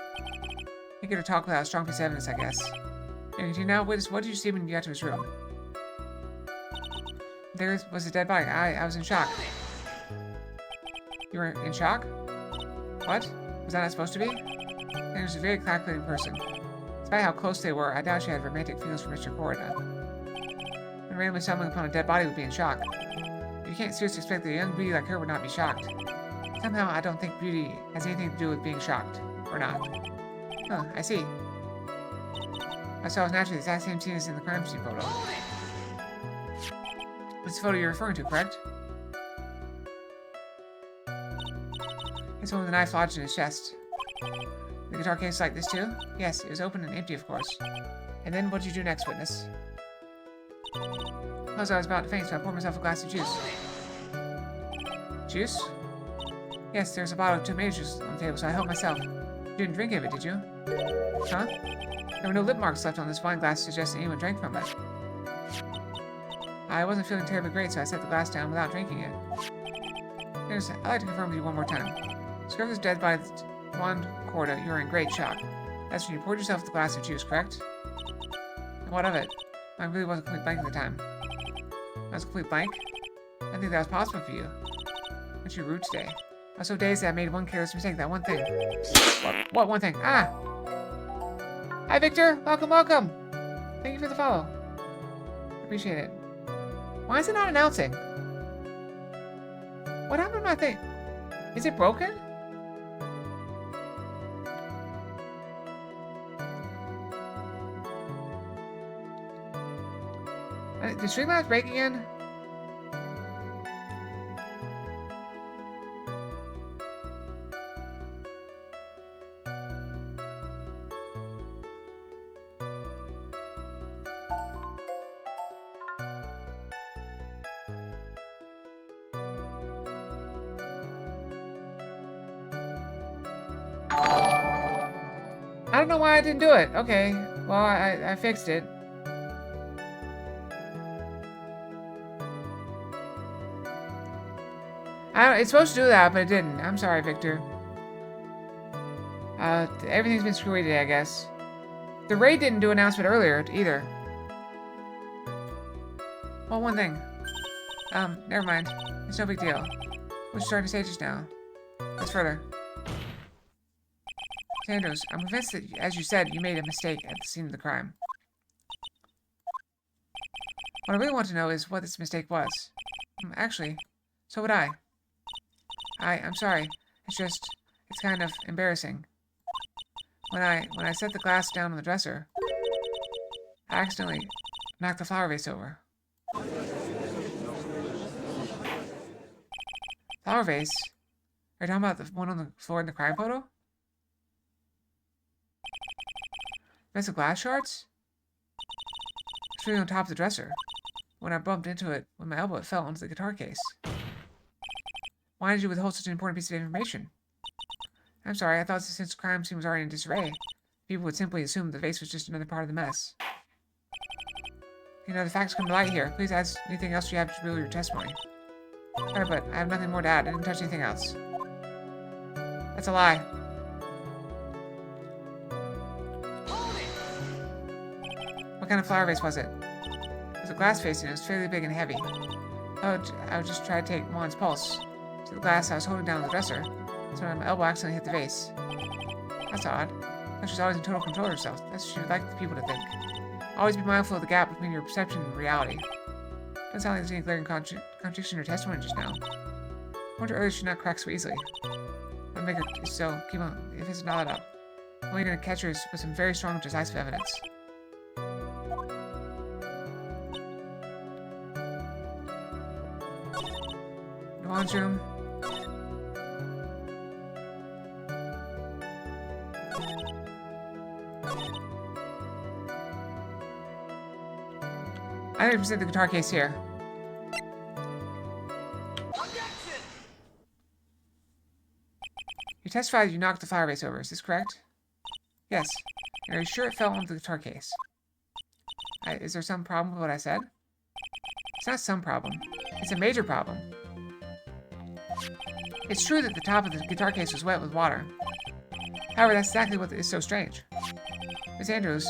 You could have talked without a strong piece of evidence, I guess. Continue now. Witness, what did you see when you got to his room? There was a dead body. I was in shock. You were in shock? What? Was that not supposed to be? He was a very calculating person. Despite how close they were, I doubt she had romantic feelings for Mr. Corida. When randomly stumbling upon a dead body would be in shock. You can't seriously expect that a young beauty like her would not be shocked. Somehow, I don't think beauty has anything to do with being shocked. Or not. Huh, I see. I saw it was naturally the exact same scene as in the crime scene photo. What's the photo you're referring to, correct? It's one with a knife lodged in his chest. The guitar case like this too? Yes, it was open and empty, of course. And then what did you do next, witness? As I was about to faint, so I poured myself a glass of juice. Juice? Yes, there's a bottle of tomato juice on the table, so I helped myself. You didn't drink of it, did you? Huh? There were no lip marks left on this wine glass to suggest that anyone drank from it. I wasn't feeling terribly great, so I set the glass down without drinking it. I'd like to confirm with you one more time. Discovered this dead by Juan Corida, you were in great shock. That's when you poured yourself the glass of juice, correct? And what of it? I really was a complete blank at the time. I was a complete blank? I didn't think that was possible for you. Aren't you rude today? I was so dazed that I made one careless mistake, that one thing. What one thing? Ah! Hi, Victor! Welcome, welcome! Thank you for the follow. Appreciate it. Why is it not announcing? What happened to my thing? Is it broken? Did Streamlabs break again? I don't know why I didn't do it. Okay, well, I fixed it. It's supposed to do that, but it didn't. I'm sorry, Victor. Everything's been screwy today, I guess. The raid didn't do an announcement earlier, either. Well, one thing. Never mind. It's no big deal. We're starting stages now. Let's further. Sanders, I'm convinced that, as you said, you made a mistake at the scene of the crime. What I really want to know is what this mistake was. Actually, so would I. I'm sorry. It's kind of embarrassing. When I set the glass down on the dresser, I accidentally knocked the flower vase over. Flower vase? Are you talking about the one on the floor in the crime photo? That's the glass shards? It's really on top of the dresser. When I bumped into it with my elbow, it fell onto the guitar case. Why did you withhold such an important piece of information? I'm sorry, I thought since the crime scene was already in disarray, people would simply assume the vase was just another part of the mess. You know, the facts come to light here. Please add anything else you have to reveal your testimony. Sorry, but I have nothing more to add. I didn't touch anything else. That's a lie. What kind of flower vase was it? It was a glass vase and it was fairly big and heavy. I would just try to take Juan's pulse. To the glass I was holding down on the dresser, so my elbow accidentally hit the vase. That's odd. She's always in total control of herself. That's what she would like the people to think. Always be mindful of the gap between your perception and reality. Doesn't sound like there's any glaring contradiction in your testimony just now. I wonder others should not crack so easily. I'll make it so. Keep on. If it's not up, all you're gonna catch her is with some very strong, decisive evidence. launch room. I 100% the guitar case here. You testified that you knocked the flower vase over. Is this correct? Yes. And are you sure it fell onto the guitar case? Is there some problem with what I said? It's not some problem. It's a major problem. It's true that the top of the guitar case was wet with water. However, that's exactly what is so strange. Miss Andrews,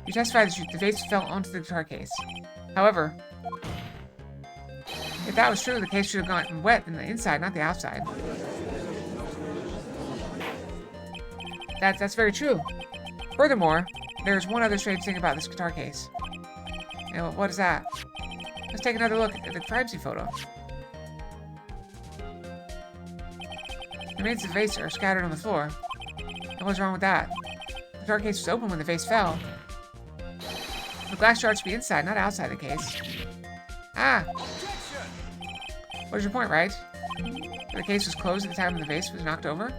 you testified that the vase fell onto the guitar case. However, if that was true, the case should have gotten wet in the inside, not the outside. That's very true. Furthermore, there's one other strange thing about this guitar case. And what is that? Let's take another look at the crime scene photo. The remains of the vase are scattered on the floor. And what's wrong with that? The guitar case was open when the vase fell. The glass jar should be inside, not outside the case. Ah! What is your point, Wright? The case was closed at the time when the vase was knocked over?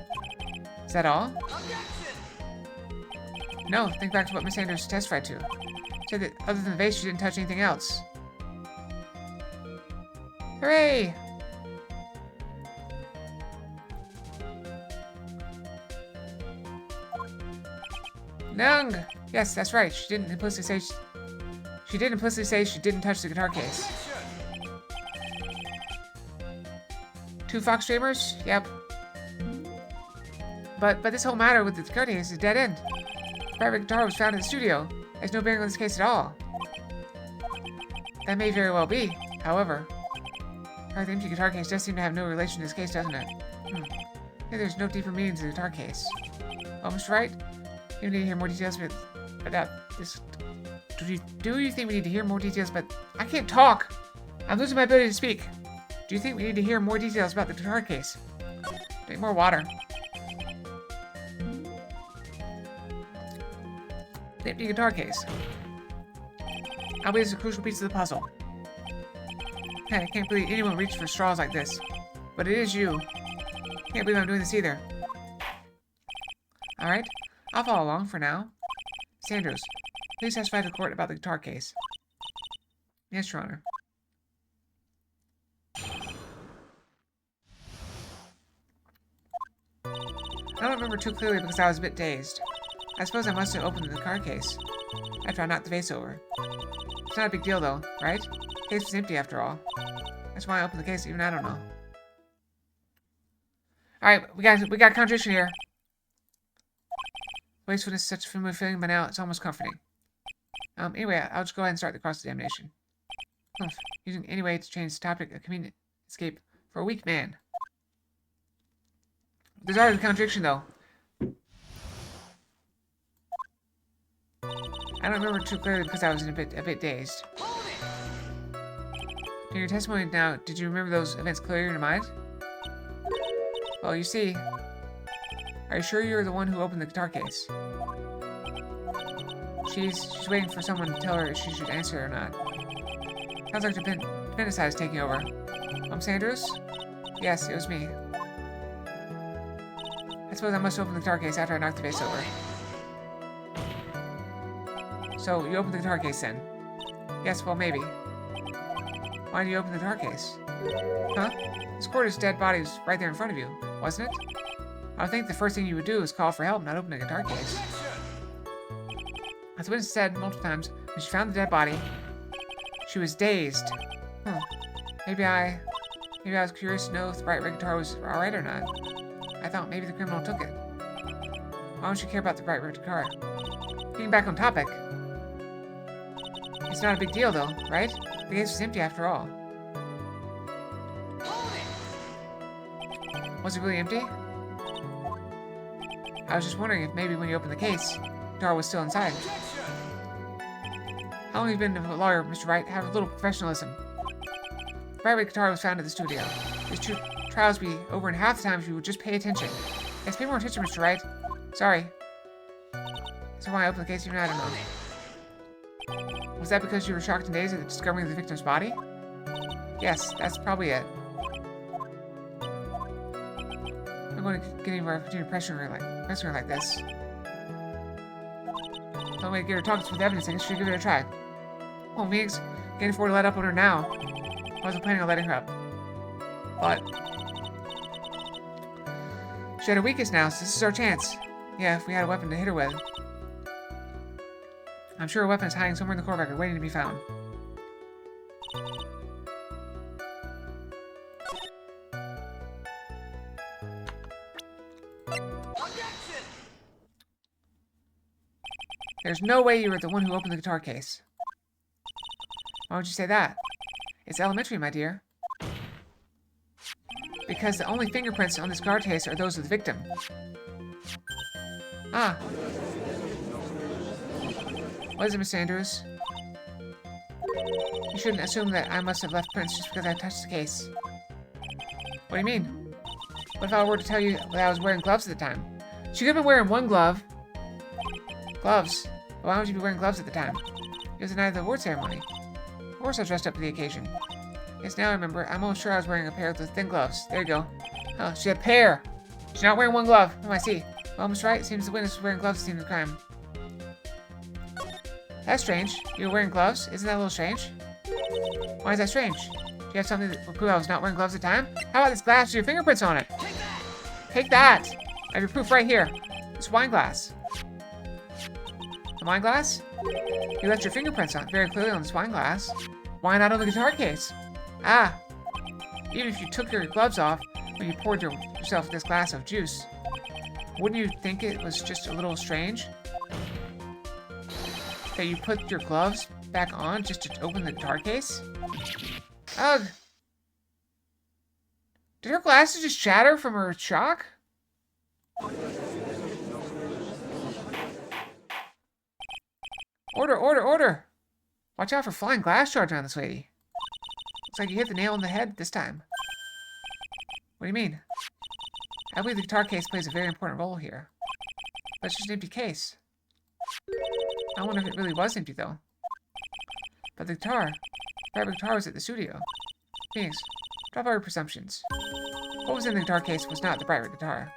Is that all? No, think back to what Miss Andrews testified to. She said that other than the vase, she didn't touch anything else. Hooray! Nung! Yes, that's right. She did implicitly say she didn't touch the guitar case. 2 fox streamers? Yep. But this whole matter with the guitar case is a dead end. The private guitar was found in the studio. It has no bearing on this case at all. That may very well be. However, the empty guitar case does seem to have no relation to this case, doesn't it? Maybe there's no deeper meaning to the guitar case. Well, Mr. Wright, you need to hear more details about this. Do you think we need to hear more details about... I can't talk! I'm losing my ability to speak. Do you think we need to hear more details about the guitar case? Drink more water. The empty guitar case. I believe it's a crucial piece of the puzzle. I can't believe anyone reached for straws like this. But it is you. Can't believe I'm doing this either. Alright, I'll follow along for now. Sanders, please testify to the court about the guitar case. Yes, Your Honor. I don't remember too clearly because I was a bit dazed. I suppose I must have opened the guitar case after I knocked the vase over. It's not a big deal though, right? The case was empty after all. That's why I opened the case, even I don't know. Alright, we got a contradiction here. Wastefulness is such a familiar feeling, but now it's almost comforting. Anyway, I'll just go ahead and start the cross-examination. Using any way to change the topic, a convenient escape for a weak man. There's already a contradiction, though. I don't remember too clearly because I was a bit dazed. In your testimony now, did you remember those events clearly in your mind? Well, you see, are you sure you're the one who opened the guitar case? She's waiting for someone to tell her if she should answer or not. Sounds like the appendicitis is taking over. Sanders? Yes, it was me. I suppose I must open the guitar case after I knocked the vase over. So, you opened the guitar case then? Yes, well, maybe. Why did you open the guitar case? Huh? This Corder's dead body was right there in front of you, wasn't it? I would think the first thing you would do is call for help, not open a guitar case. As the witness said multiple times, when she found the dead body, she was dazed. Maybe I was curious to know if the bright red guitar was alright or not. I thought maybe the criminal took it. Why don't you care about the bright red guitar? Getting back on topic. It's not a big deal though, right? The case was empty after all. Was it really empty? I was just wondering if maybe when you opened the case, the guitar was still inside. How long have you been a lawyer, Mr. Wright? Have a little professionalism. The bright red guitar was found at the studio. These two trials would be over in half the time if you would just pay attention. Yes, pay more attention, Mr. Wright. Sorry. That's why I opened the case, even I don't know. Was that because you were shocked and dazed at the discovery of the victim's body? Yes, that's probably it. I'm going to get anywhere if I continue pressing her like this. The only way to get her talking with evidence, I guess we should give it a try. Oh, Meeks, can't afford to let up on her now. I wasn't planning on letting her up. But she had a weakness now, so this is our chance. Yeah, if we had a weapon to hit her with. I'm sure her weapon is hiding somewhere in the core record, waiting to be found. There's no way you were the one who opened the guitar case. Why would you say that? It's elementary, my dear. Because the only fingerprints on this guitar case are those of the victim. Ah. What is it, Miss Andrews? You shouldn't assume that I must have left prints just because I touched the case. What do you mean? What if I were to tell you that I was wearing gloves at the time? She could have been wearing one glove. Gloves? Why would you be wearing gloves at the time? It was the night of the award ceremony. Of course I dressed up for the occasion. Yes, now I remember. I'm almost sure I was wearing a pair of the thin gloves. There you go. Oh, she had a pair. She's not wearing one glove. Oh, I see. Well, Miss Wright, it seems the witness was wearing gloves at the scene of the crime. That's strange. You were wearing gloves? Isn't that a little strange? Why is that strange? Do you have something that will prove I was not wearing gloves at the time? How about this glass with your fingerprints on it? Take that! I have your proof right here. This wine glass. The wine glass? You left your fingerprints on very clearly on this wine glass. Why not on the guitar case? Ah! Even if you took your gloves off when you poured yourself this glass of juice, wouldn't you think it was just a little strange that you put your gloves back on just to open the guitar case? Ugh! Did her glasses just shatter from her shock? Order, order, order! Watch out for flying glass shards around this lady. Looks like you hit the nail on the head this time. What do you mean? I believe the guitar case plays a very important role here. But it's just an empty case. I wonder if it really was empty, though. But the guitar, the guitar was at the studio. Phoenix, drop all your presumptions. What was in the guitar case was not the bright red guitar.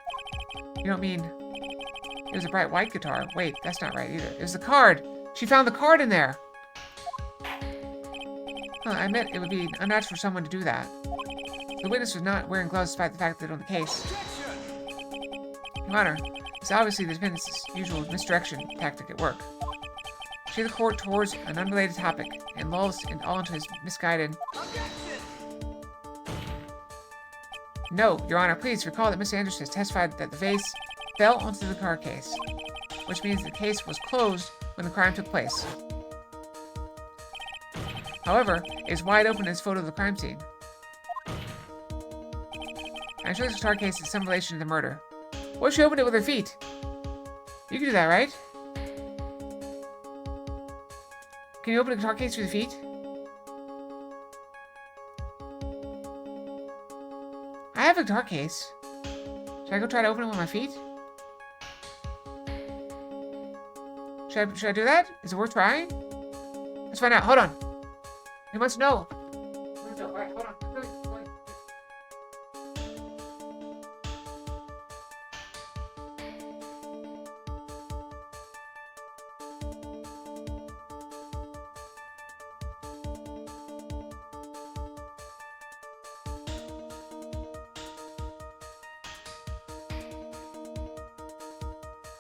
You don't mean it was a bright white guitar? Wait, that's not right either. It was the card! She found the card in there! Huh, I admit it would be unnatural for someone to do that. The witness was not wearing gloves despite the fact that on the case. Your Honor, it's obviously the defendant's usual misdirection tactic at work. Steer the court towards an unrelated topic and lulls it all into his misguided... No, Your Honor, please recall that Miss Anderson has testified that the vase fell onto the car case, which means the case was closed when the crime took place. However, it is wide open in this photo of the crime scene. I'm sure this guitar case has some relation to the murder. What if she opened it with her feet? You can do that, right? Can you open a guitar case with your feet? I have a guitar case. Should I go try to open it with my feet? Should I do that? Is it worth trying? Let's find out. Hold on. He wants to know. Alright, hold on.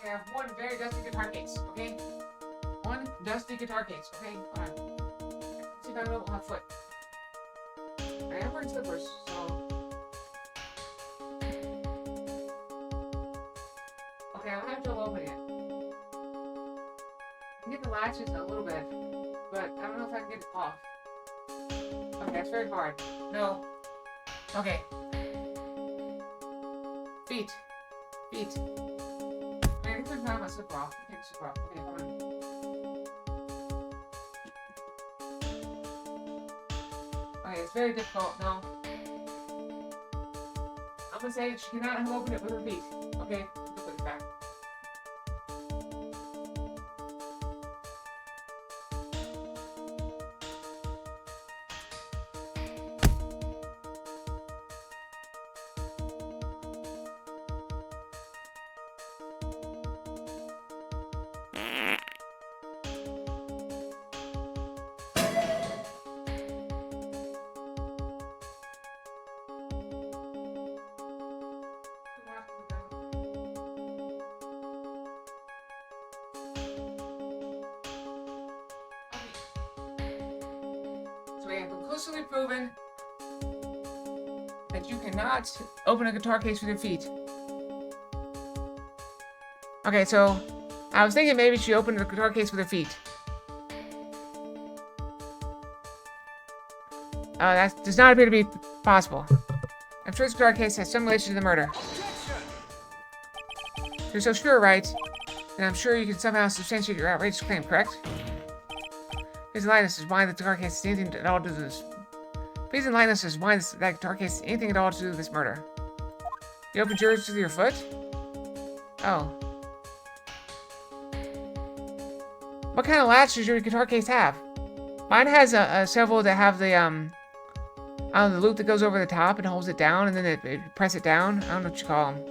I have one very dusty guitar case, okay? One dusty guitar case, okay? Hold on. Let's see if I can open my foot. I am wearing slippers, so... Okay, I don't have trouble opening it. I can get the latches a little bit, but I don't know if I can get it off. Okay, it's very hard. No. Okay. Feet. Feet. I can find my slipper off. Take the slipper off. Okay, hold on. Okay, it's very difficult. No. I'm gonna say she cannot open it with her feet. Okay, put it back. we have conclusively proven that you cannot open a guitar case with your feet. Okay, so I was thinking maybe she opened the guitar case with her feet. That does not appear to be possible. I'm sure this guitar case has some relation to the murder. If you're so sure, Wright, then I'm sure you can somehow substantiate your outrageous claim, correct? Please enlighten us as why the guitar case has anything at all to do with this. Please enlighten us as why that guitar case has anything at all to do with this murder. You opened yours with your foot? Oh. What kind of latch does your guitar case have? Mine has several that have the, I don't know, the loop that goes over the top and holds it down, and then it press it down. I don't know what you call them.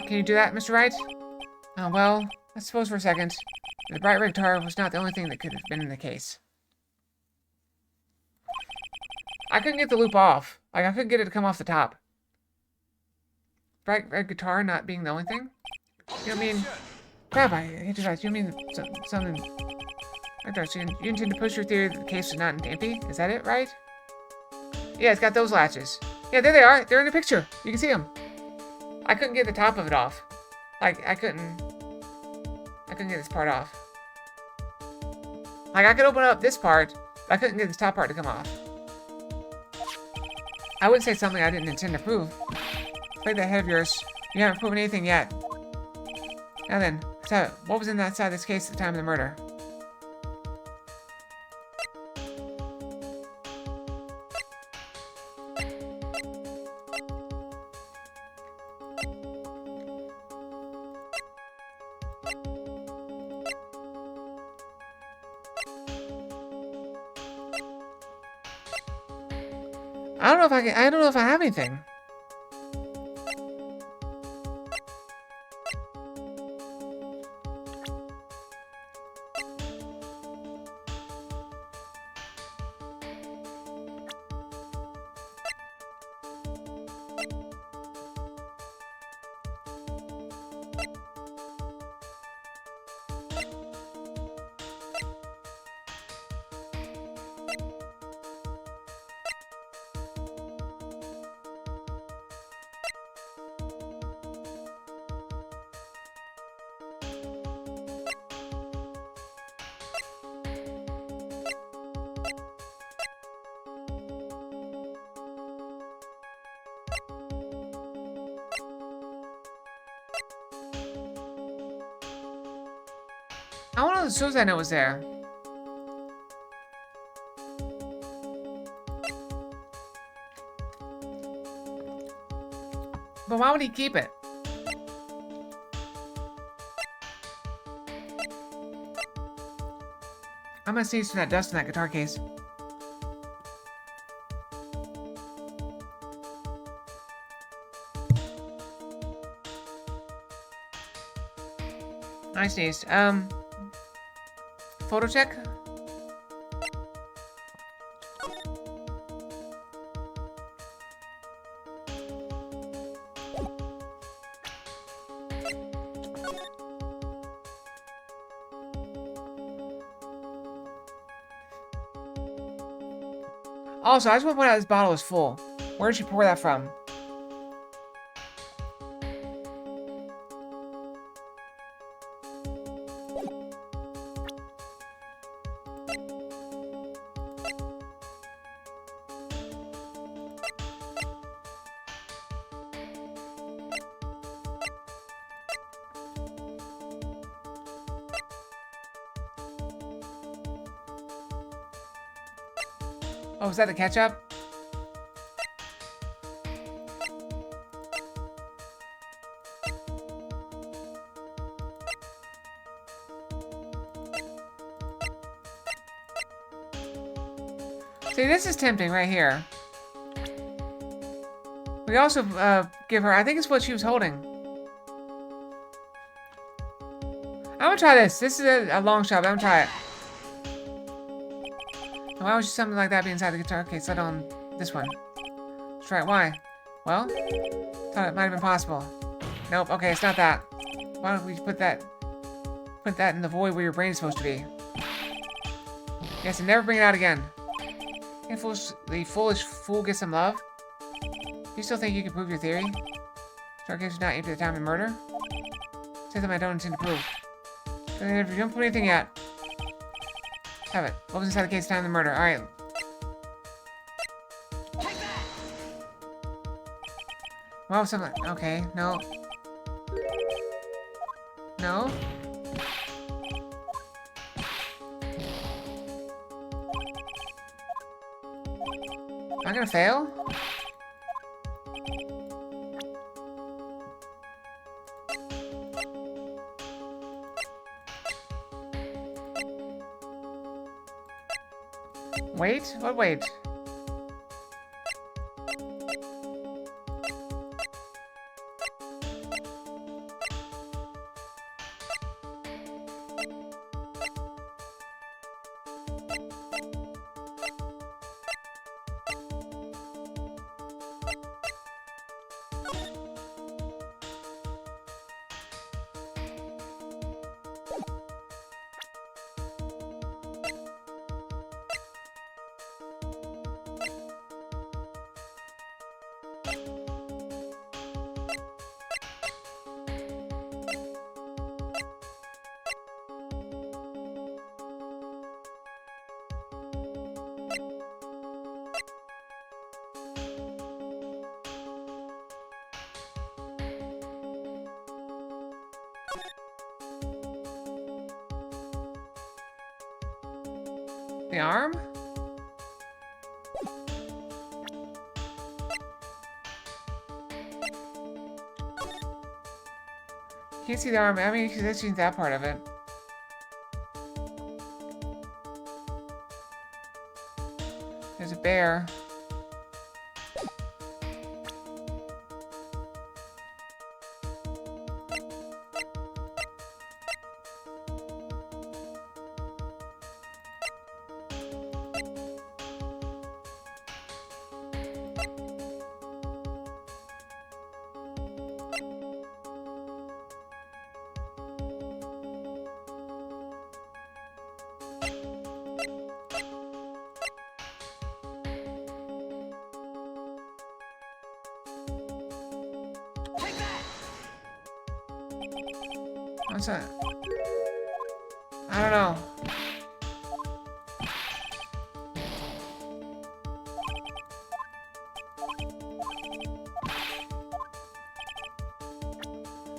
Can you do that, Mr. Wright? Oh, well, I suppose for a second. The bright red guitar was not the only thing that could have been in the case. I couldn't get the loop off. Like, I couldn't get it to come off the top. Bright red guitar not being the only thing? You know what I mean? Crap, I hate you. You mean something... So you intend to push your theory that the case is not empty? Is that it, right? Yeah, it's got those latches. Yeah, there they are. They're in the picture. You can see them. I couldn't get the top of it off. Like, I couldn't get this part off. Like, I could open up this part, but I couldn't get this top part to come off. I wouldn't say something I didn't intend to prove. Like that head of yours, you haven't proven anything yet. Now then, so what was in that side of this case at the time of the murder? I don't know if I have anything. I don't know if the suicide note was there. But why would he keep it? I'm gonna sneeze some of that dust in that guitar case. I sneezed. Photo check? Also, I just want to point out this bottle is full. Where did she pour that from? Oh, is that the ketchup? See, this is tempting right here. We also give her, I think it's what she was holding. I'm gonna try this. This is a long shot, but I'm gonna try it. Why would something like that be inside the guitar case, let alone this one? Let's try it. Why? Well, thought it might have been possible. Nope. Okay, it's not that. Why don't we put that in the void where your brain is supposed to be? Yes, and never bring it out again. Can the foolish fool get some love? You still think you can prove your theory? Stargaze is not aimed at the time of murder? Say something I don't intend to prove. If you don't put anything yet. Have it. What was inside the case at the time of the murder? Alright. Well, something. Okay, no. No? Am I gonna fail? Wait? What wait? The arm? Can't see the arm. I mean, that's seen that part of it. There's a bear. What's that? I don't know.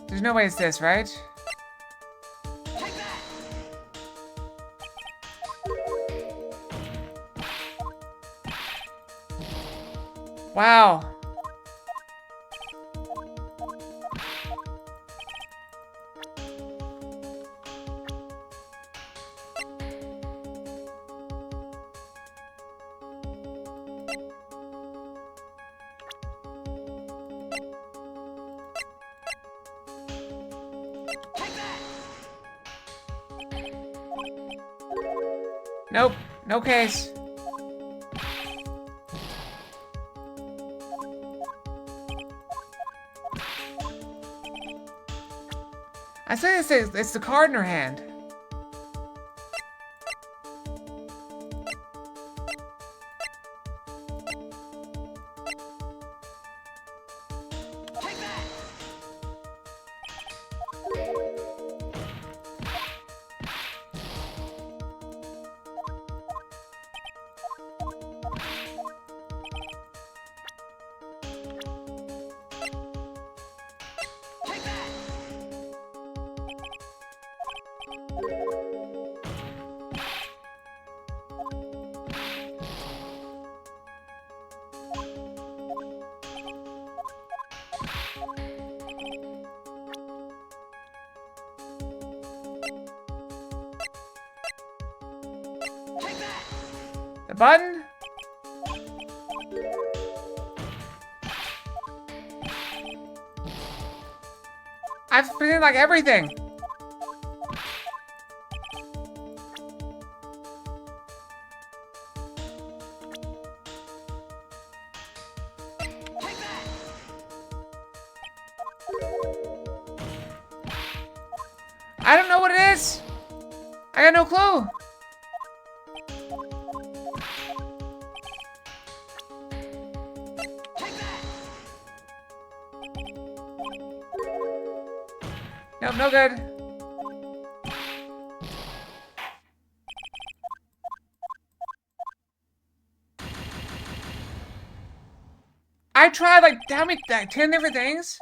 There's no way it's this, right? Wow. Nope, no case. I say it's the card in her hand. The button? I've presented like everything. I don't know what it is. I got no clue. Nope, no good. I tried like how many, like 10 different things?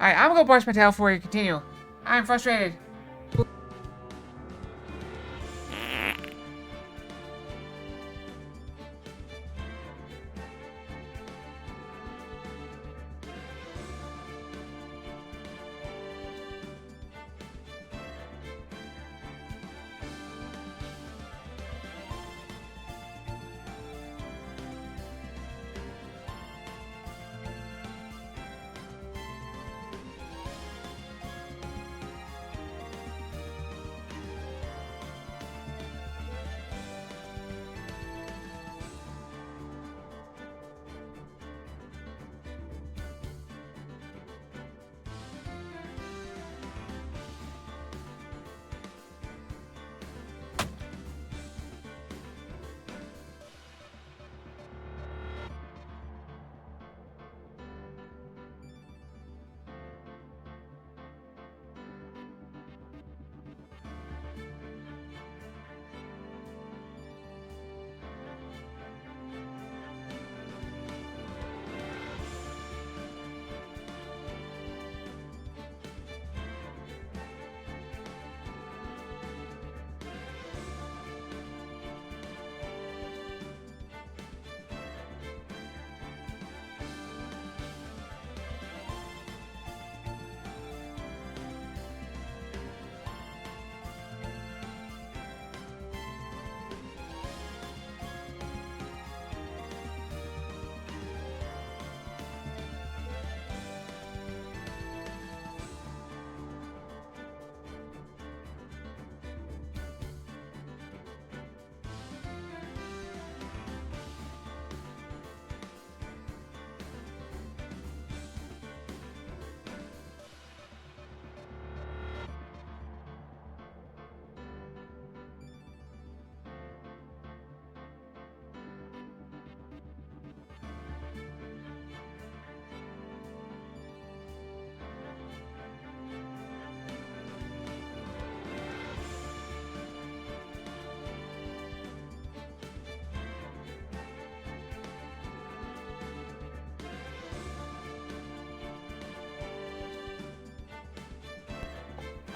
Alright, I'm gonna go brush my tail before you continue. I'm frustrated.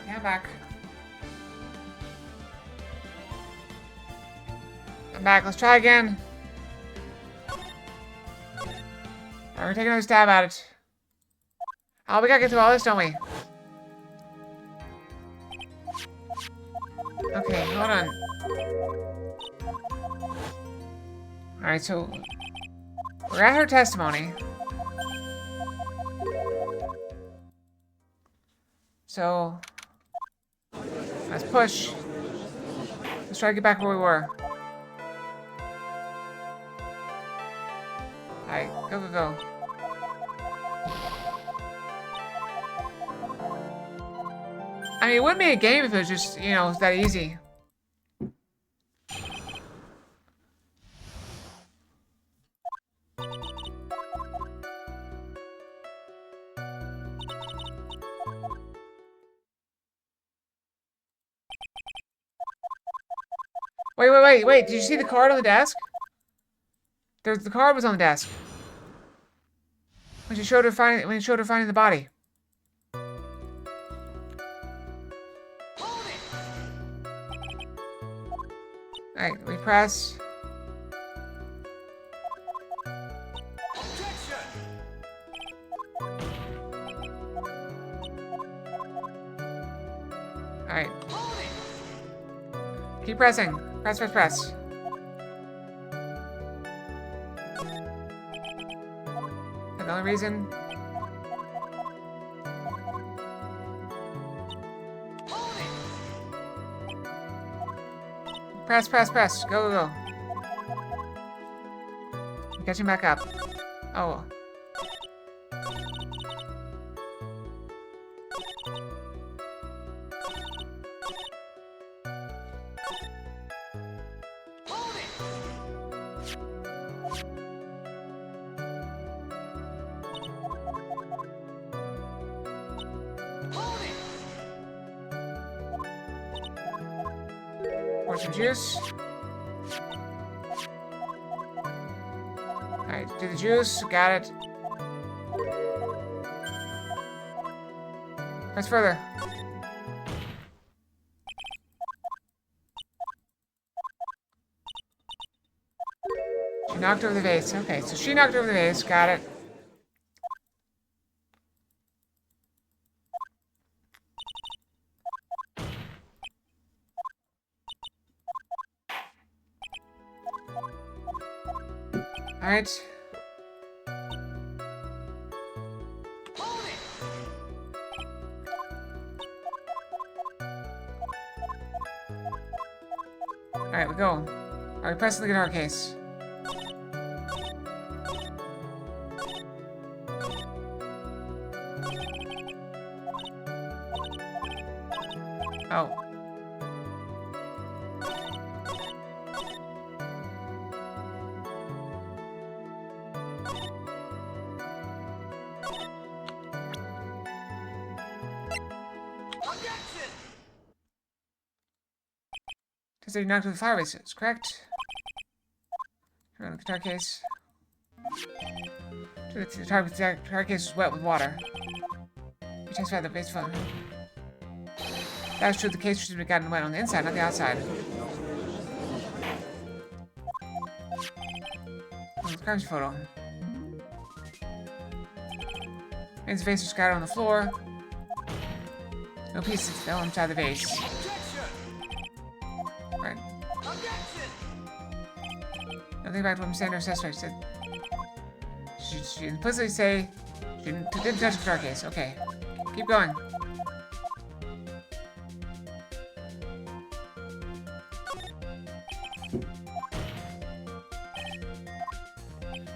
Yeah, I'm back. I'm back. Let's try again. Alright, we're gonna take another stab at it. Oh, we gotta get through all this, don't we? Okay, hold on. Alright, so we're at her testimony. So let's push. Let's try to get back where we were. Alright, go, go, go. I mean, it wouldn't be a game if it was just, you know, that easy. Wait. Did you see the card on the desk? The card was on the desk. When she showed her finding the body. Alright, we press. Alright. Keep pressing. Press. Another reason. Press. Go. I'm catching back up. Oh. Pour some juice. Alright, do the juice. Got it. Press further. She knocked over the vase. Okay, so she knocked over the vase. Got it. Alright. Alright, we go. Alright, press the guitar case. Oh. Because they knocked over the fire bases, correct? Around the guitar case. The guitar case was wet with water. We testified the base phone. That was true, the case should have gotten wet on the inside, not the outside. Oh, the crime photo. Man's vase was scattered on the floor. No pieces fell inside the vase. Right. Now think back to what Miss Sanders said. She said she implicitly say she didn't touch the guitar case. Okay. Keep going.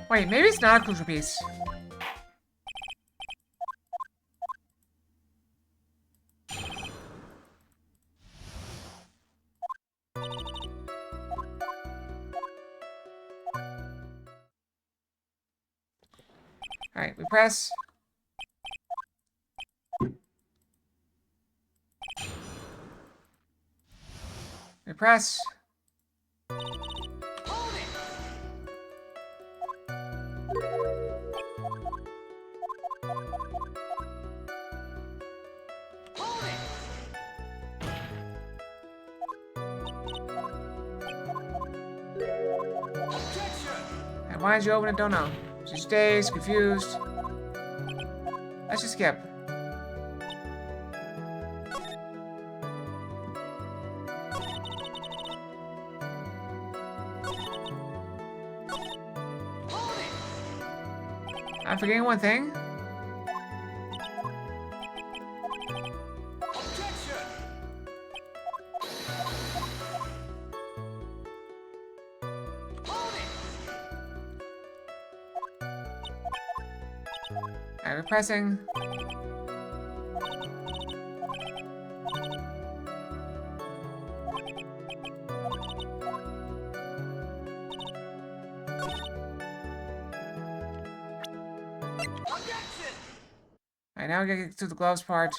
Wait, maybe it's not a crucial piece. Alright, we press. We press. And why did you open it? Don't know. She stays confused. Let's just skip. I'm forgetting one thing. Alright, we're pressing. Alright, now we gotta get to the gloves part.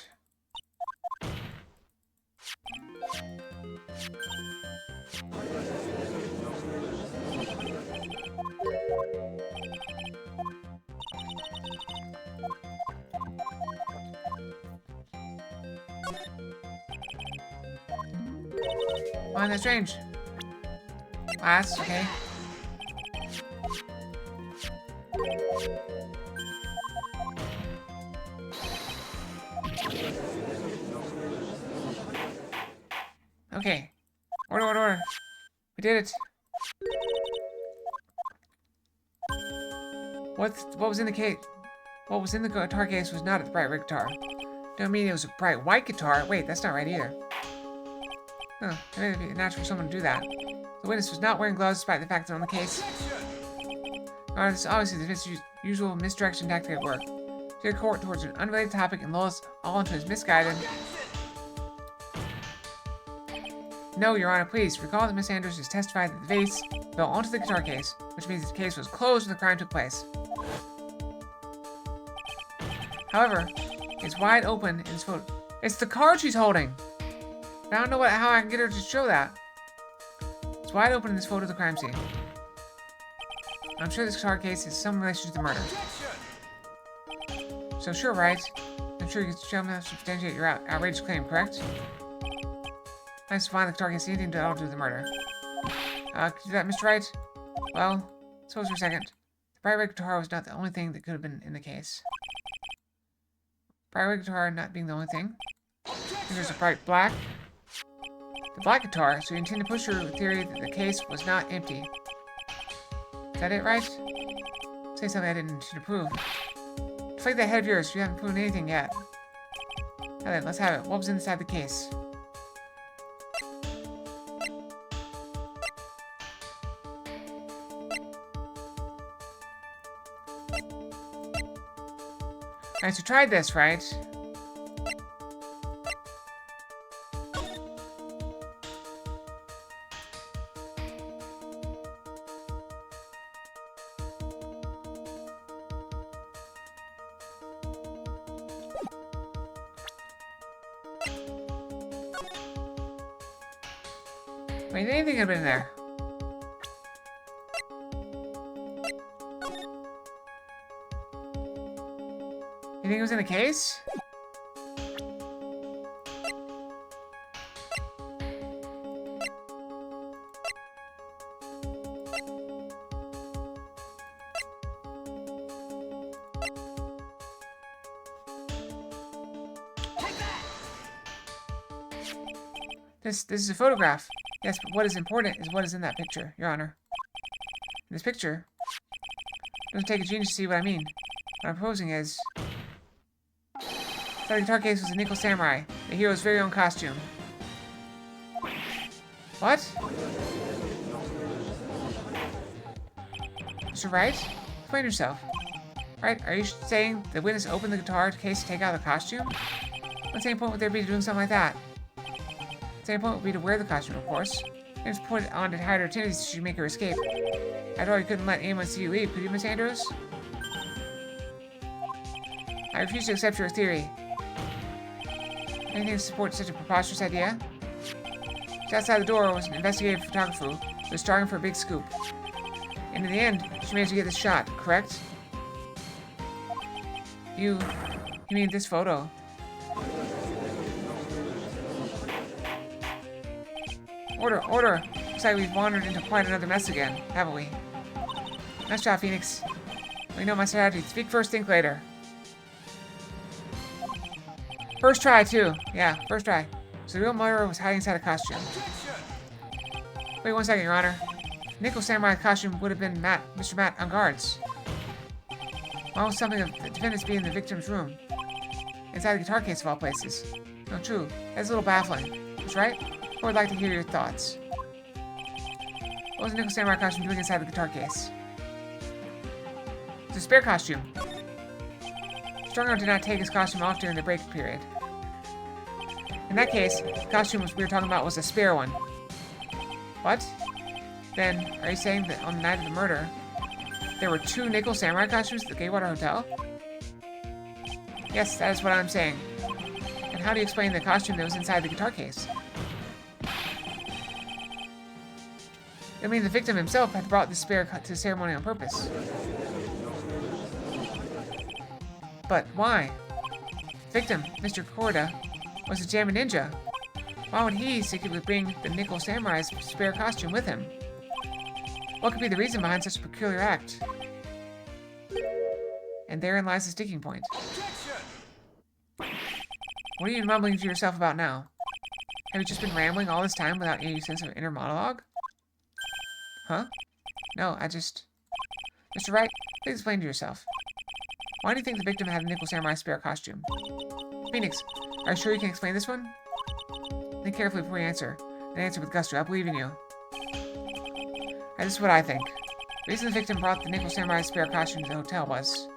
Oh, that's strange. Last, okay. Okay. Order, order, order. We did it. What was in the case? What was in the guitar case was not a bright red guitar. Don't mean it was a bright white guitar. Wait, that's not right either. Huh, it would be natural for someone to do that. The witness was not wearing gloves despite the fact that on the case. This is obviously the usual misdirection tactic at work. Steer court towards an unrelated topic and lull us all into his misguided. No, Your Honor, please recall that Miss Andrews has testified that the vase fell onto the guitar case, which means the case was closed when the crime took place. However, it's wide open in this photo. It's the card she's holding! I don't know how I can get her to show that. It's wide open in this photo of the crime scene. I'm sure this guitar case has some relation to the murder. So sure, Wright. I'm sure you can show me how to substantiate your outrageous claim, correct? Nice to find the guitar case anything to all do with the murder. Can you do that, Mr. Wright? Well, suppose for a second. The bright red guitar was not the only thing that could have been in the case. Bright red guitar not being the only thing. And there's a bright black. The black guitar, so you intend to push your theory that the case was not empty. Is that it, right? Say something I didn't intend to prove. Deflate that head of yours, you haven't proven anything yet. Now then, let's have it. What was inside the case? Alright, so tried this, right? Wait, anything could have been in there. You think it was in the case? This is a photograph. Yes, but what is important is what is in that picture, Your Honor. In this picture, it doesn't take a genius to see what I mean. What I'm proposing is... the guitar case was a nickel samurai, the hero's very own costume. What? Mr. Wright? Explain yourself. Right, are you saying the witness opened the guitar case to take out the costume? What's the point would there be to doing something like that? The same point would be to wear the costume, of course. And just put it on to hide her tendencies so she'd make her escape. After all, you couldn't let anyone see you leave, could you, Miss Andrews? I refuse to accept your theory. Anything to support such a preposterous idea? Just outside the door was an investigative photographer who was starting for a big scoop. And in the end, she managed to get this shot, correct? You mean this photo? Order! Looks like we've wandered into quite another mess again, haven't we? Nice job, Phoenix. Well, you know my strategy. Speak first, think later. First try, too. Yeah, first try. So the real murderer was hiding inside a costume. Wait 1 second, Your Honor. Nickel Samurai costume would have been Mr. Matt on guards. Why was something of the defendants be in the victim's room? Inside the guitar case of all places. No, true. That's a little baffling. That's right. I would like to hear your thoughts. What was the Nickel Samurai costume doing inside the guitar case? It's a spare costume. Strongard did not take his costume off during the break period. In that case, the costume we were talking about was a spare one. What? Then, are you saying that on the night of the murder, there were 2 Nickel Samurai costumes at the Gatewater Hotel? Yes, that is what I'm saying. And how do you explain the costume that was inside the guitar case? I mean, the victim himself had brought the spare to the ceremony on purpose. But why? The victim, Mr. Korda, was a Jammin ninja. Why would he secretly bring the Nickel Samurai's spare costume with him? What could be the reason behind such a peculiar act? And therein lies the sticking point. What are you mumbling to yourself about now? Have you just been rambling all this time without any sense of inner monologue? Huh? No, Mr. Wright, please explain to yourself. Why do you think the victim had a Nickel Samurai spare costume? Phoenix, are you sure you can explain this one? Think carefully before you answer. And answer with gusto. I believe in you. This is what I think. The reason the victim brought the Nickel Samurai spare costume to the hotel was...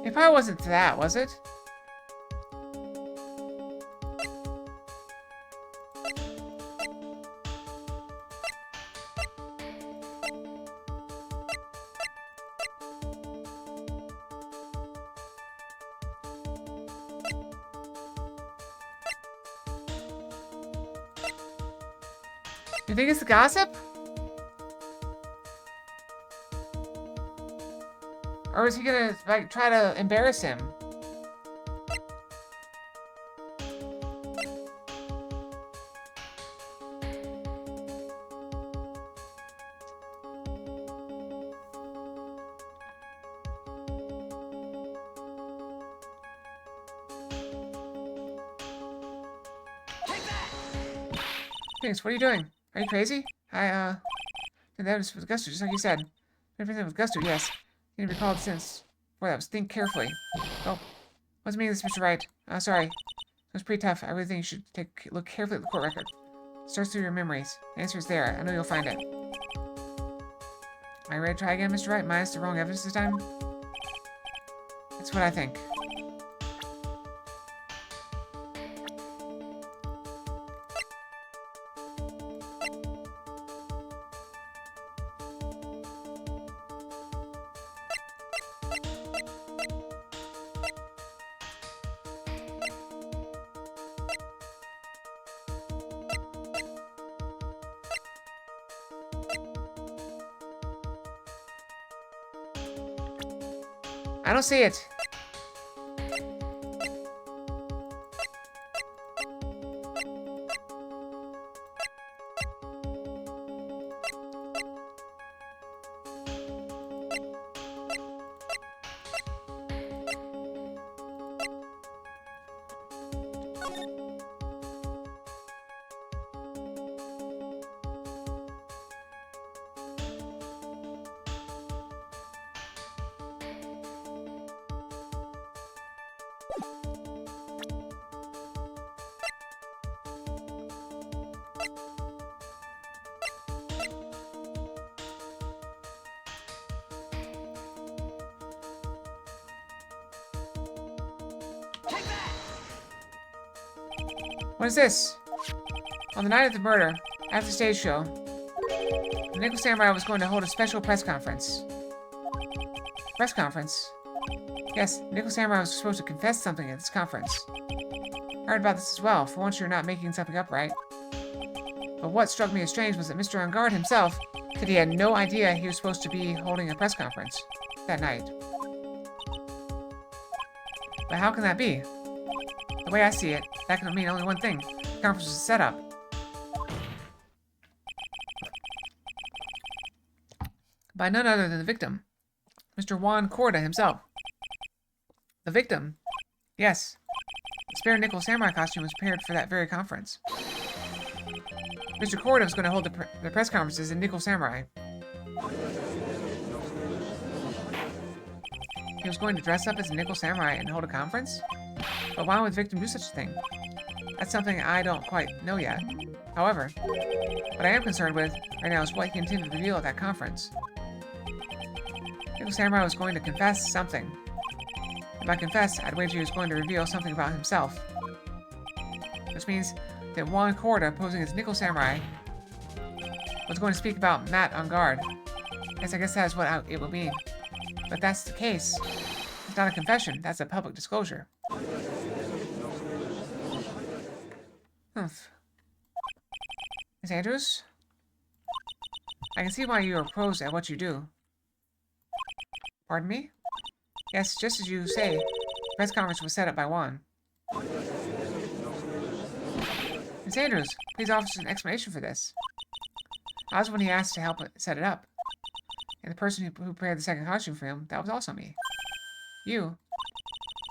It probably wasn't that, was it? You think it's the gossip? Or is he gonna, like, try to embarrass him? Thanks, what are you doing? Are you crazy? That was with gusto, just like you said. Everything with gusto, yes. You need to be called since. Boy, that was think carefully. Oh, what's the meaning of this, Mr. Wright? Sorry. It was pretty tough. I really think you should look carefully at the court record. Search through your memories. The answer is there. I know you'll find it. Are you ready to try again, Mr. Wright? Minus the wrong evidence this time? That's what I think. I don't see it. What is this? On the night of the murder, after the stage show, the Nickel Samurai was going to hold a special press conference. Press conference? Yes, Nickel Samurai was supposed to confess something at this conference. I heard about this as well. For once, you're not making something up, right? But what struck me as strange was that Mr. On Guard himself said he had no idea he was supposed to be holding a press conference that night. But how can that be? The way I see it, that can mean only one thing. The conference was a setup. By none other than the victim, Mr. Juan Corda himself. The victim? Yes. The spare nickel samurai costume was prepared for that very conference. Mr. Corda was going to hold the press conferences in Nickel Samurai. He was going to dress up as a Nickel Samurai and hold a conference? But why would the victim do such a thing? That's something I don't quite know yet. However, what I am concerned with right now is what he intended to reveal at that conference. Nickel Samurai was going to confess something. If I confess, I'd wager he was going to reveal something about himself. Which means that Juan Corda, posing as Nickel Samurai, was going to speak about Matt on guard. Yes, I guess that's what it will mean. But if that's the case, it's not a confession, that's a public disclosure. Miss Andrews? I can see why you are pros at what you do. Pardon me? Yes, just as you say, the press conference was set up by Juan. Miss Andrews, please offer us an explanation for this. I was the one he asked to help set it up. And the person who prepared the second costume for him, that was also me. You.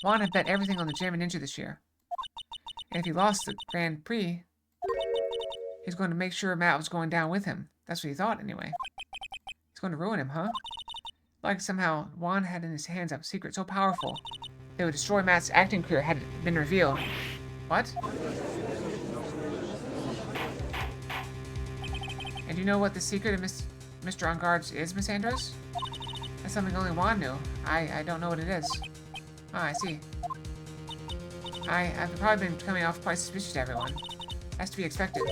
Juan had bet everything on the Gem and Ninja this year. And if he lost the Grand Prix, he was going to make sure Matt was going down with him. That's what he thought, anyway. He's going to ruin him, huh? Like somehow Juan had in his hands a secret so powerful that it would destroy Matt's acting career had it been revealed. What? And do you know what the secret of Mr. On Guard's is, Miss Andrews? That's something only Juan knew. I don't know what it is. Oh, I see. I've probably been coming off quite suspicious to everyone. Has to be expected.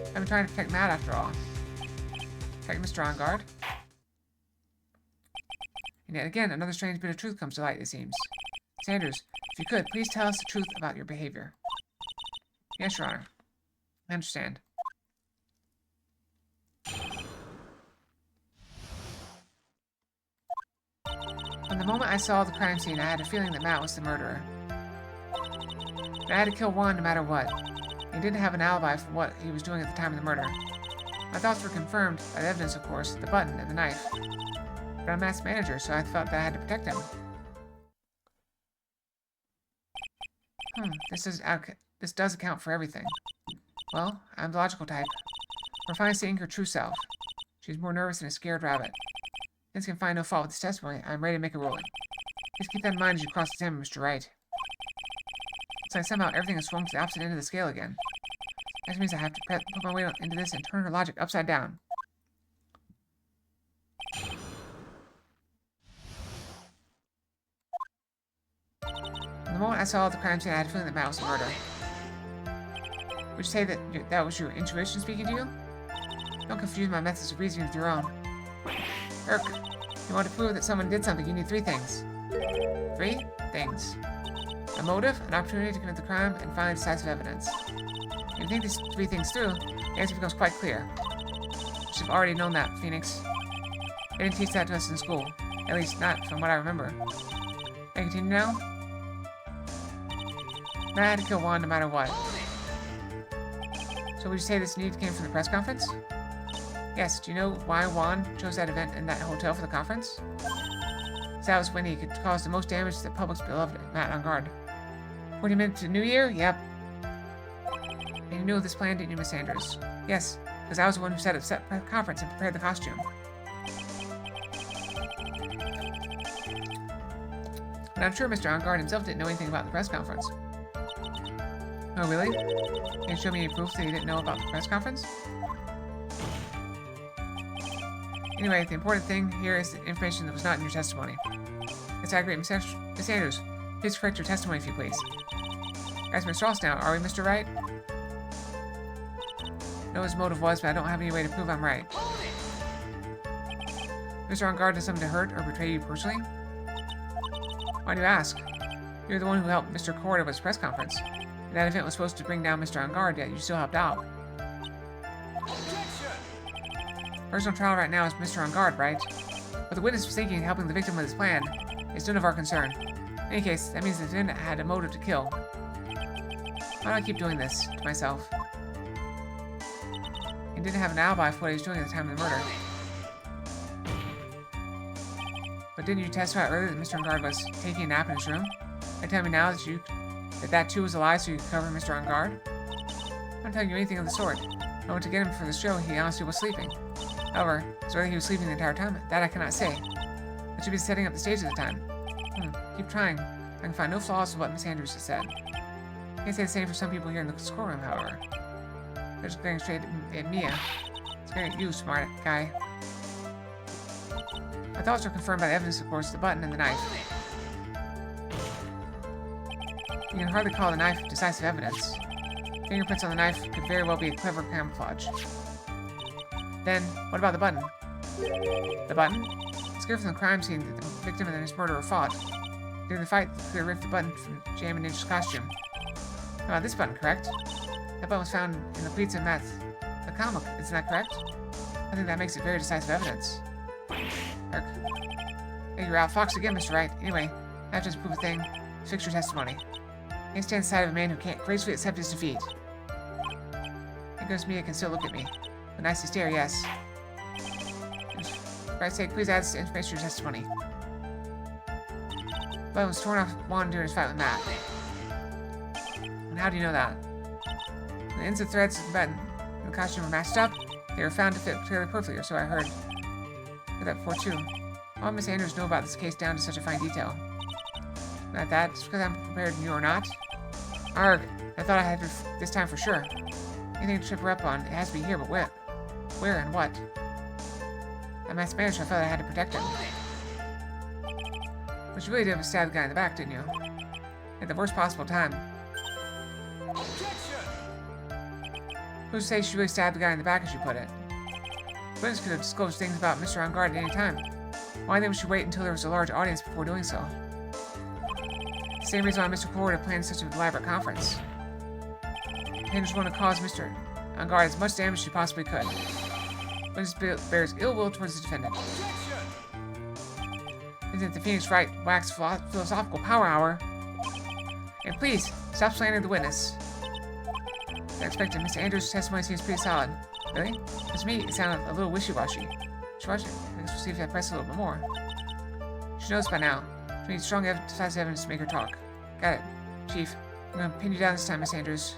I've been trying to protect Matt after all. Protect Mr. On Guard. And yet again, another strange bit of truth comes to light, it seems. Sanders, if you could, please tell us the truth about your behavior. Yes, Your Honor. I understand. From the moment I saw the crime scene, I had a feeling that Matt was the murderer. I had to kill Juan no matter what. He didn't have an alibi for what he was doing at the time of the murder. My thoughts were confirmed by the evidence, of course, the button and the knife. But I'm Matt's manager, so I felt that I had to protect him. This does account for everything. Well, I'm the logical type. We're finally seeing her true self. She's more nervous than a scared rabbit. Since you can find no fault with this testimony, I'm ready to make a ruling. Please keep that in mind as you cross-examine Mr. Wright. It's like somehow everything has swung to the opposite end of the scale again. That means I have to put my weight into this and turn her logic upside down. From the moment I saw the crime scene, I had a feeling that Matt was the murderer. Would you say that that was your intuition speaking to you? Don't confuse my methods of reasoning with your own. Irk, if you want to prove that someone did something, you need 3 things. 3 things. A motive, an opportunity to commit the crime, and finally decisive evidence. If you think these 3 things through, the answer becomes quite clear. You should have already known that, Phoenix. They didn't teach that to us in school. At least, not from what I remember. Can I continue now? Matt had to kill Juan no matter what. So would you say this need came from the press conference? Yes, do you know why Juan chose that event and that hotel for the conference? Because that was when he could cause the most damage to the public's beloved Matt on Guard. 40 minutes to New Year? Yep. And you knew of this plan, didn't you, Miss Sanders? Yes, because I was the one who set up the conference and prepared the costume. But I'm sure Mr. On Guard himself didn't know anything about the press conference. Oh, really? Can you show me any proof that he didn't know about the press conference? Anyway, the important thing here is the information that was not in your testimony. Yes, I agree. Miss Sanders, please correct your testimony if you please. Guys, Mr. Ross now, are we Mr. Wright? I know his motive was, but I don't have any way to prove I'm right. Mr. On Guard did something to hurt or betray you personally? Why do you ask? You're the one who helped Mr. Corda with his press conference. And that event was supposed to bring down Mr. On Guard, yet you still helped out. Person on trial right now is Mr. On Guard, right? But the witness was thinking and helping the victim with his plan is none of our concern. In any case, that means the defendant had a motive to kill. Why do I keep doing this to myself? He didn't have an alibi for what he was doing at the time of the murder. But didn't you testify earlier that Mr. On Guard was taking a nap in his room? Are you telling me now that too was a lie so you could cover Mr. On Guard? I'm not telling you anything of the sort. I went to get him for the show, he honestly was sleeping. However, as whether he was sleeping the entire time, that I cannot say. I should be setting up the stage at the time. Keep trying. I can find no flaws with what Miss Andrews has said. I can't say the same for some people here in the schoolroom, however. They're just staring straight at Mia. Staring at you, smart guy. My thoughts were confirmed by the evidence, of course, the button and the knife. You can hardly call the knife decisive evidence. Fingerprints on the knife could very well be a clever camouflage. Then, what about the button? The button? It's clear from the crime scene that the victim and his murderer fought. During the fight, they ripped the button from Jam and Ninja's costume. How about this button, correct? That button was found in the pleats of Matt, the comic, isn't that correct? I think that makes it very decisive evidence. Irk. Hey, you're out Fox again, Mr. Wright. Anyway, I have to prove a thing. Fix your testimony. I can't stand the sight of a man who can't gracefully accept his defeat. Here goes Mia can still look at me. A nicely stare, yes. For Christ's sake, please add this information to your testimony. The button was torn off Juan during his fight with Matt. And how do you know that? The ends of the threads of the button and the costume were matched up. They were found to fit fairly perfectly, or so I heard. I heard that before, too. How did Miss Andrews know about this case down to such a fine detail? Not that, just because I'm prepared and you are not? Arg, I thought I had this time for sure. Anything to trip her up on, it has to be here, but where? Where and what? I'm Matt's manager, I felt I had to protect him. But you really did stab the guy in the back, didn't you? At the worst possible time. Who's to say she really stabbed the guy in the back, as you put it? Witness could have disclosed things about Mr. On Guard at any time. Why then would she wait until there was a large audience before doing so? The same reason why Mr. Core would have planned such an elaborate conference. Hinders wanted to cause Mr. On Guard as much damage as she possibly could. Witness bears ill will towards the defendant. Isn't the Phoenix Wright wax philosophical power hour? And please, stop slandering the witness. I expected Mr. Andrews' testimony seems pretty solid. Really? To me, it sounded a little wishy-washy. Wishy-washy? Let's see if I press a little bit more. She knows by now. She needs strong decisive evidence to make her talk. Got it. Chief, I'm gonna pin you down this time, Miss Andrews.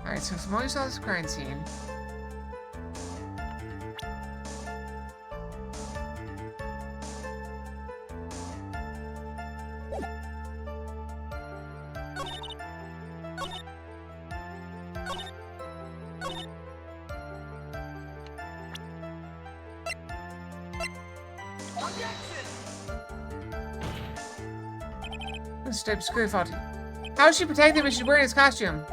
Alright, so Simone saw this crime scene. Step screw faulty. How is she protecting him if she's wearing his costume?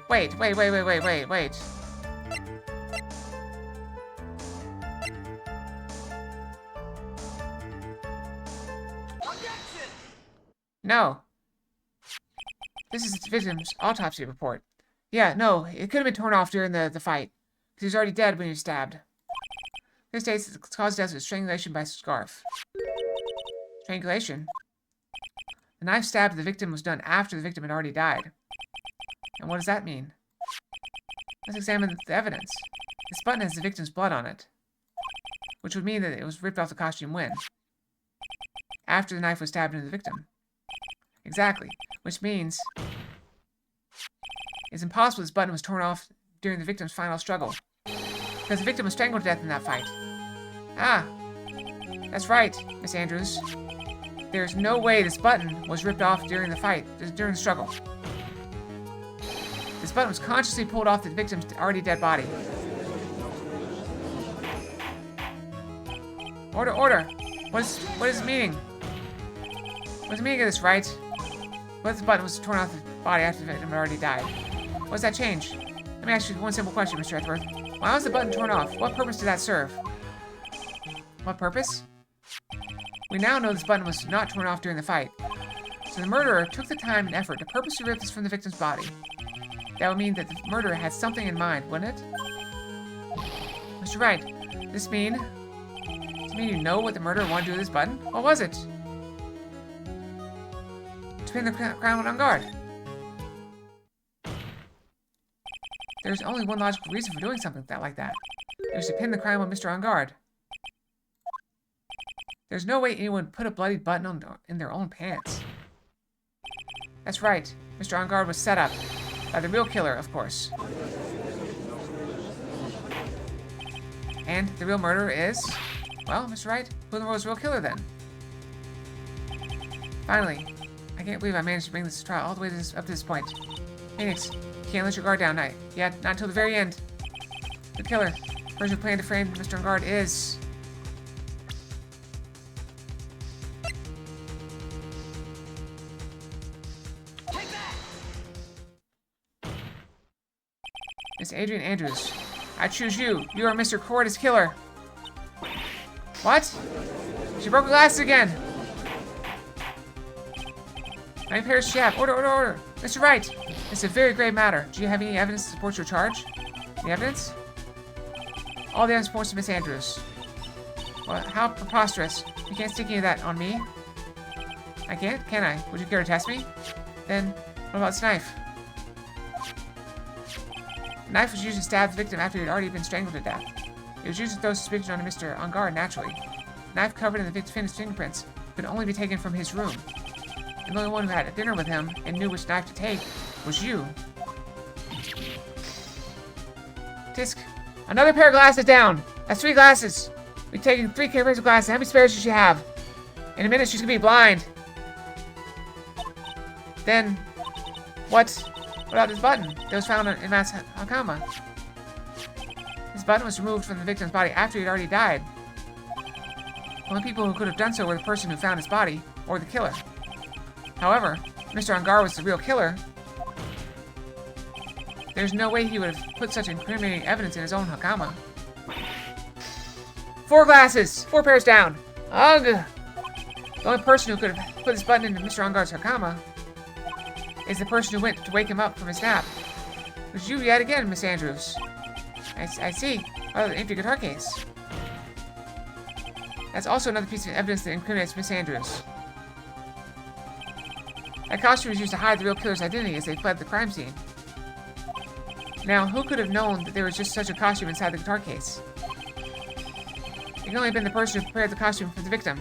Wait. No. This is the victim's autopsy report. Yeah, no, it could have been torn off during the fight. Because he was already dead when he was stabbed. This states that the cause of death was strangulation by scarf. Strangulation? The knife stab to the victim was done after the victim had already died. And what does that mean? Let's examine the evidence. This button has the victim's blood on it. Which would mean that it was ripped off the costume when? After the knife was stabbed into the victim. Exactly. Which means it's impossible this button was torn off during the victim's final struggle. Because the victim was strangled to death in that fight. Ah! That's right, Miss Andrews. There's no way this button was ripped off during the fight, during the struggle. This button was consciously pulled off the victim's already dead body. Order, order! What is the meaning? What's the meaning of this, Wright? What if the button was torn off the body after the victim had already died? What does that change? Let me ask you one simple question, Mr. Edgeworth. Why was the button torn off? What purpose did that serve? What purpose? We now know this button was not torn off during the fight. So the murderer took the time and effort to purposely rip this from the victim's body. That would mean that the murderer had something in mind, wouldn't it? Mr. Wright, does this mean you know what the murderer wanted to do with this button? What was it? To pin the crown on guard. There's only one logical reason for doing something like that. It was to pin the crown on Mr. On Guard. There's no way anyone would put a bloody button in their own pants. That's right. Mr. On Guard was set up. By the real killer, of course. And the real murderer is... Well, Mr. Wright, who in the world is the real killer then? Finally, I can't believe I managed to bring this trial all the way up to this point. Phoenix, you can't let your guard down, not until the very end. The killer, the person who planned to frame Mr. On Guard is... Miss Adrian Andrews. I choose you. You are Mr. Corda's killer. What? She broke the glasses again. How many pairs does she have? Order, order, order. Mr. Wright, it's a very grave matter. Do you have any evidence to support your charge? Any evidence? All the evidence points to Miss Andrews. Well, how preposterous. You can't stick any of that on me. I can't? Can I? Would you care to test me? Then, what about this knife? The knife was used to stab the victim after he had already been strangled to death. It was used to throw suspicion on Mr. On guard naturally. The knife covered in the victim's fingerprints could only be taken from his room. And the only one who had dinner with him and knew which knife to take was you. Tisk. Another pair of glasses down. That's 3 glasses. We've taken 3 pairs of glasses. How many spares does she have? In a minute, she's gonna be blind. Then, what about this button that was found in Matt's Hakama? This button was removed from the victim's body after he had already died. The only people who could have done so were the person who found his body, or the killer. However, Mr. Angar was the real killer. There's no way he would have put such incriminating evidence in his own Hakama. 4 glasses! 4 pairs down! Ugh! The only person who could have put this button into Mr. Angar's Hakama is the person who went to wake him up from his nap. It was you yet again, Miss Andrews. I see. Oh, the empty guitar case. That's also another piece of evidence that incriminates Miss Andrews. That costume was used to hide the real killer's identity as they fled the crime scene. Now, who could have known that there was just such a costume inside the guitar case? It can only have been the person who prepared the costume for the victim.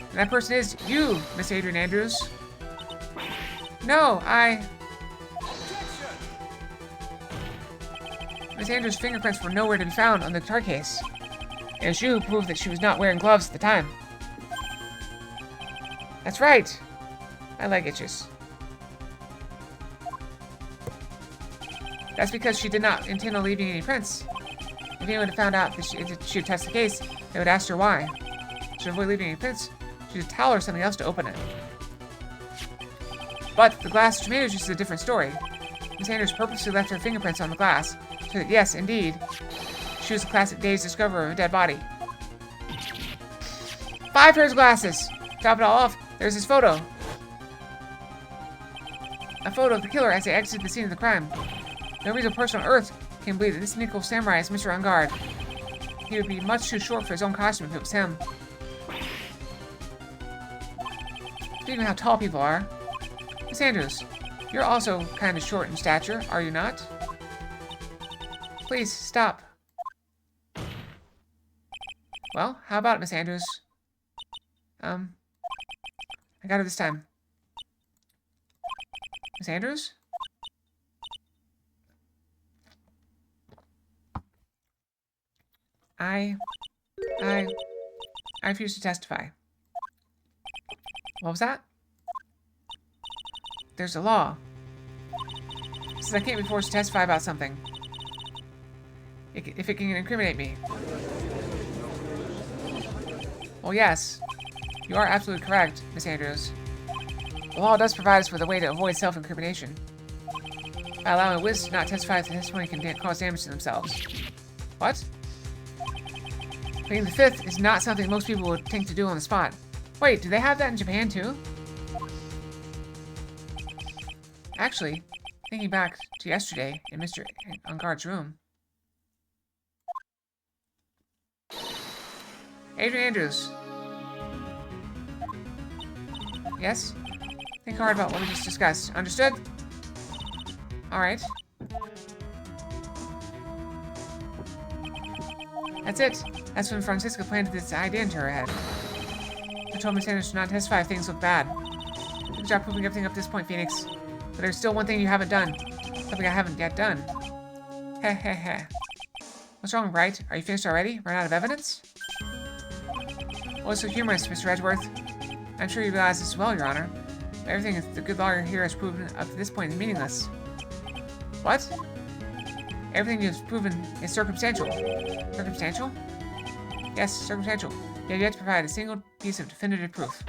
And that person is you, Miss Adrian Andrews. No, Miss Andrews' fingerprints were nowhere to be found on the guitar case. It was you who proved that she was not wearing gloves at the time. That's right. My leg itches. That's because she did not intend on leaving any prints. If anyone had found out that she would test the case, they would ask her why. To avoid leaving any prints, she would towel or something else to open it. But the glass of tomato juice is a different story. Miss Andrews purposely left her fingerprints on the glass, so that yes, indeed, she was the classic day's discoverer of a dead body. 5 pairs of glasses! Top it all off, there's his photo. A photo of the killer as they exited the scene of the crime. No reasonable person on Earth can believe that this Nickel Samurai is Mr. On Guard. He would be much too short for his own costume if it was him. Speaking of how tall people are, Miss Andrews, you're also kind of short in stature, are you not? Please, stop. Well, how about it, Miss Andrews? I got her this time. Miss Andrews? I refuse to testify. What was that? There's a law. It says I can't be forced to testify about something. If it can incriminate me. Well, yes. You are absolutely correct, Miss Andrews. The law does provide us with a way to avoid self-incrimination. By allowing a witness to not testify if the testimony can cause damage to themselves. What? Pleading the fifth is not something most people would think to do on the spot. Wait, do they have that in Japan too? Actually, thinking back to yesterday in Mr. On Guard's room. Adrian Andrews. Yes? Think hard about what we just discussed. Understood? Alright. That's it. That's when Francisca planted this idea into her head. I told Miss Andrews to not testify if things look bad. Good job proving everything up to this point, Phoenix. But there's still one thing you haven't done. Something I haven't yet done. Heh heh heh. What's wrong, Wright? Are you finished already? Run out of evidence? What's so humorous, Mr. Edgeworth? I'm sure you realize this as well, Your Honor. But everything the good lawyer here has proven up to this point is meaningless. What? Everything you've proven is circumstantial. Circumstantial? Yes, circumstantial. You have yet to provide a single piece of definitive proof.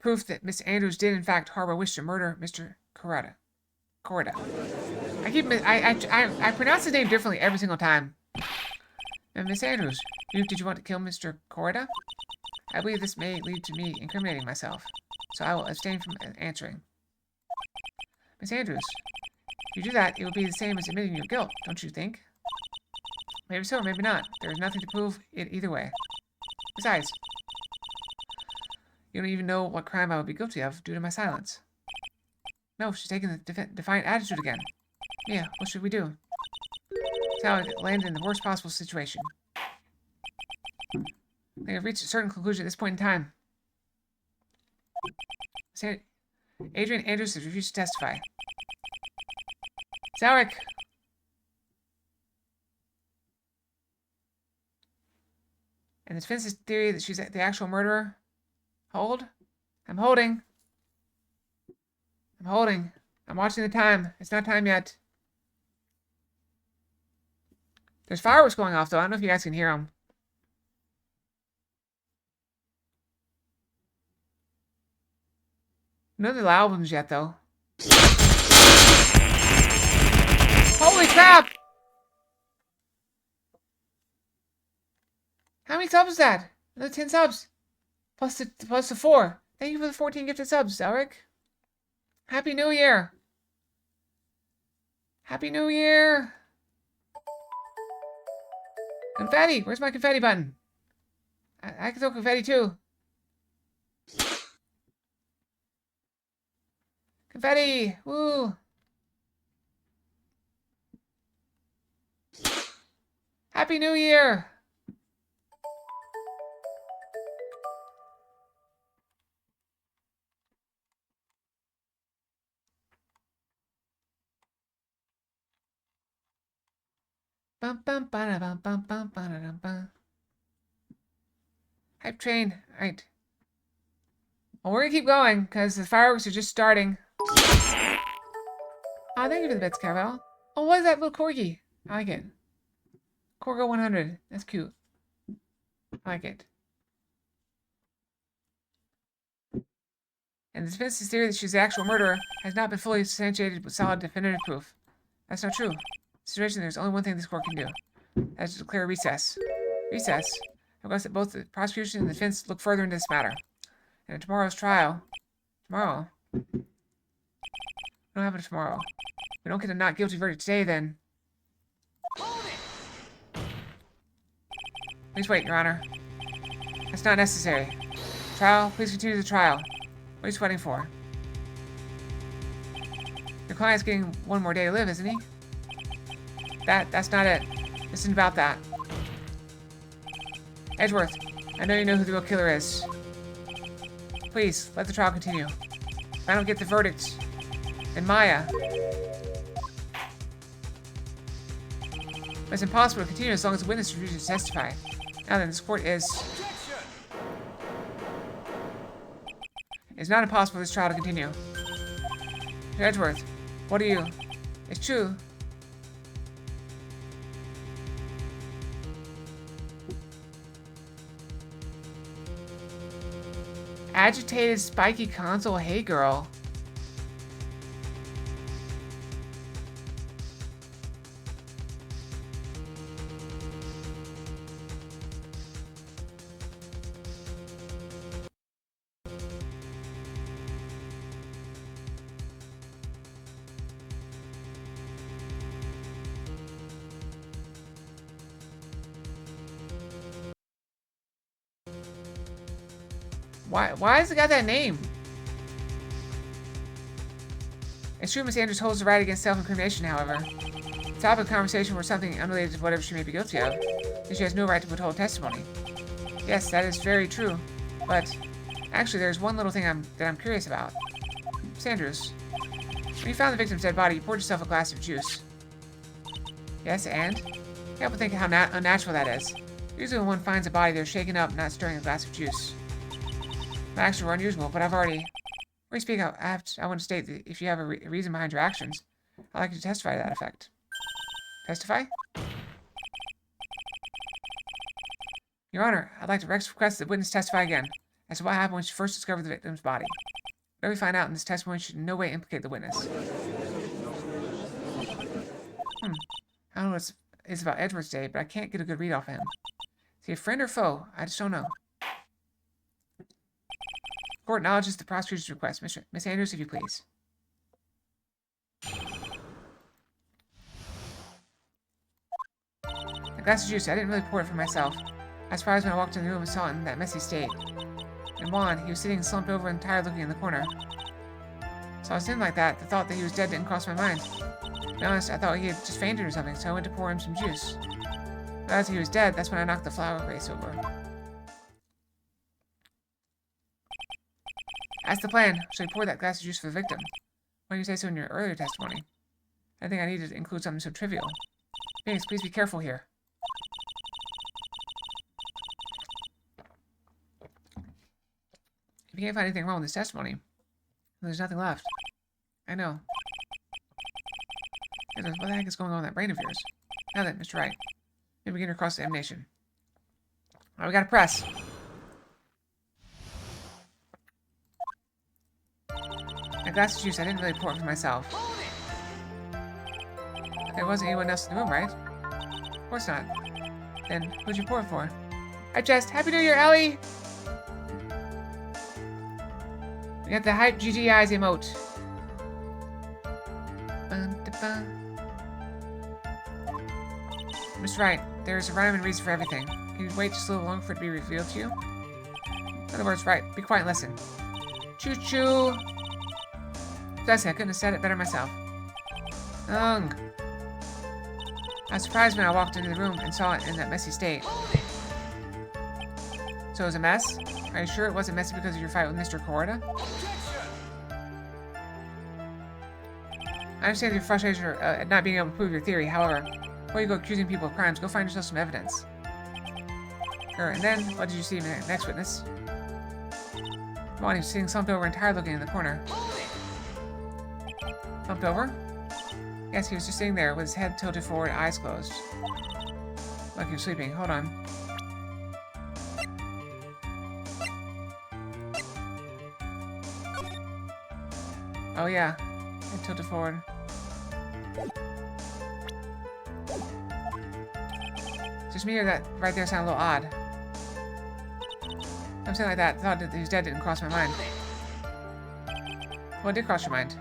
Proof that Miss Andrews did in fact harbor a wish to murder Mr. Coretta. I pronounce his name differently every single time. And Miss Andrews, did you want to kill Mr. Coretta? I believe this may lead to me incriminating myself, so I will abstain from answering. Miss Andrews, if you do that, it will be the same as admitting your guilt, don't you think? Maybe so, maybe not. There is nothing to prove it either way. Besides, you don't even know what crime I would be guilty of due to my silence. No, she's taking the defiant attitude again. Mia, what should we do? Talek landed in the worst possible situation. They have reached a certain conclusion at this point in time. Adrian Andrews has refused to testify. Talek! And the defense's theory that she's the actual murderer? Hold? I'm holding. I'm holding. I'm watching the time. It's not time yet. There's fireworks going off, though. I don't know if you guys can hear them. None of the albums yet, though. Holy crap! How many subs is that? Another 10 subs. Plus the 4. Thank you for the 14 gifted subs, Elric. Happy New Year! Happy New Year! Confetti! Where's my confetti button? I can throw confetti too. Confetti! Woo! Happy New Year! Bum bum ba bum bum bum ba bum. Hype train. Alright. Well, we're gonna keep going, because the fireworks are just starting. Oh, thank you for the bits, Caravel. Oh, what is that little corgi? I like it. Corgo 100. That's cute. I like it. And the defense's theory that she's the actual murderer has not been fully substantiated with solid definitive proof. That's not true. In this situation, there's only one thing this court can do. That's to declare recess. Recess? I request that both the prosecution and the defense look further into this matter. And in tomorrow's trial... Tomorrow? What will happen tomorrow? If we don't get a not guilty verdict today, then... Please wait, Your Honor. That's not necessary. Trial, please continue the trial. What are you sweating for? Your client's getting one more day to live, isn't he? That's not it. This isn't about that. Edgeworth, I know you know who the real killer is. Please, let the trial continue. If I don't get the verdict, then Maya. But it's impossible to continue as long as the witness refuses to testify. Now then, this court is... It's not impossible for this trial to continue. Edgeworth, what are you? It's true. Agitated, spiky console. Hey, girl. Why has it got that name? It's true Miss Andrews holds the right against self-incrimination, however. The topic of conversation was something unrelated to whatever she may be guilty of, and she has no right to withhold testimony. Yes, that is very true. But, actually, there's one little thing that I'm curious about. Miss Andrews, when you found the victim's dead body, you poured yourself a glass of juice. Yes, and? Can't help but think how unnatural that is. Usually when one finds a body, they're shaken up, not stirring a glass of juice. My actions were unusual, but I've already... Before you speak, I want to state that if you have a reason behind your actions, I'd like you to testify to that effect. Testify? Your Honor, I'd like to request that the witness testify again as to what happened when she first discovered the victim's body. Whatever we find out in this testimony should in no way implicate the witness. I don't know what it's about Edward's day, but I can't get a good read off him. Is he a friend or foe? I just don't know. Court acknowledges the prosecution's request. Miss Andrews, if you please. A glass of juice. I didn't really pour it for myself. I was surprised when I walked in the room and saw it in that messy state. And Juan, he was sitting slumped over and tired looking in the corner. So I was thinking like that. The thought that he was dead didn't cross my mind. To be honest, I thought he had just fainted or something, so I went to pour him some juice. But as he was dead, that's when I knocked the flower vase over. That's the plan. So you poured that glass of juice for the victim. Why didn't you say so in your earlier testimony? I think I needed to include something so trivial. Phoenix, please be careful here. If you can't find anything wrong with this testimony, then there's nothing left. I know. What the heck is going on in that brain of yours? Now then, Mr. Wright, we begin your cross-examination. Alright, we gotta press. That glass of juice, I didn't really pour it for myself. There wasn't anyone else in the room, right? Of course not. Then, who'd you pour it for? I just, Happy New Year, Ellie! We got the hype GG eyes emote. Mr. Wright, there's a rhyme and reason for everything. Can you wait just a little longer for it to be revealed to you? In other words, Wright, be quiet and listen. Choo-choo! Bless you, I couldn't have said it better myself. I was surprised when I walked into the room and saw it in that messy state. So it was a mess? Are you sure it wasn't messy because of your fight with Mr. Corda? I understand your frustration at not being able to prove your theory, however, before you go accusing people of crimes, go find yourself some evidence. And then, what did you see in the next witness? Come on, he was sitting slumped over and tired looking in the corner. Slumped over? Yes, he was just sitting there with his head tilted forward, eyes closed. Like he was sleeping. Hold on. Oh yeah, head tilted forward. Just me or that right there sounded a little odd. Something like that. Thought that he was dead didn't cross my mind. What did cross your mind?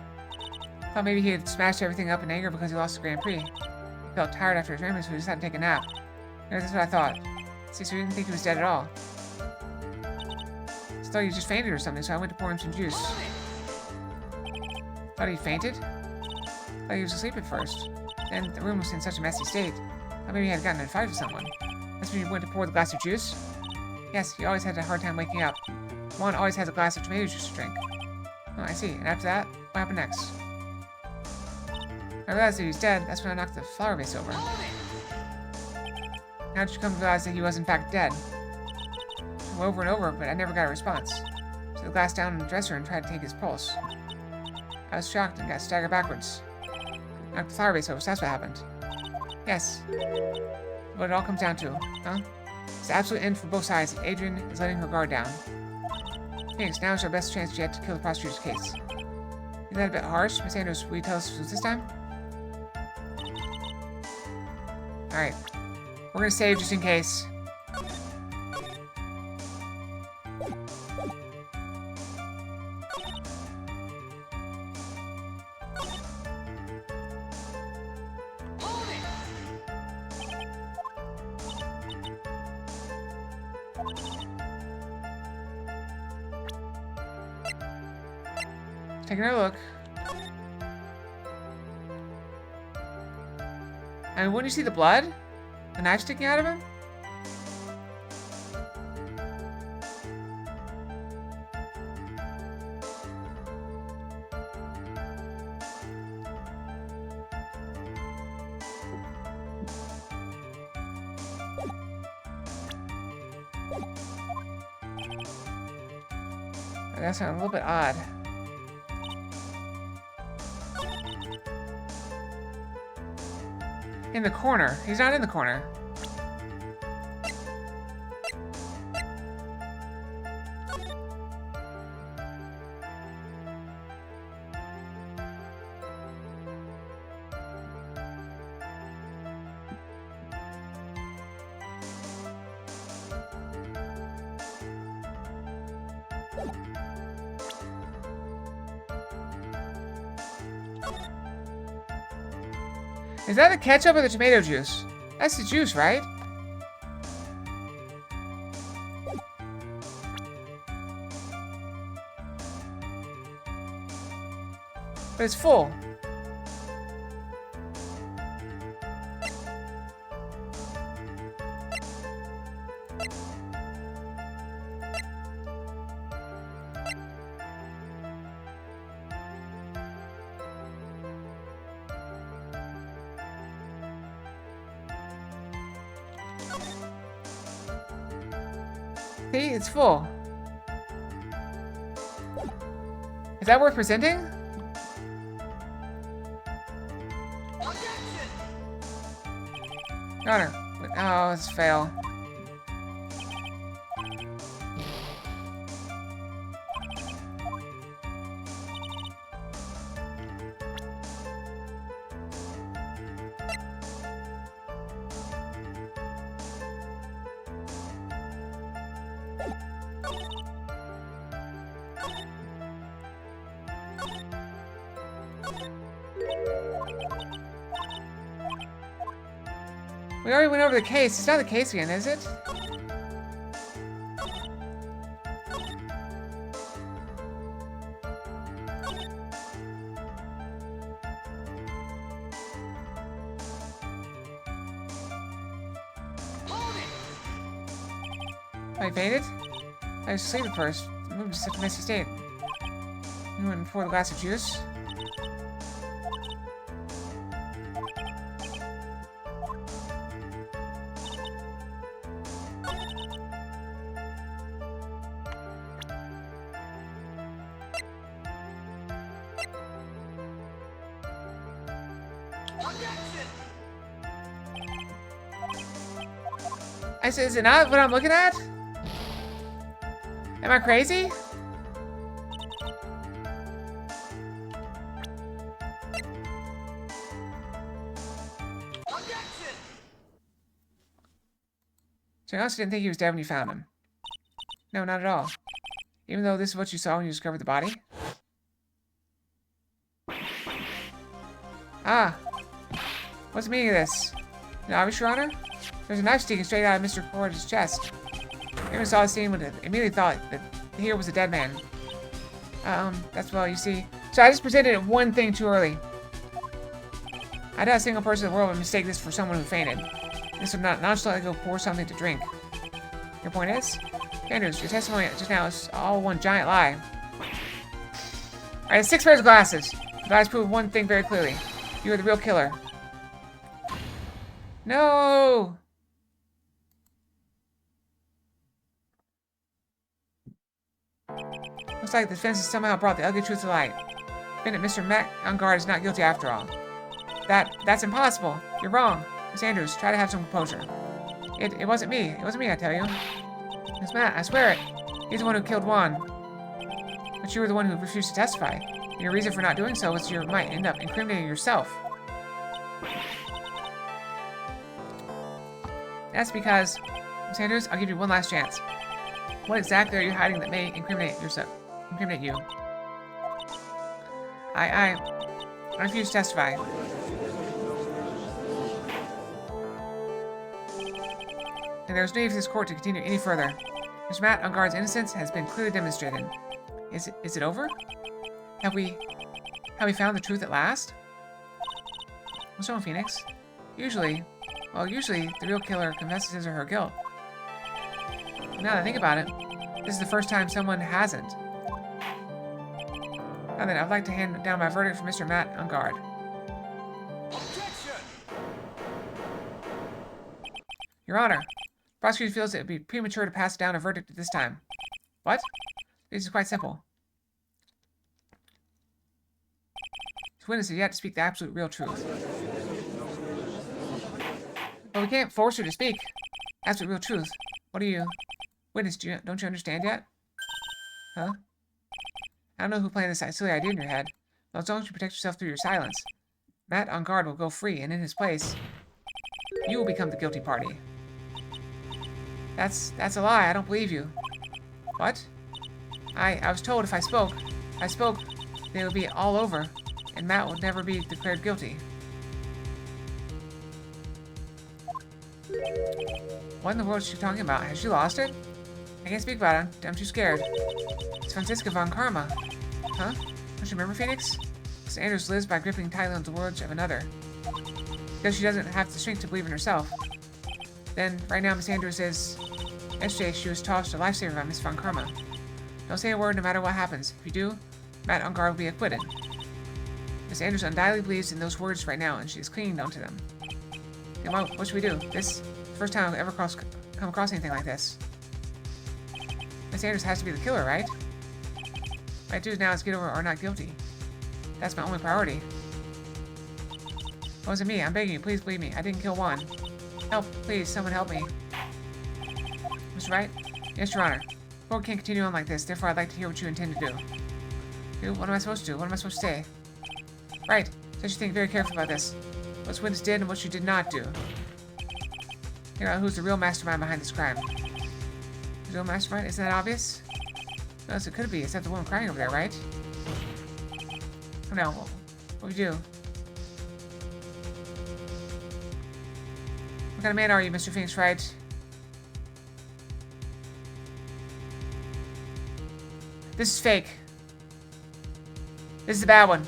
Thought maybe he had smashed everything up in anger because he lost the Grand Prix. He felt tired after his ramen, so he decided to take a nap. That's what I thought. See, so we didn't think he was dead at all. I thought he just fainted or something, so I went to pour him some juice. Thought he fainted? Thought he was asleep at first. Then the room was in such a messy state. Thought maybe he had gotten in a fight with someone. That's when you went to pour the glass of juice? Yes, he always had a hard time waking up. Juan always has a glass of tomato juice to drink. Oh, I see. And after that, what happened next? I realized that he was dead. That's when I knocked the flower vase over. How did you come to realize that he was in fact dead? Over and over, but I never got a response. Set the glass down on the dresser and tried to take his pulse. I was shocked and got staggered backwards. Knocked the flower vase over, so that's what happened. Yes. What it all comes down to, huh? It's the absolute end for both sides. Adrian is letting her guard down. Thanks, now is our best chance yet to kill the prosecutor's case. Isn't that a bit harsh? Miss Andrews, will you tell us the truth this time? Alright. We're gonna save just in case. Taking a look. And when you see the blood? The knife sticking out of him? That sounds a little bit odd. In the corner. He's not in the corner. Is that the ketchup or the tomato juice? That's the juice, right? But it's full. See, it's full. Is that worth presenting? Got her. Oh, it's a fail. We already went over the case. It's not the case again, is it? I fainted? I was asleep at first. I moved to such a messy state. You went before the glass of juice? I said, is it not what I'm looking at? Am I crazy? So you also didn't think he was dead when you found him? No, not at all. Even though this is what you saw when you discovered the body? Ah. What's the meaning of this? No, obvious, Your Honor? There's a knife sticking straight out of Mr. Porter's chest. Everyone saw the scene when it immediately thought that here was a dead man. That's well, you see. So I just presented one thing too early. I doubt a single person in the world would mistake this for someone who fainted. This would not nonchalantly go pour something to drink. Your point is? Andrews, your testimony just now is all one giant lie. Alright, 6 pairs of glasses. The eyes prove one thing very clearly. You are the real killer. No! Looks like the defense has somehow brought the ugly truth to light. Defendant Mr. Mac on guard is not guilty after all. That's impossible. You're wrong. Miss Andrews, try to have some composure. It wasn't me. It wasn't me, I tell you. Miss Matt, I swear it. He's the one who killed Juan. But you were the one who refused to testify. And your reason for not doing so was you might end up incriminating yourself. That's because... Miss Andrews, I'll give you one last chance. What exactly are you hiding that may incriminate you? I refuse to testify. And there is no need for this court to continue any further. Mr. Matt on guard's innocence has been clearly demonstrated. Is it over? Have we found the truth at last? What's wrong, Phoenix? Usually the real killer confesses his or her guilt. Now that I think about it, this is the first time someone hasn't. Now then, I'd like to hand down my verdict for Mr. Matt on guard. Objection! Your Honor, the prosecutor feels it would be premature to pass down a verdict at this time. What? This is quite simple. This witness has yet to speak the absolute real truth. But we can't force her to speak. Absolute real truth. What are you... Witness, don't you understand yet? Huh? I don't know who planted this silly idea in your head, but as long as you protect yourself through your silence, Matt on guard will go free, and in his place, you will become the guilty party. That's a lie. I don't believe you. What? I was told if I spoke, they would be all over, and Matt would never be declared guilty. What in the world is she talking about? Has she lost it? I can't speak about it. I'm too scared. It's Franziska von Karma. Huh? Don't you remember, Phoenix? Miss Andrews lives by gripping tightly onto the words of another. Because she doesn't have the strength to believe in herself. Then, right now, Miss Andrews is... Yesterday, she was tossed a lifesaver by Miss Von Karma. Don't say a word no matter what happens. If you do, Matt on guard will be acquitted. Miss Andrews undoubtedly believes in those words right now, and she is clinging onto them. Then what should we do? This first time I've ever come across anything like this. Miss Andrews has to be the killer, right? What I do now is get over or not guilty. That's my only priority. It wasn't me. I'm begging you. Please believe me. I didn't kill Juan. Help. Please. Someone help me. Mr. Wright? Yes, Your Honor. Court can't continue on like this. Therefore, I'd like to hear what you intend to do. Do? What am I supposed to do? What am I supposed to say? Right. So you think very carefully about this. What this witness did and what you did not do. Figure out who's the real mastermind behind this crime. The real mastermind? Isn't that obvious? No, yes, it could be. Except the woman crying over there, right? Come now. What do we do? What kind of man are you, Mr. Phoenix Wright? This is fake. This is a bad one.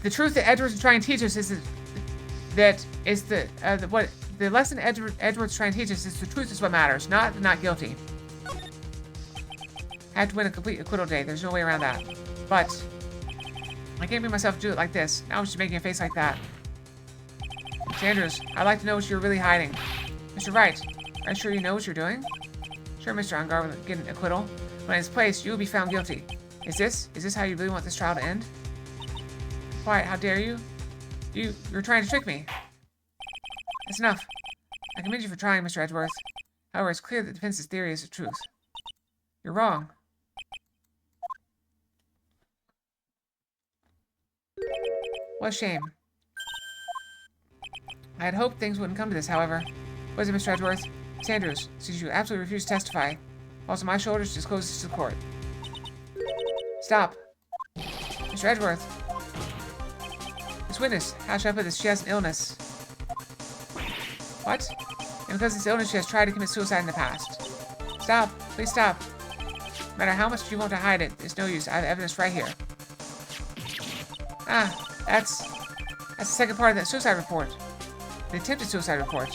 The truth that Edward's trying to teach us is what the lesson Edward's trying to teach us is the truth is what matters, not guilty. I have to win a complete acquittal day. There's no way around that. But I can't make myself do it like this. Now I'm just making a face like that. Sanders, I'd like to know what you're really hiding. Mr. Wright, are you sure you know what you're doing? Sure, Mr. Ungar will get an acquittal. But in its place, you will be found guilty. Is this how you really want this trial to end? Quiet, how dare you? You're trying to trick me. That's enough. I commend you for trying, Mr. Edgeworth. However, it's clear that the defense's theory is the truth. You're wrong. What a shame. I had hoped things wouldn't come to this, however. What is it, Mr. Edgeworth? Sanders, since you absolutely refuse to testify, falls on my shoulders to disclose this to the court. Stop. Mr. Edgeworth. This witness, how should I put this? She has an illness. What? And because of this illness, she has tried to commit suicide in the past. Stop. Please stop. No matter how much you want to hide it, it's no use. I have evidence right here. Ah, that's the second part of that suicide report. The attempted suicide report.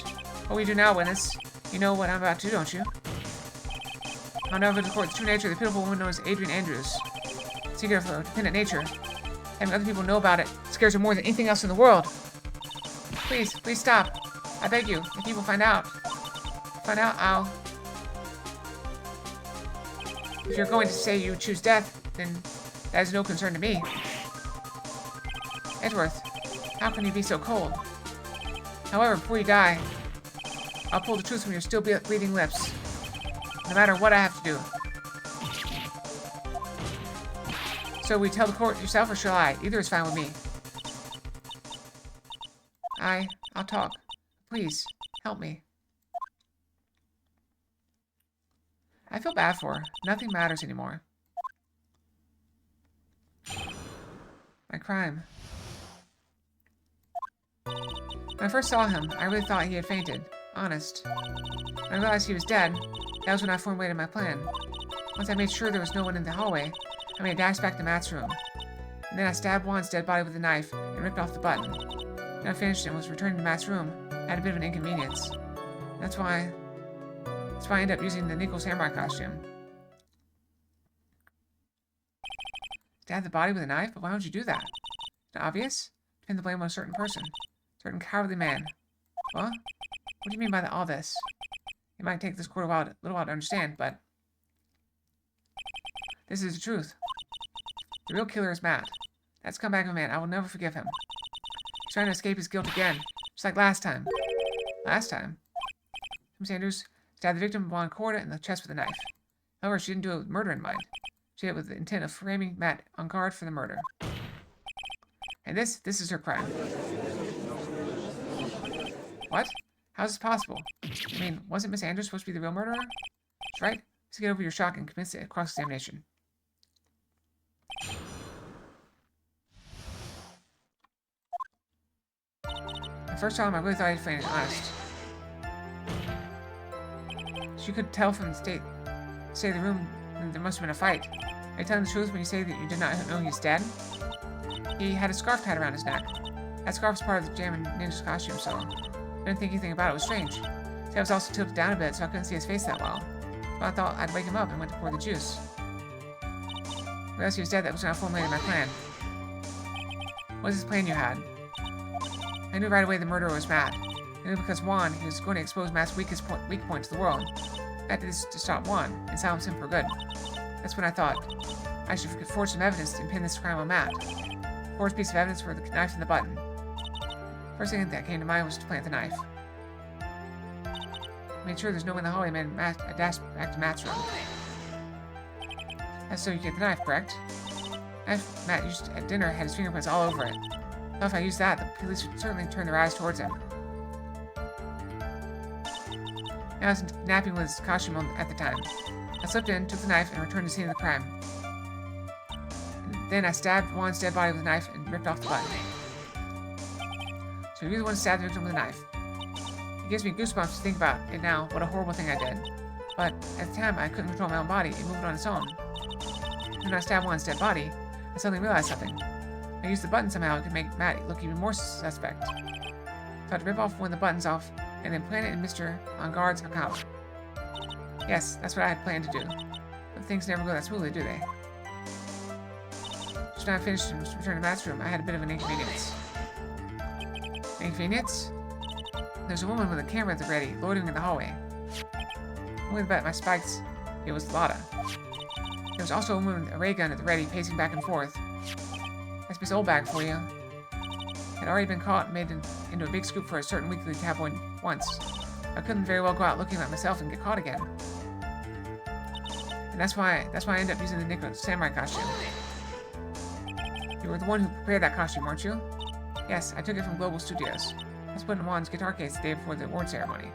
What we do now, witness? You know what I'm about to do, don't you? I'll never report the true nature of the pitiful woman known as Adrian Andrews. Secret of her dependent nature. Having other people know about it scares her more than anything else in the world. Please stop. I beg you. If people find out, I'll... If you're going to say you choose death, then that is no concern to me. Edgeworth, how can you be so cold? However, before you die, I'll pull the truth from your still bleeding lips. No matter what I have to do. So we tell the court yourself or shall I? Either is fine with me. I'll talk. Please, help me. I feel bad for her. Nothing matters anymore. My crime. When I first saw him, I really thought he had fainted. Honest. When I realized he was dead, that was when I formulated my plan. Once I made sure there was no one in the hallway, I made a dash back to Matt's room. And then I stabbed Juan's dead body with a knife and ripped off the button. When I finished and was returning to Matt's room, I had a bit of an inconvenience. That's why I ended up using the Nico Samurai costume. Stab the body with a knife? But why would you do that? Is it obvious? Pin the blame on a certain person. A certain cowardly man. What? What do you mean by all this? It might take this court a little while to understand, but... This is the truth. The real killer is Matt. That's come back of a man. I will never forgive him. He's trying to escape his guilt again. Just like last time. Last time? Miss Sanders stabbed the victim Juan Corda in the chest with a knife. However, she didn't do it with murder in mind. She did it with the intent of framing Matt on guard for the murder. And this is her crime. What? How is this possible? I mean, wasn't Miss Andrews supposed to be the real murderer? That's right. Let's get over your shock and commence the cross-examination. The first time I really thought he'd fainted, honest. She could tell from the state of the room that there must have been a fight. Are you telling the truth when you say that you did not know he was dead? He had a scarf tied around his neck. That scarf was part of the Jammin' Ninja's costume, so I didn't think anything about it. It was strange. See, I was also tilted down a bit, so I couldn't see his face that well. So I thought I'd wake him up and went to pour the juice. Realized he was dead, that was when I formulated my plan. What was this plan you had? I knew right away the murderer was Matt. I knew because Juan, he was going to expose Matt's weak point to the world. I had to stop Juan and silence him for good. That's when I thought I should forge some evidence and pin this crime on Matt. Forged piece of evidence for the knife and the button. First thing that came to mind was to plant the knife. I made sure there's no one in the hallway and I dashed back to Matt's room. That's so you get the knife, correct? The knife Matt used at dinner had his fingerprints all over it. So if I used that, the police would certainly turn their eyes towards him. I was napping with his costume on at the time. I slipped in, took the knife, and returned to the scene of the crime. And then I stabbed Juan's dead body with a knife and ripped off the button. So you're the one who stabbed the victim with a knife. It gives me goosebumps to think about it now, what a horrible thing I did. But at the time, I couldn't control my own body, it moved on its own. When I stabbed Juan's dead body, I suddenly realized something. I used the button somehow, it could make Matt look even more suspect. So I had to rip off one of the buttons off, and then plant it in Mr. Engarde's account. Yes, that's what I had planned to do. But things never go that smoothly, do they? Just when I finished and returned to Matt's room, I had a bit of an inconvenience. Inconvenience? There's a woman with a camera at the ready, loitering in the hallway. I'm willing to bet my spikes it was Lotta. There was also a woman with a ray gun at the ready, pacing back and forth. That's Miss Oldbag for you. Had already been caught and made into a big scoop for a certain weekly tabloid once. I couldn't very well go out looking like myself and get caught again. And that's why I ended up using the Nickel Samurai costume. You were the one who prepared that costume, weren't you? Yes, I took it from Global Studios. I was put in Juan's guitar case the day before the award ceremony.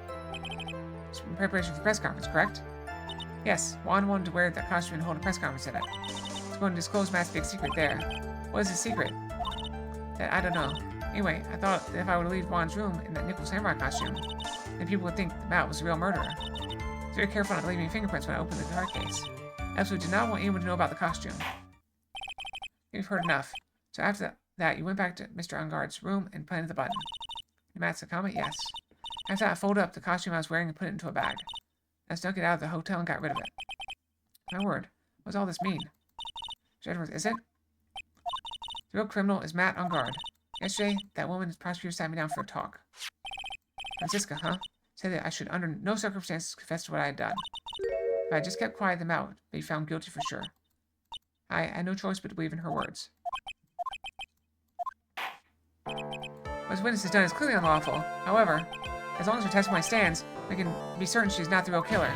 It's in preparation for the press conference, correct? Yes, Juan wanted to wear that costume and hold a press conference in it. He's going to disclose Matt's big secret there. What is his secret? That I don't know. Anyway, I thought that if I were to leave Juan's room in that Nickel Samurai costume, then people would think that Matt was the real murderer. I was very careful not to leave any fingerprints when I opened the guitar case. I absolutely did not want anyone to know about the costume. You've heard enough. So after that, you went back to Mr. Engarde's room and planted the button. Did Matt succumb? Yes. After that, I folded up the costume I was wearing and put it into a bag. I snuck it out of the hotel and got rid of it. My word, what does all this mean? Mr. Edwards, is it? The real criminal is Matt Engarde. Yesterday, that woman the prosecutor sat me down for a talk. Francisca, huh? Said that I should under no circumstances confess to what I had done. If I had just kept quiet, then Matt would be found guilty for sure. I had no choice but to believe in her words. What this witness has done is clearly unlawful. However, as long as her testimony stands, we can be certain she's not the real killer.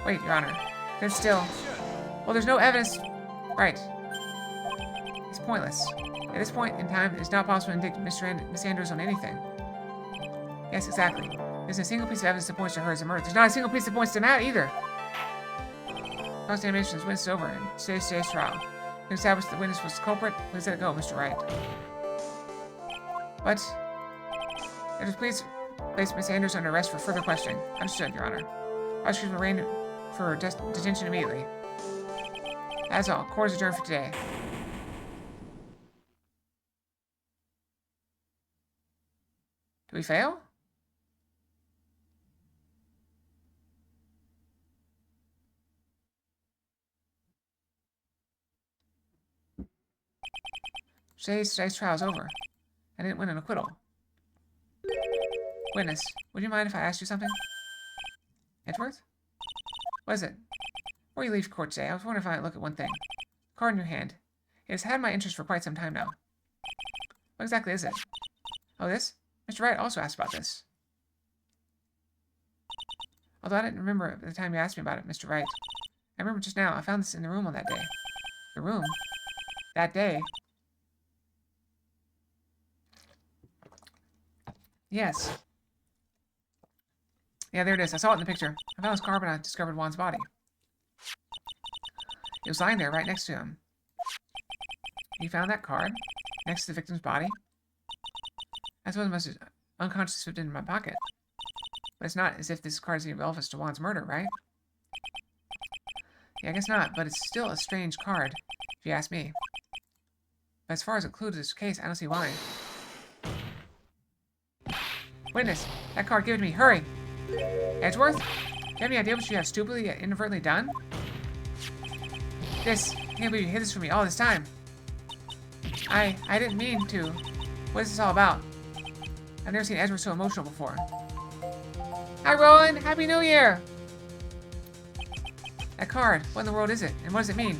Wait, Your Honor. Then still... Well, there's no evidence... Right. It's pointless. At this point in time, it is not possible to indict Miss Andrews on anything. Yes, exactly. There's a single piece of evidence that points to her as a murder. There's not a single piece that points to Matt either. Cross-examination is witness over and today's trial. To establish the witness was the culprit, please let it go, Mr. Wright. But... please place Miss Andrews under arrest for further questioning. Understood, Your Honor. Prosecution will arraign for detention immediately. That's all. Court is adjourned for today. Do we fail? Today's trial is over. I didn't win an acquittal. Witness, would you mind if I asked you something? Edgeworth? What is it? Before you leave court today, I was wondering if I might look at one thing. The card in your hand. It has had my interest for quite some time now. What exactly is it? Oh, this? Mr. Wright also asked about this. Although I didn't remember at the time you asked me about it, Mr. Wright. I remember just now, I found this in the room on that day. The room? That day? Yes. Yeah, there it is. I saw it in the picture. I found this card when I discovered Juan's body. It was lying there right next to him. You found that card next to the victim's body? I suppose I must have unconsciously slipped it in my pocket. But it's not as if this card is any relevance to Juan's murder, right? Yeah, I guess not, but it's still a strange card, if you ask me. But as far as a clue to this case, I don't see why. Witness, that card, give it to me, hurry! Edgeworth? Do you have any idea what you have stupidly inadvertently done? This, I can't believe you hid this from me all this time. I didn't mean to. What is this all about? I've never seen Edgeworth so emotional before. Hi, Roland! Happy New Year! That card, what in the world is it? And what does it mean?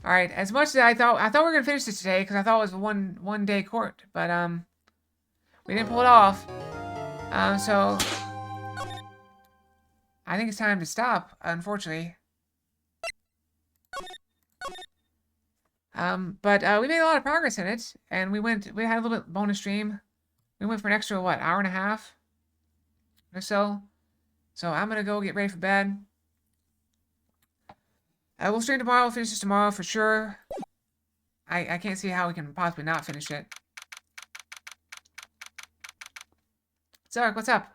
Alright, as much as I thought we were gonna finish this today, because I thought it was a one day court, but we didn't pull it off. So I think it's time to stop, unfortunately. But we made a lot of progress in it, and we had a little bit bonus stream. We went for an extra, what, hour and a half or so. So I'm gonna go get ready for bed. We'll stream tomorrow, we'll finish this tomorrow for sure. I can't see how we can possibly not finish it. Zarek, what's up?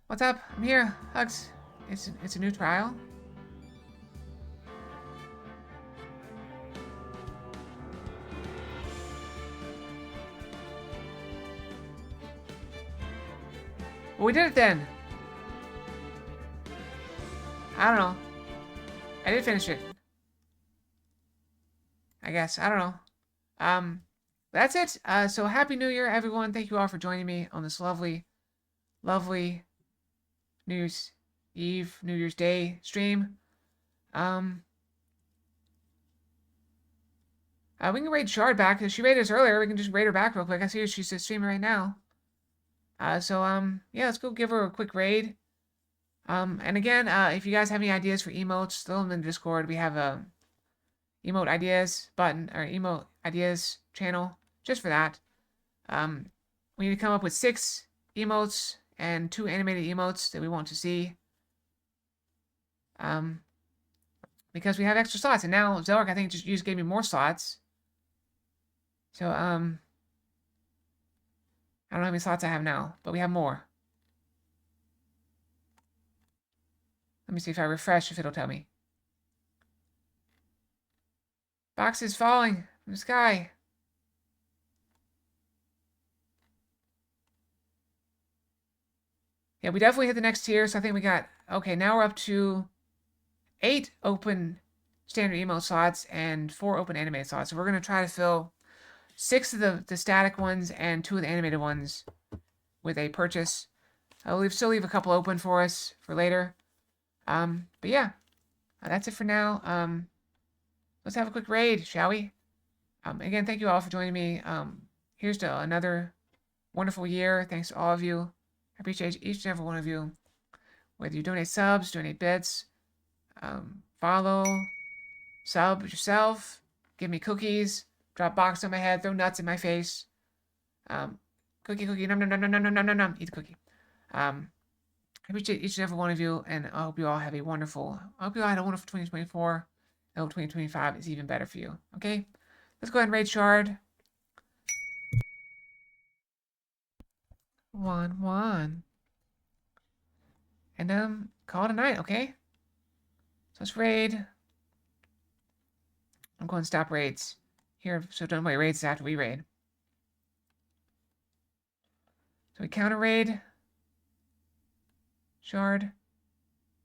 What's up? I'm here. Hugs. It's a new trial. Well, we did it then. I don't know. I did finish it. I guess. I don't know. That's it. So Happy New Year, everyone. Thank you all for joining me on this lovely, lovely New Year's Eve, New Year's Day stream. We can raid Shard back. She raided us earlier. We can just raid her back real quick. I see she's streaming right now. Yeah, let's go give her a quick raid. And again, if you guys have any ideas for emotes, throw them in the Discord. We have a emote ideas button, or emote ideas channel, just for that. We need to come up with 6 emotes and 2 animated emotes that we want to see. Because we have extra slots, and now Zelric, I think, just gave me more slots. So, I don't know how many slots I have now, but we have more. Let me see if I refresh, if it'll tell me. Box is falling from the sky. Yeah, we definitely hit the next tier, so I think we got... Okay, now we're up to 8 open standard emote slots and 4 open animated slots. So we're going to try to fill 6 of the static ones and 2 of the animated ones with a purchase. We'll still leave a couple open for us for later. But yeah, that's it for now. Let's have a quick raid, shall we? Again, thank you all for joining me. Here's to another wonderful year. Thanks to all of you. I appreciate each and every one of you. Whether you donate subs, donate bits, follow, sub yourself, give me cookies, drop box on my head, throw nuts in my face. Cookie, num, num, num, num, num, num, num, num, eat the cookie. I appreciate each and every one of you, and I hope you all have a wonderful, I hope you all had a wonderful 2024. I hope 2025 is even better for you. Okay? Let's go ahead and raid Shard. 1-1. And call it a night, okay? So let's raid. I'm going to stop raids here, so don't wait raids after we raid. So we counter raid Shard.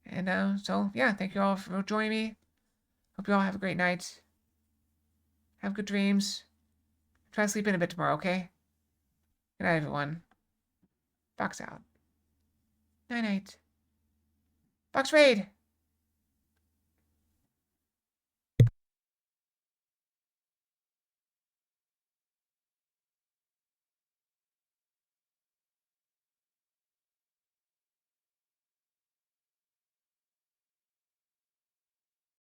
And so yeah, thank you all for joining me. Hope you all have a great night. Have good dreams. Try to sleep in a bit tomorrow, okay? Good night, everyone. Box out. Night-night. Box raid!